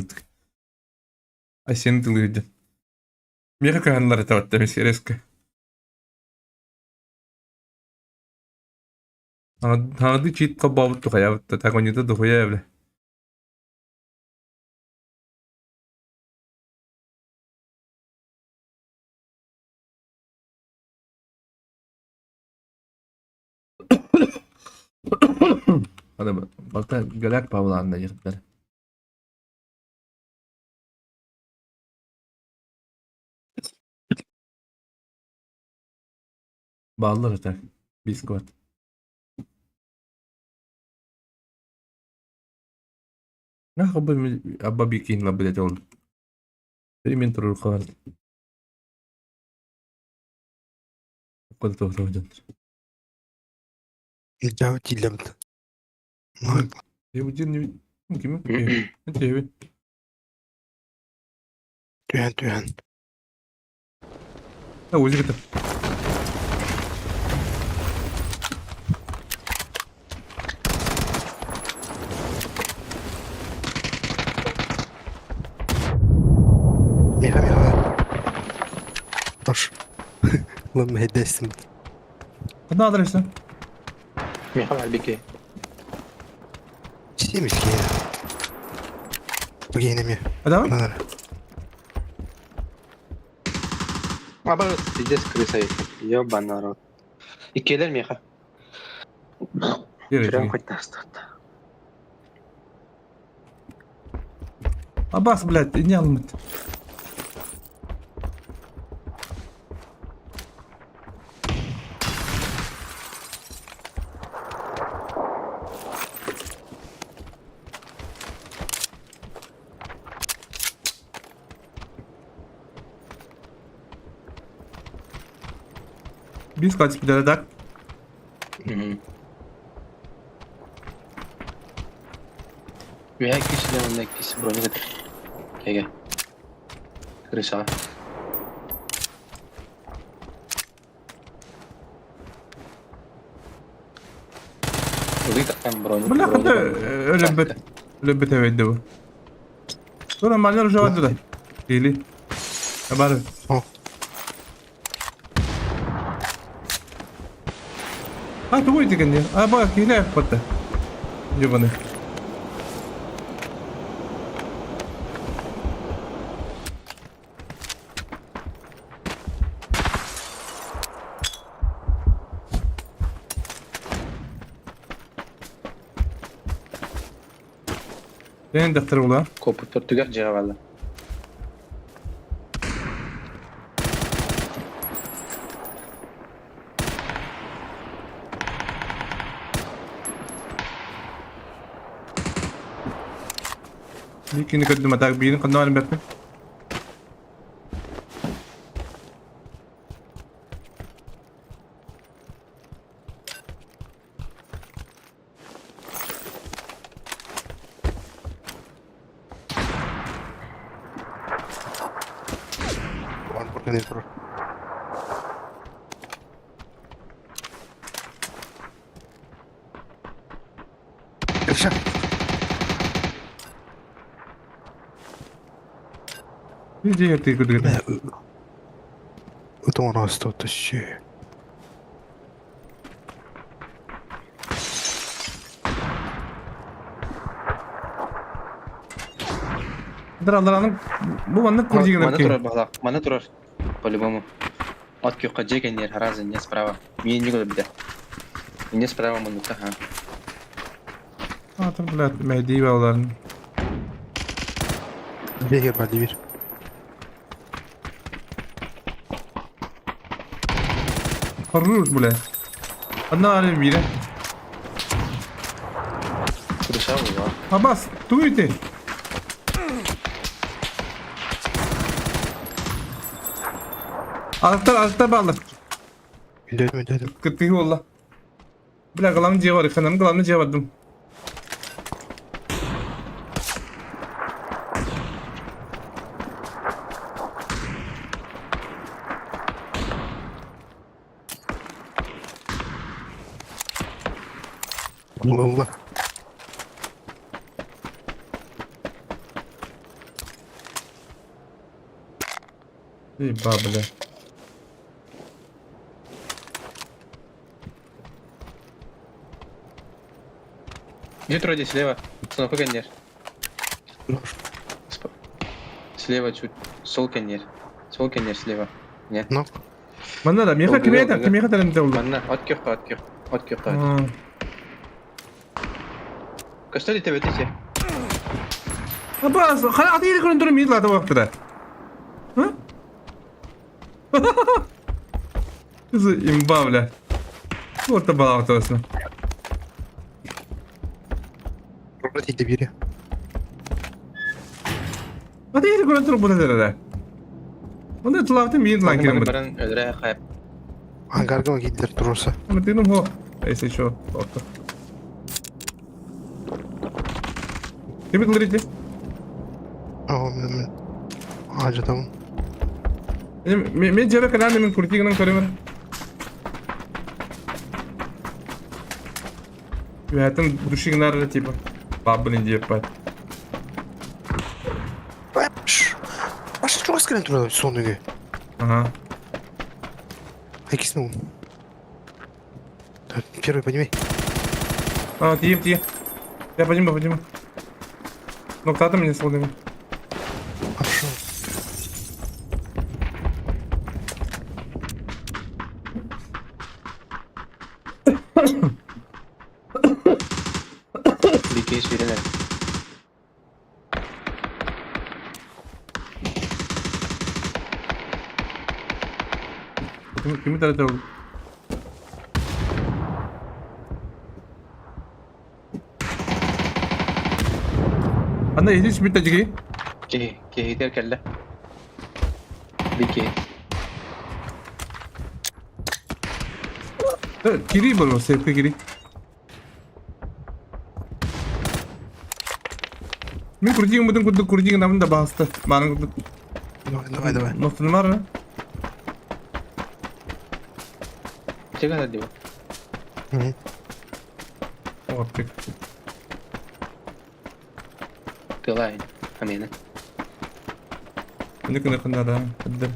Ай сен тылы хаҗан. Мига канлар татты месереска. Хады чит кабабыт тухая, таконита тухая бля. Hadi bakta gölak pavlanında yırtlar. Bağlılar öter. Biskot. Nah, abba bikin lah beda jauh. Jadi min terus kawan. Kau tahu jangan. Jauh cilemді. Ya ujian ni gimana? Nanti ya. Tüyen. Ya ujian kita. Меха. Toş. Lan medesim. Kena adresnya? Михаил Альбеке. Симиш киена. Бugeyinemi. Ada mı? Bunlar. Аба пиздец крыса. Ёбаный народ. И келер Миха. Gerek Прям yok. хоть нас тут. Abbas, блядь, не алмыт. Biz kaç bir tane Ve her kişi de onun ikisi bronze getir. Gel. Krisa. Ugi takkan bronze. Bu ne kadar öyle bir tevedi bu. Sonra maller hoca vardı da. Deli. Haber. Oh. Ha tu itu kan dia. Apa kira apa tu? Jom ni. Sen daftar ola. Koputör tüger cevabla. Bikin dekat rumah tak bikin kenal berapa? One por dentro. Крыша. Иди ты куда? Это у нас тут еще. Daralarının bu bana kurciğine Mana ki. turar bala. Mana turar. По-любому. От кюка джека не раза не справа. Мне не года. Не справа манута, ха. Hatır bilet Mehdi ve onların. Бегер, Владимир. Horror bile. Adnan alim biri. Krisa var. Abbas, tu ite. Altta bağlı. Dedim. Kıtıyı olla. Bile kalanı civarı, kananın kalanı civardım. Allah. İyi babile. Где трое здесь слева? Снова коньер. Слева чуть. Сол коньер. Сол коньер слева. Нет. Ну, Bana da miha kime yeter, kime yeter ente oldu. Манна. От кюха. От кюха. Кастали тебе тисе. Abbas, hala hadi yeri kurun durum iyi lan da vakti. Ha? Kızı imba bile. Orta bağlı olsun. прекратить двери. Hadi yeri kurun durum bu ne derler. Onda tulavtım iyi lan kirim. Баран öldüre хайп. Ангарга гидер труса. Ama dedim ho. Neyse şu. Orta. Kimi kılırıcı? Acıdım. Ben cebe kadar demin kurtiğinin körümün. Hayatım duşinler tipi. Babın diye yapar. А что раскрыть туда сонные? Ага. Акиснул. Первый поднимай. Тип. Я подниму. Ну, кто-то меня смотрит. Пошел. Дикие свирены. Kimi tarafta oldu? Anda hiç bir tecrübe. كي هيدر كلا. بيكي. Кири был, сейфка кири. Мен курдиң будың курдук курдиң намын да басты. Маның курдук. Давай. Ноқтын бар ма? Чекай да диба. Оптик. Тылай. Амена. Ne kadar kadar da. Hadi.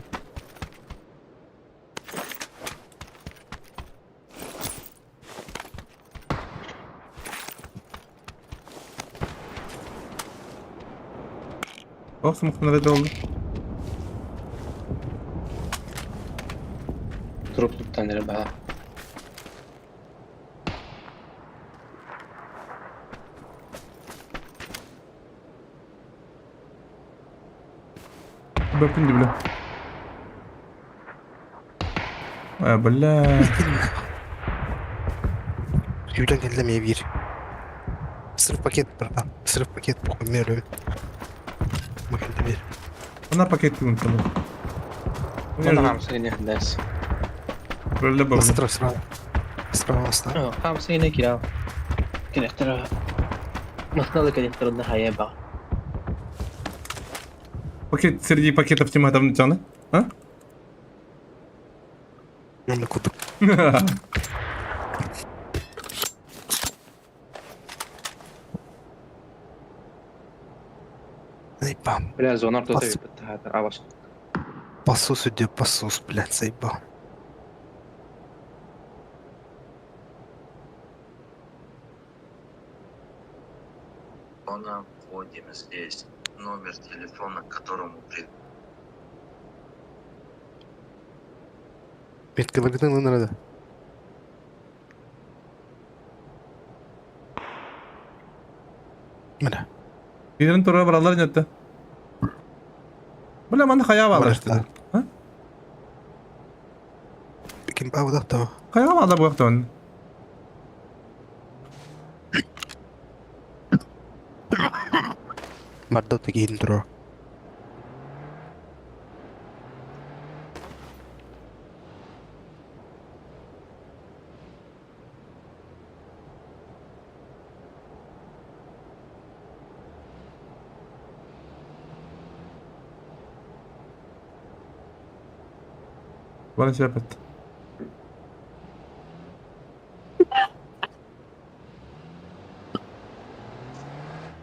Olsun muhtemelen de oldu. Trupluktan nere bağa. Bakın dibine. Bala. Юля не для меня верь. Срыв пакет, братан. Срыв пакет, похуй, мерю. Махин верь. Ona paket gibi unuttum. Bana hamsa yine ders. Böyle baba. Справа, справа. Справа оставь. Hamsa yine kira. Kinektara. Nasıl kinektarında hayal bağa. Paket среди пакетов тема давно тяны. А? Ну, на куток. Заебал. Бля, зонар тут Пас- аваш. Пасус идет, пасус, блядь, заебал. Вводим здесь номер телефона, к которому при... Метка лагнала надо. Mana? Birin turaya buralar yattı. Böyle bana kaya bağlar işte. Ha? Bikin bawa dah tau. Kaya bağlar bu vakti onun. Maddo tagi intro. Bana şey yapıttı.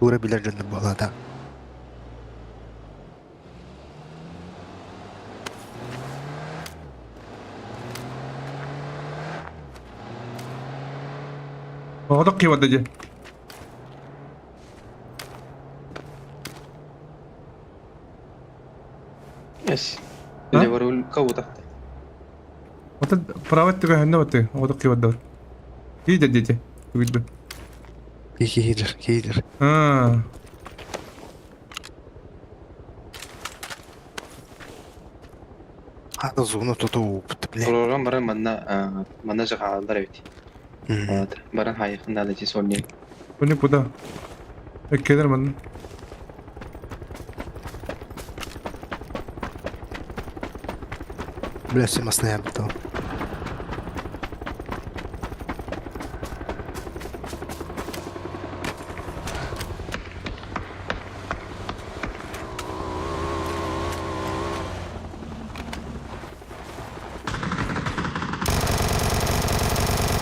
Dura bilar janna bola da. Orada kıymadacı. Yes. Ha? Ele varul kavu tahta. Orada pravet tıkı hende battı. Orada kıymadar. İyi de dedi. Güldü. Healer. Ha. Hada zona toto blядь. Program bara manna jaga darabiti. Baran hayır kında da cisonni. Bu ne bu da? Ekler ben. Блядь, все масная битва.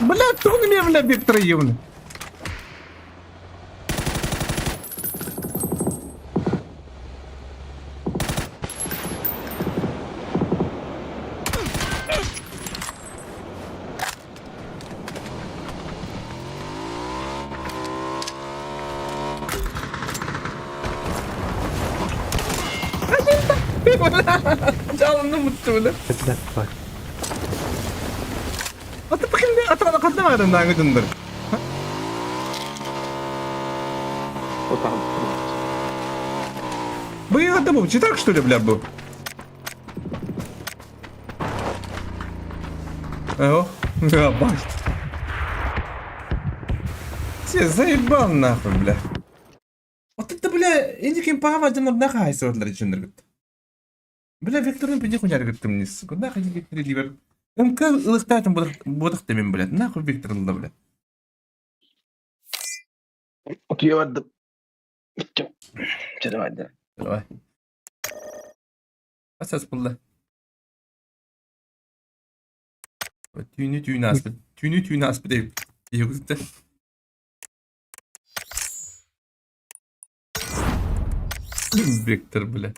Блядь, кто на меня, блядь, Виктор Евны? Canını mutlu öyle. Блядь, давай. Atı bakayım ne atana kadar var daha güdündür. Otağım. Bu iyi adam bu. Çitak что ли, бля, bu? Ого. Бать. Все заебал нахуй, бля. Вот это, бля, инди кем пава жанр нахай сортлар içindir git. Бля, Виктор'un peki kucar gittim nis. Kunda kaçı gitmedi diver. МК ылыктайтын бодық демен білет. Нахуй Виктор ылда білет. Okuyamadım. Bittim. Şöyle hadi. Давай. Asas buldu. Tüyünü asbı. Tüyünü asbı değil. İyi kızdı. Victor bile.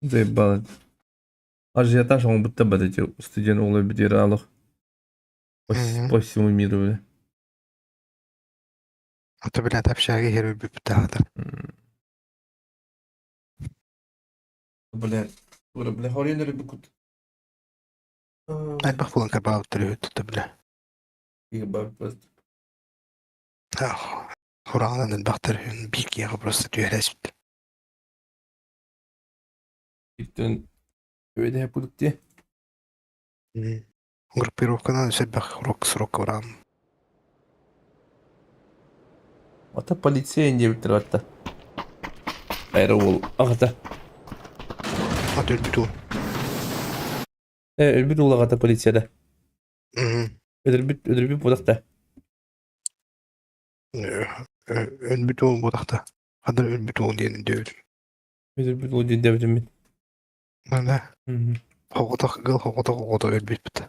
Заебало. Ажиотаж он будто бы эти студенты улыбдиралов по всему миру, бля. А то, блядь, общаги херу бипта. Бля, бля, хоренеры букут. Ай, бахфулан карбал трюет, то, бля. Ебать просто. Хуранан бахтар бик яга просто тюрес. Итен öyle yapıldık diye. Группировка себях срок уран. Ата полиция не bitir hatta. Hayır oğul. Ata. At ölbütü. Ölbüt oğul ata polisiyada. Ölbüt budakta. Ölbütü ol budakta. Kadar ölbütü ol diyenin diyor. Ölbüt oğul diye devrim ben. Öyle. Hoğuta ölbüt bit.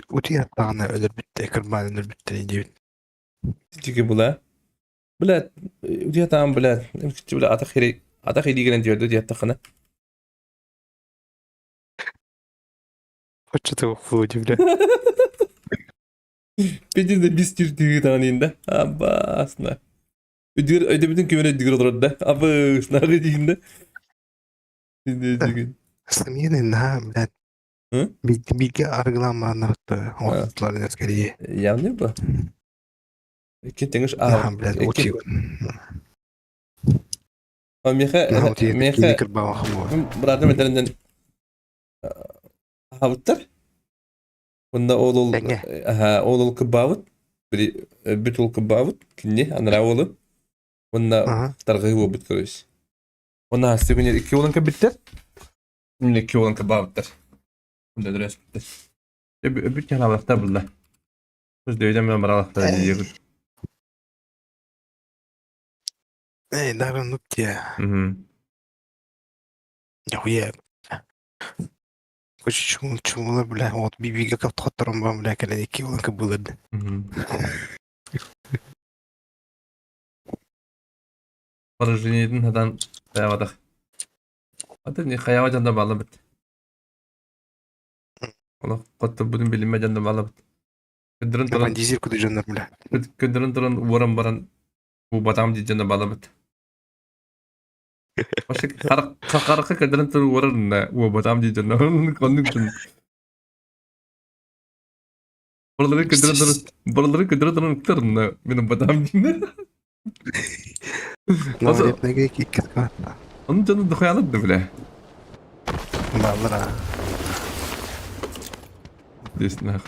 Uti yattağına ölür bitti. Kırmağın ölür bitti diyor. Çünkü bula. Bula. Diye tamam bula. Nemkisi bula ata xiri gelen diyordu diye takına. Hoşçata okudu diyor. Bence de biz Türkiye'yi tanıyında. Abba aslında. Öde bütün kümene diyor orada. Abba sınav edildiğinde. Samiyene ne bilen. Bilgi argılanmalarına hatta. Ortaların askeriye. Yanlış bu. Kim tengiş Ne bilen uti. Meha kırbağı bakımı. burada mesela havutlar. Bunda oğul kıbavut. Bütün kıbavut. Kinni anra oğlu. Bunda targı bu bitkiriş. Bunda hasta günler 2 oğlan kabitler. Şimdi 2 oğlan kıbavutlar. Bunda da resmitler. Öbür kan havakta burada. Biz de ödem ben baralıkta diyoruz. Davranıp diye. Ya. Kuş çumula bile ot bibiga kaptırım ben bile kale iki olan kabuladı. Barajınıydın hadan kayavadak. Hatta ne kayava canda bağlı bit. Allah kotta budun bilinme canda bağlı bit. Köndürün Ben dizir kudu canlar bile. Köndürün turun uvaran baran bu batam di canda bağlı bit. Başka karaka köndürün turun uvaran da bu batam di canda konduk canda. Buraları köndürün turun kıtarın da benim batam di. Nasıl? Ne gerek iki kıskat. Onun canı dıkayaladı bile. Vallahi. Destek.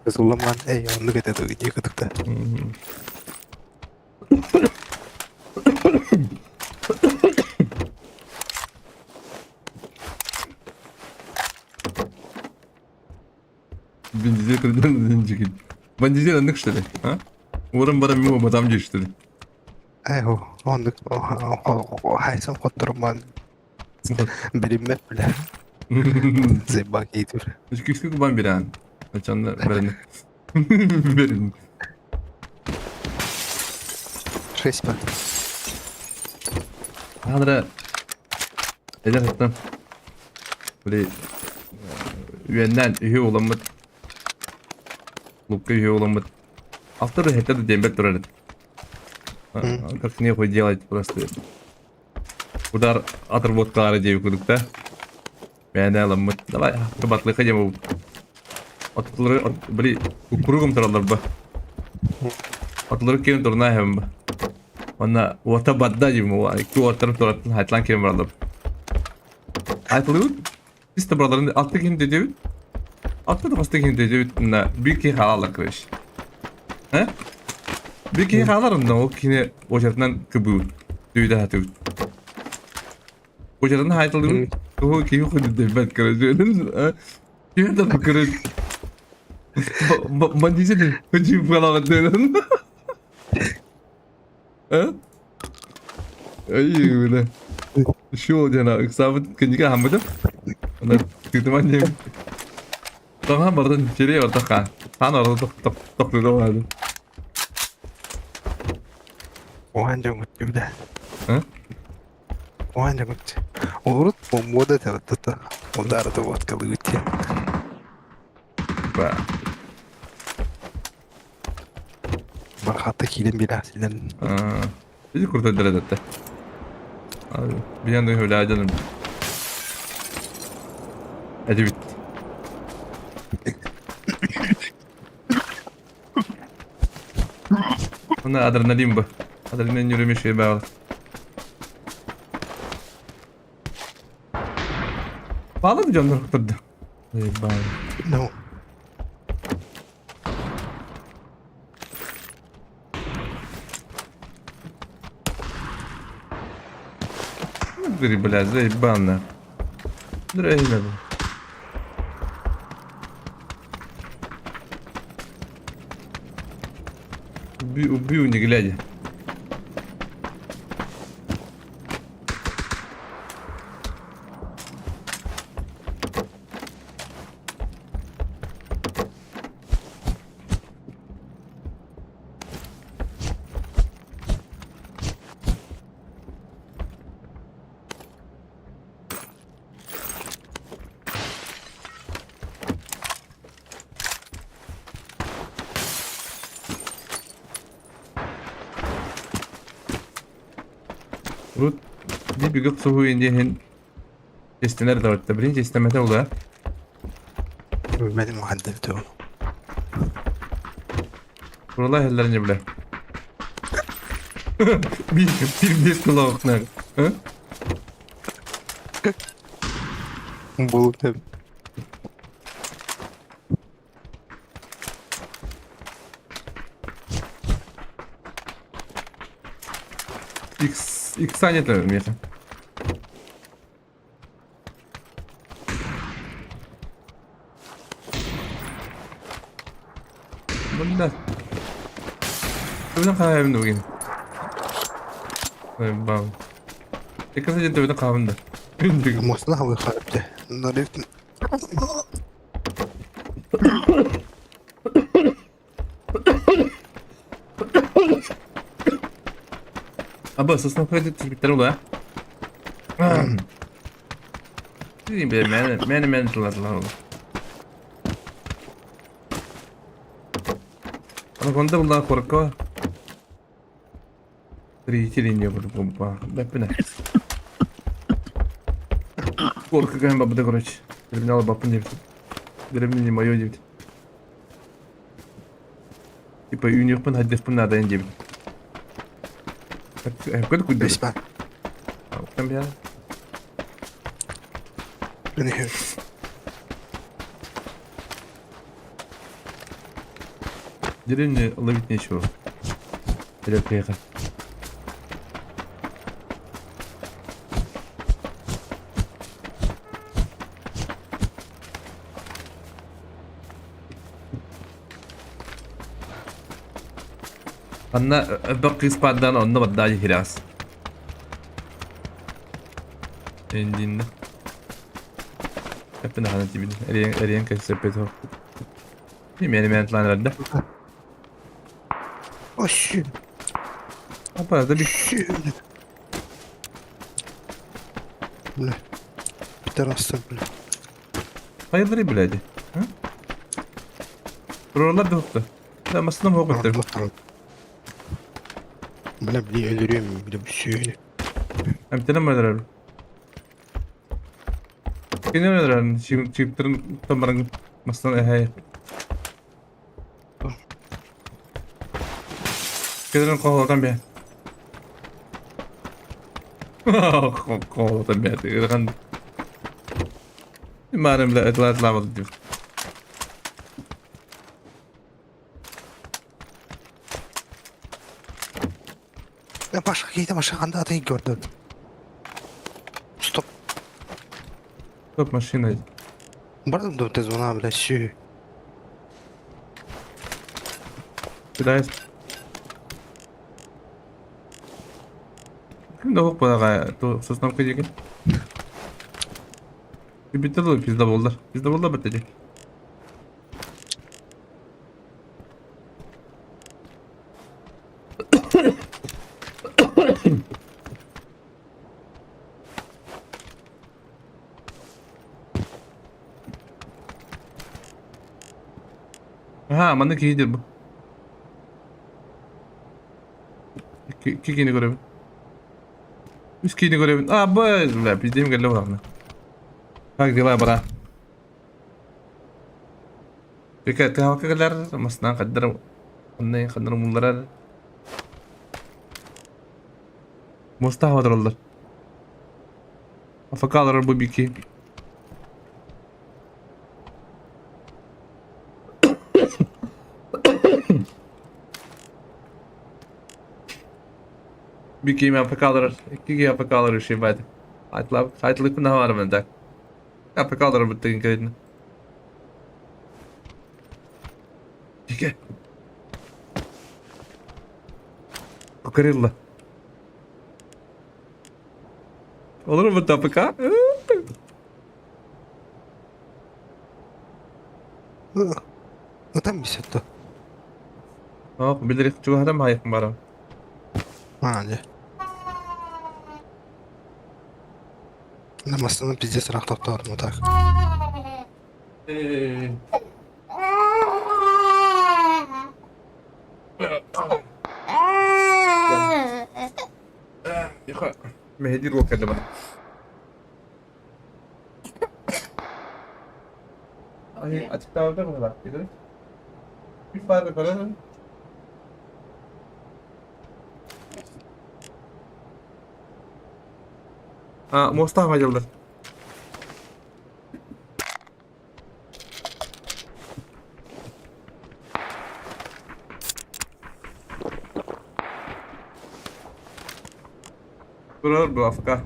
Resulullah onu getirdi diye kadıkta. Бензин креден динжигин. Бензин аннык что ли? А? Уран бара мимо бадам же что ли? Onu haysan kottırman. Bilinmez bile. Zebak iyidir. Küçük ban bir an. Açanla verin. Verin. Resmen. Hanra. Eder hattan. Böyle üyenden üye olamat. Lukka üye olamat. Автор это дембет турает. Как нехуй делать просто. Удар отработкалары деп күдік та. Мен аламын. Давай, кабатлы ходим. Атлары, блин, кругом тұралар ба. Атлары кейін тұрна хем ба. Ona orta badda gibi o iki orta taraftan hayatlan kim vardı. Hayatlı işte buraların altta kim dedi? Altta da fazla kim dedi? Na büyük ki halalar kırış. He? Büyük ki halalarında o kine ocaktan kıbı düğüde hatı. Ocaktan hayatlı o ki yok dedi ben kırış. Kim de kırış? Ben diyeceğim hacı falan dedi. Hả? Ấy gì này? Sure cho nào, sao kinh cái hầm đó? Này, từ từ bao nhiêu? Tao hát bảo tên chỉ đi vào tất cả, hắn nào tập được đâu rồi? 완전 웃기다. Hả? 완전 웃기. 오늘 뭐다 되었다. 오늘도 못 가보겠지. Và 막 하트 기름 비라시는. bizi kurtardılar zaten. Abi bir yandan öyle canım. Hadi bitti. Ona adrenalin bu. Adrenalin yürüme şeye bağlı. Bağlı mı canlar kurtardı? Bağlı. No. Гри, блядь, заебанно. Дрейна. Убью не глядя. Rut bir bigak suhu indi hen istener de orta birinci istemete ula. Benim muhaddefte onu. Buralar hellerince bile. bir kulağına. Ha? Bulup tabi. X saniye tanıyorum yakın. Bunda. Buradan kahvemde bugün. Bam. Dikkat edin buradan kahvemde. مصلحة ويخرب ده نريد Abi asasına koyduğu tespitler oluyor. Diyeyim bir men tuladılar olur. Ama konuda bundan korku var. Trici iniyor bu pompa. Bak ne? Korku kan babada koruç. Birini alıp bakın diye. Birini mayo diye. Типа юниорпен hadis pun ada yang jadi. Kau tu kuda. اسمع Kan biar. من هنا Jadi ni Allah bitni şu. Bila kaya. Anna baqi spaddan onna baddaji hiras. Endinne. Hepin hanati bil. Eriyen kaç sepet o. Benim mentlanlarda. وش Apa da bir بله ترى استقبل hayırları biledi. Ha? Buralar da yoktu. لا مصنوع هو قلت Bana bile öldürüyor muyum? Bile bir şey. امتى لما ادري كده ما ادري شيب ترن تمرن مصنوع هاي كده نقول كم بيه قوة بيه كده كان ما انا لا اطلع ضدي Ya başka giydim aşağıda adayı gördüm. Stop. طب ماشيين هاي Bana da tez ona bile şey. كده عايز كده هو بقى تو سوسنا كده كده Bitti pizza bollar. Pizza bollar bitecek. Ha, mandık iyidir bu. İki görevi. Üç kini görevi. Aa, bu la bizim geldi orada. Hadi gel bara. Peki tahu kadar masna kadar anne kadar mullar. Mustafa darallar. Afakalar bu biki. Biki mi afakalar? İki afakalar şey vardı. Hayatlık ne var bende? Afakalar bu tek kedine. Peki. Покорила. Olur mu tapıka? Neden mi hissetti? Oh, bilirik juga ada mah yang barang. Hadi. Ama aslında biz de sırak toplarım o tak. Mehdi gua kan depan. Ay, açık davada mı var? Bir fark var. Ha, Mustafa geldi. Durur bu Afrika.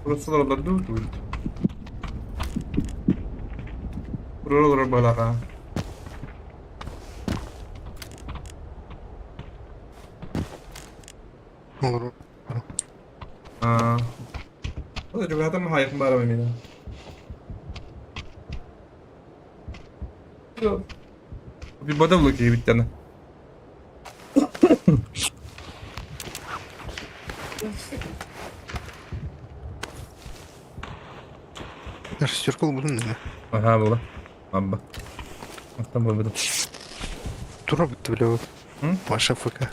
Burası da dur. Durur balaka. Olur. O da juga ada mah yang barang ini. Bir bada bulu ki bir tane. Şirkol buldun değil mi? Aha bulu. Abba. Aslan bulmadım. Tura bitti bile o. Hı? Başa fıkı.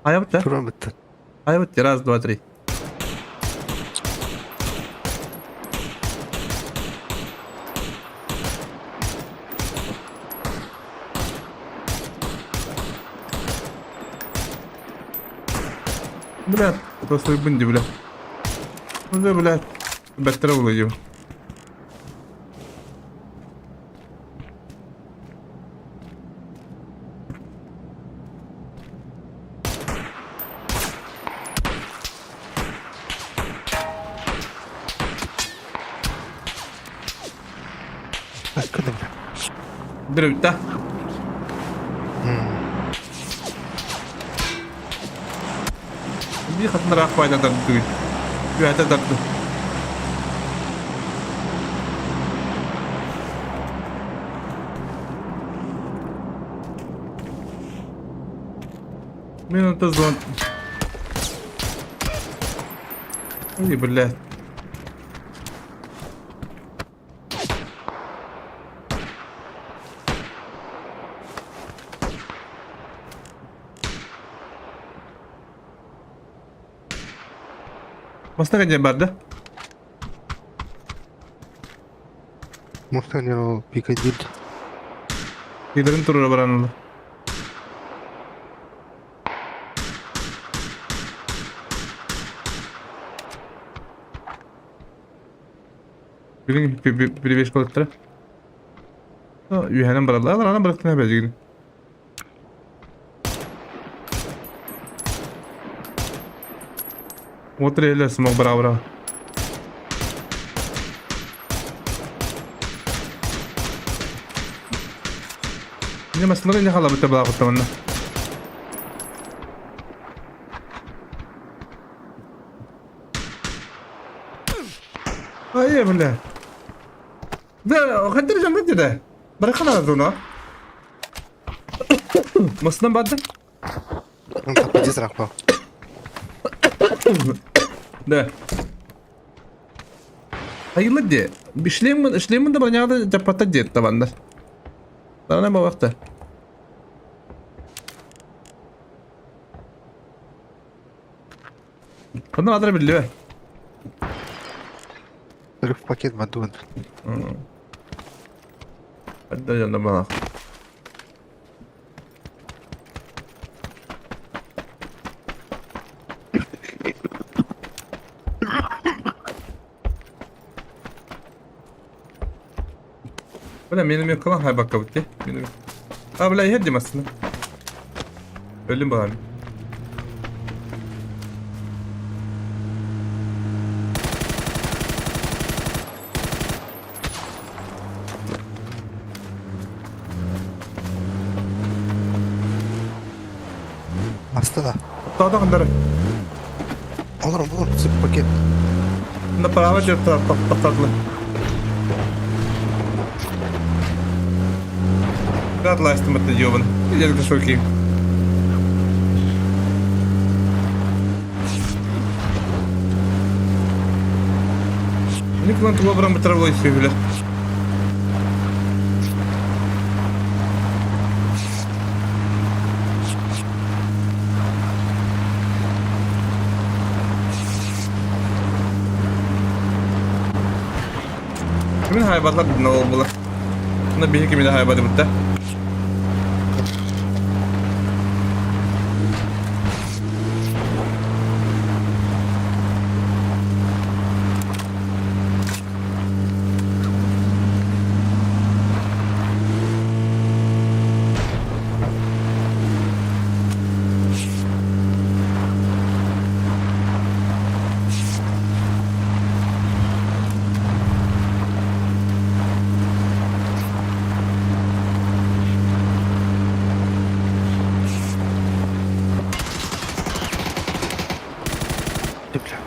Ayo bitti. Tura bitti. Ayo bitti. Раз, два, три. Блядь, просто бенди, блядь. Ну да, блядь. Быстро вылазил. Hakkında bile. Дрыв, да? Bir katına rakı faydadan değil. Bir hata dardı. Min tazwan. Ey billah. Masna kaca barda. Muhtemelen o birkaç değil. Giderin turura baranlı. Biri 5 kalıttı. Yühenem baralar. Ana bıraktın ne bezgini. Motor eller smoke beraber. Ne mesela ne hala bitti bırakıp tamamla. Ay böyle. Da kadir canım dedi. Bırakın ağzını. Masından badın. Он так иди зрахпал. Да. Hayırlı de. İşleyimin de bana da capata diye tavanlar. Bana ne bakta. Bundan adını biliyor. Срыв пакет в аду. Hadi canım bana. Böyle benim yok kalan hay bak kabuk ki. Benim. Ha böyle iyi dedim aslında. Öldüm bari. Hasta da. Daha da kandarı. Olurum sırf paket. Bunda para var diyor tatlı. Ratlaştım hatta diyor bana. Gel de sokayım. Ne kullan tuva buram bir tarafı istiyor bile. Kimin hayvanlar ne olmalı? Bunda bir kimin hayvanı burada. Бля.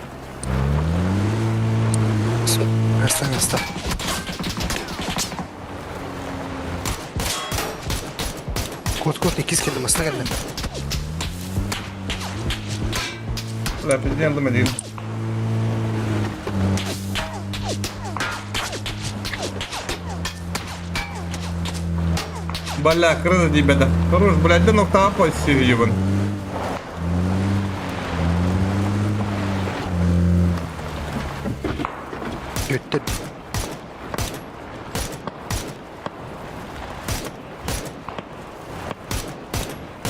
Верста. Kod ikiz geldi masana geldi. Ulan bir yandım edeyim. Бля, крыса ребята. Хорош, блядь, да нокта опасти ебан. Götten.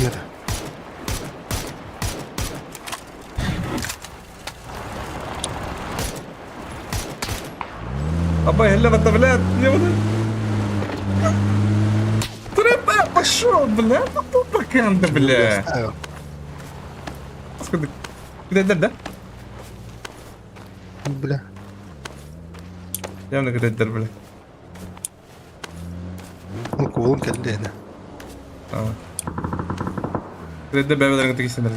Ya da. Абай, هلا блядь, ебаный. Трэп, пошел, блядь, тут баканда, блядь. Ставил. Где да? Бля. Явно где-то, блядь. Ну, кулон geldi yine. Где-то бебелерин текисинler.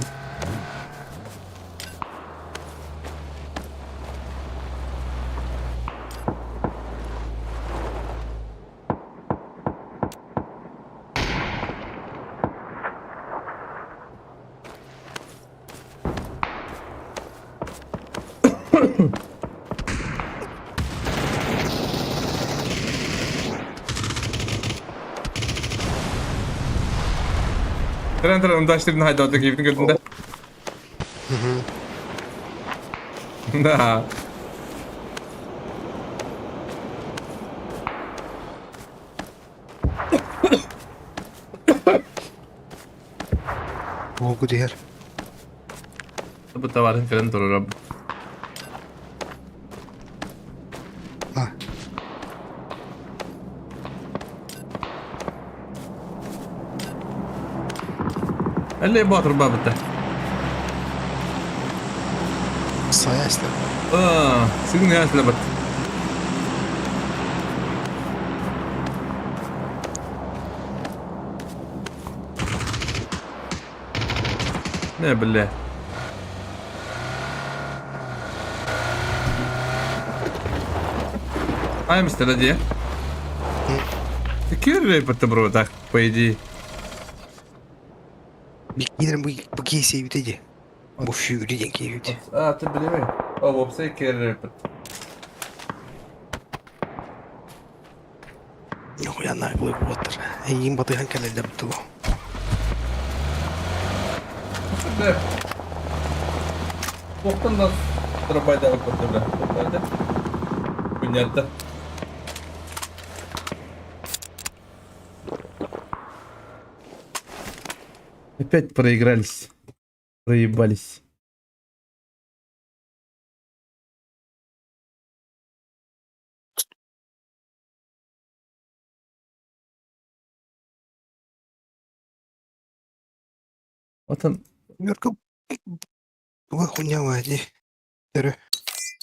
Tren daşlarını haydi oradaki evini gördün de. Да. О, гудер. Bu tavarın kırın durur. А, اللي باطر بابته. саясно. Sizin ne asla bat. Ne بالله. Ай, мистер Ладья. Какие репорты, бро, так, по идее? Gidelim bu giysiyi biteci. Bu figürü keyifli. Ты блин. О, вообще какие репорты. Yok yanına koyup otur. İyiyim batı hankerlerle bitti bu. Да. Бохтан нас дробайда выпадали. Правда? Понятно. Опять проигрались. Проебались. Вот он. Yörkü bu hunya vadi. Dere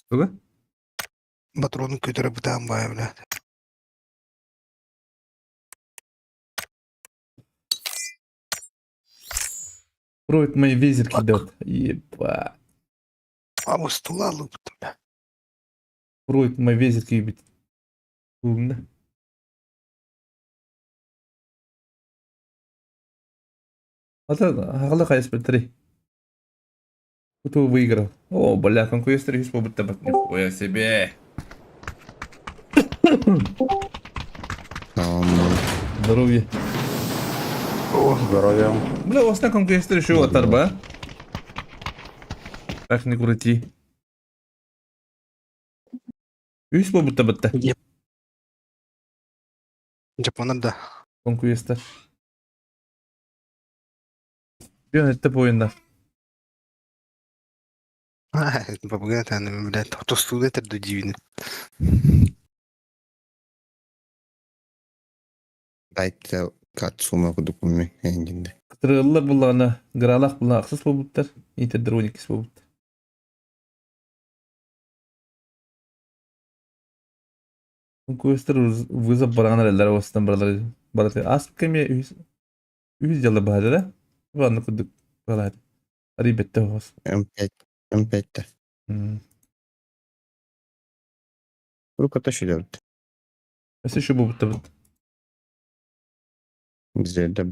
Кого? patronun kötüre bıtağın bayağı bile. Пробует мои визитки идет. Ебать. А bu stula alıp bıttım. Пробует мои визитки ебать. Умно. Это галака из три. Кто выиграл? О, бля, конкурентный риск побыть табак. Нихуя себе. Здоровье. О, здоровья. Бля, у вас на конкурентный решил оторба. Как не крути. Риск побыть табак. Japonlarda. Конкурентный. Ben ette bu oyunda. Бабуга там, блядь, кто студент до дивин. Дайте катсума кудукуми эндинде. Kıtırıllar bulağına, gıralak bulağına aksız bulutlar. İyidir 12 bulut. Конкурентный вызов баранlar eller olsun buraları. Buraları. Asıl kemiğe 100 yılda bahane de. Var ne kuduk. Buralar. Aribette olsun. М5-те. Рука taşıyor. Mesela şu bulutta bulut. Güzeldi.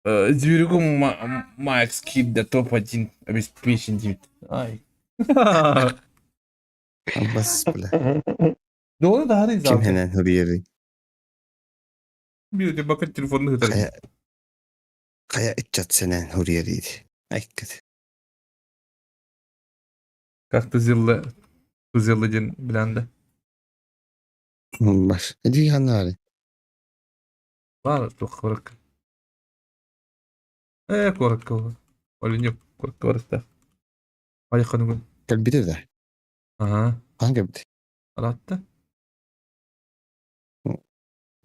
Зверюгу Макс Кид до топ-1 обеспечен 9. Ай. Abbas bile. Doğru daha da Kim izah. hemen hürriyeri. Bir de bakın telefonunu hıdır. Kaya etçat senen hürriyeriydi. Hakikaten. Как kız yıllı cin bilen de. Baş. Edi hanari. Var çok kork. Kork o. Öyle yok kork da. Ay kanım. Kalbide de. Aha. Hangi bir? Alatta.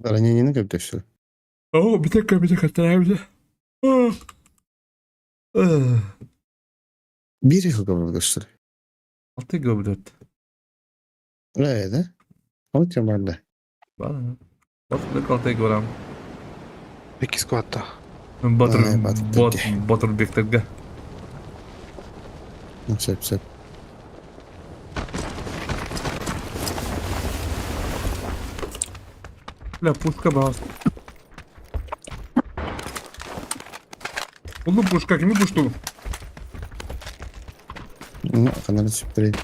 Aranyenini kalbide. Oo bir dakika hatırlayayım. Biri hukabı göster. Altı göbdöt. Öyle de. O temelde. Bana. Bak altı göram. Peki squatta. Батыр бектерге. Sep. Бля, пушка бас. Oğlum puşka kimi puştu? Kanalı süpüreyim.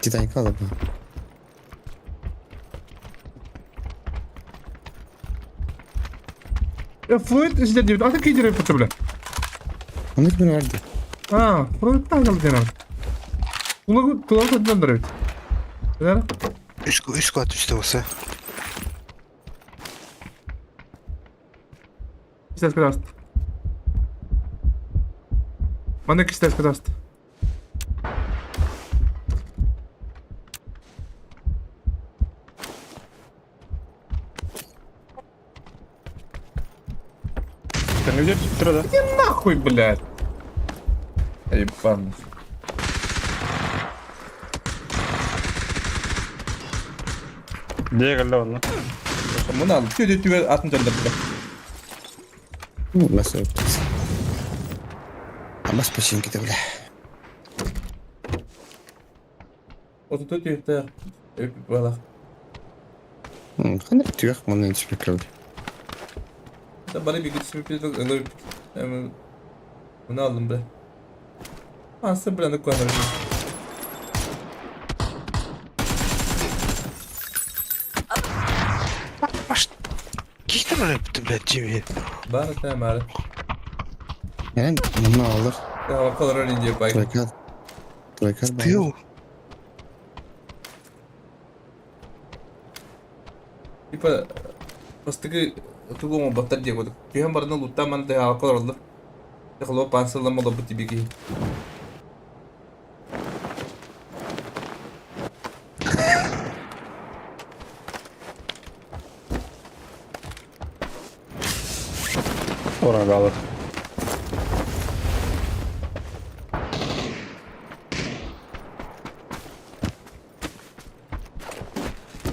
Titanic alalım. Ya Floyd izledi. Artık iyice repota bile. Onu kim verdi? Ha, fırlattan kaldı canım. Bunu kulağına döndürüyor. Güzel. Üst kat üstte olsa. Кистес кадаст. Мане кистес кадаст. Где вчера, да? Нахуй, блядь. Ебан. Где голова? Bunu al. Tüy atın canım. Nasıl yapacağız? Ama спасибо kita bile. Otu tüy de. Valla. Hani tüy yok mu ne hiç bekliyorum. Da bana bir gitsin bir de hemen bunu aldım be. Aslında buranı kullanırım. Giydim öyle yaptım ben Jimmy. Bana tamam abi. Yani bunu alır. Ya kolay öğrenci bak. Tracker ben. Ipa pasti tugu mau batat dia gitu. Dia barna luta man teh alkohol Allah. Teh kalau pansel lama lo beti bigi. Orang galat.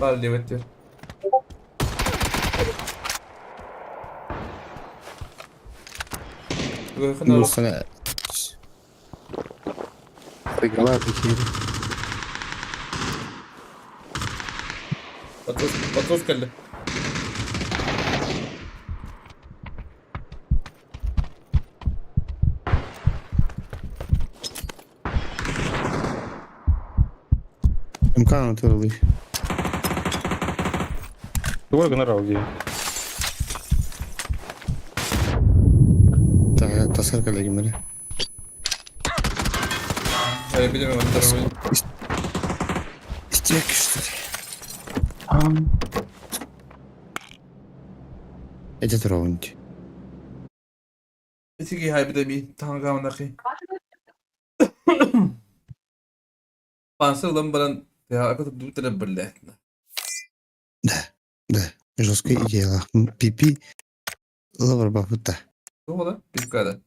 Bal dia betul. Gue Bu kenal. sene Regalar dikiydi. Patros geldi. İmkan atıldı. Твой генерал где? Tasarruf lagi mana? Hayır bilmiyorum onu taramayı. İsteyek işte. Ece tarafınca. Sigi hay bir de bir tanga ondaki. Pansel lan baran ya aku tuh tidak berlet. Да. Жестко идея. Пипи. Лавр бахута. Doğru da bir kadar.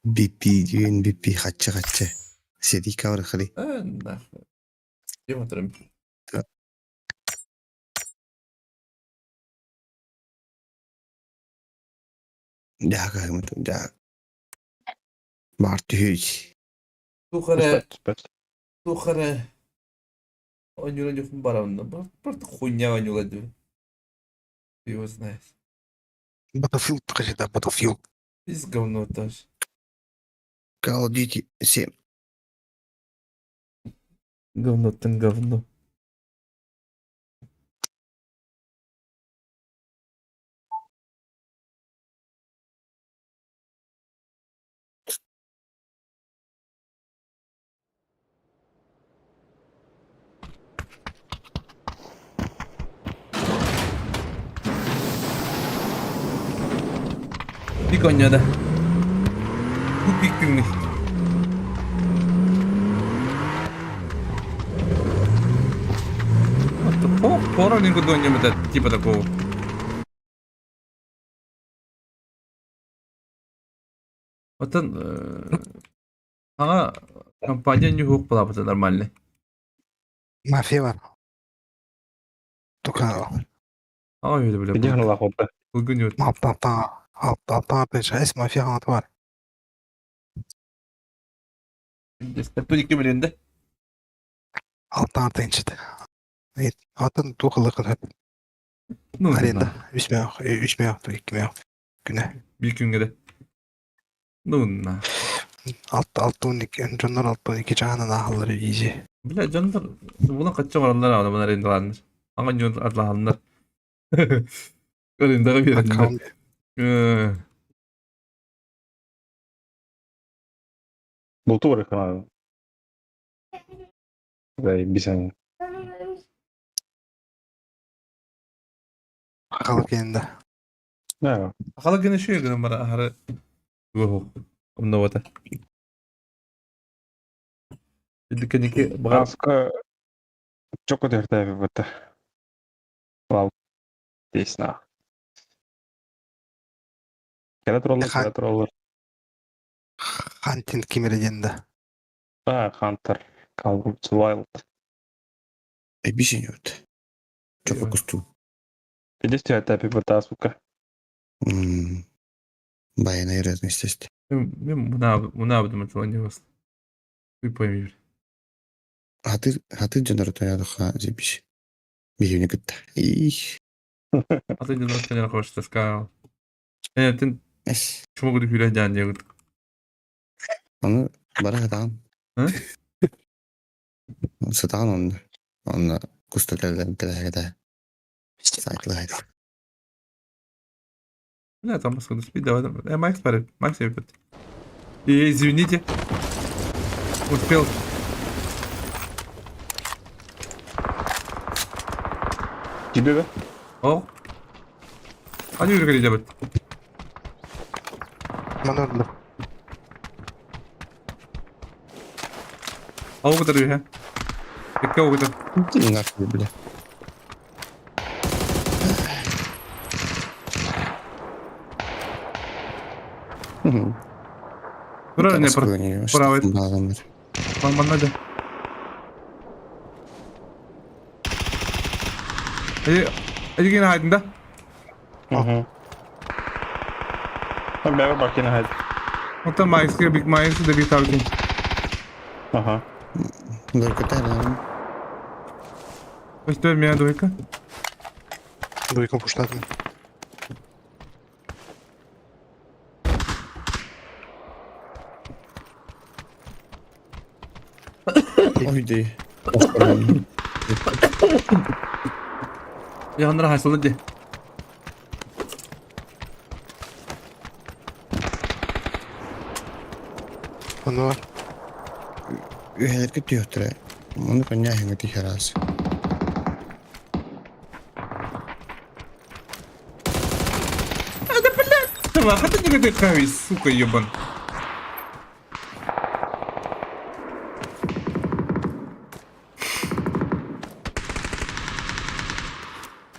Bipi gün bipi kaçça. Sedi kavra khali. Nah. Dia mau terima. Jaga itu jaga. Martu hiç. Tuh kare. Спать. Tuh kare. Oyuncular yok mu baranında? Просто хуйня oynuyorlar diyor. He was nice. Battlefield кажется, Battlefield. Biz говно тоже. Call of Duty 7. Говно-тен говно. Bir Konya'da. Bu bir günlük. Пора никуда не это типа такого. Оттан ага компания не хук была это нормально. Мафия var. Только Ага öyle bile. Где гнала охота? Bugün yok. alttan atacağız. Mafya kanatı var. Step'in iki birinde. Alttan atayınca da. Evet. Alttan tuğla kadar. Ne oldu? Arenda. 3 mi yaptı? 2 mi yaptı? Güne. Bir gün gede. Ne oldu? Altta 12. Canlar altta 12 canın ahları iyice. Bile canlar buna kaçacak oranlar ama bunlar indilanlar. Ama canlar adlahanlar. Önünde bir yerinde. Bakalım. Бултуры хана. Заебись они. Халық енді. Да. Хала гene şey gene mara hara. Go. Omna wata. Dikki bagar Аска чоко дертай в это. Вау. Здесь на. Келе троллар. Хантинг кемереденді. Хантер. Calvin Wild. Обещанет. Что Yok. по кусту? 50 этапе бата, сука. Баяна разность есть. Ben buna abdım çoğunca bas. Bir payım. Хаты дженерата я духа запись. Бегивник это. Их. Atınca da tane koştu ska. Enetin Эс. şuma gudu hüle jan diye. Оны бара хатан. Hı? Сатан он кусталерден телегеде. Сайтлайт. Ne tam baskın bir devam. Max var. Max yapıyor. Извините. Успел. Тебе, да? О. Hadi yürü gideceğim. Мана өлді. Al bu kadar ya. Bekle o kadar. Иди нахуй, бля. Bura ne Право. Bana hadi. Hadi yine haydında. Угу. Бяга бак yine hadi. Hatta Max'ı bir Max'ı da bir tavsiye. Ага. Только тогда. İşte bir dakika. Дуйком пуштатын. Ой, да. Yanlara haysal hadi. Оны бар. Üyelerge diyordur. Onu понятно тихо раз. Tamam hadi ne kadar kahve suka yaban.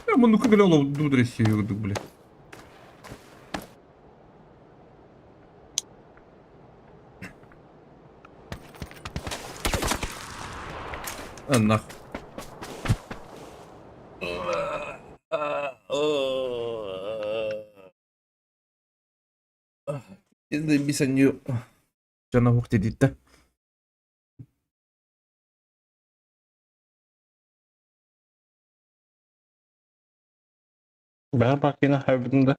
Ya bunu kadar oldu bu dresi yiyorduk bile. Allah. Hindi bisa nyo. Diyan na hukti dito. Бяга бак yine harbinde.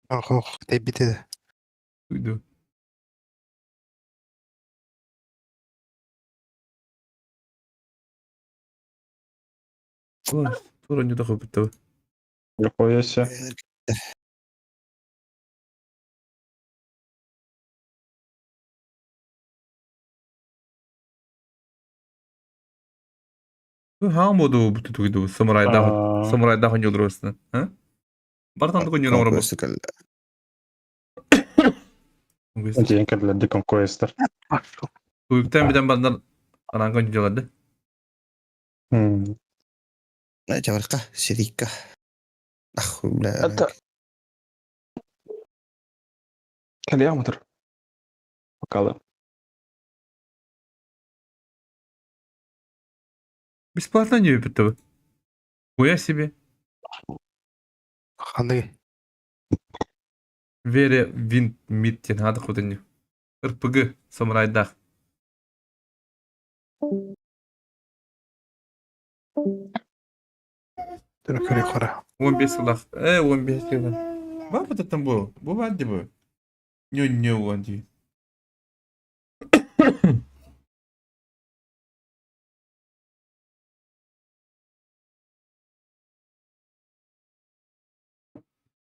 Ох, теп бітеді. Duydu. Ой, turuncu da koptu. Нихуя себе. Hangi modu bu tutuydu? Samuray'da hangi olur aslında? Ha? Bartan da konjuna uğramak. Денька для Deconquester. Uyuktan birden benden anan konjuna geldi. لا جوارقة شريكة. أخو بلا. أنت Калиометр. Bakalım. Бесплатно не выпит вы. Хуя себе. Қандай? Вере винт миттен хады худыню. РПГ самурайдах. Түрі көре қора. 15 сылақ. 15 сылақ. Var mı tatlım bu? Bu vardı bu. Ne vardı?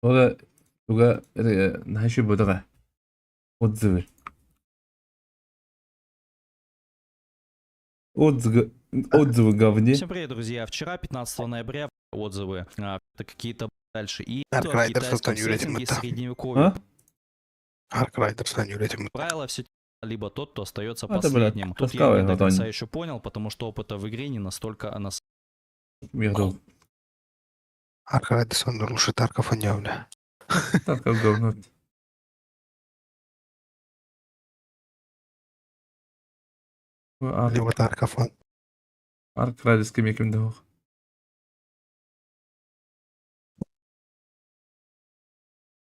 O da 누가 나시 보다가 отзывы. Отзывы говне. Всем привет, друзья. Вчера, 15 ноября, отзывы. Это какие-то дальше. И Dark то в Riders китайском останавливать сеттинге это. средневековья. Ark Riders анюлетим. Правило все либо тот, кто остается Это, блядь, последним. Тут я таскавый не до конца готовый. еще понял, потому что опыта в игре не настолько Мирдов. Ark Riders он лучше Тарков анявля. Так как говно. Либо Тарков он. Арк Райдерс кем якимде ох.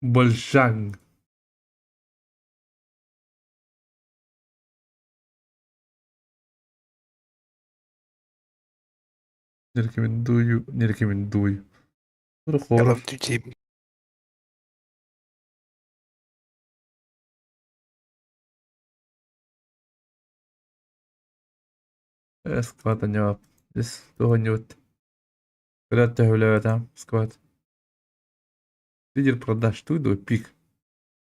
Большан. Не рекомендую. Call Прохор. of Duty. Сквад аня. Здесь догонят. Когда ты гуляешь там, сквад. Лидер продаж. Туйду пик.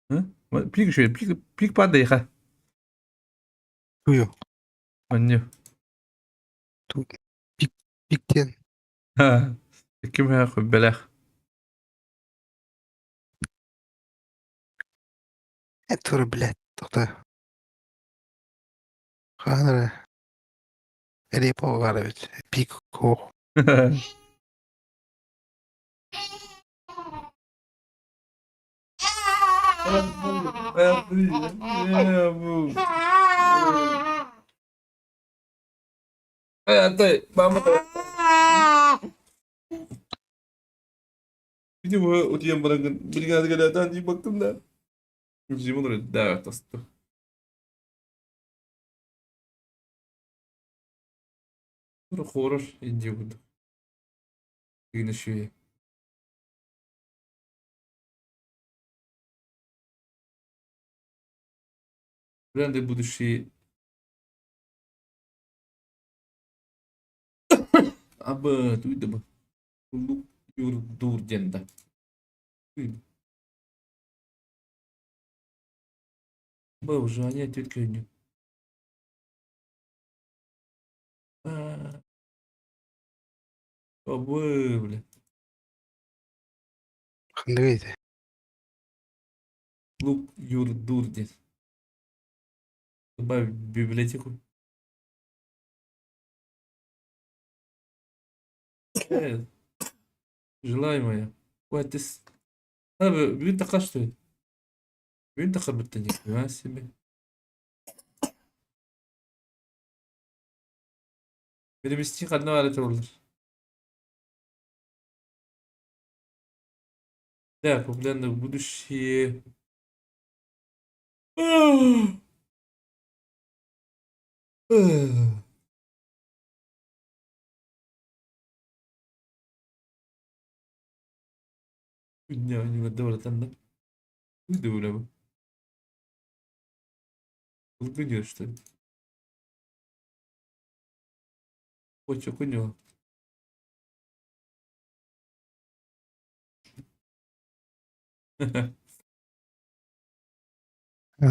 Пик еще, пик падай, ха. Тую. Аню. Пик 10. Ха. Кем я хуй белях. Это, блядь, кто-то. Ханре. Репо варивать. Пик ох. Видимо, у тебя бригада галятан не baktım da. Yüzümün oraya davet astı. Sonra horror ince buldu. Yine şöyle. Ben de bu düşü Abi duydu mu? Kulluk yurdur cenda. Duydu. Был же, они тетка не. Побыл, бля. Хандрите. Лук юрдурдин. Добавь в библиотеку. Желаемая. Ой, ты... Бюн такая, что ли? Бюн такая, будто ни хрена себе. Перевести их одно роллер. Так, погляну в будущее. Не добре там, да? Выдавлю. Лгунешь, что ли? Ой, чё хуйня?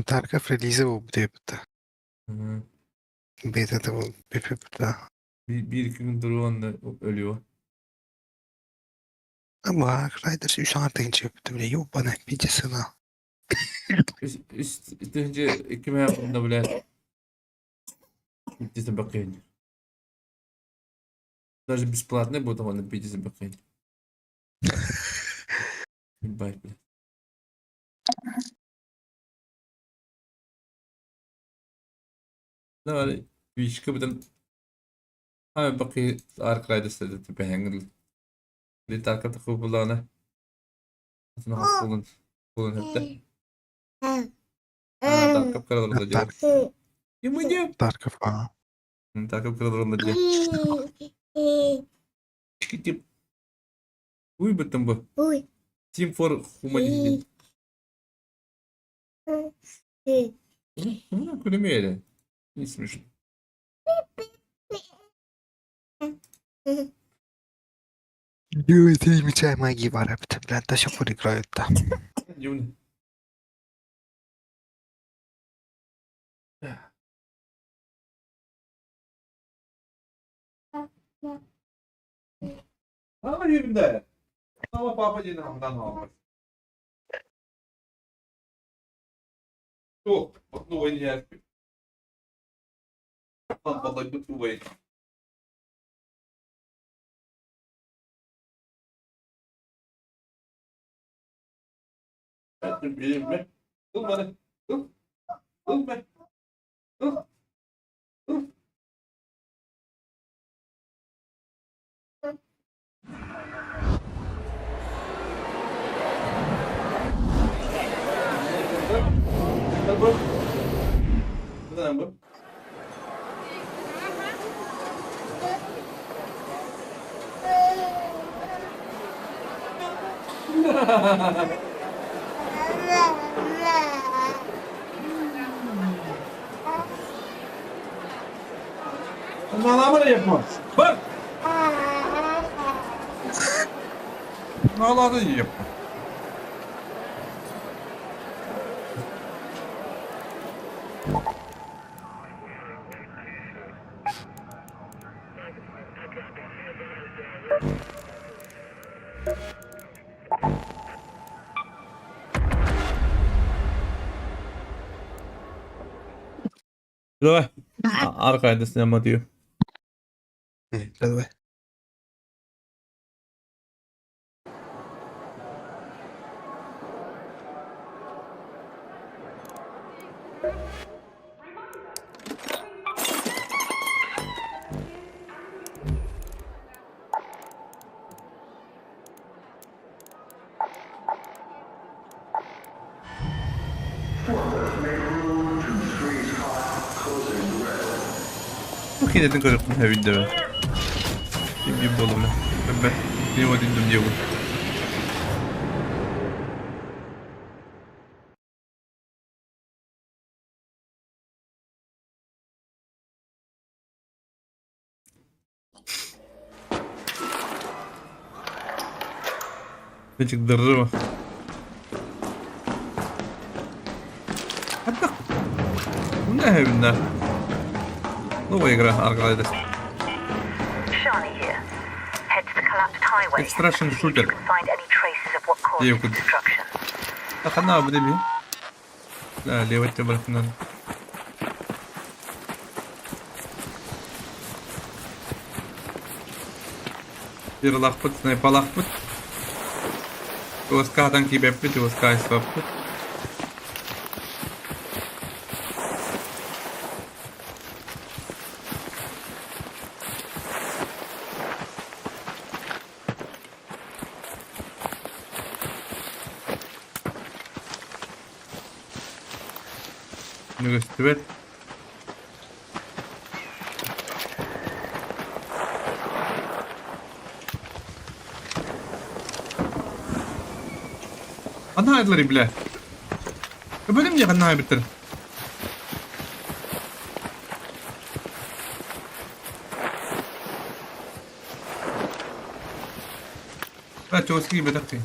Тарков релизовал бдепта. Бет этого бепепта. Bir iki gün duruyor ölüyor. Ama Ark Riders 3 artınca yaptı bile. Yok bana пятисына. Üstünce kime yaptığında bile bitti bakayım. Даже бесплатно будет он пить за bakayım. Ебать, блядь. Давай, вишка бутан. Ами bakayım Ark Riders dedi tipe hangıl. Bir takata kubulana. Atına has bulun hatta. Takap karalarında diyor. Yumucu. Тарков, а. Takap karalarında diyor. Çıkıp. Uy bıttım bu. Team for Humanity. Kulümeyle. Не смешно. Ой, ты не мечай магии варапта, блядь, до сих пор играют-то. Юный. Ama yerimde. Ama papa yine hamdan almak. Yok, bak bu oyunu yer. Lan vallahi bu oyunu. Benim mi? Dur bana. Dur. Dur be. Dur. Dur. Gel bu. Bu ne bu? Nalama ne yapma? Bak. Nalama ne yapma? Давай. Arkaya da sinema diyor. Давай. Çok iyi dedin çocuktum her videoda. Bir bolumla. Ben bir o dindim diyor bu. Çocuk dırrı mı? Hatta bu ne evinden? Ну, игра, Арглайдес. Extraction shooter. Девку. Так, она обдеби. Да, левый тебе брать надо. Bir lahput, sniper lahput. Uska'dan kibeplit, Uska'yı swaput. Nu göster. Ana ayları bile. Böyle mi yakın bitir? Ben çok eski gibi takayım.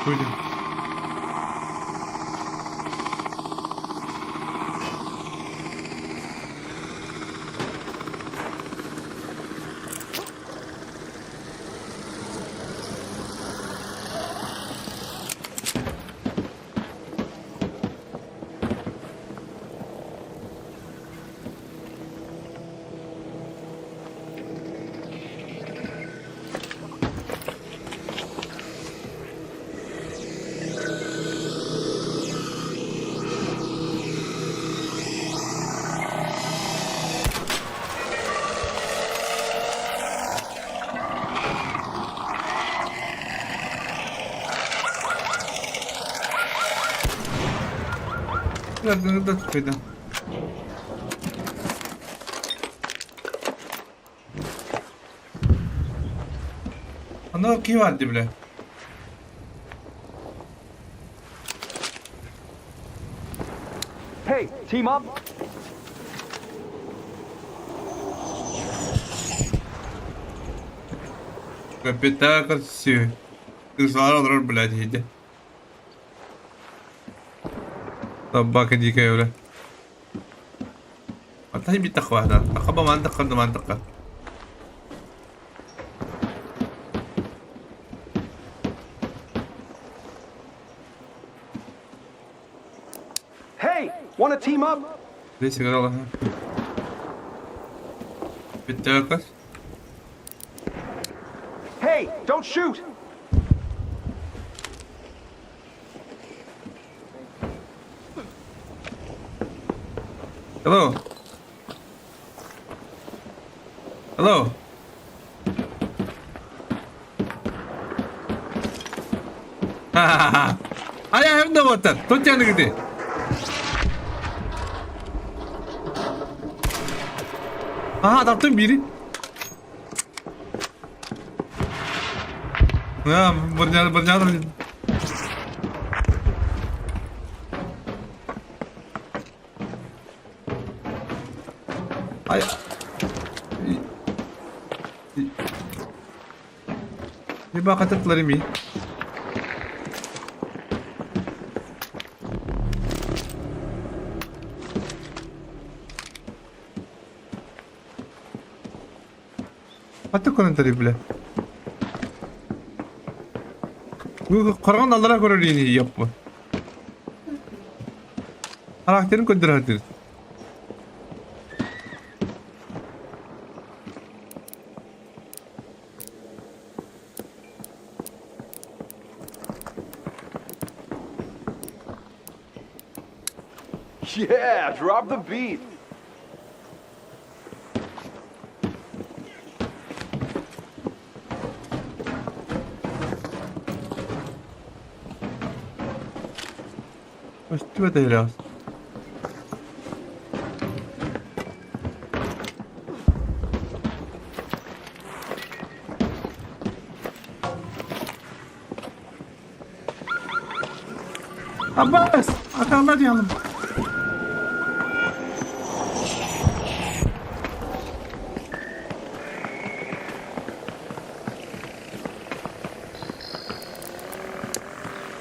Böyle. Nereden de tutuydu. Ana ki vardı bile. Hey, team up! Капитан красивый. Кислород, блядь, иди. Собака дикая, бля. А ты бит тахвада. Ахаба мантака да мантака. Hey, wanna team up? Здесь играла. Пятака. Hey, don't shoot! Hello. Hello. Ха-ха-ха. А я hem de water. Тут yanı gidi. Aha adaptım biri. Ya bernyata. Ay. Bir bak atıklarım iyi. Atık konuları bile. Bu korkan dallara koyar yine yapma. Karakterin kodları. Yeah, drop the beat! Üstüme de biraz. Abbas, akallar yanım.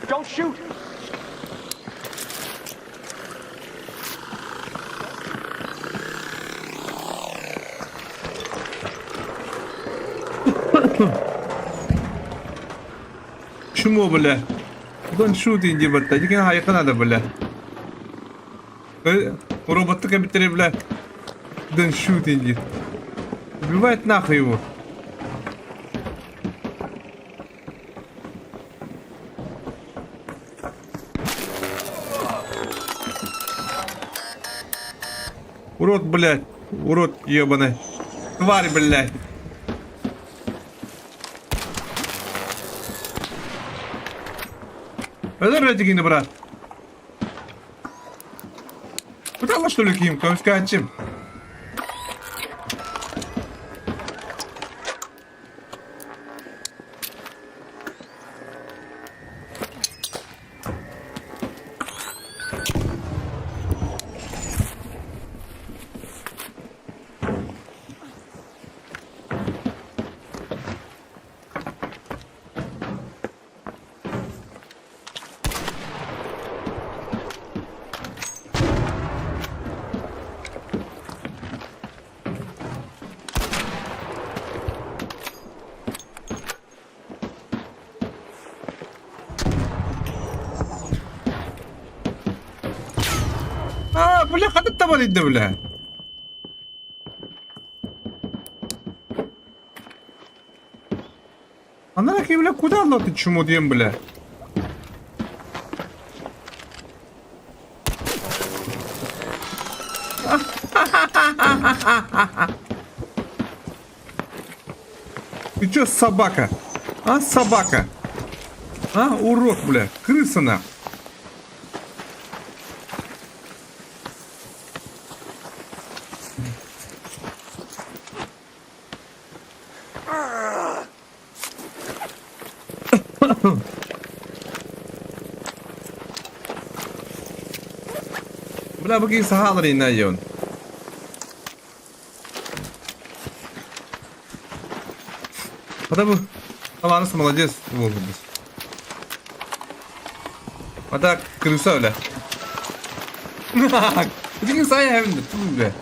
Don't shoot! Şu mu böyle? Don't shoot ince batta. Jikin hayakın ada böyle. Robotu kabitleri böyle. Don't shoot ince. Убивает нахуй его. Урод, блядь. Урод ебаный. Тварь, блядь. Это радикины, брат. Куда что ли Ким? Скачем. Бля, хатит там валить, да, бля. Она нахуй, бля, куда она ты чему дем, бля? Ты чё, собака? А, собака? А, урод, бля, крыса нахуй. Hala bakayım sahaları iniyor. Hadi bu. Allah'ını молодец. Hadi kırılsa öyle. Почему saya hem de tuh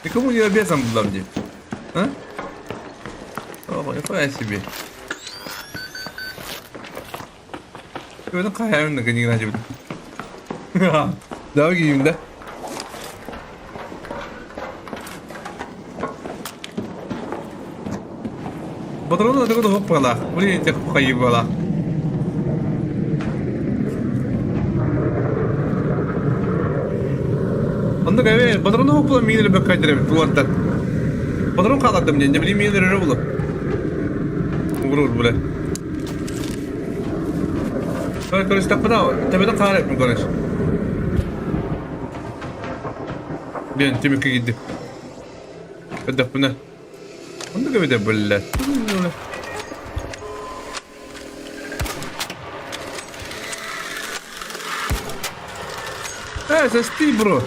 Никому не обязан был мне. А? О, нифига себе. Böyle kayağımın da gani acaba. Daha giyeyim de. Patronun da hoppala. Buraya tek kayıbala. Onda gayet patronun hoppala minleri bak kaydırıyor tuvalda. Patron kaladım ne bileyim minleri olur. Vurur böyle. Короче, так подал. Тебе так харап, короче. Блин, тебе как иди. Это пна. Он так ведь, блядь. Сости, бро.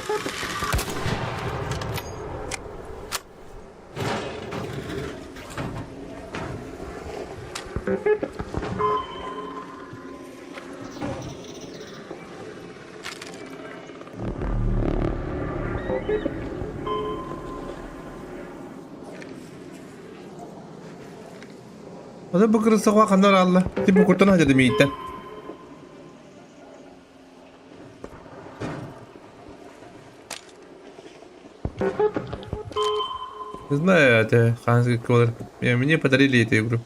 Ada bu kırısı var kanlar Allah. Tipe kurtan aja demi itten. Не знаю, это ханский колор. Мне подарили эту игру.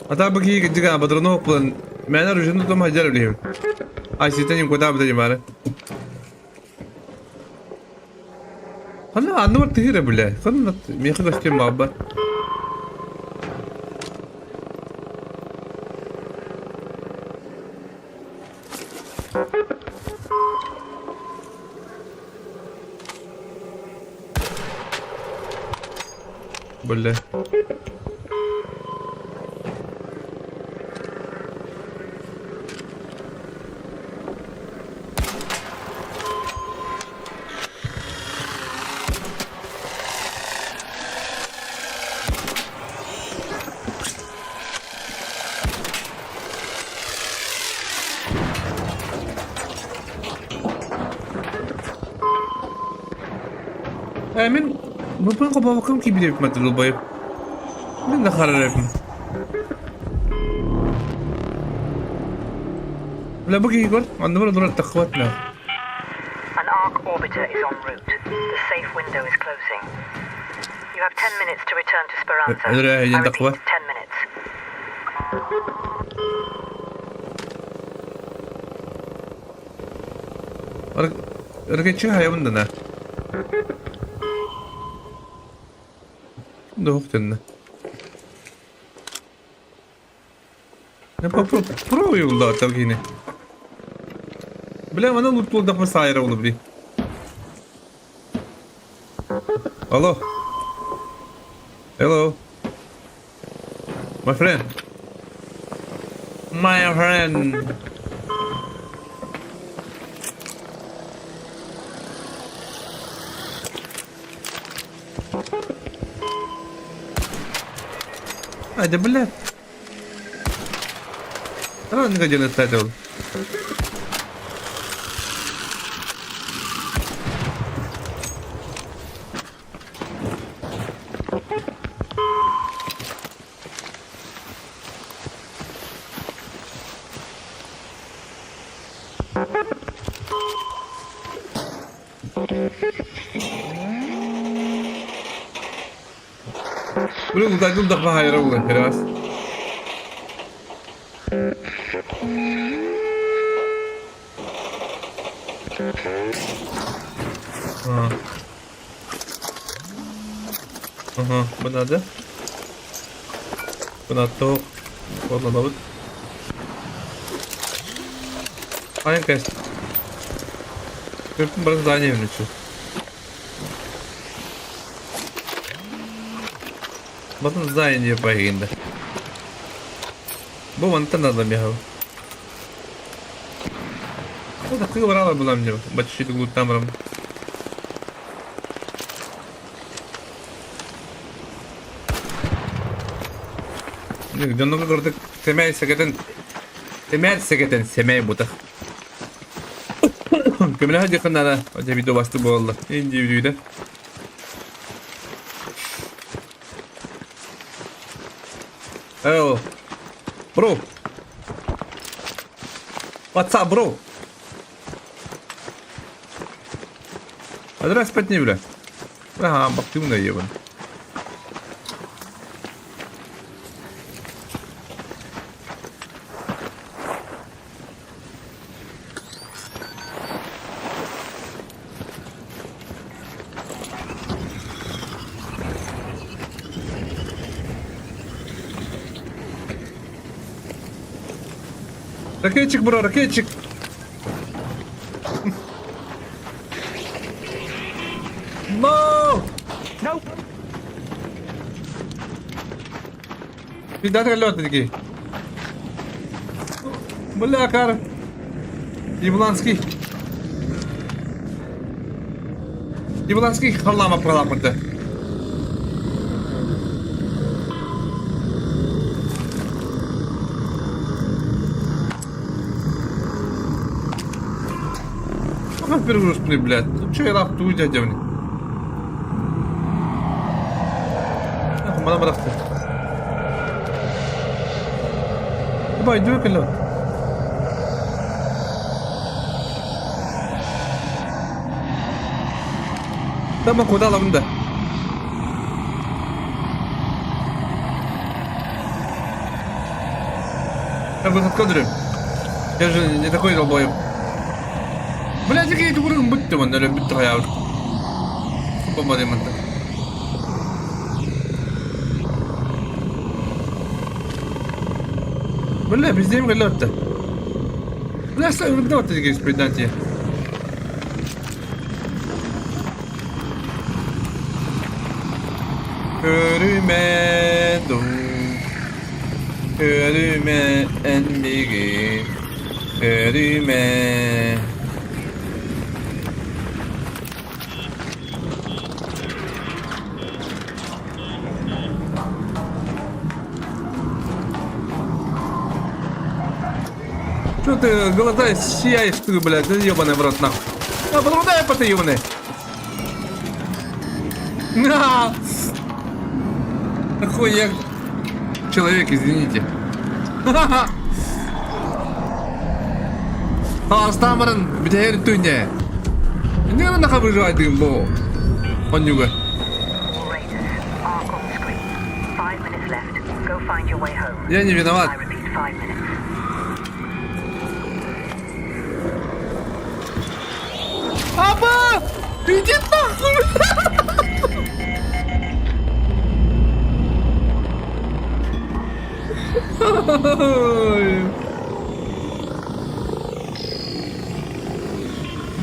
А так бы какие дига подруно план. Меня ружье там хаджар А ситаним куда бы мара. Hala anlamadım tihire bile. Kanat miyakı göstereyim baba. Böyle. Emin, bu ben kaba bakım ki bir yapmadı lubayı. Ben de karar yapayım. La bagi gol, anlamı durar takvatla. An ARC orbiter is en route. The safe window is closing. You have 10 minutes to return to Speranza. I repeat, 10 minutes. Arkadaşın hayvanında ne? Да ух ты на. Я попробую удар так гине. Бля, она лут пол да посайра улы бли. Алло. Hello. My friend. My friend. Hadi блядь. А, не годин оставил. Блин, удалил до хайра улы, раз. Ага, buna da. Buna to. Buna balık. Aynen kes. Gördüm burası daha ne için. Bakın zdание поедем. Bu mantan adam ya. Bu da kıyı var bulam diyor. Başı da guttam ram. Jangan kerja temel seketen semai buta. Kemana aja kan ada aja video bastı bu oldu. İnce videoyu da. Oh, bro. What's up, bro? Адрес спать не бля. Ага, бактюмна ебан. Ракетчик, бро, ракетчик. No! No! Pindah ke lewat lagi. Belakar. Ивланский. Ивланский халама проламата. Перегрузки, блядь. Ну че я лапту уйдя девни? Bana bıraktı. Bay diyor ki lan. Tamam koda alalım da. Я выход кадры. Я же не такой долбоеб. Блядь, какие ты урын будь ты, man, öyle bitti hayal. Bomba man. Бля, пиздец, лед-то. Бля, что вы давайте такие спидати. Ölüme en bigi. Ölüme. Что ты глаза сияешь, ты, блядь, да ебаный в рот, нахуй. А, подрудай, ты ебаный. На! Нахуй я... Человек, извините. Ха-ха-ха! Стамаран, бедер тунне. Не надо нахуй выживать, ты, бо. Он юга. Я не виноват. Аба! Иди нахуй!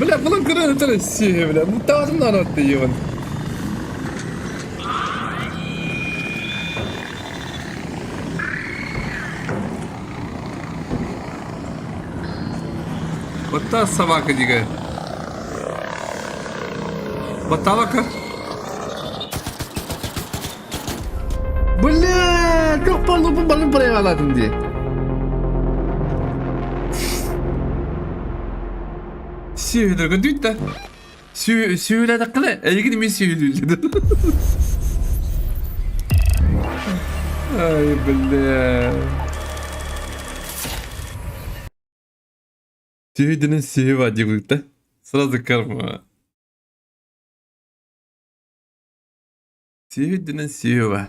Бля, bunun kırığını tanışıyor bля. Bu tavadımdan attı yiyin. Вот та собака дига. Баталака. Бля, çok pardon bu bana buraya aladın diye. Сүйдіргі дүйтті. Сүйіледі қылы. Әйгіні мен сүйілді. Ай, бля. Сүйдінің сүйі var дегілді. Сразу карма. Сүйдінің сүйі var.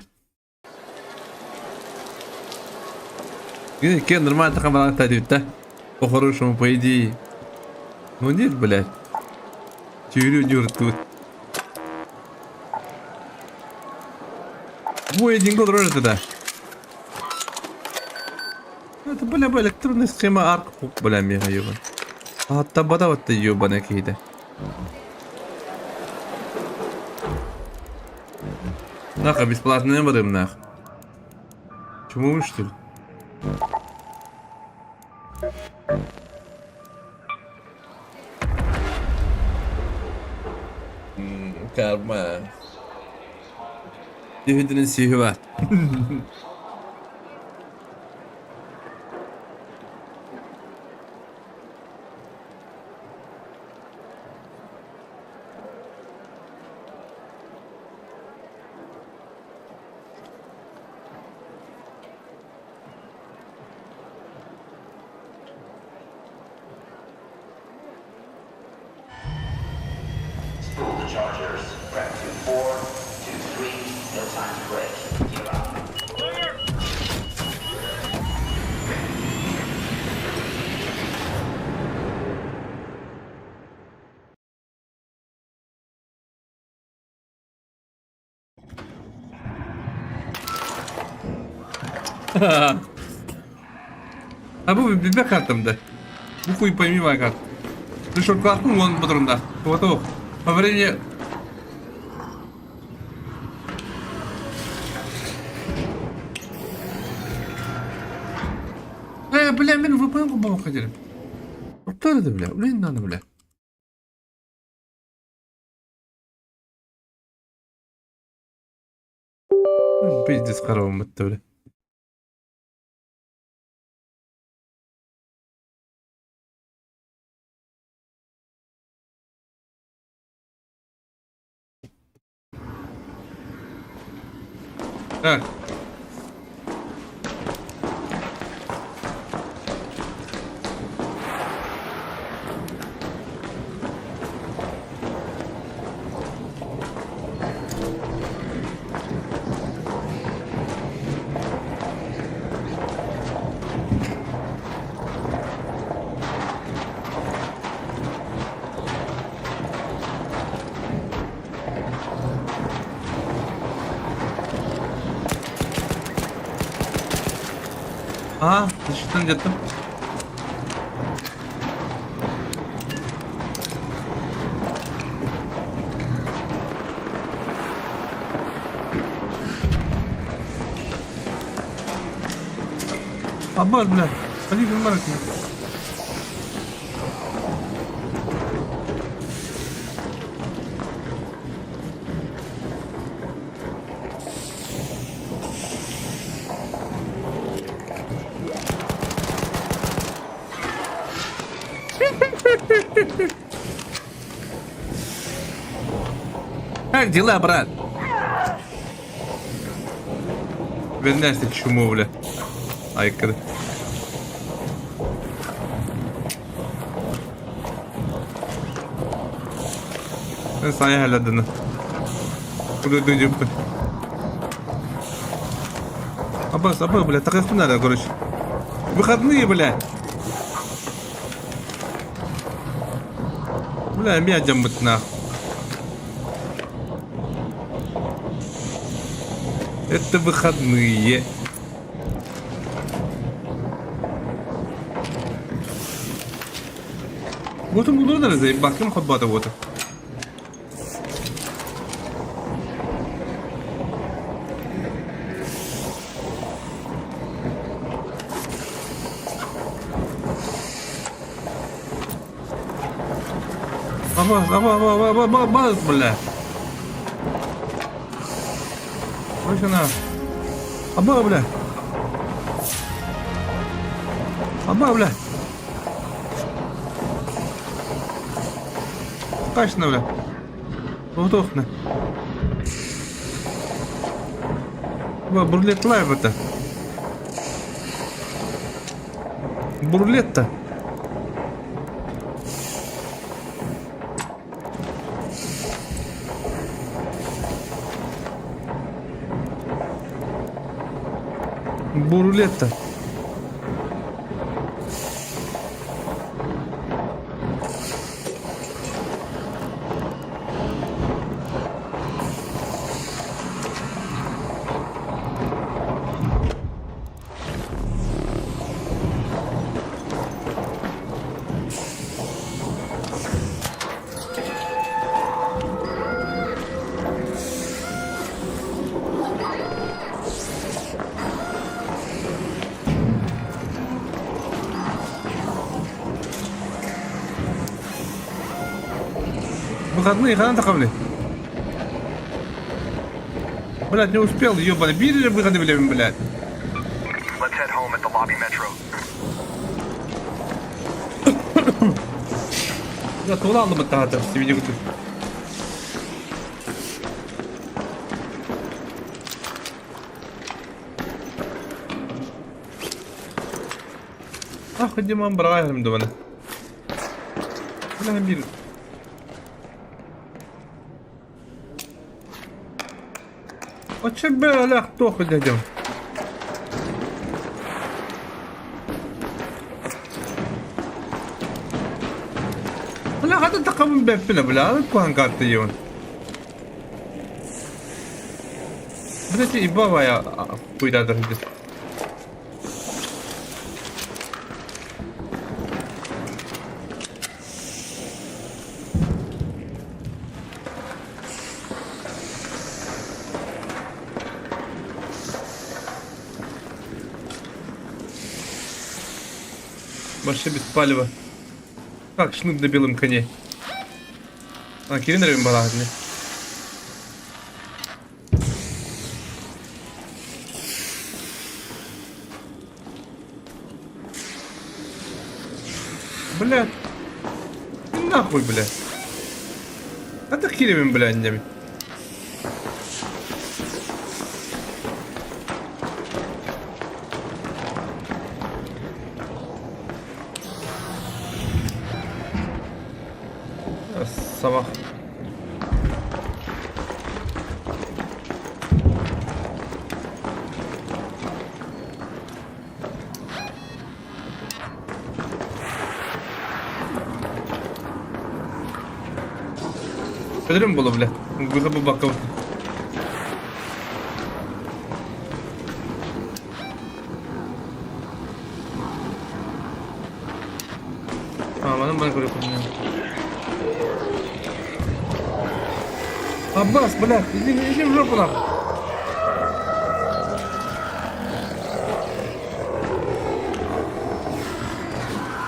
Кен нормально такая баланта дүйтті. По-хорошему, по идее. Ну нет, блядь. Тюрю дюртут. Мой один год рожит это. Это, бля, электронная схема арк. Бля, мега ёбан. А табада вот ты ёбаная какие-то. Нахуй, бесплатный выборы, нахуй. Чему вы, что ли? Karma. Yehudinin sihri var. А bu bir kartımdı. Bu хуй пойми моя карта. Ты что, классный вон патрон, да? Вот о. Во времени... Бля, мен выполнил бы ходили. Кто это, бля? Блин, надо, бля. Пиздец, коровам это, бля. Так. Aa, dışından yattım. Abbas bile. Hadi bir numara atayım. Как дела, брат? Вернешься к чему, бля? Айкада. Ben sana halledin. Burada döneceğim. Abbas, бля, так как надо, короче. Выходные, бля. Бля, мядям быть нахуй. Это выходные. Вот он удар заебал, кем хабата вот. Аббас, бля. Слышь, она. Абба, бля. Абба, бля. Точно, бля. Вот окна. Бурлет лайв это. Бурлет-то. Бурлет-то. Выходные, когда-то, Блядь, не успел, ёбаный. Били выходы, блядь. Let's head home at the lobby metro. Ya tuğla aldım hatta hatta. Video kutu. Ah, خدي براهم دونا. أنا هبيل. وتشبه لا تأخذ هجم. لا هذا تقوم بفيلم بلا كوان قاتيون. بدأت إبوة يا كويدا درجة. Вообще без палева. Как шнук на белом коне. А, Кирин ревен была, не? Блядь. Нахуй, блядь. Это Кирин, блядь, не. Sabah. Ölürüm bulu bile. Bu bakalım. Amanın bana göre kullanıyorum. Abbas, блядь, иди в жопу нахуй.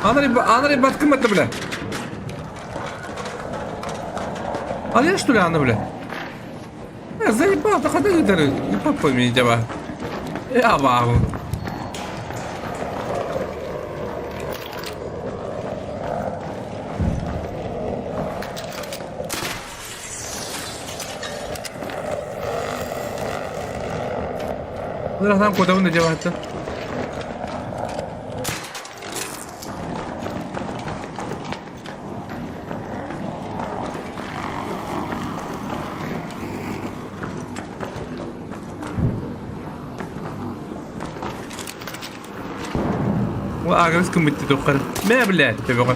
Анри батком это, блядь. А я что ли она, блядь? Заебал, так ходи, не попой меня, дева. Я могу. Adam kodamını da cevap etti. وأعرفكم بالتدخل ما بلاد تبغى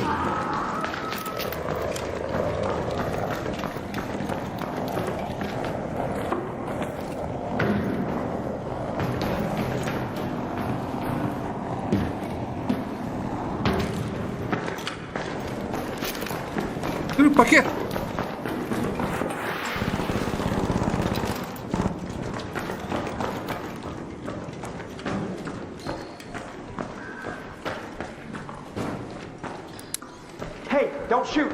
Paket. Hey, don't shoot.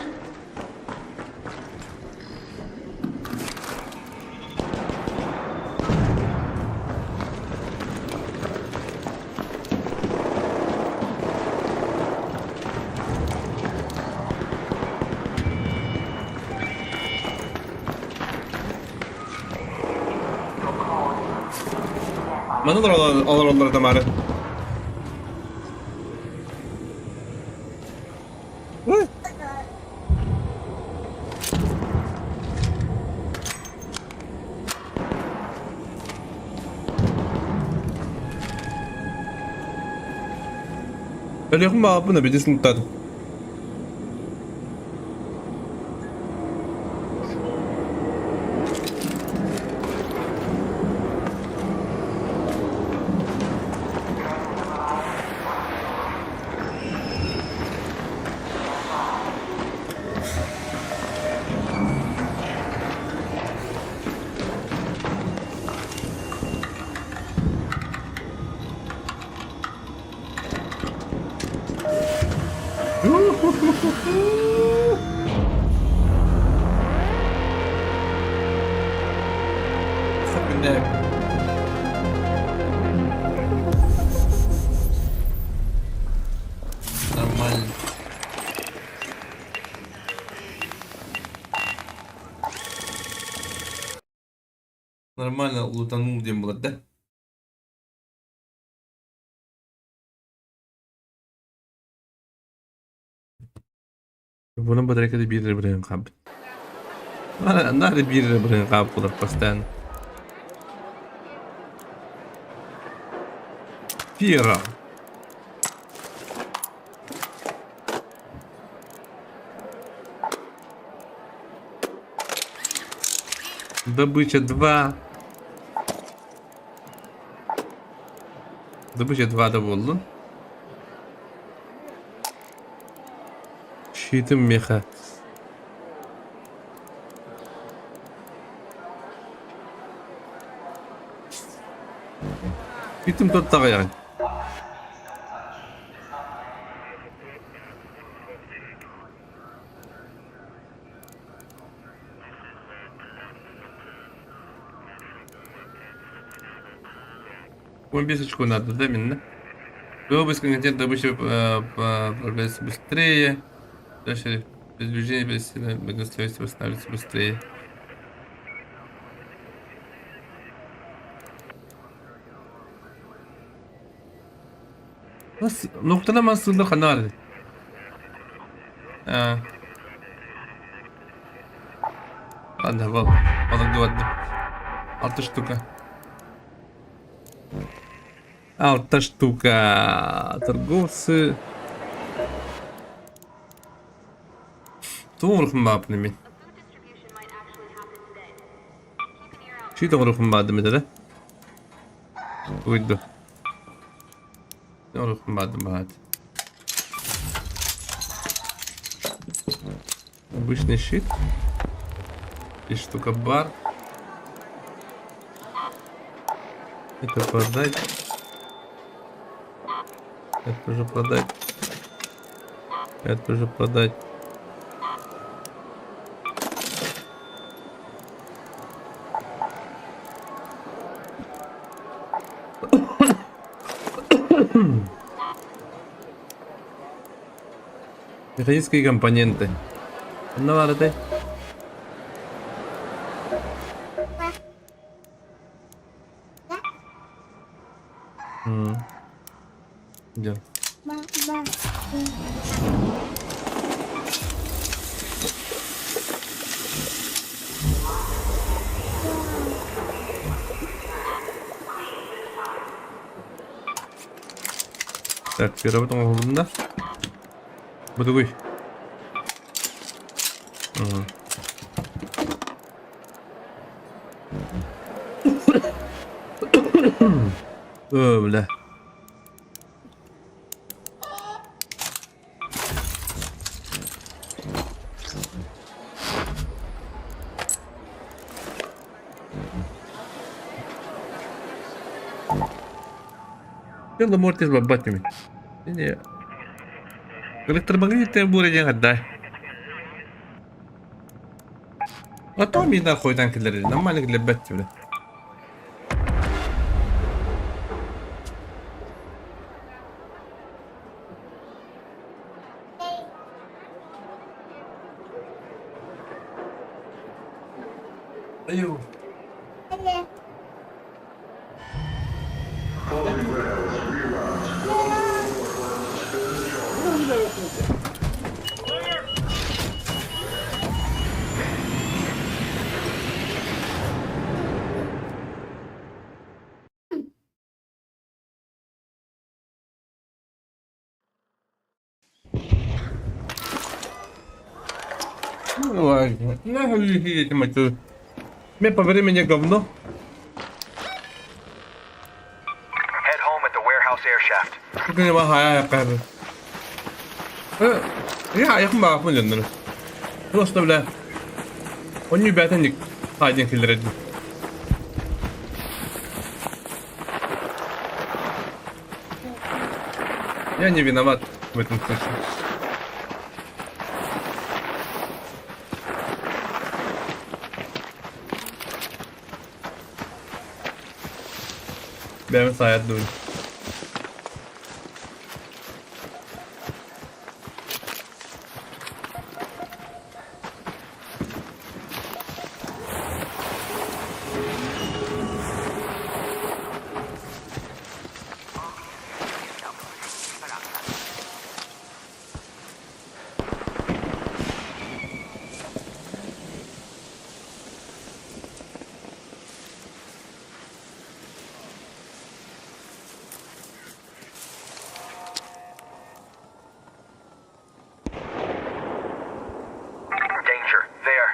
Mana alır onları da mare. Öyle yok mu abi bunu bir de sınıftadım. Так. Нормально. Нормально лутанул дем было, да? Bunu bu hareketi bir yere bırakın kabul. Nerede bir yere bırakın kabul olur pasten. Пира. Добыча 2. Добыча 2 da buldun. Şiitim meha. Şiitim tottağı yani. Бомбисочку надо, да, именно? Обыск контент добычи отправляется быстрее. Дальше передвижение благоустроительство восстанавливается быстрее. Noktada masıldı kanar. Ладно, balık duvardı. 6 штука. 6 штука. Торговцы. Doğru mapını mı? Şey doğru mapını mı dedi? Uydu. Doğru mapını mı hadi? Обычный щит. И штука бар. Это продать. Это тоже продать. Это тоже продать. Механические компоненты. Ну ладно, ты. Идем. Так, первый потом углубно. Другой. О, бля. Yang mortis babat kami. Ini ya. Электромагнитные буря отдай. А то мне нахуй танки для нормальных для бетти, бля. Аю. Ну ладно, нахуй видите, мать твою. Мне по времени говно. Только не могу, кажется. Я không không nhận được. Просто, бля. Он не бятник. Один киллер. Я не виноват в этом случае. Ben sayat dön. Danger. There.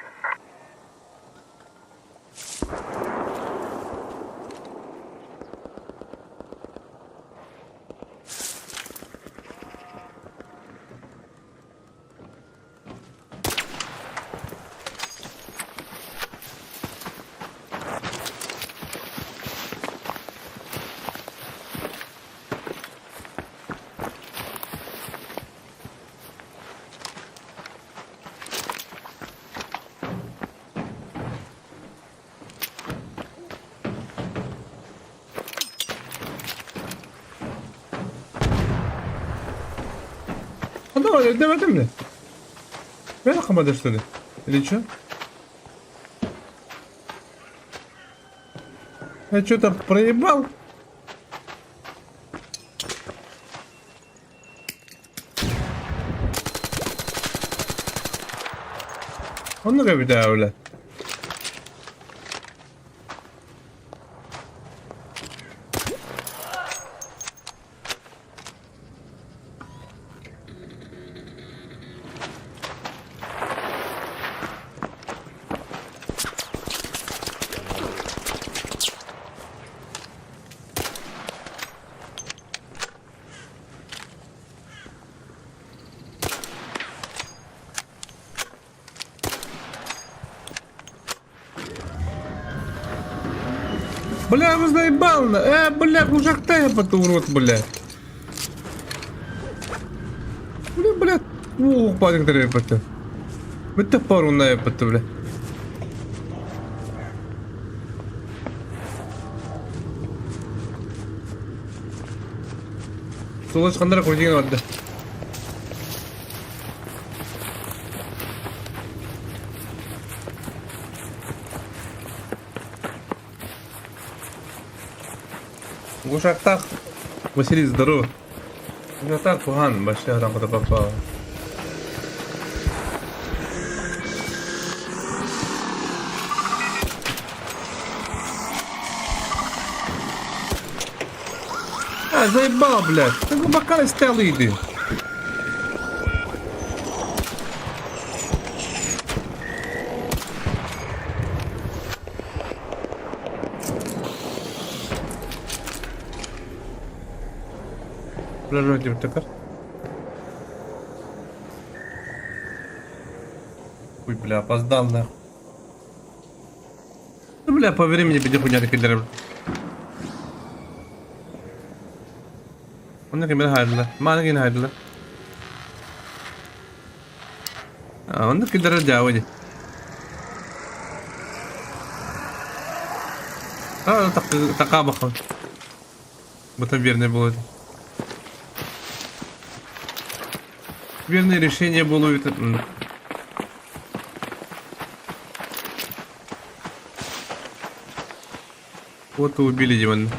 Adam öyle demedim mi? Ben aklıma düştü. Или что? Я что-то проебал? Он ну-ка bir daha öyle. Бля, вы заебал на. Бля, глушак-то я потом урод, бля. Бля. Ух, парень трепета. Это пару на епата, бля. Солош қандырақ өтеген варды. Глушак-так. Василий, здорово. Глушак-так, погано, бачите, рамка попала. Заебал, блядь. Ты глубоко стоял, иди. Прожжёте вот так. Ой, бля, опоздал, да. Ну, бля, по времени пойди хуйня такие деревья. Onu kimler hayırlı? Mana kim hayırlı? Onu kimler jauh aja. Tak kabah kan. Потом верное было. Верное решение было это. Вот и убили Димана.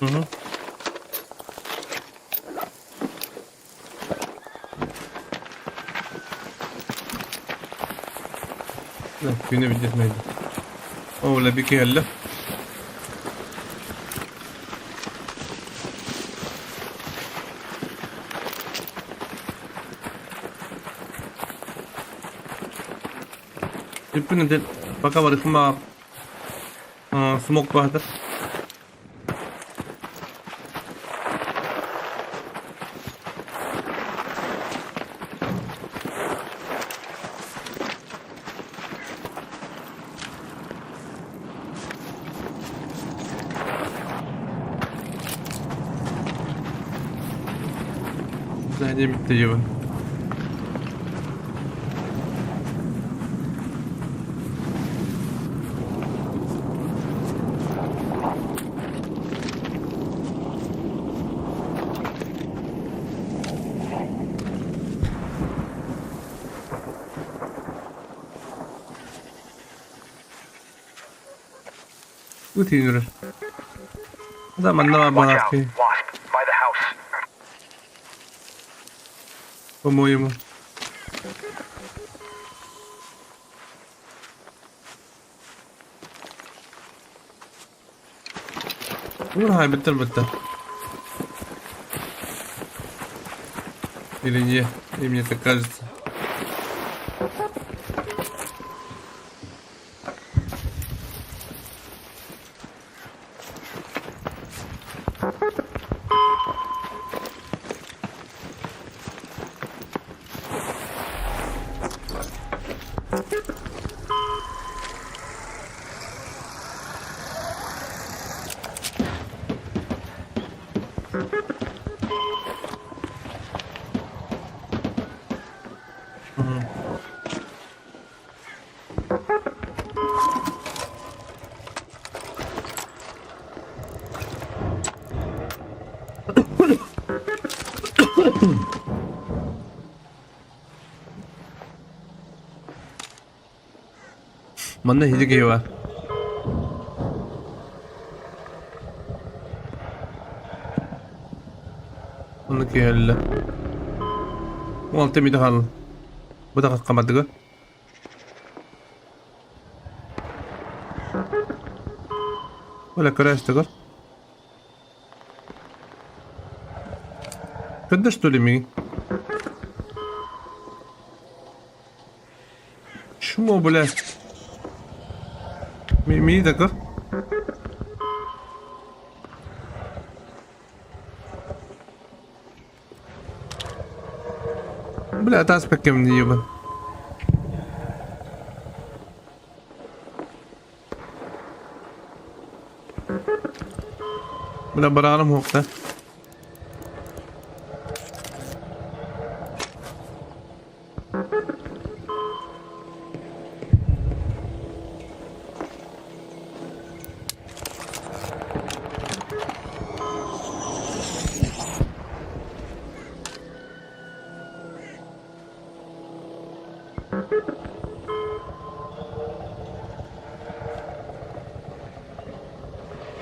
Угу. فينا بديت مهدي ولا بك هلا يمكن ندير باكا وريك ما سموك بهذا Задние биты его. Тут Юра. Да, манна банавки. Wasp, by the house. По-моему. Ну, хай, бетер. Или не, и мне так кажется. Манна хидигейва. Onu kelle. Walta mi dahal. Bu da qamadıga. Wala karashtaga. Когда что ли ми? Чмо, бля? Ми така? Бля, таз пекем не ебан. Бля, барарам хокта.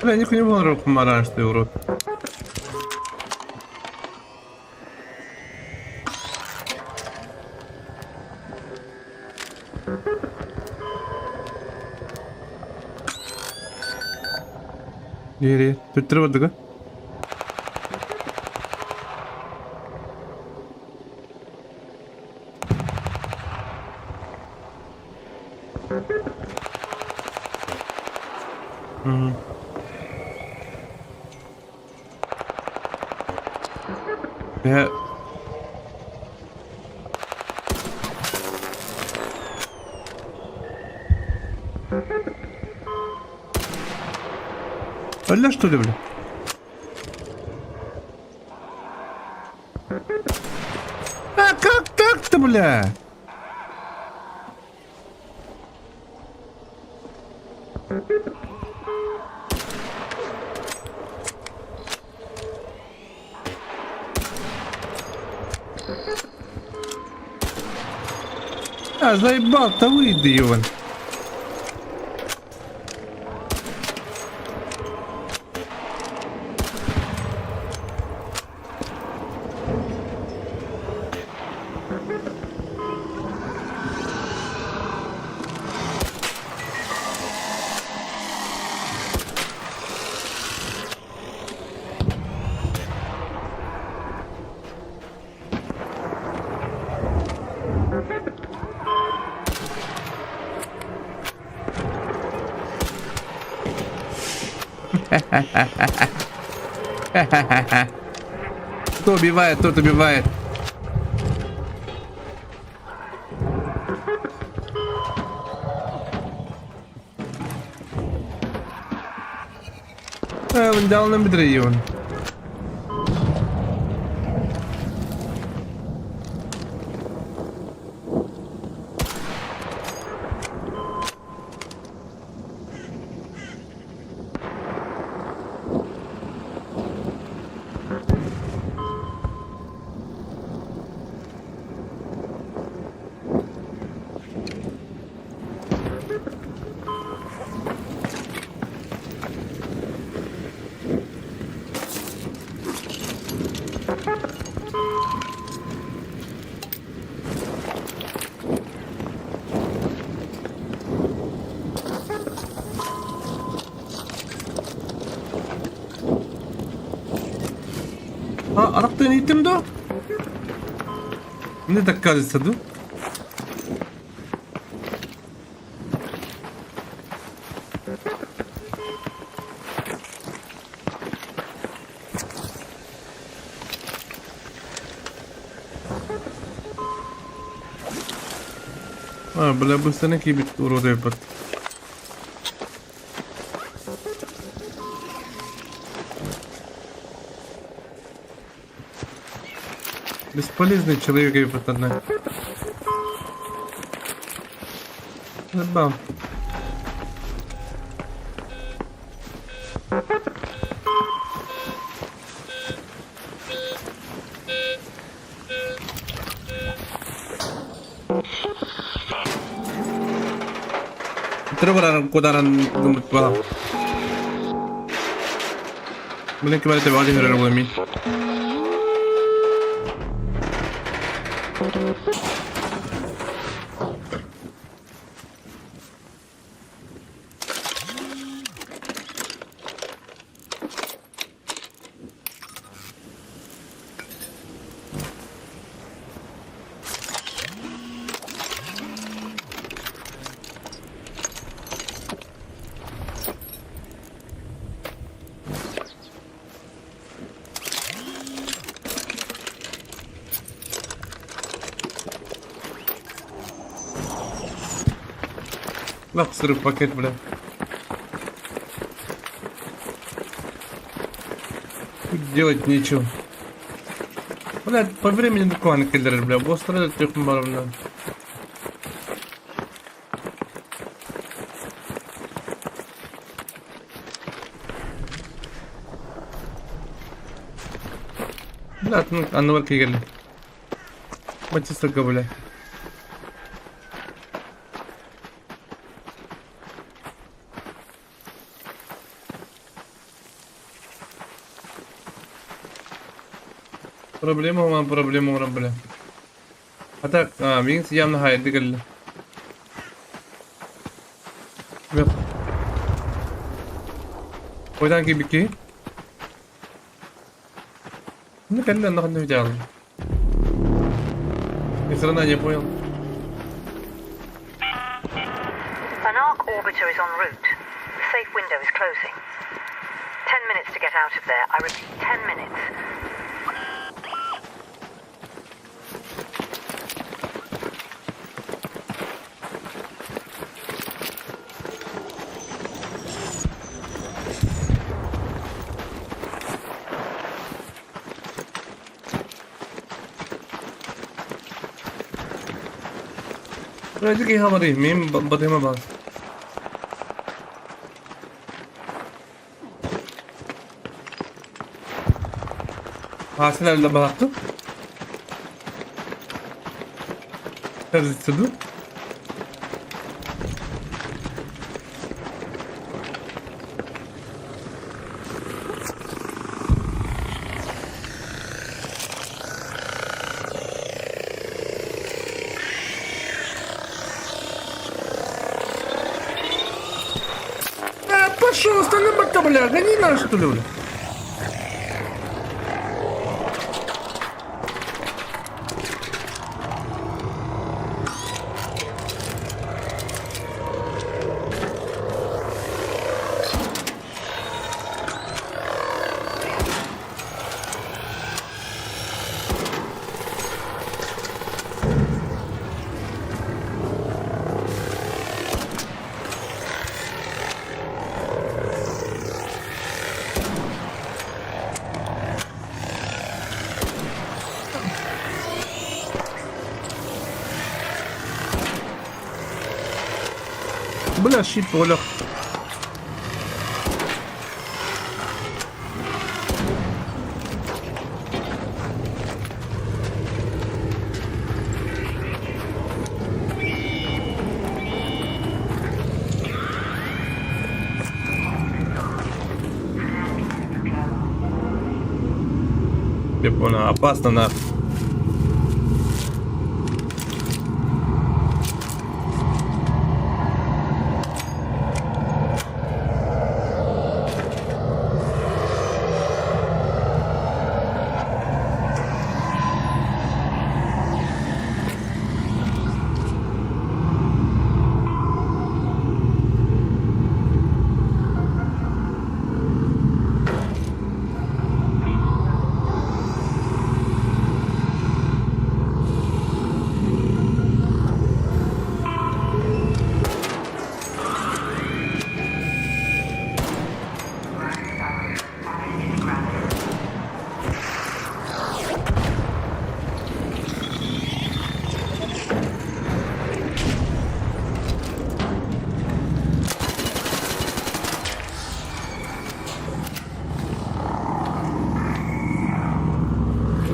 Бля, никто не был руку мараш, ты урод. Нери, тут треба дага? Ja. Бля, что ли, бля? А как так-то, бля? А, заебал-то выйди, Иван. Кто убивает, тот убивает. Он дал нам бедро. аракта не итем да? Не так кажется, да? Бля, быстро не кибит уродой под. Бесполезный человек и под одна. Бам. Terus kodaran gemuk banget. Mending kemarin tiba aja hero gue mi. Лап, срыв пакет, бля. Тут делать нечего. Бля, по времени буквально киллер, бля. Босс страдает 3 мбаров, бля. Бля, ну, анвар кигели. Батиста, бля. Проблема, бля. А так, Винкс явно хайд, дигали. Койдан кибики. Ну, конечно, нахуй не взял. Ни хрена не понял. An arc orbiter is en route. The safe window is closing. 10 minutes to get out of there. I repeat, 10 minutes. Bence ki hamaray, meme batayım bas. Hasan evde baktım. Terzi tudu. Пошел, остальным бака, бля, гони нас, что ли, бля? Бля, щит, Оля. Я понял, опасно на.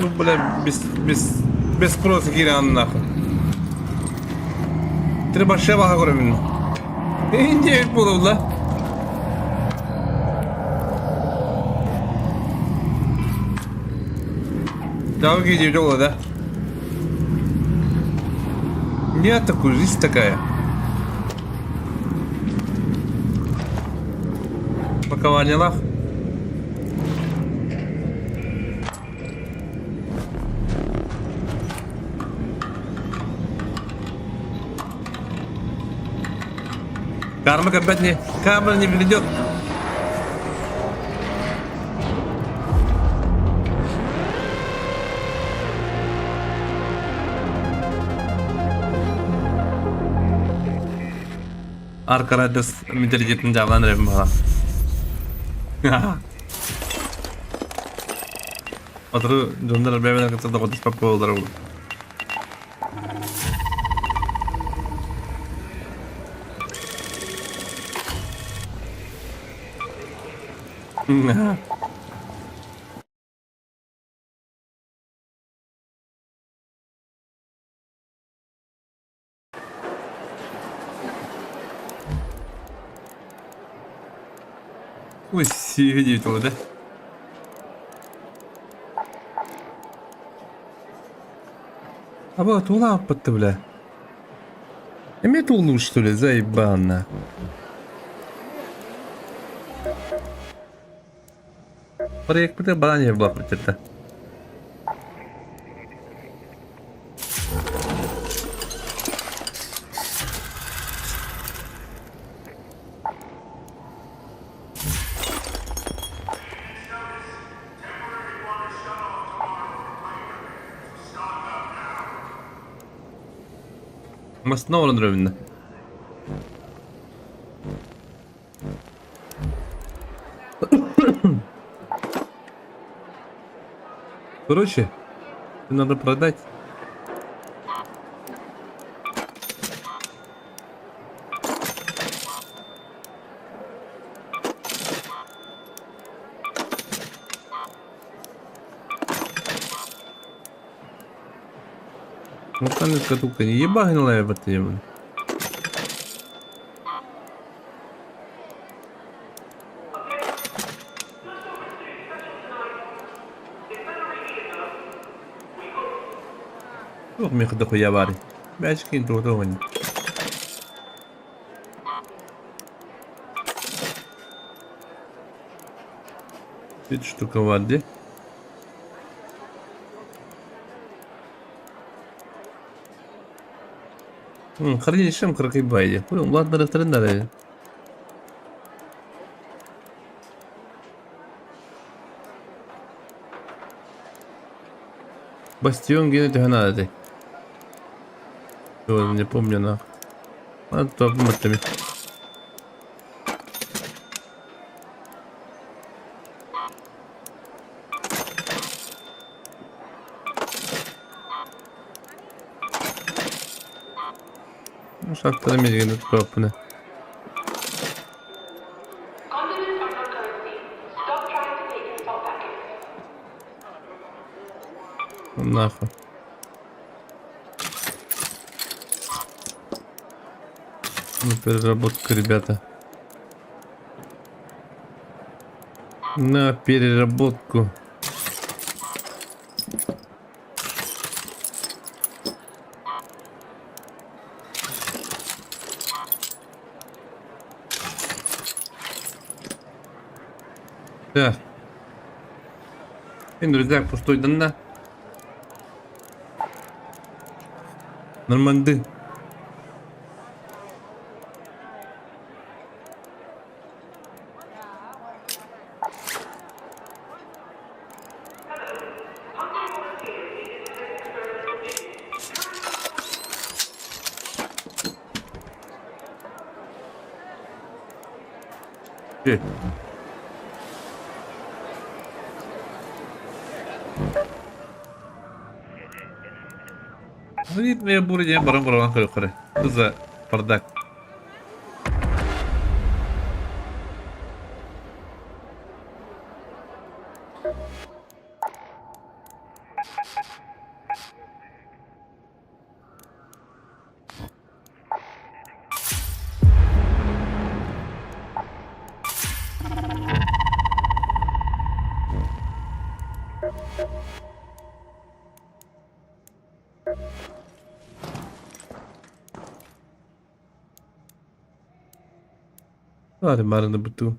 Ну, бля, без спроса киран нахуй. Треба ще вага кормін. Не буду, да? Да, видите, дело, да? Нет, такой жизнь такая. Пакование лав. Карма опять не... Камера не ведет. Аркарадес менталитетini canlandırayım bana. Otru Jonlar beraber katıldı koduş papı olur. Ой, сидит вот, да? А вот ула под бля. Имеет улу, что ли, заебанно. Проект это баня в бафу это. Мы снова ровно. Короче, надо продать. Ну там катука не ебанула в этой теме. Ох, мне хода хуя вари. Бячки дурдовані. Ведь штука варди. Хранилищем кракайбайди. Ладно, референдары. Бастион генет гранаты. Не помню на. А то матами. Ну, шахтер медиа пропне. Нахуй. Ну, переработка, ребята. На переработку. Да. Друзья, пустой дана. Норманды. Я буря баран кыры. За бардак. Ладно, Мара на быту.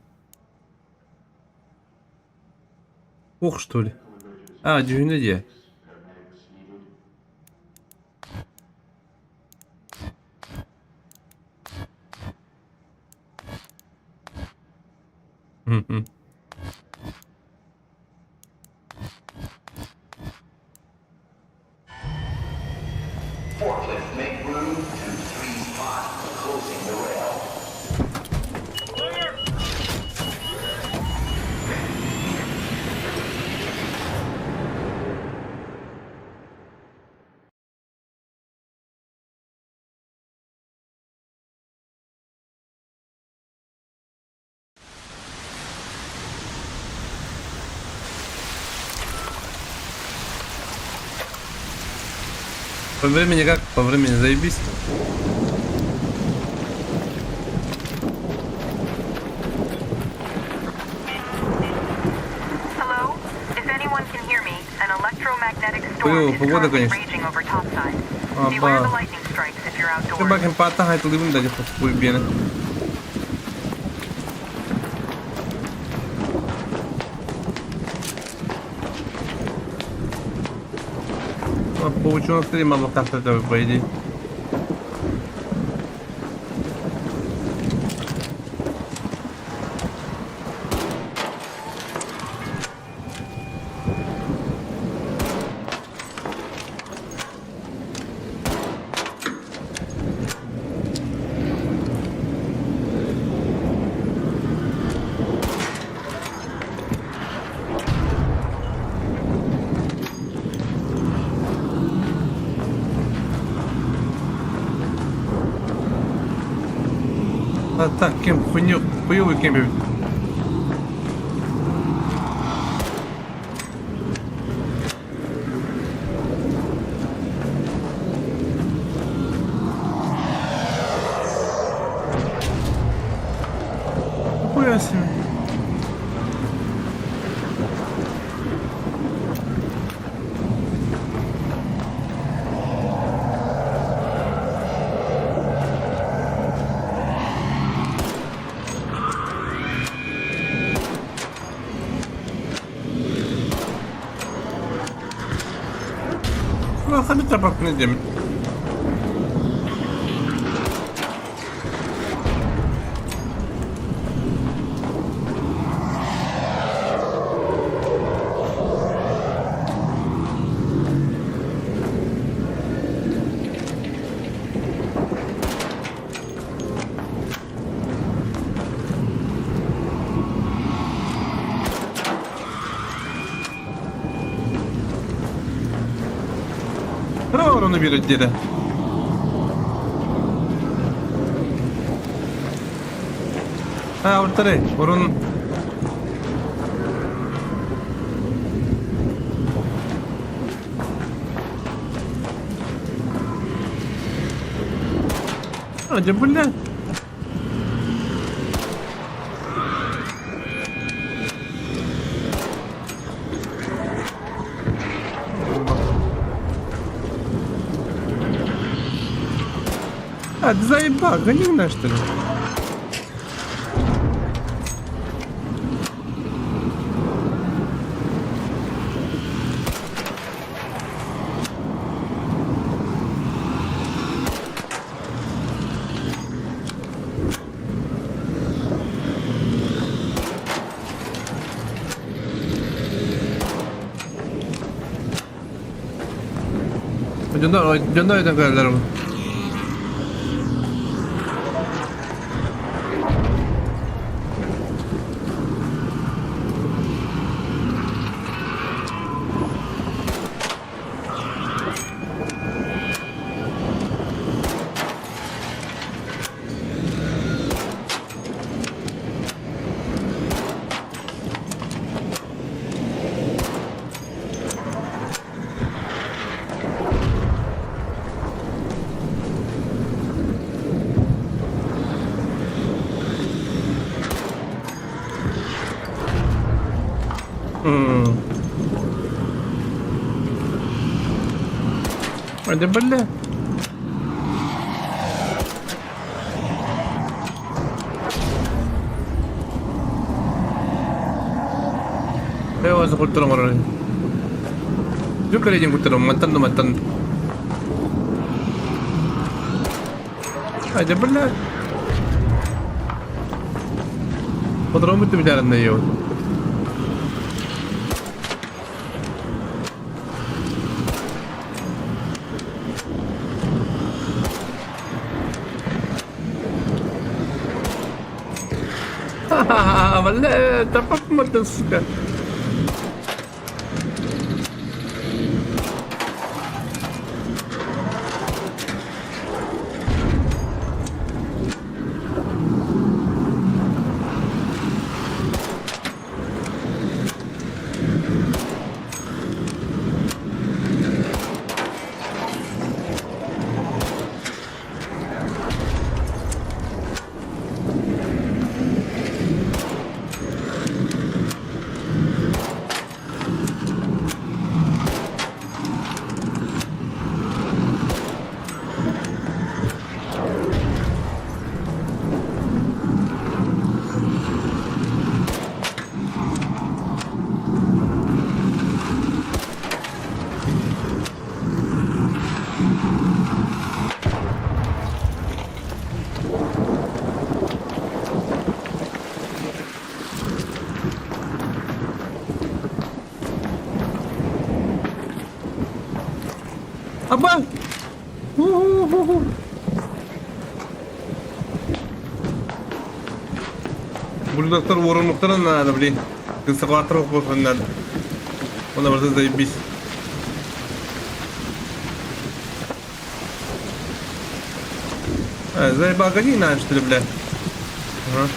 Ух, что ли? А, дюйна. По времени как? По времени заебись. Hello? If anyone can hear me, an electromagnetic storm is currently raging over topside. Beware the lightning strikes if you're outdoors. Bakın patah hay tuloy mo dahil po biyena. Получил на мама как-то это по идее. А так, кем хуёвый кемпер. Хуя себе. Хами табак не дем. Onu bir ödedi. Ha ortada. Orun. Acaba bu ne? А, ты заебал, гони меня, что ли? Yo no tengo que hablar. Hadi böyle. Ayo, saya kultur orang. Juga dia yang kultur mantan. Hadi böyle. Fotoğrafı bitti bir tane de yok. Валя, да посмотри, сука. Apa? Bulldoglar orunluktan nada, блин. Кыса квартиру купуп надо. Она просто заебись. Заебал какие надо, что ли, бля? Ага.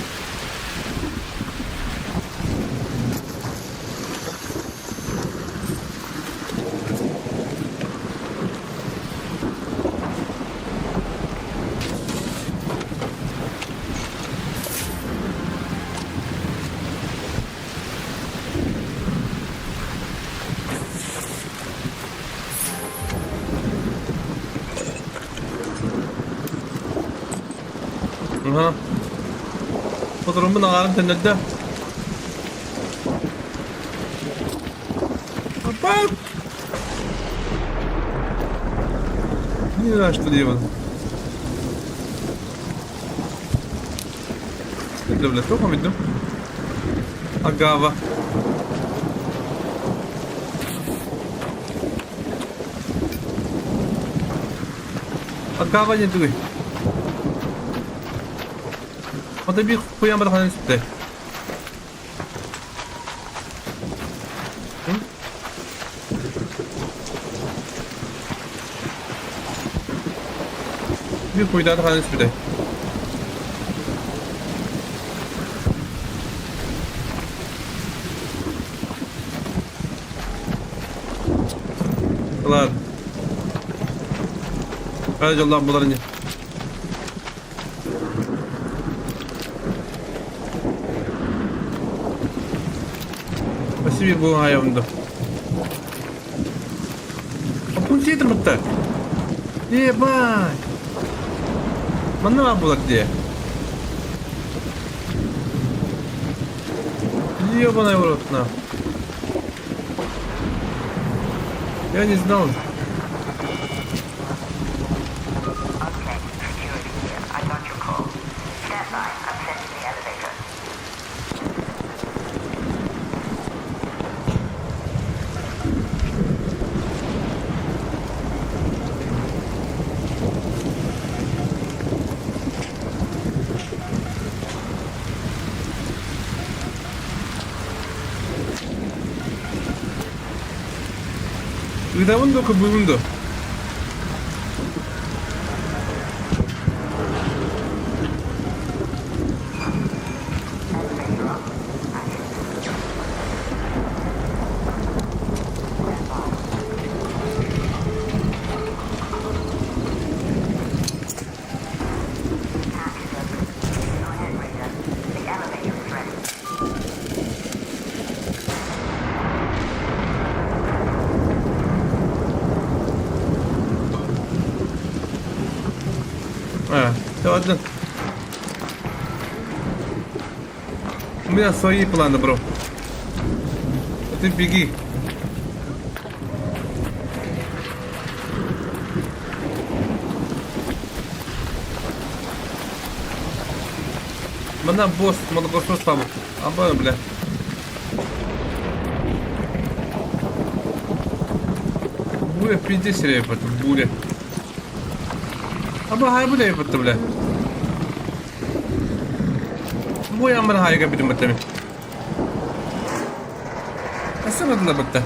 Ага. Fotoğrafımı nagarım tennette. Bak. Niye açtı diye bana. Ne devlet yok mu bildim? Agava. Agava не дуй. Orada bir koyan var hani üstte. Bir koyda da hani üstte. Ладно. Hadi Allah'ım bunların. Спасибо, Бугаевна. Опусти там-то. Ебать. Мана была где? Ебаный в рот, на. Я не знал. Видавунду кабунду. один. У меня свои планы, бро. Ты беги. Мана босс, моногорсус там. Абай, бля. Буя пиздец репот, буля. Абай, бля, репот, бля. Буя мархайга бидиматами. Асана длабатта.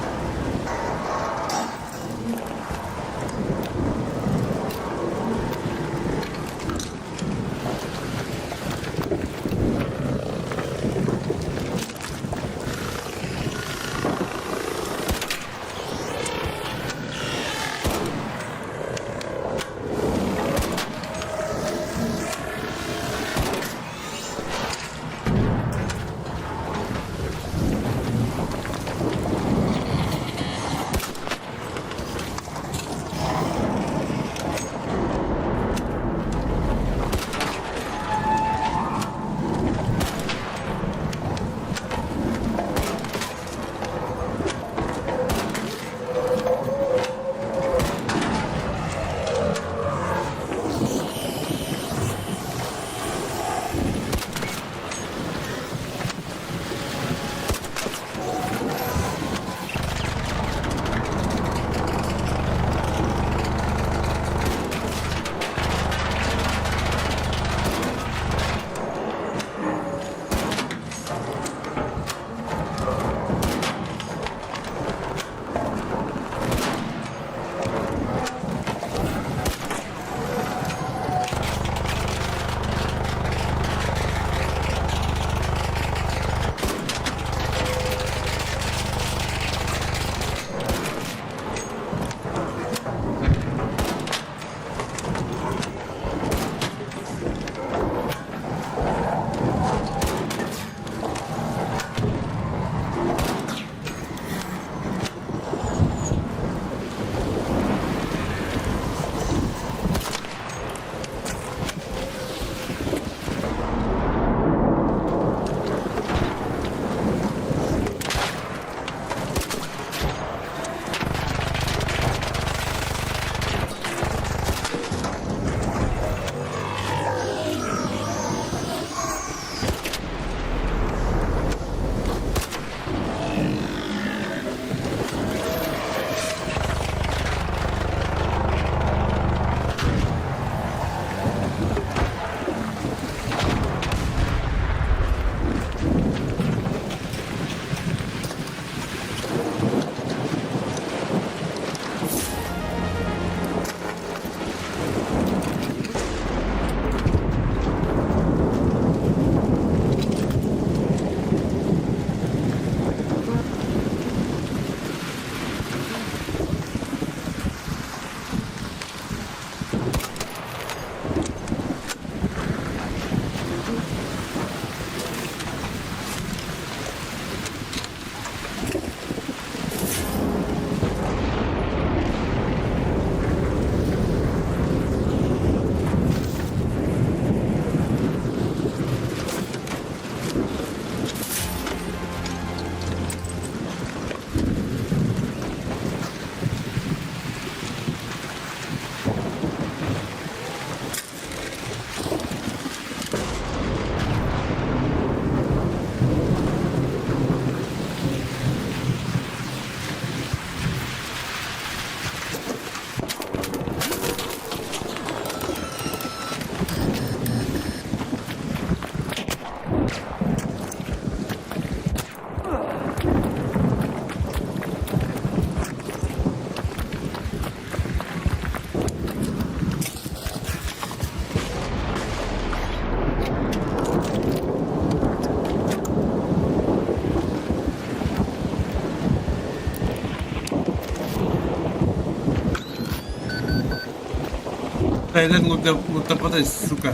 Дай, лута подай, сука.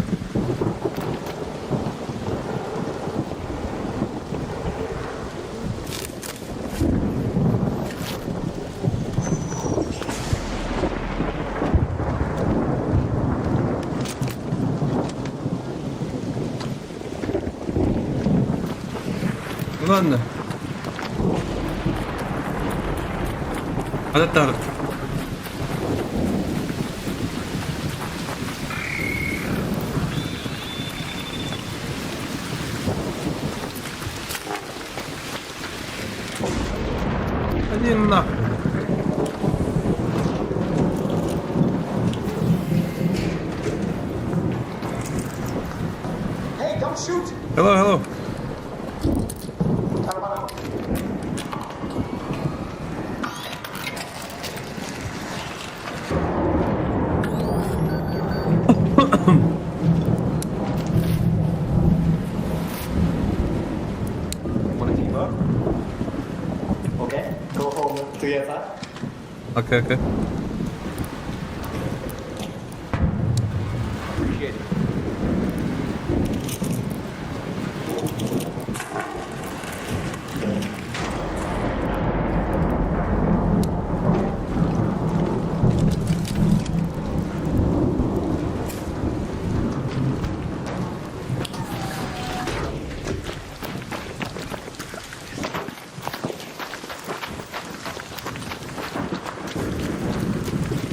ладно. Hadi tarık. Hadi nahın. Hello, hello. Okay, okay.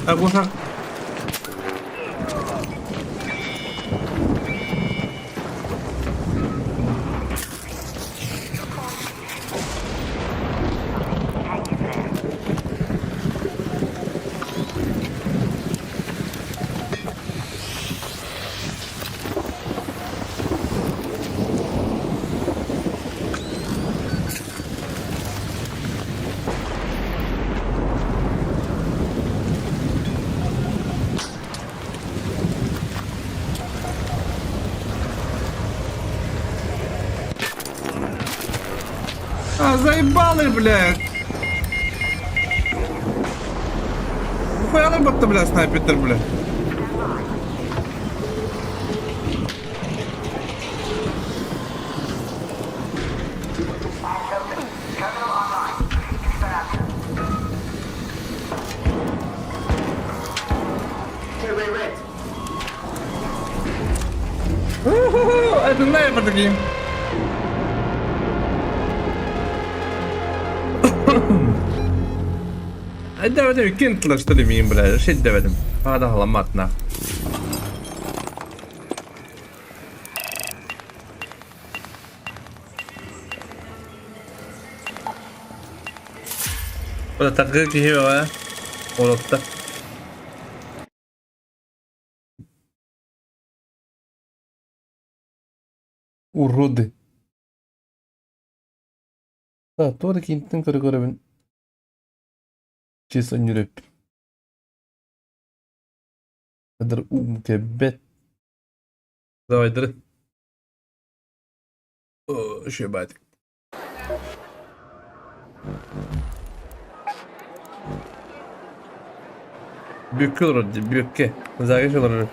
Agusar. А, заебалы, блядь! Нихуя работа, блядь, снайпер, блядь. Это снайпер такие. Demedim kintlastırmayayım birader. Şey demedim. Hadi halamatna. O da takır ki hiyo ha. Olotta. Uroды. А, тоже кинтин көргөрөбүн. Честно не рэп. Кадр кебет. Давай, дры. О, шебать. Бюккел роди, бюкке. Загишь роди.